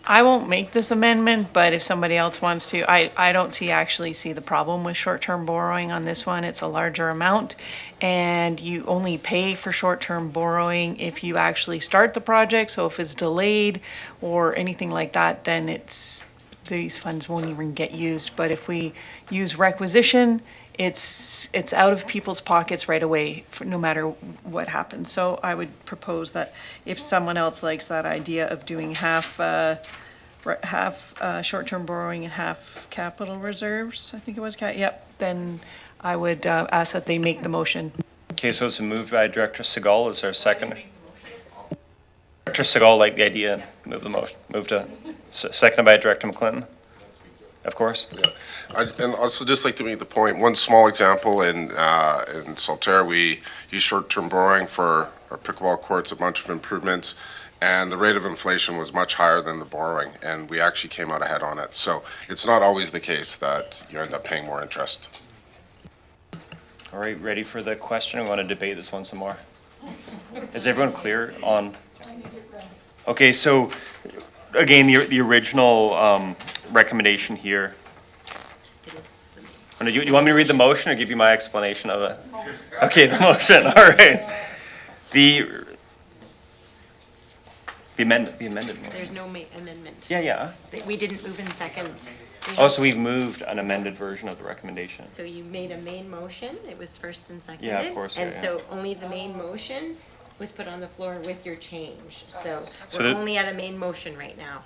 I won't make this amendment, but if somebody else wants to, I don't actually see the problem with short-term borrowing on this one. It's a larger amount, and you only pay for short-term borrowing if you actually start the project. So if it's delayed or anything like that, then these funds won't even get used. But if we use requisition, it's out of people's pockets right away, no matter what happens. So I would propose that if someone else likes that idea of doing half short-term borrowing and half capital reserves, I think it was, then I would ask that they make the motion. Okay, so it's moved by Director Segal. Is there a second? Director Segal liked the idea. Move the motion. Seconded by Director McClinton. Of course. Yeah. And also just like to make the point, one small example in Saltaire, we use short-term borrowing for our pickleball courts, a bunch of improvements, and the rate of inflation was much higher than the borrowing, and we actually came out ahead on it. So it's not always the case that you end up paying more interest. All right, ready for the question? We want to debate this one some more. Is everyone clear on? Okay, so again, the original recommendation here. Do you want me to read the motion or give you my explanation of it? Okay, the motion, all right. The amended motion. There's no amendment. Yeah. We didn't move in second. Oh, so we've moved an amended version of the recommendation. So you made a main motion, it was first and seconded. Yeah, of course, And yeah. so only the main motion was put on the floor with your change. So So we're the- only at a main motion right now.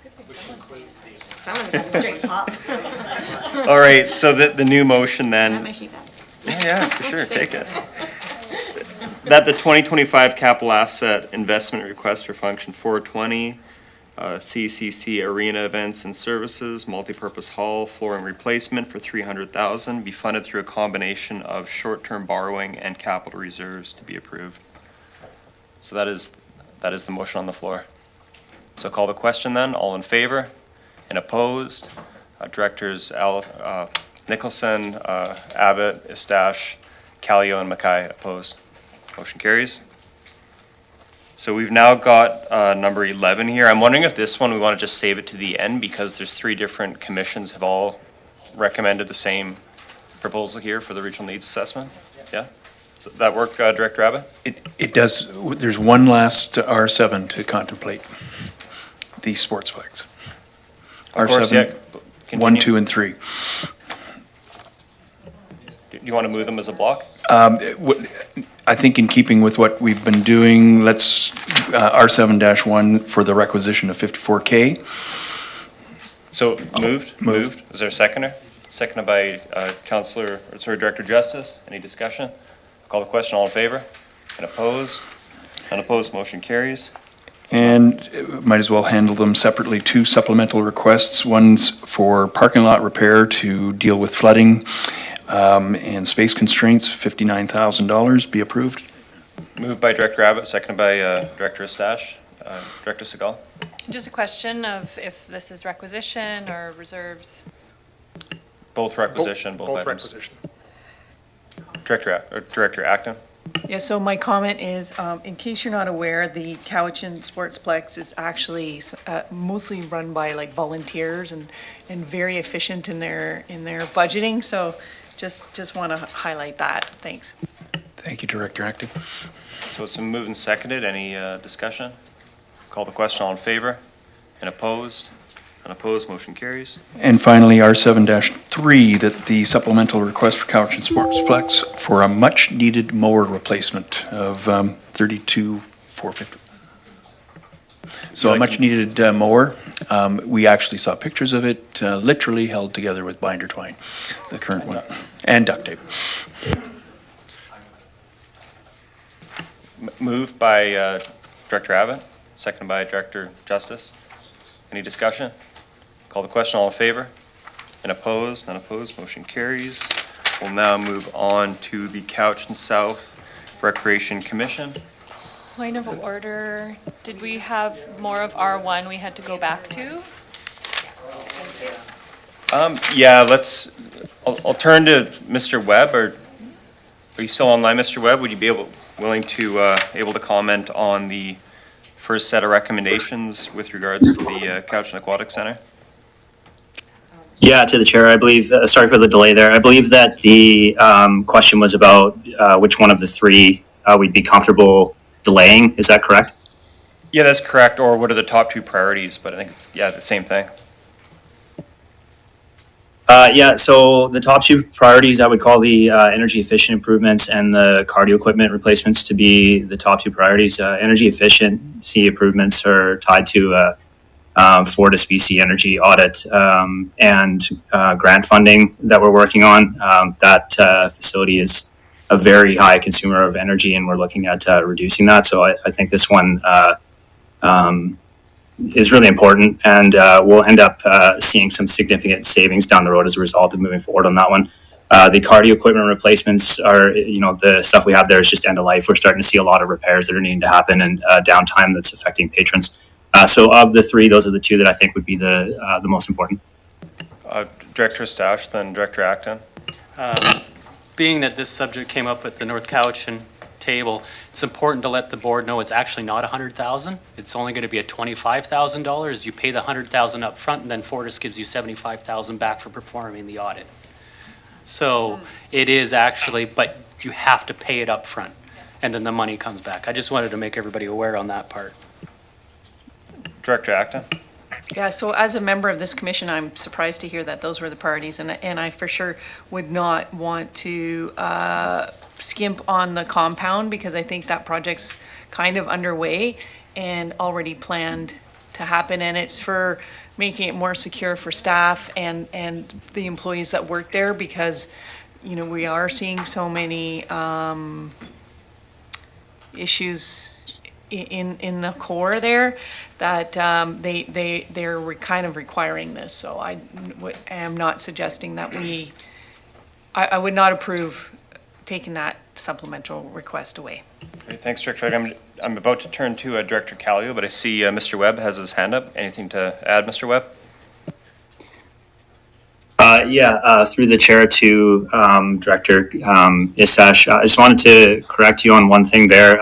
Someone got to drink pop. All right, so the new motion Not then. my sheet back. Yeah, for sure, take it. That the 2025 capital asset investment request for function 420, CCC arena events and services, multipurpose hall, flooring replacement for $300,000 be funded through a combination of short-term borrowing and capital reserves to be approved. So that is the motion on the floor. So call the question then. All in favor and opposed? Directors Nicholson, Abbott, Estache, Callio, and Mackay opposed. Motion carries. So we've now got number 11 here. I'm wondering if this one we want to just save it to the end because there's 3 different commissions have all recommended the same proposal here for the regional needs assessment. Yeah? Does that work, Director Abbott? It does. There's one last R7 to contemplate, the sports flags. Of course, R7, yeah. 1, 2, and 3. Do you want to move them as a block? I think in keeping with what we've been doing, let's, R7-1 for the requisition of 54K. So moved. Is there a seconder? Seconded by Director Justice. Any discussion? Call the question. All in favor? And opposed? Unopposed, motion carries. And might as well handle them separately. 2 supplemental requests. One's for parking lot repair to deal with flooding and space constraints, $59,000. Be approved. Moved by Director Abbott, seconded by Director Estache. Director Segal. Just a question of if this is requisition or reserves. Both requisition, both items. requisition. Director Acton. Yeah, so my comment is, in case you're not aware, the Cowichan Sportsplex is actually mostly run by like volunteers and very efficient in their budgeting. So just want to highlight that. Thanks. Thank you, Director Acton. So it's been moved and seconded. Any discussion? Call the question. All in favor? And opposed? Unopposed, motion carries. And finally, R7-3, that the supplemental request for Cowichan Sportsplex for a much-needed mower replacement of $32,450. So a much-needed mower. We actually saw pictures of it, literally held together with binder twine, the current one, and duct tape. Moved by Director Abbott, seconded by Director Justice. Any discussion? Call the question. All in favor? And opposed? Unopposed, motion carries. We'll now move on to the Cowichan South Recreation Commission. Point of order, did we have more of R1 we had to go back to? Yeah, I'll turn to Mr. Webb, or are you still online, Mr. Webb? Would you be willing to comment on the first set of recommendations with regards to the Cowichan Aquatic Center? Yeah, to the chair, I believe, sorry for the delay there. I believe that the question was about which one of the 3 we'd be comfortable delaying. Is that correct? Yeah, that's correct. Or what are the top 2 priorities? But I think it's, the same thing. Yeah, so the top 2 priorities, I would call the energy efficient improvements and the cardio equipment replacements to be the top 2 priorities. Energy efficiency improvements are tied to FortisBC energy audit and grant funding that we're working on. That facility is a very high consumer of energy, and we're looking at reducing that. So I think this one is really important, and we'll end up seeing some significant savings down the road as a result of moving forward on that one. The cardio equipment replacements are, the stuff we have there is just end of life. We're starting to see a lot of repairs that are needing to happen and downtime that's affecting patrons. So of the 3, those are the 2 that I think would be the most important. Director Estache, then Director Acton. Being that this subject came up at the North Cowichan table, it's important to let the board know it's actually not $100,000. It's only going to be a $25,000. You pay the $100,000 up front, and then Fortis gives you $75,000 back for performing the audit. So it is actually, but you have to pay it up front, and then the money comes back. I just wanted to make everybody aware on that part. Director Acton. Yeah, so as a member of this commission, I'm surprised to hear that those were the priorities, and I for sure would not want to skimp on the compound, because I think that project's kind of underway and already planned to happen, and it's for making it more secure for staff and the employees that work there, because, we are seeing so many issues in the core there that they're kind of requiring this. So I am not suggesting that I would not approve taking that supplemental request away. Great, thanks, Director. I'm about to turn to Director Kallio, but I see Mr. Webb has his hand up. Anything to add, Mr. Webb? Through the chair to Director Estache, I just wanted to correct you on one thing there.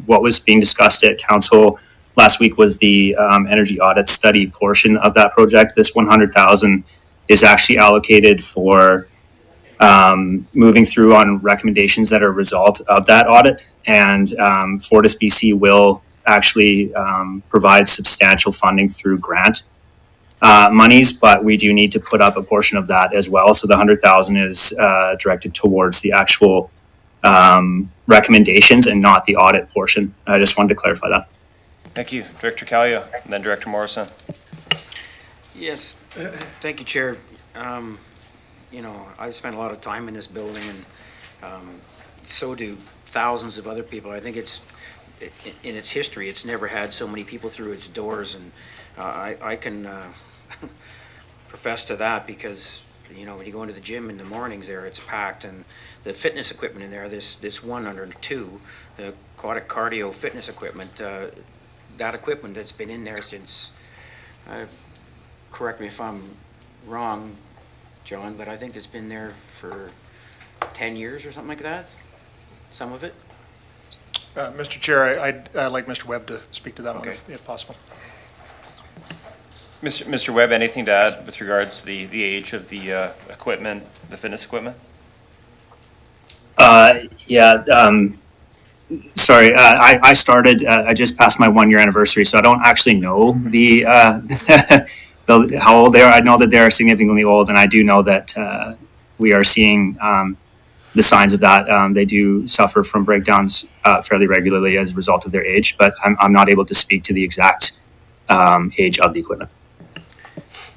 What was being discussed at council last week was the energy audit study portion of that project. This $100,000 is actually allocated for moving through on recommendations that are a result of that audit, and FortisBC will actually provide substantial funding through grant monies, but we do need to put up a portion of that as well. So the $100,000 is directed towards the actual recommendations and not the audit portion. I just wanted to clarify that. Thank you. Director Kallio, and then Director Morrison. Yes, thank you, Chair. I've spent a lot of time in this building, and so do thousands of other people. I think in its history, it's never had so many people through its doors, and I can profess to that because, when you go into the gym in the mornings there, it's packed, and the fitness equipment in there, this 102, the aquatic cardio fitness equipment, that equipment that's been in there since, correct me if I'm wrong, John, but I think it's been there for 10 years or something like that, some of it. Mr. Chair, I'd like Mr. Webb to speak to that one Okay. if possible. Mr. Webb, anything to add with regards to the age of the equipment, the fitness equipment? Sorry, I started, I just passed my 1 year anniversary, so I don't actually know the how old they are. I know that they're significantly old, and I do know that we are seeing the signs of that. They do suffer from breakdowns fairly regularly as a result of their age, but I'm not able to speak to the exact age of the equipment.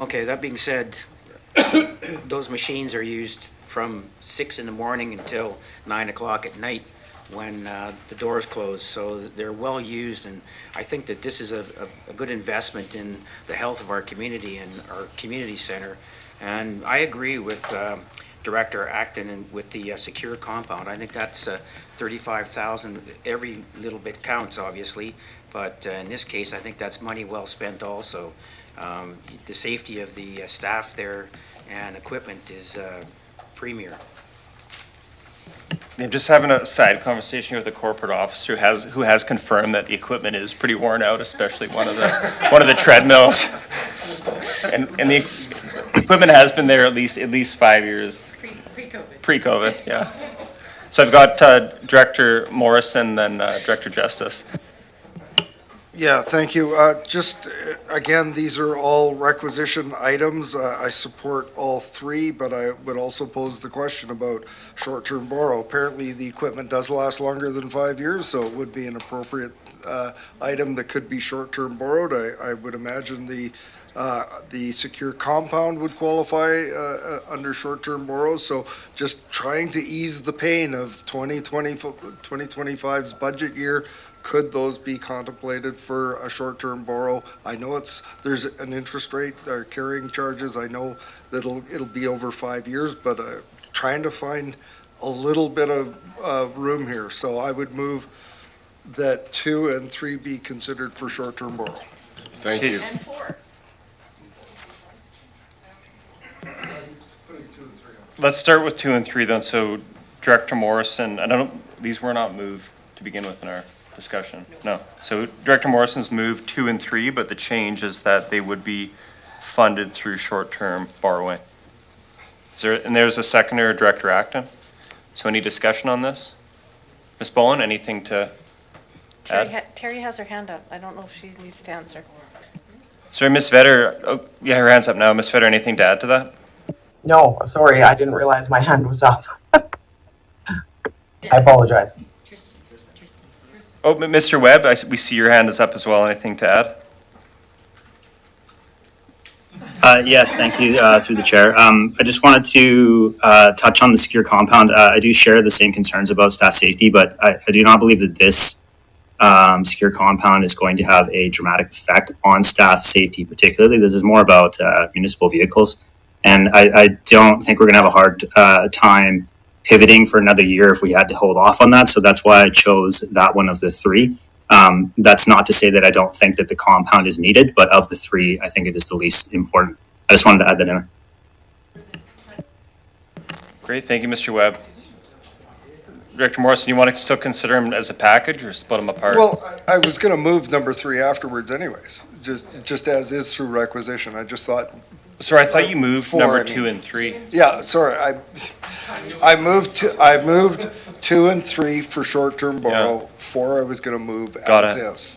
Okay, that being said, those machines are used from 6 in the morning until 9 o'clock at night when the doors close, so they're well used, and I think that this is a good investment in the health of our community and our community center. And I agree with Director Acton and with the secure compound. I think that's $35,000. Every little bit counts, obviously, but in this case, I think that's money well spent also. The safety of the staff there and equipment is premier. I'm just having a side conversation here with a corporate officer who has confirmed that the equipment is pretty worn out, especially one of the treadmills. And the equipment has been there at least 5 years. Pre-COVID, yeah. So I've got Director Morrison, then Director Justice. Yeah, thank you. Again, these are all requisition items. I support all three, but I would also pose the question about short-term borrow. Apparently, the equipment does last longer than 5 years, so it would be an appropriate item that could be short-term borrowed. I would imagine the secure compound would qualify under short-term borrows. So just trying to ease the pain of 2025's budget year. Could those be contemplated for a short-term borrow? I know there's an interest rate, or carrying charges. I know that it'll be over 5 years, but trying to find a little bit of room here. So I would move that 2 and 3 be considered for short-term borrow. Thank you. And 4. Let's start with 2 and 3 then. So Director Morrison, these were not moved to begin with in our discussion. No. So Director Morrison's moved 2 and 3, but the change is that they would be funded through short-term borrowing. And there's a seconder, Director Acton. So any discussion on this? Ms. Bowen, anything to add? Terry has her hand up. I don't know if she needs to answer. Sorry, Ms. Vetter, her hand's up now. Ms. Vetter, anything to add to that? No, sorry, I didn't realize my hand was up. I apologize. Oh, Mr. Webb, we see your hand is up as well. Anything to add? Yes, thank you, through the chair. I just wanted to touch on the secure compound. I do share the same concerns about staff safety, but I do not believe that this secure compound is going to have a dramatic effect on staff safety particularly. This is more about municipal vehicles. And I don't think we're going to have a hard time pivoting for another year if we had to hold off on that. So that's why I chose that one of the three. That's not to say that I don't think that the compound is needed, but of the three, I think it is the least important. I just wanted to add that in. Great, thank you, Mr. Webb. Director Morrison, you want to still consider them as a package or split them apart? Well, I was going to move number 3 afterwards anyways, just as is through requisition. I just thought. Sorry, I thought you moved number 2 and 3. Yeah, sorry. I moved 2 and 3 for short-term borrow. 4 I was going to move as is.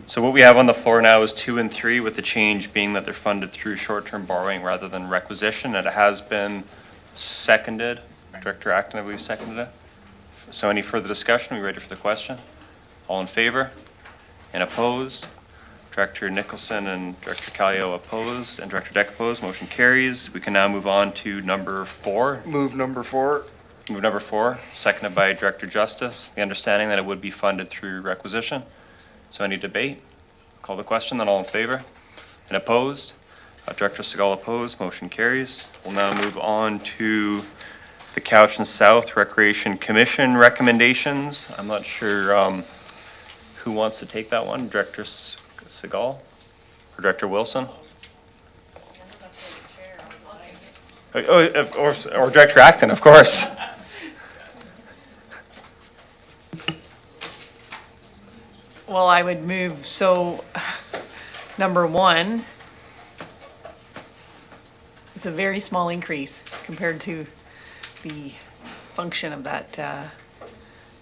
So what we have on the floor now is 2 and 3, with the change being that they're funded through short-term borrowing rather than requisition. And it has been seconded. Director Acton, I believe, seconded it. So any further discussion? Are we ready for the question? All in favor? And opposed? Director Nicholson and Director Callio opposed, and Director Deck opposed. Motion carries. We can now move on to number 4. Move number 4. Move number 4, seconded by Director Justice. The understanding that it would be funded through requisition. So any debate? Call the question, then all in favor? And opposed? Director Segal opposed. Motion carries. We'll now move on to the Cowichan South Recreation Commission recommendations. I'm not sure who wants to take that one. Director Segal or Director Wilson? Or Director Acton, of course. Well, I would move, so, number 1, it's a very small increase compared to the function of that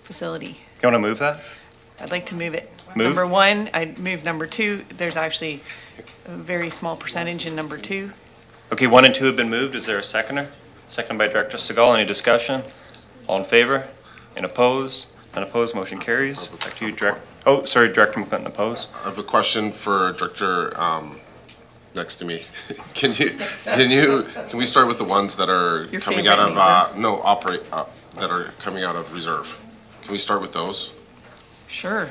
facility. You want to move that? I'd like to move it. Move? Number 1, I'd move number 2. There's actually a very small percentage in number 2. Okay, 1 and 2 have been moved. Is there a seconder? Second by Director Segal. Any discussion? All in favor? And opposed? Unopposed, motion carries. Back to you, Director. Oh, sorry, Director McClinton, opposed. I have a question for Director, next to me. Can we start with the ones that are Your coming out favorite of, that are coming out of reserve? Can we start with those? Sure.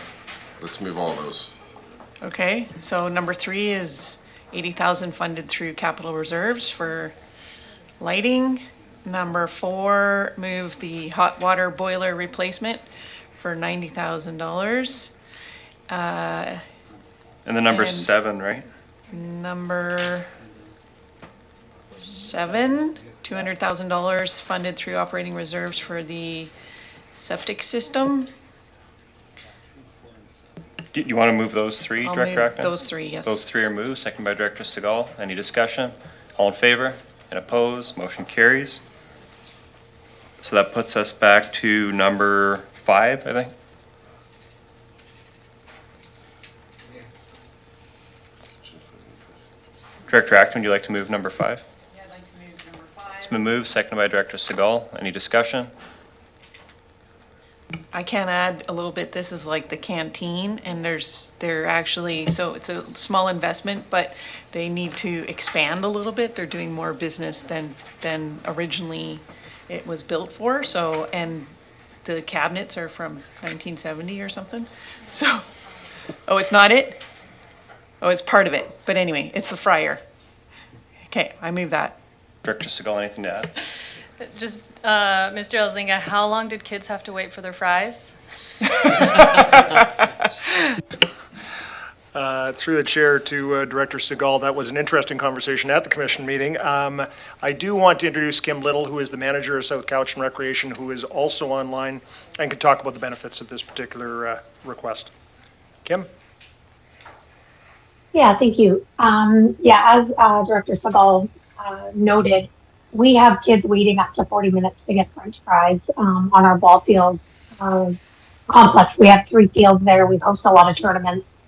Let's move all of those. Okay, so number 3 is 80,000 funded through capital reserves for lighting. Number 4, move the hot water boiler replacement for $90,000. And the number And- 7, right? Number 7, $200,000 funded through operating reserves for the septic system. Do you want to move those 3, I'll Director move Acton? those 3, yes. Those 3 are moved, second by Director Segal. Any discussion? All in favor? And opposed, motion carries. So that puts us back to number 5, I think. Director Acton, would you like to move number 5? Yeah, I'd like to move number 5. It's been moved, seconded by Director Segal. Any discussion? I can add a little bit, this is like the canteen, and they're actually, so it's a small investment, but they need to expand a little bit. They're doing more business than originally it was built for, so, and the cabinets are from 1970 or something, so, oh, it's not it? Oh, it's part of it, but anyway, it's the fryer. Okay, I move that. Director Segal, anything to add? Just, Mr. Elzinga, how long did kids have to wait for their fries? Through the chair to Director Segal, that was an interesting conversation at the commission meeting. I do want to introduce Kim Little, who is the manager of South Cowichan Recreation, who is also online and can talk about the benefits of this particular request. Kim? Yeah, thank you. As Director Segal noted, we have kids waiting up to 40 minutes to get French fries on our ball field complex. We have 3 fields there. We host a lot of tournaments.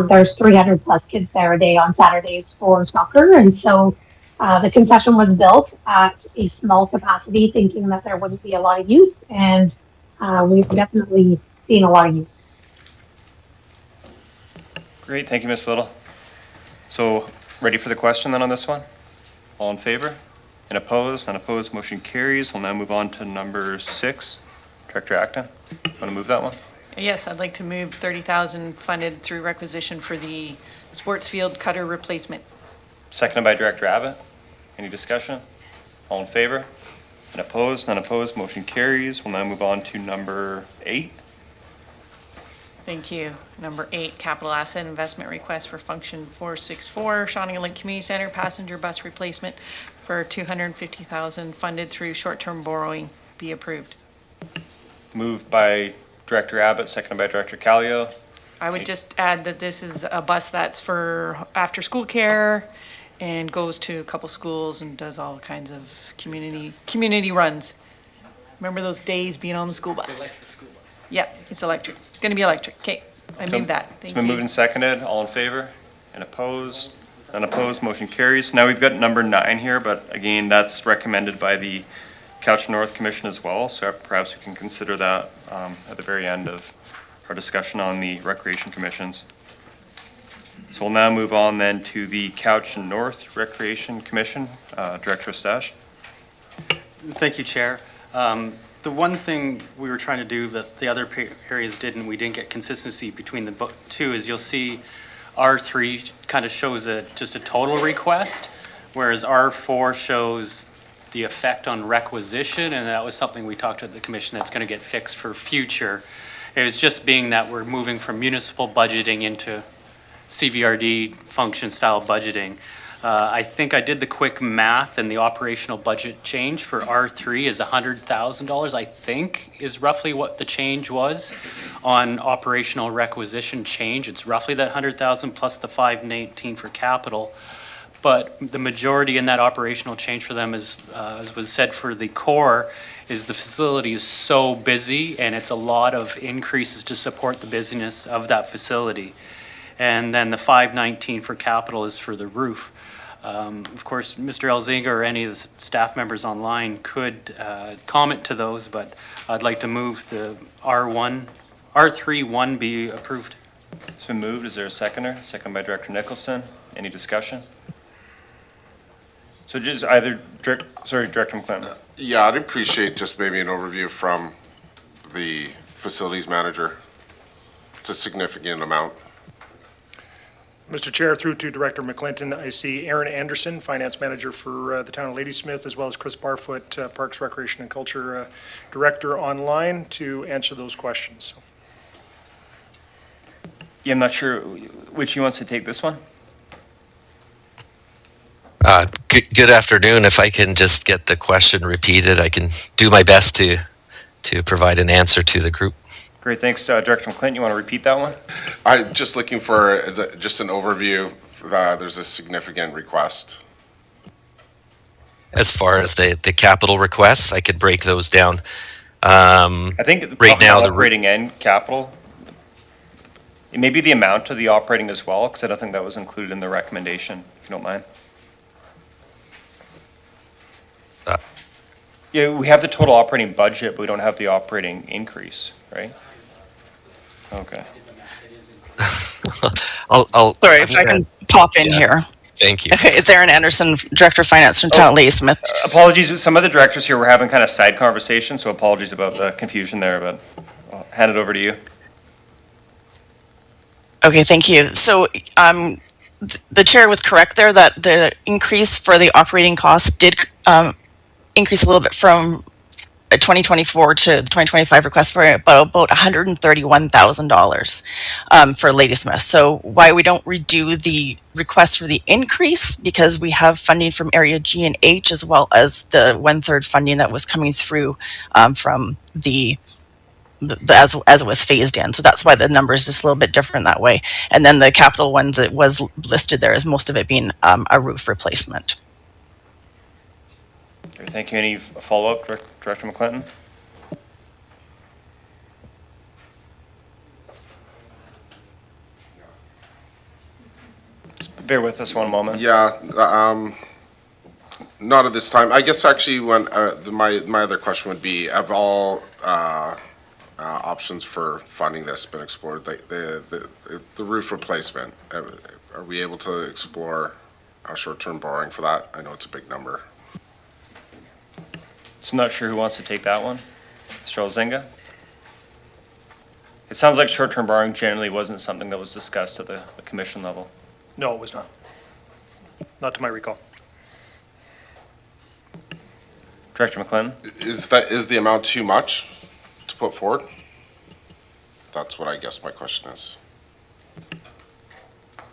There's 300 plus kids there a day on Saturdays for soccer. And so the concession was built at a small capacity, thinking that there wouldn't be a lot of use. And we've definitely seen a lot of use. Great, thank you, Ms. Little. So, ready for the question then on this one? All in favor? And opposed? Unopposed, motion carries. We'll now move on to number 6. Director Acton, want to move that one? Yes, I'd like to move 30,000 funded through requisition for the sports field cutter replacement. Seconded by Director Abbott. Any discussion? All in favor? And opposed? Unopposed, motion carries. We'll now move on to number 8. Thank you. Number 8, capital asset investment request for function 464, Shawnigan Lake Community Center passenger bus replacement for $250,000 funded through short-term borrowing. Be approved. Moved by Director Abbott, seconded by Director Callio. I would just add that this is a bus that's for after-school care and goes to a couple schools and does all kinds of community runs. Remember those days being on the school bus? Yep, it's electric. It's gonna be electric. Okay, I moved that. It's Thank been moved you. and seconded. All in favor? And opposed? Unopposed, motion carries. Now we've got number 9 here, but again, that's recommended by the Couch North Commission as well, so perhaps we can consider that at the very end of our discussion on the Recreation Commissions. So we'll now move on then to the Couch North Recreation Commission. Director Estache. Thank you, Chair. The one thing we were trying to do that the other areas didn't, we didn't get consistency between the two, is you'll see R3 kind of shows just a total request, whereas R4 shows the effect on requisition, and that was something we talked to the commission that's going to get fixed for future. It was just being that we're moving from municipal budgeting into CVRD function style budgeting. I think I did the quick math, and the operational budget change for R3 is $100,000, I think, is roughly what the change was on operational requisition change. It's roughly that 100,000 plus the 519 for capital. But the majority in that operational change for them is, as was said for the core, is the facility is so busy, and it's a lot of increases to support the busyness of that facility. And then the 519 for capital is for the roof. Of course, Mr. Elzinga or any of the staff members online could comment to those, but I'd like to move the R3-1 be approved. It's been moved. Is there a seconder? Second by Director Nicholson. Any discussion? So just either, Director McClinton. Yeah, I'd appreciate just maybe an overview from the facilities manager. It's a significant amount. Mr. Chair, through to Director McClinton, I see Aaron Anderson, Finance Manager for the town of Ladysmith, as well as Chris Barfoot, Parks, Recreation and Culture Director online to answer those questions. Yeah, I'm not sure which wants to take this one. Good afternoon. If I can just get the question repeated, I can do my best to provide an answer to the group. Great, thanks. Director McClinton, you want to repeat that one? I'm just looking for just an overview. There's a significant request. As far as the capital requests, I could break those down. I think right now the operating and capital, it may be the amount of the operating as well, because I don't think that was included in the recommendation, if you don't mind. Yeah, we have the total operating budget, but we don't have the operating increase, right? Okay. Sorry, if I can pop in here. Thank you. Okay, it's Aaron Anderson, Director of Finance from Town of Ladysmith. Apologies, some of the directors here were having kind of side conversations, so apologies about the confusion there, but I'll hand it over to you. Okay, thank you. So the chair was correct there that the increase for the operating costs did increase a little bit from 2024 to the 2025 request for about $131,000 for Ladysmith. So why we don't redo the request for the increase, because we have funding from Area G and H, as well as the 1/3 funding that was coming through from as it was phased in. So that's why the number is just a little bit different that way. And then the capital ones, it was listed there as most of it being a roof replacement. Thank you. Any follow-up, Director McClinton? Just bear with us one moment. Yeah, not at this time. I guess actually when my other question would be, have all options for funding this been explored? The roof replacement, are we able to explore short-term borrowing for that? I know it's a big number. So not sure who wants to take that one. Mr. Elzinga? It sounds like short-term borrowing generally wasn't something that was discussed at the commission level. No, it was not. Not to my recall. Director McClinton? Is the amount too much to put forward? That's what I guess my question is.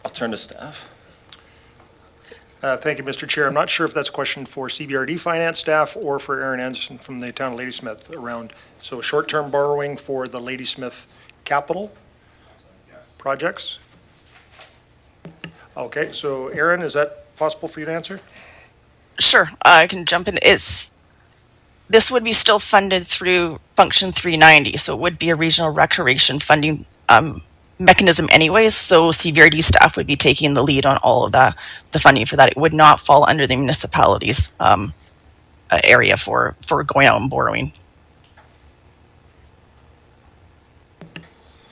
I'll turn to staff. Thank you, Mr. Chair. I'm not sure if that's a question for CVRD finance staff or for Aaron Anderson from the town of Ladysmith around. So short-term borrowing for the Ladysmith capital projects? Okay, so Aaron, is that possible for you to answer? Sure, I can jump in. This would be still funded through Function 390, so it would be a regional recreation funding mechanism anyways, so CVRD staff would be taking the lead on all of the funding for that. It would not fall under the municipalities area for going out and borrowing.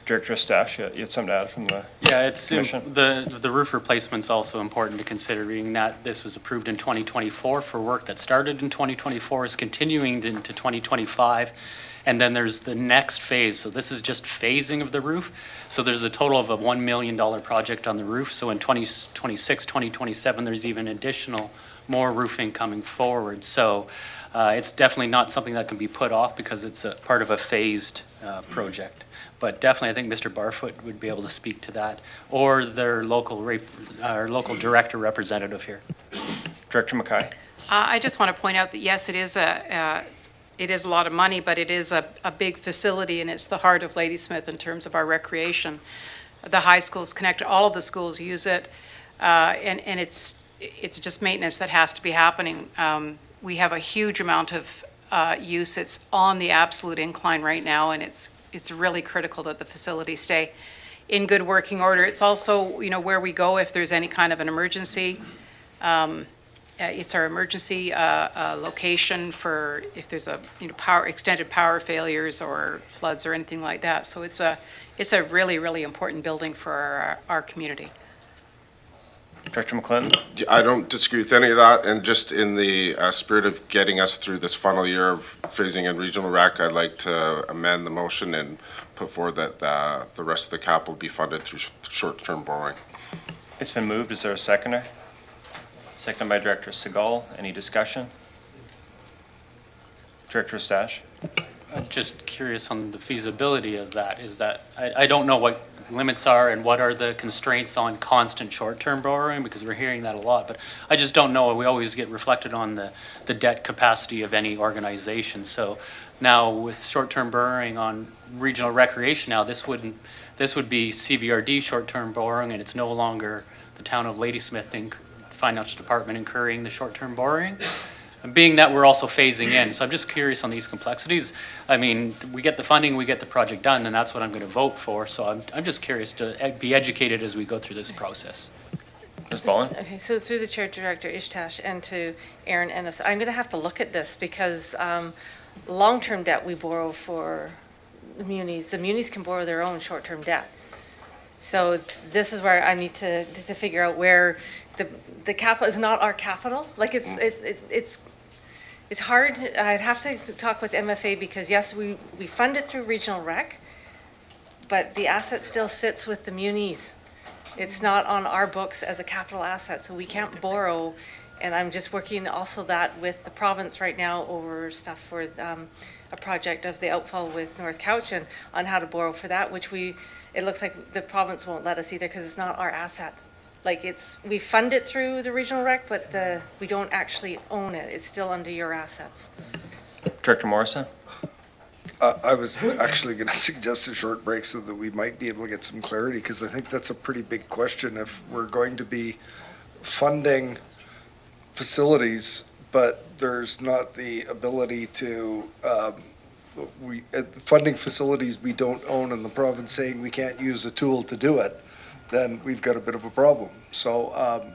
Director Stash, you had something to add from the Yeah, it's, Commission? the roof replacement's also important to consider, being that this was approved in 2024 for work that started in 2024, is continuing into 2025. And then there's the next phase. So this is just phasing of the roof. So there's a total of a $1 million project on the roof. So in 2026, 2027, there's even additional more roofing coming forward. So it's definitely not something that can be put off because it's a part of a phased project. But definitely, I think Mr. Barfoot would be able to speak to that, or their local director representative here. Director Mackay? I just want to point out that, yes, it is a lot of money, but it is a big facility, and it's the heart of Ladysmith in terms of our recreation. The high school's connected, all of the schools use it, and it's just maintenance that has to be happening. We have a huge amount of use. It's on the absolute incline right now, and it's really critical that the facilities stay in good working order. It's also, where we go if there's any kind of an emergency. It's our emergency location for if there's a extended power failures or floods or anything like that. So it's a really, really important building for our community. Director McClinton? I don't disagree with any of that, and just in the spirit of getting us through this final year of phasing in regional rec, I'd like to amend the motion and put forward that the rest of the capital be funded through short-term borrowing. It's been moved. Is there a seconder? Seconded by Director Segal. Any discussion? Director Stash? I'm just curious on the feasibility of that. Is that, I don't know what limits are and what are the constraints on constant short-term borrowing, because we're hearing that a lot, but I just don't know. We always get reflected on the debt capacity of any organization. So now with short-term borrowing on regional recreation now, this would be CVRD short-term borrowing, and it's no longer the town of Ladysmith Financial Department incurring the short-term borrowing. Being that we're also phasing in. So I'm just curious on these complexities. I mean, we get the funding, we get the project done, and that's what I'm going to vote for. So I'm just curious to be educated as we go through this process. Ms. Bowen? Okay, so through the Chair, Director Ishtash, and to Aaron Ennis, I'm going to have to look at this because long-term debt we borrow for the munis. The munis can borrow their own short-term debt. So this is where I need to figure out where the capital is not our capital. Like it's hard. I'd have to talk with MFA because yes, we fund it through regional rec, but the asset still sits with the munis. It's not on our books as a capital asset, so we can't borrow. And I'm just working also that with the province right now over stuff for a project of the outfall with North Cowichan on how to borrow for that, which it looks like the province won't let us either because it's not our asset. Like we fund it through the regional rec, but we don't actually own it. It's still under your assets. Director Morrison? I was actually going to suggest a short break so that we might be able to get some clarity, because I think that's a pretty big question. If we're going to be funding facilities, but there's not the ability to, funding facilities we don't own in the province, saying we can't use a tool to do it, then we've got a bit of a problem. So,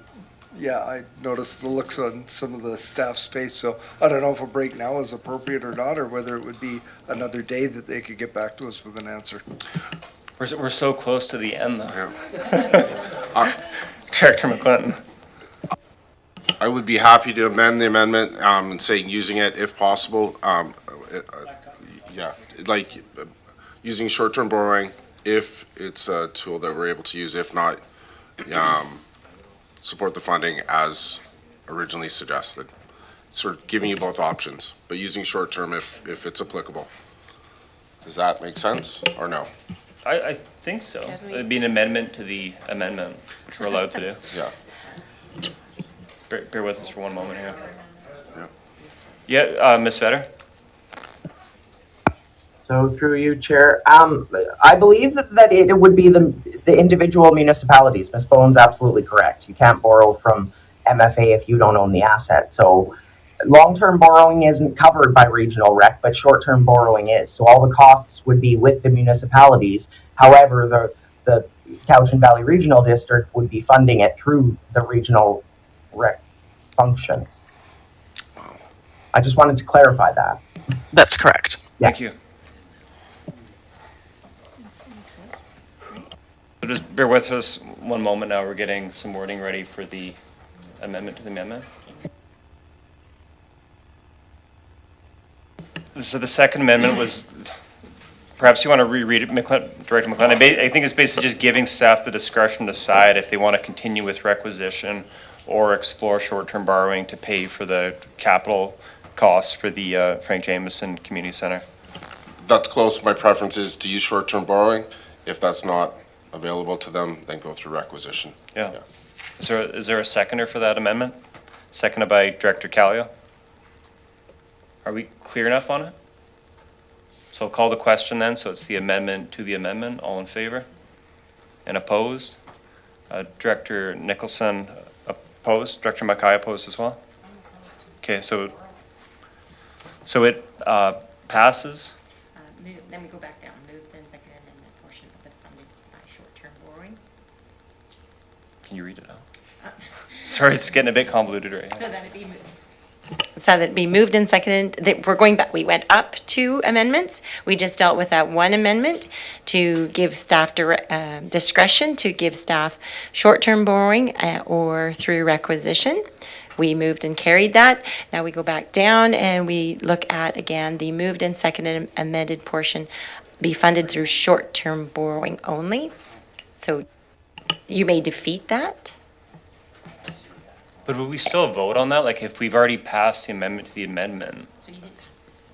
yeah, I noticed the looks on some of the staff's face, so I don't know if a break now is appropriate or not, or whether it would be another day that they could get back to us with an answer. We're so close to the end, though. Director McClinton? I would be happy to amend the amendment and say using it if possible. Yeah, like using short-term borrowing if it's a tool that we're able to use. If not, support the funding as originally suggested. Sort of giving you both options, but using short-term if it's applicable. Does that make sense or no? I think so. It'd be an amendment to the amendment, which we're allowed to do. Yeah. Bear with us for one moment here. Yeah, Ms. Vetter? So through you, Chair, I believe that it would be the individual municipalities. Ms. Bowen's absolutely correct. You can't borrow from MFA if you don't own the asset. So long-term borrowing isn't covered by regional rec, but short-term borrowing is. So all the costs would be with the municipalities. However, the Cowichan Valley Regional District would be funding it through the regional rec function. I just wanted to clarify that. That's correct. Thank you. So just bear with us one moment now. We're getting some wording ready for the amendment to the amendment. So the second amendment was, perhaps you want to reread it, Director McLennan. I think it's basically just giving staff the discretion to decide if they want to continue with requisition or explore short-term borrowing to pay for the capital costs for the Frank Jameson Community Center. That's close. My preference is to use short-term borrowing. If that's not available to them, then go through requisition. Yeah. Is there a seconder for that amendment? Seconded by Director Callio. Are we clear enough on it? So I'll call the question then. So it's the amendment to the amendment. All in favor? And opposed? Director Nicholson opposed. Director Mackay opposed as well? Okay, so it passes. Then we go back down, moved and seconded amendment portion of the funded by short-term borrowing. Can you read it out? Sorry, it's getting a bit convoluted right So here. that it be moved. So that it be moved and seconded, we're going back, we went up 2 amendments. We just dealt with that 1 amendment to give staff discretion to give staff short-term borrowing or through requisition. We moved and carried that. Now we go back down and we look at, again, the moved and seconded amended portion be funded through short-term borrowing only. So you may defeat that. But would we still vote on that? Like if we've already passed the amendment to the amendment? So you didn't pass this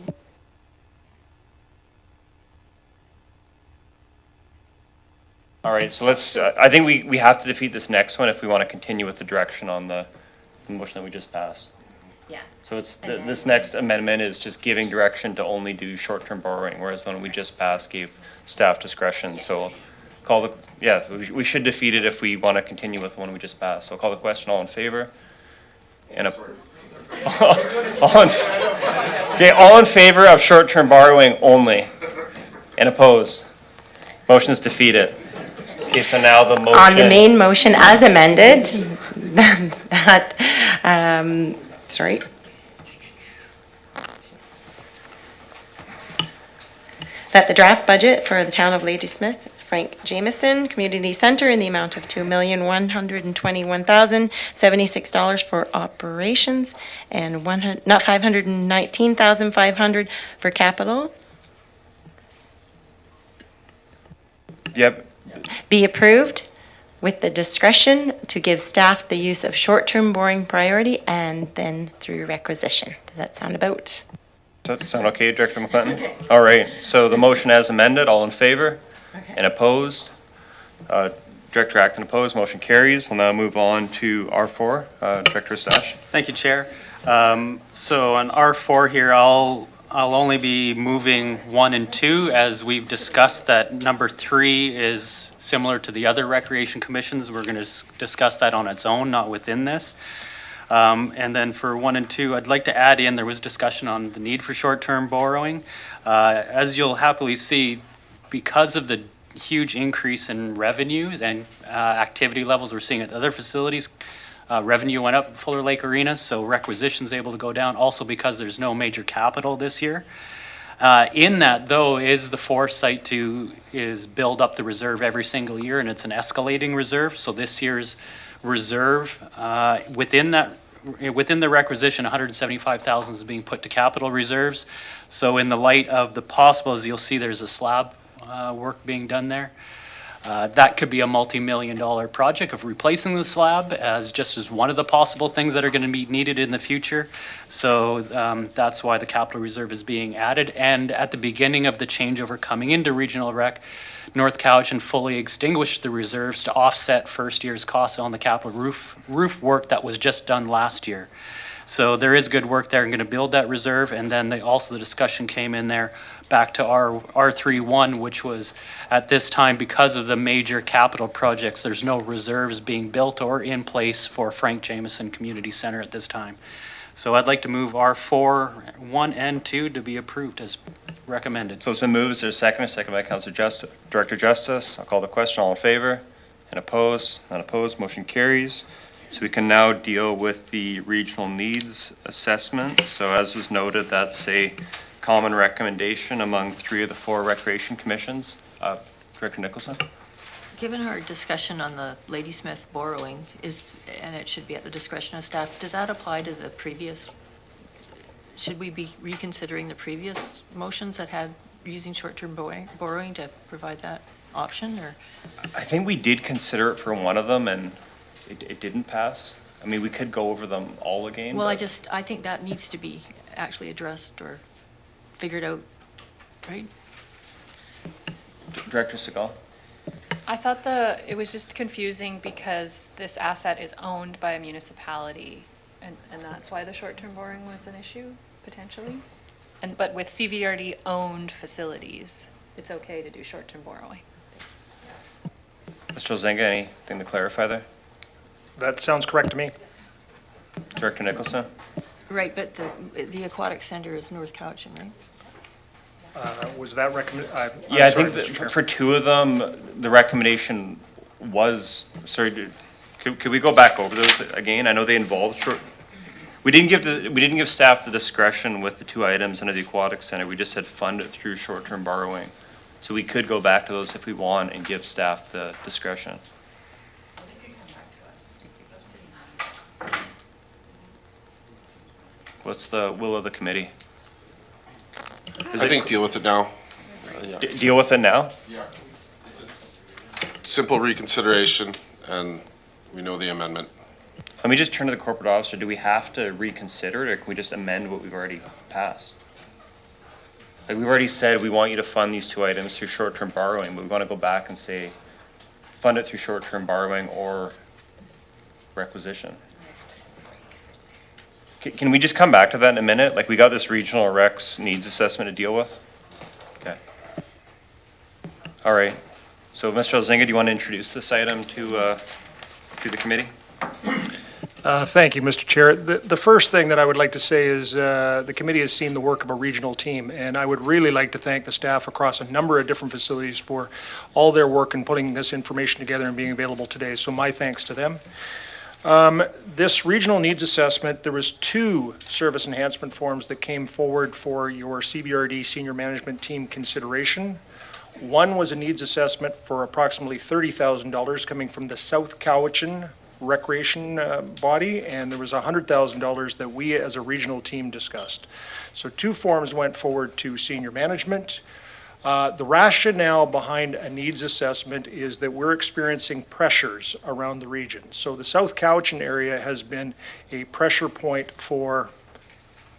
one. All right, so let's, I think we have to defeat this next one if we want to continue with the direction on the motion that we just passed. Yeah. So it's, this next amendment is just giving direction to only do short-term borrowing, whereas the one we just passed gave staff discretion. So call the, yeah, we should defeat it if we want to continue with the one we just passed. So I'll call the question, all in favor? And all in favor of short-term borrowing only? And opposed? Motion is defeated. Okay, so now the motion. On the main motion as amended, that, sorry. That the draft budget for the town of Ladysmith, Frank Jameson Community Center in the amount of $2,121,076 for operations and $519,500 for capital. Yep. Be approved with the discretion to give staff the use of short-term borrowing priority and then through requisition. Does that sound about? Does that sound okay, Director McClinton? Okay. All right, so the motion as amended, all in favor? And opposed? Director Acton opposed, motion carries. We'll now move on to R4. Director Stash. Thank you, Chair. So on R4 here, I'll only be moving 1 and 2, as we've discussed that number 3 is similar to the other recreation commissions. We're going to discuss that on its own, not within this. And then for 1 and 2, I'd like to add in, there was discussion on the need for short-term borrowing. As you'll happily see, because of the huge increase in revenues and activity levels we're seeing at other facilities, revenue went up at Fuller Lake Arena, so requisition's able to go down, also because there's no major capital this year. In that, though, is the foresight to build up the reserve every single year, and it's an escalating reserve. So this year's reserve, within the requisition, 175,000 is being put to capital reserves. So in the light of the possibles, you'll see there's a slab work being done there. That could be a multi-million-dollar project of replacing the slab as one of the possible things that are going to be needed in the future. So that's why the capital reserve is being added. And at the beginning of the changeover coming into regional rec, North Cowichan fully extinguished the reserves to offset first year's costs on the capital roof work that was just done last year. So there is good work there. I'm going to build that reserve, and then the discussion came in there back to our R31, which was at this time, because of the major capital projects, there's no reserves being built or in place for Frank Jameson Community Center at this time. So I'd like to move R4, 1 and 2 to be approved as recommended. So it's been moved. Is there a second? A second by Councilor Director Justice. I'll call the question. All in favor? And opposed? Not opposed. Motion carries. So we can now deal with the regional needs assessment. So as was noted, that's a common recommendation among 3 of the 4 recreation commissions. Director Nicholson? Given our discussion on the Ladysmith borrowing and it should be at the discretion of staff, does that apply to the previous, should we be reconsidering the previous motions that had using short-term borrowing to provide that option, or? I think we did consider it for one of them and it didn't pass. I mean, we could go over them all again. Well, but- I think that needs to be actually addressed or figured out, right? Director Segal? I thought it was just confusing because this asset is owned by a municipality, and that's why the short-term borrowing was an issue, potentially? But with CVRD-owned facilities, it's okay to do short-term borrowing. Mr. Ozenga, anything to clarify there? That sounds correct to me. Director Nicholson? Right, but the aquatic center is North Cowichan, right? Was that recommended? Yeah, I think that for 2 of them, the recommendation was, could we go back over those again? I know they involved we didn't give staff the discretion with the 2 items under the aquatic center. We just said fund it through short-term borrowing. So we could go back to those if we want and give staff the discretion. What's the will of the committee? I think deal with it now. Deal with it now? Simple reconsideration, and we know the amendment. Let me just turn to the corporate officer. Do we have to reconsider it, or can we just amend what we've already passed? Like, we've already said we want you to fund these 2 items through short-term borrowing, but we want to go back and say, fund it through short-term borrowing or requisition. Can we just come back to that in a minute? Like, we got this regional Rex needs assessment to deal with? Okay. All right. So, Mr. Elzinga, do you want to introduce this item to the committee? Thank you, Mr. Chair. The first thing that I would like to say is the committee has seen the work of a regional team, and I would really like to thank the staff across a number of different facilities for all their work in putting this information together and being available today. So my thanks to them. This regional needs assessment, there was 2 service enhancement forms that came forward for your CBRD senior management team consideration. One was a needs assessment for approximately $30,000 coming from the South Cowichan recreation body, and there was $100,000 that we as a regional team discussed. So 2 forms went forward to senior management. The rationale behind a needs assessment is that we're experiencing pressures around the region. So the South Cowichan area has been a pressure point for,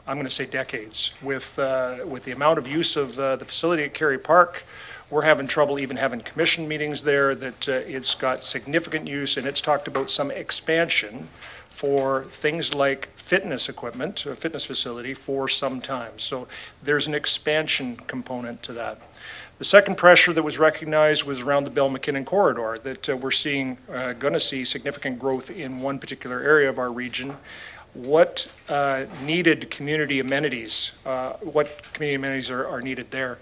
I'm going to say, decades. With the amount of use of the facility at Kerry Park, we're having trouble even having commission meetings there, that it's got significant use, and it's talked about some expansion for things like fitness equipment, a fitness facility, for some time. So there's an expansion component to that. The second pressure that was recognized was around the Bell McKinnon corridor, that we're seeing, going to see significant growth in one particular area of our region. What needed community amenities, what community amenities are needed there?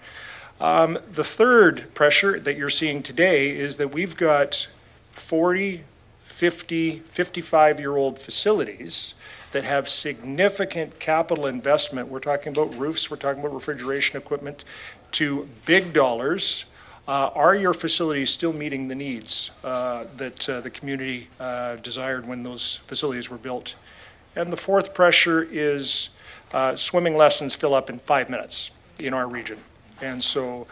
The third pressure that you're seeing today is that we've got 40, 50, 55-year-old facilities that have significant capital investment. We're talking about roofs, we're talking about refrigeration equipment, to big dollars. Are your facilities still meeting the needs that the community desired when those facilities were built? And the fourth pressure is swimming lessons fill up in 5 minutes in our region. And so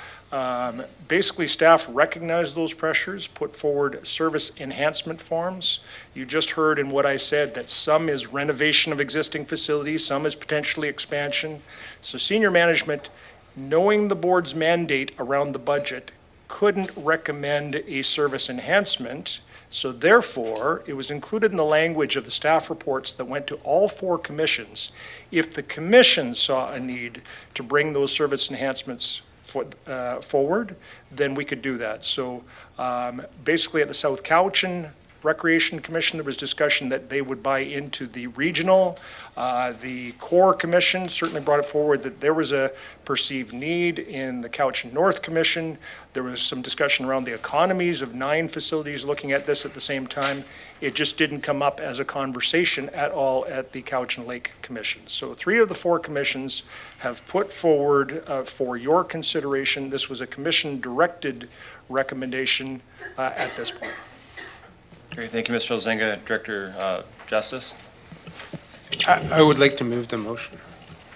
basically staff recognize those pressures, put forward service enhancement forms. You just heard in what I said that some is renovation of existing facilities, some is potentially expansion. So senior management, knowing the board's mandate around the budget, couldn't recommend a service enhancement. So therefore, it was included in the language of the staff reports that went to all 4 commissions. If the commission saw a need to bring those service enhancements forward, then we could do that. So basically at the South Cowichan Recreation Commission, there was discussion that they would buy into the regional. The Core Commission certainly brought it forward that there was a perceived need. In the Cowichan North Commission, there was some discussion around the economies of 9 facilities looking at this at the same time. It just didn't come up as a conversation at all at the Cowichan Lake Commission. So 3 of the 4 commissions have put forward for your consideration. This was a commission-directed recommendation at this point. Great, thank you, Mr. Elzinga. Director Justice? I would like to move the motion.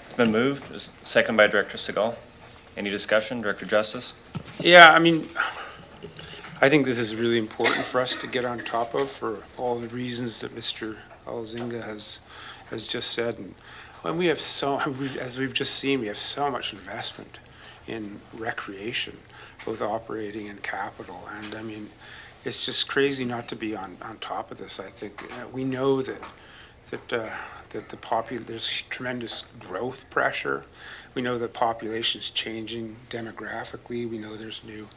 It's been moved, seconded by Director Segal. Any discussion, Director Justice? Yeah, I mean, I think this is really important for us to get on top of for all the reasons that Mr. Elzinga has just said. And when we have as we've just seen, we have so much investment in recreation, both operating and capital. And I mean, it's just crazy not to be on top of this. I think we know that there's tremendous growth pressure. We know the population's changing demographically. We know there's new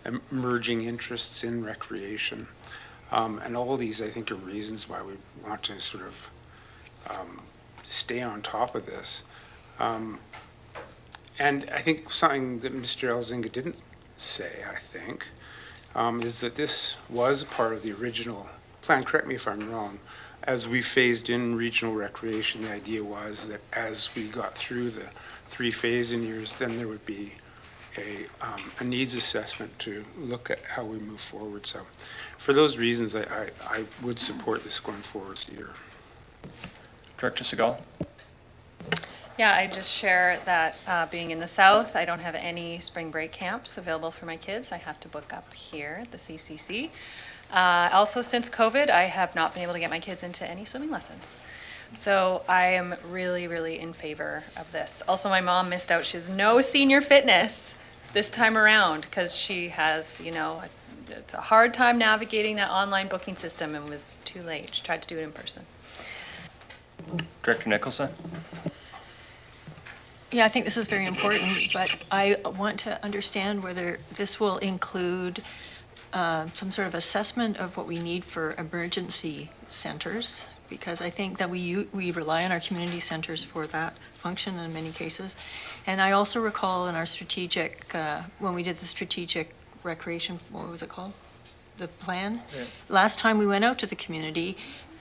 emerging interests in recreation. And all of these, I think, are reasons why we want to sort of stay on top of this. And I think something that Mr. Elzinga didn't say, I think, is that this was part of the original plan. Correct me if I'm wrong. As we phased in regional recreation, the idea was that as we got through the 3 phase-in years, then there would be a needs assessment to look at how we move forward. So for those reasons, I would support this going forward here. Director Segal? Yeah, I just share that being in the South, I don't have any spring break camps available for my kids. I have to book up here at the CCC. Also, since COVID, I have not been able to get my kids into any swimming lessons. So I am really, really in favor of this. Also, my mom missed out. She has no senior fitness this time around because she has, it's a hard time navigating that online booking system and was too late. She tried to do it in person. Director Nicholson? Yeah, I think this is very important, but I want to understand whether this will include some sort of assessment of what we need for emergency centers, because I think that we rely on our community centers for that function in many cases. And I also recall in our strategic, when we did the strategic recreation, what was it called? The plan? Yeah. Last time we went out to the community,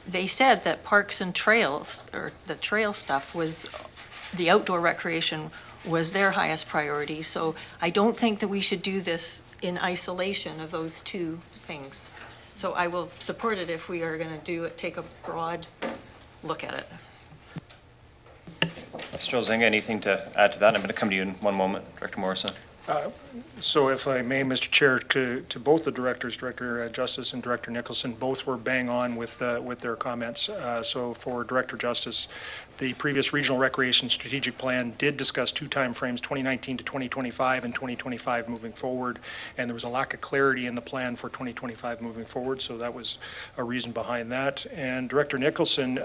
they said that parks and trails, or the trail stuff, was the outdoor recreation was their highest priority. So I don't think that we should do this in isolation of those 2 things. So I will support it if we are going to take a broad look at it. Mr. Elzinga, anything to add to that? I'm going to come to you in one moment. Director Morrison. So if I may, Mr. Chair, to both the directors, Director Justice and Director Nicholson, both were bang on with their comments. So for Director Justice, the previous Regional Recreation Strategic Plan did discuss 2 timeframes, 2019 to 2025 and 2025 moving forward, and there was a lack of clarity in the plan for 2025 moving forward, so that was a reason behind that. And Director Nicholson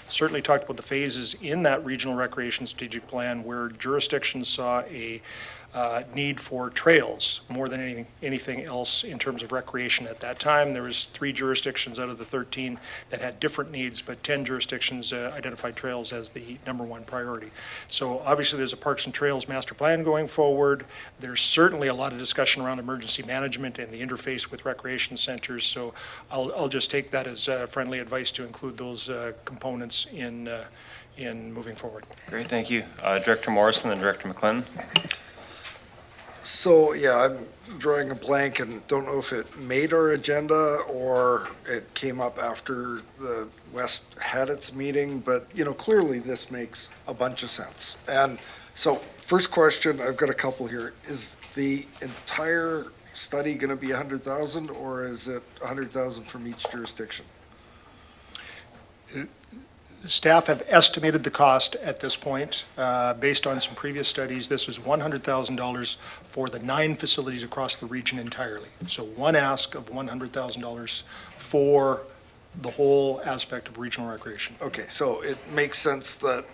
certainly talked about the phases in that Regional Recreation Strategic Plan where jurisdictions saw a need for trails more than anything else in terms of recreation at that time. There was 3 jurisdictions out of the 13 that had different needs, but 10 jurisdictions identified trails as the #1 priority. So obviously there's a Parks and Trails master plan going forward. There's certainly a lot of discussion around emergency management and the interface with recreation centers. So I'll just take that as friendly advice to include those components in moving forward. Great, thank you. Director Morrison and Director McLennan. So, yeah, I'm drawing a blank and don't know if it made our agenda or it came up after the West had its meeting, but, clearly this makes a bunch of sense. And so, first question, I've got a couple here. Is the entire study going to be 100,000 or is it 100,000 from each jurisdiction? Staff have estimated the cost at this point. Based on some previous studies, this was $100,000 for the 9 facilities across the region entirely. So one ask of $100,000 for the whole aspect of regional recreation. Okay, so it makes sense that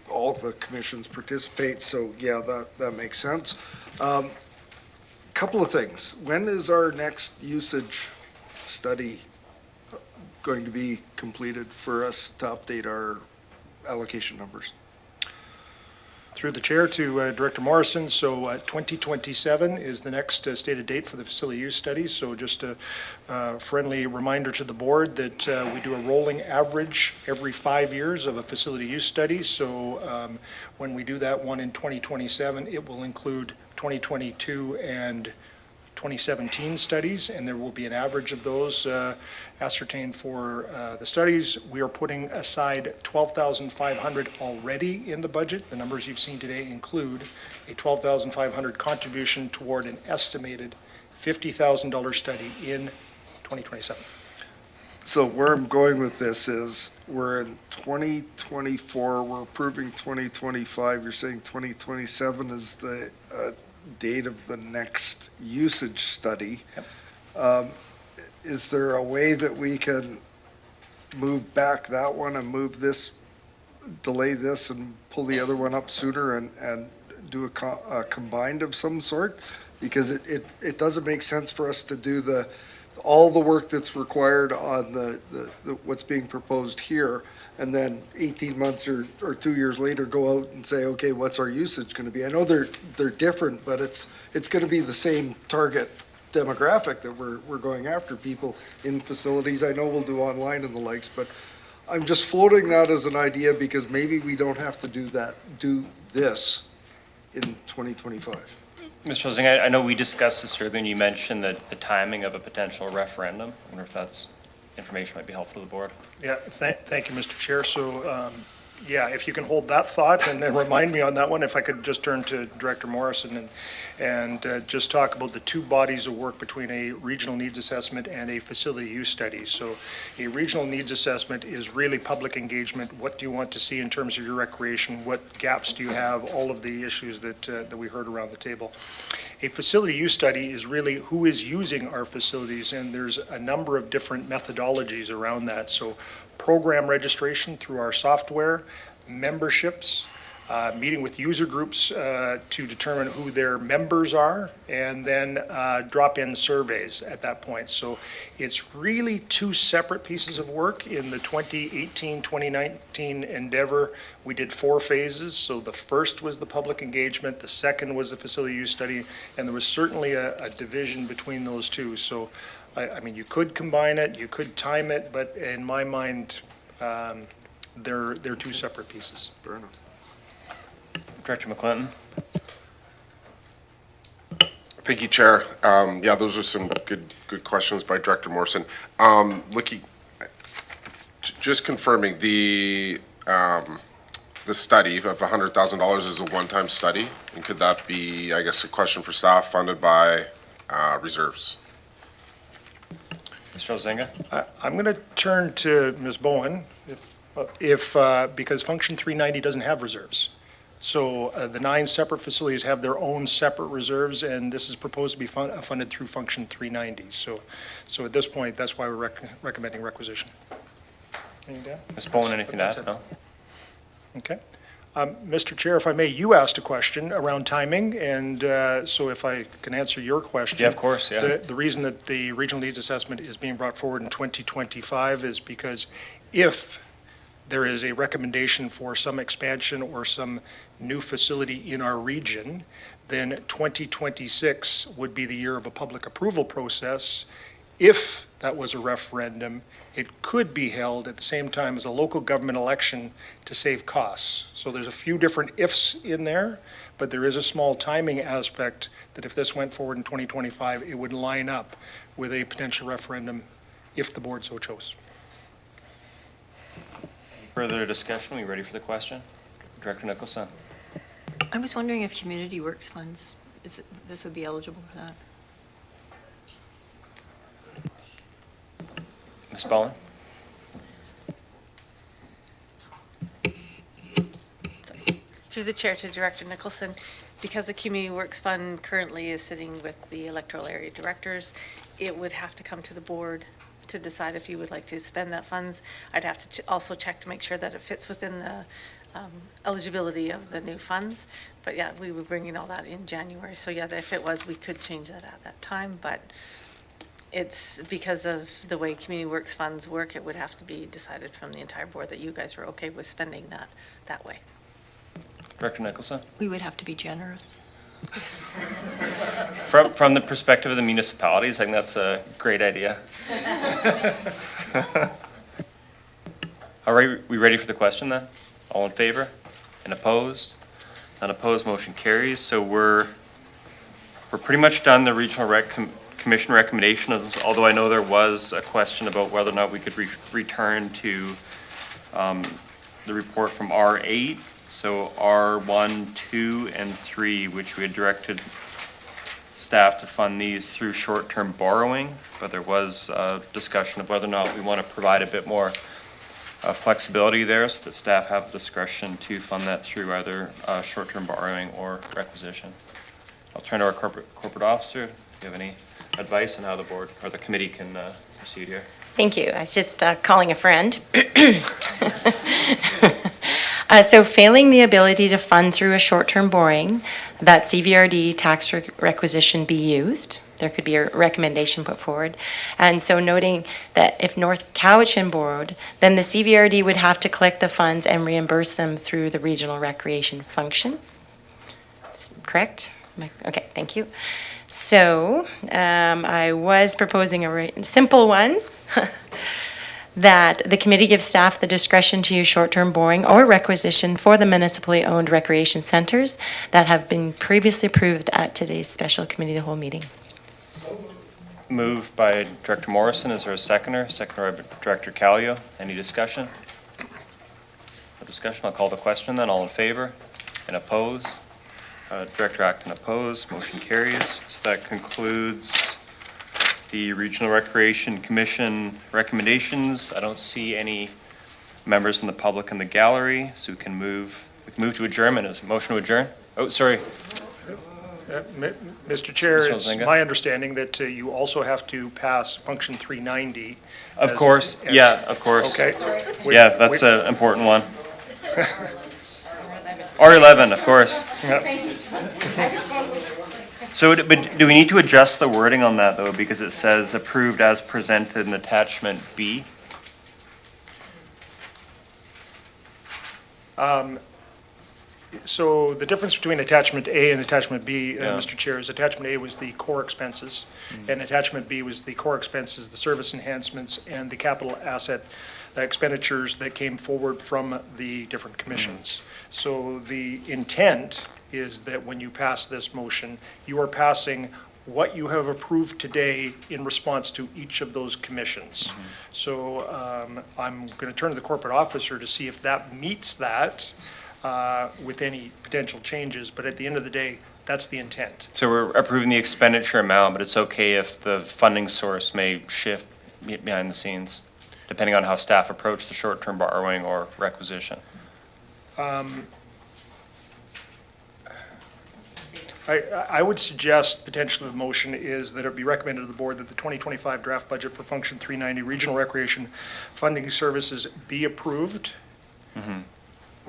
all the commissions participate, so yeah, that makes sense. Couple of things. When is our next usage study going to be completed for us to update our allocation numbers? Through the chair to Director Morrison, so 2027 is the next stated date for the facility use study. So just a friendly reminder to the board that we do a rolling average every 5 years of a facility use study. So when we do that one in 2027, it will include 2022 and 2017 studies, and there will be an average of those ascertained for the studies. We are putting aside $12,500 already in the budget. The numbers you've seen today include a $12,500 contribution toward an estimated $50,000 study in 2027. So where I'm going with this is, we're in 2024, we're approving 2025, you're saying 2027 is the date of the next usage study. Is there a way that we can move back that one and move this, delay this and pull the other one up sooner and do a combined of some sort? Because it doesn't make sense for us to do all the work that's required on the what's being proposed here, and then 18 months or 2 years later, go out and say, okay, what's our usage going to be? I know they're different, but it's going to be the same target demographic that we're going after, people in facilities. I know we'll do online and the likes, but I'm just floating that as an idea because maybe we don't have to do this in 2025. Mr. Huizenga, I know we discussed this earlier, and you mentioned the timing of a potential referendum. I wonder if that's information might be helpful to the board. Yeah, thank you, Mr. Chair. So, yeah, if you can hold that thought and then remind me on that one, if I could just turn to Director Morrison and just talk about the two bodies of work between a regional needs assessment and a facility use study. So a regional needs assessment is really public engagement. What do you want to see in terms of your recreation? What gaps do you have? All of the issues that we heard around the table. A facility use study is really who is using our facilities, and there's a number of different methodologies around that. So program registration through our software, memberships, meeting with user groups to determine who their members are, and then drop-in surveys at that point. So it's really two separate pieces of work. In the 2018-2019 endeavor, we did 4 phases. So the first was the public engagement, the second was the facility use study, and there was certainly a division between those two. So I mean, you could combine it, you could time it, but in my mind, they're two separate pieces. Fair enough. Director McClinton? Thank you, Chair. Yeah, those are some good questions by Director Morrison. Just confirming, the study of $100,000 is a one-time study, and could that be, I guess, a question for staff, funded by reserves? Mr. Huizenga? I'm going to turn to Ms. Bowen, if because Function 390 doesn't have reserves. So the 9 separate facilities have their own separate reserves, and this is proposed to be funded through Function 390. So at this point, that's why we're recommending requisition. Anything to add? Ms. Bowen, anything to add? No? Okay. Mr. Chair, if I may, you asked a question around timing, and so if I can answer your question. Yeah, of course, yeah. The reason that the regional needs assessment is being brought forward in 2025 is because if there is a recommendation for some expansion or some new facility in our region, then 2026 would be the year of a public approval process. If that was a referendum, it could be held at the same time as a local government election to save costs. So there's a few different ifs in there, but there is a small timing aspect that if this went forward in 2025, it would line up with a potential referendum if the board so chose. Further discussion? Are we ready for the question? Director Nicholson? I was wondering if Community Works funds, if this would be eligible for that. Ms. Bowen? Through the chair to Director Nicholson, because the Community Works Fund currently is sitting with the electoral area directors, it would have to come to the board to decide if you would like to spend that funds. I'd have to also check to make sure that it fits within the eligibility of the new funds. But yeah, we were bringing all that in January. So yeah, if it was, we could change that at that time, but it's because of the way Community Works funds work, it would have to be decided from the entire board that you guys were okay with spending that way. Director Nicholson? We would have to be generous. From the perspective of the municipalities, I think that's a great idea. All right, we ready for the question then? All in favor? And opposed? Unopposed, motion carries. So we're pretty much done the regional commission recommendation, although I know there was a question about whether or not we could return to the report from R8. So R1, 2, and 3, which we had directed staff to fund these through short-term borrowing, but there was a discussion of whether or not we want to provide a bit more flexibility there so that staff have discretion to fund that through either short-term borrowing or requisition. I'll turn to our corporate officer. Do you have any advice on how the board or the committee can proceed here? Thank you. I was just calling a friend. So failing the ability to fund through a short-term borrowing, that CVRD tax requisition be used. There could be a recommendation put forward. And so noting that if North Cowichan borrowed, then the CVRD would have to collect the funds and reimburse them through the regional recreation function. Correct? Okay, thank you. So I was proposing a simple one. That the committee gives staff the discretion to use short-term borrowing or requisition for the municipally owned recreation centers that have been previously approved at today's special committee of the whole meeting. Moved by Director Morrison. Is there a seconder? Seconded by Director Callio. Any discussion? No discussion. I'll call the question then. All in favor? And opposed? Director Acton opposed. Motion carries. So that concludes the Regional Recreation Commission recommendations. I don't see any members in the public in the gallery, so we can move to adjournment. Is a motion to adjourn? Oh, sorry. Mr. Chair, Mr. it's Ozinga? my understanding that you also have to pass function 390. Of course, yeah, of course. Okay. Yeah, that's an important one. R11, of course. So, but do we need to adjust the wording on that, though, because it says approved as presented in attachment B? So the difference between attachment A and attachment B, Yeah. Mr. Chair, is attachment A was the core expenses, and attachment B was the core expenses, the service enhancements, and the capital asset expenditures that came forward from the different commissions. So the intent is that when you pass this motion, you are passing what you have approved today in response to each of those commissions. So I'm going to turn to the corporate officer to see if that meets that with any potential changes, but at the end of the day, that's the intent. So we're approving the expenditure amount, but it's okay if the funding source may shift behind the scenes, depending on how staff approach the short-term borrowing or requisition. I would suggest potentially the motion is that it be recommended to the board that the 2025 draft budget for Function 390 Regional Recreation Funding Services be approved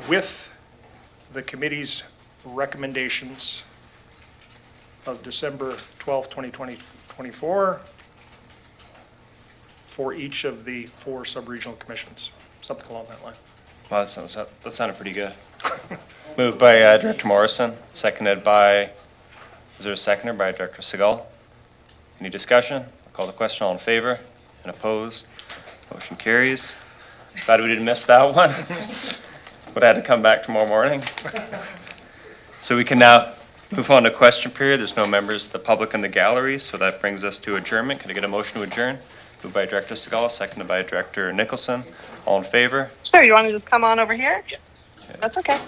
with the committee's recommendations of December 12th, 2024 for each of the 4 sub-regional commissions, something along that line. Wow, that sounded pretty good. Moved by Director Morrison, seconded by, is there a seconder by Director Segal? Any discussion? I'll call the question. All in favor and opposed? Motion carries. Glad we didn't miss that one. Would have had to come back tomorrow morning. So we can now move on to question period. There's no members of the public in the gallery, so that brings us to adjournment. Can I get a motion to adjourn? Moved by Director Segal, seconded by Director Nicholson. All in favor? Sure, you want to just come on over here? That's okay.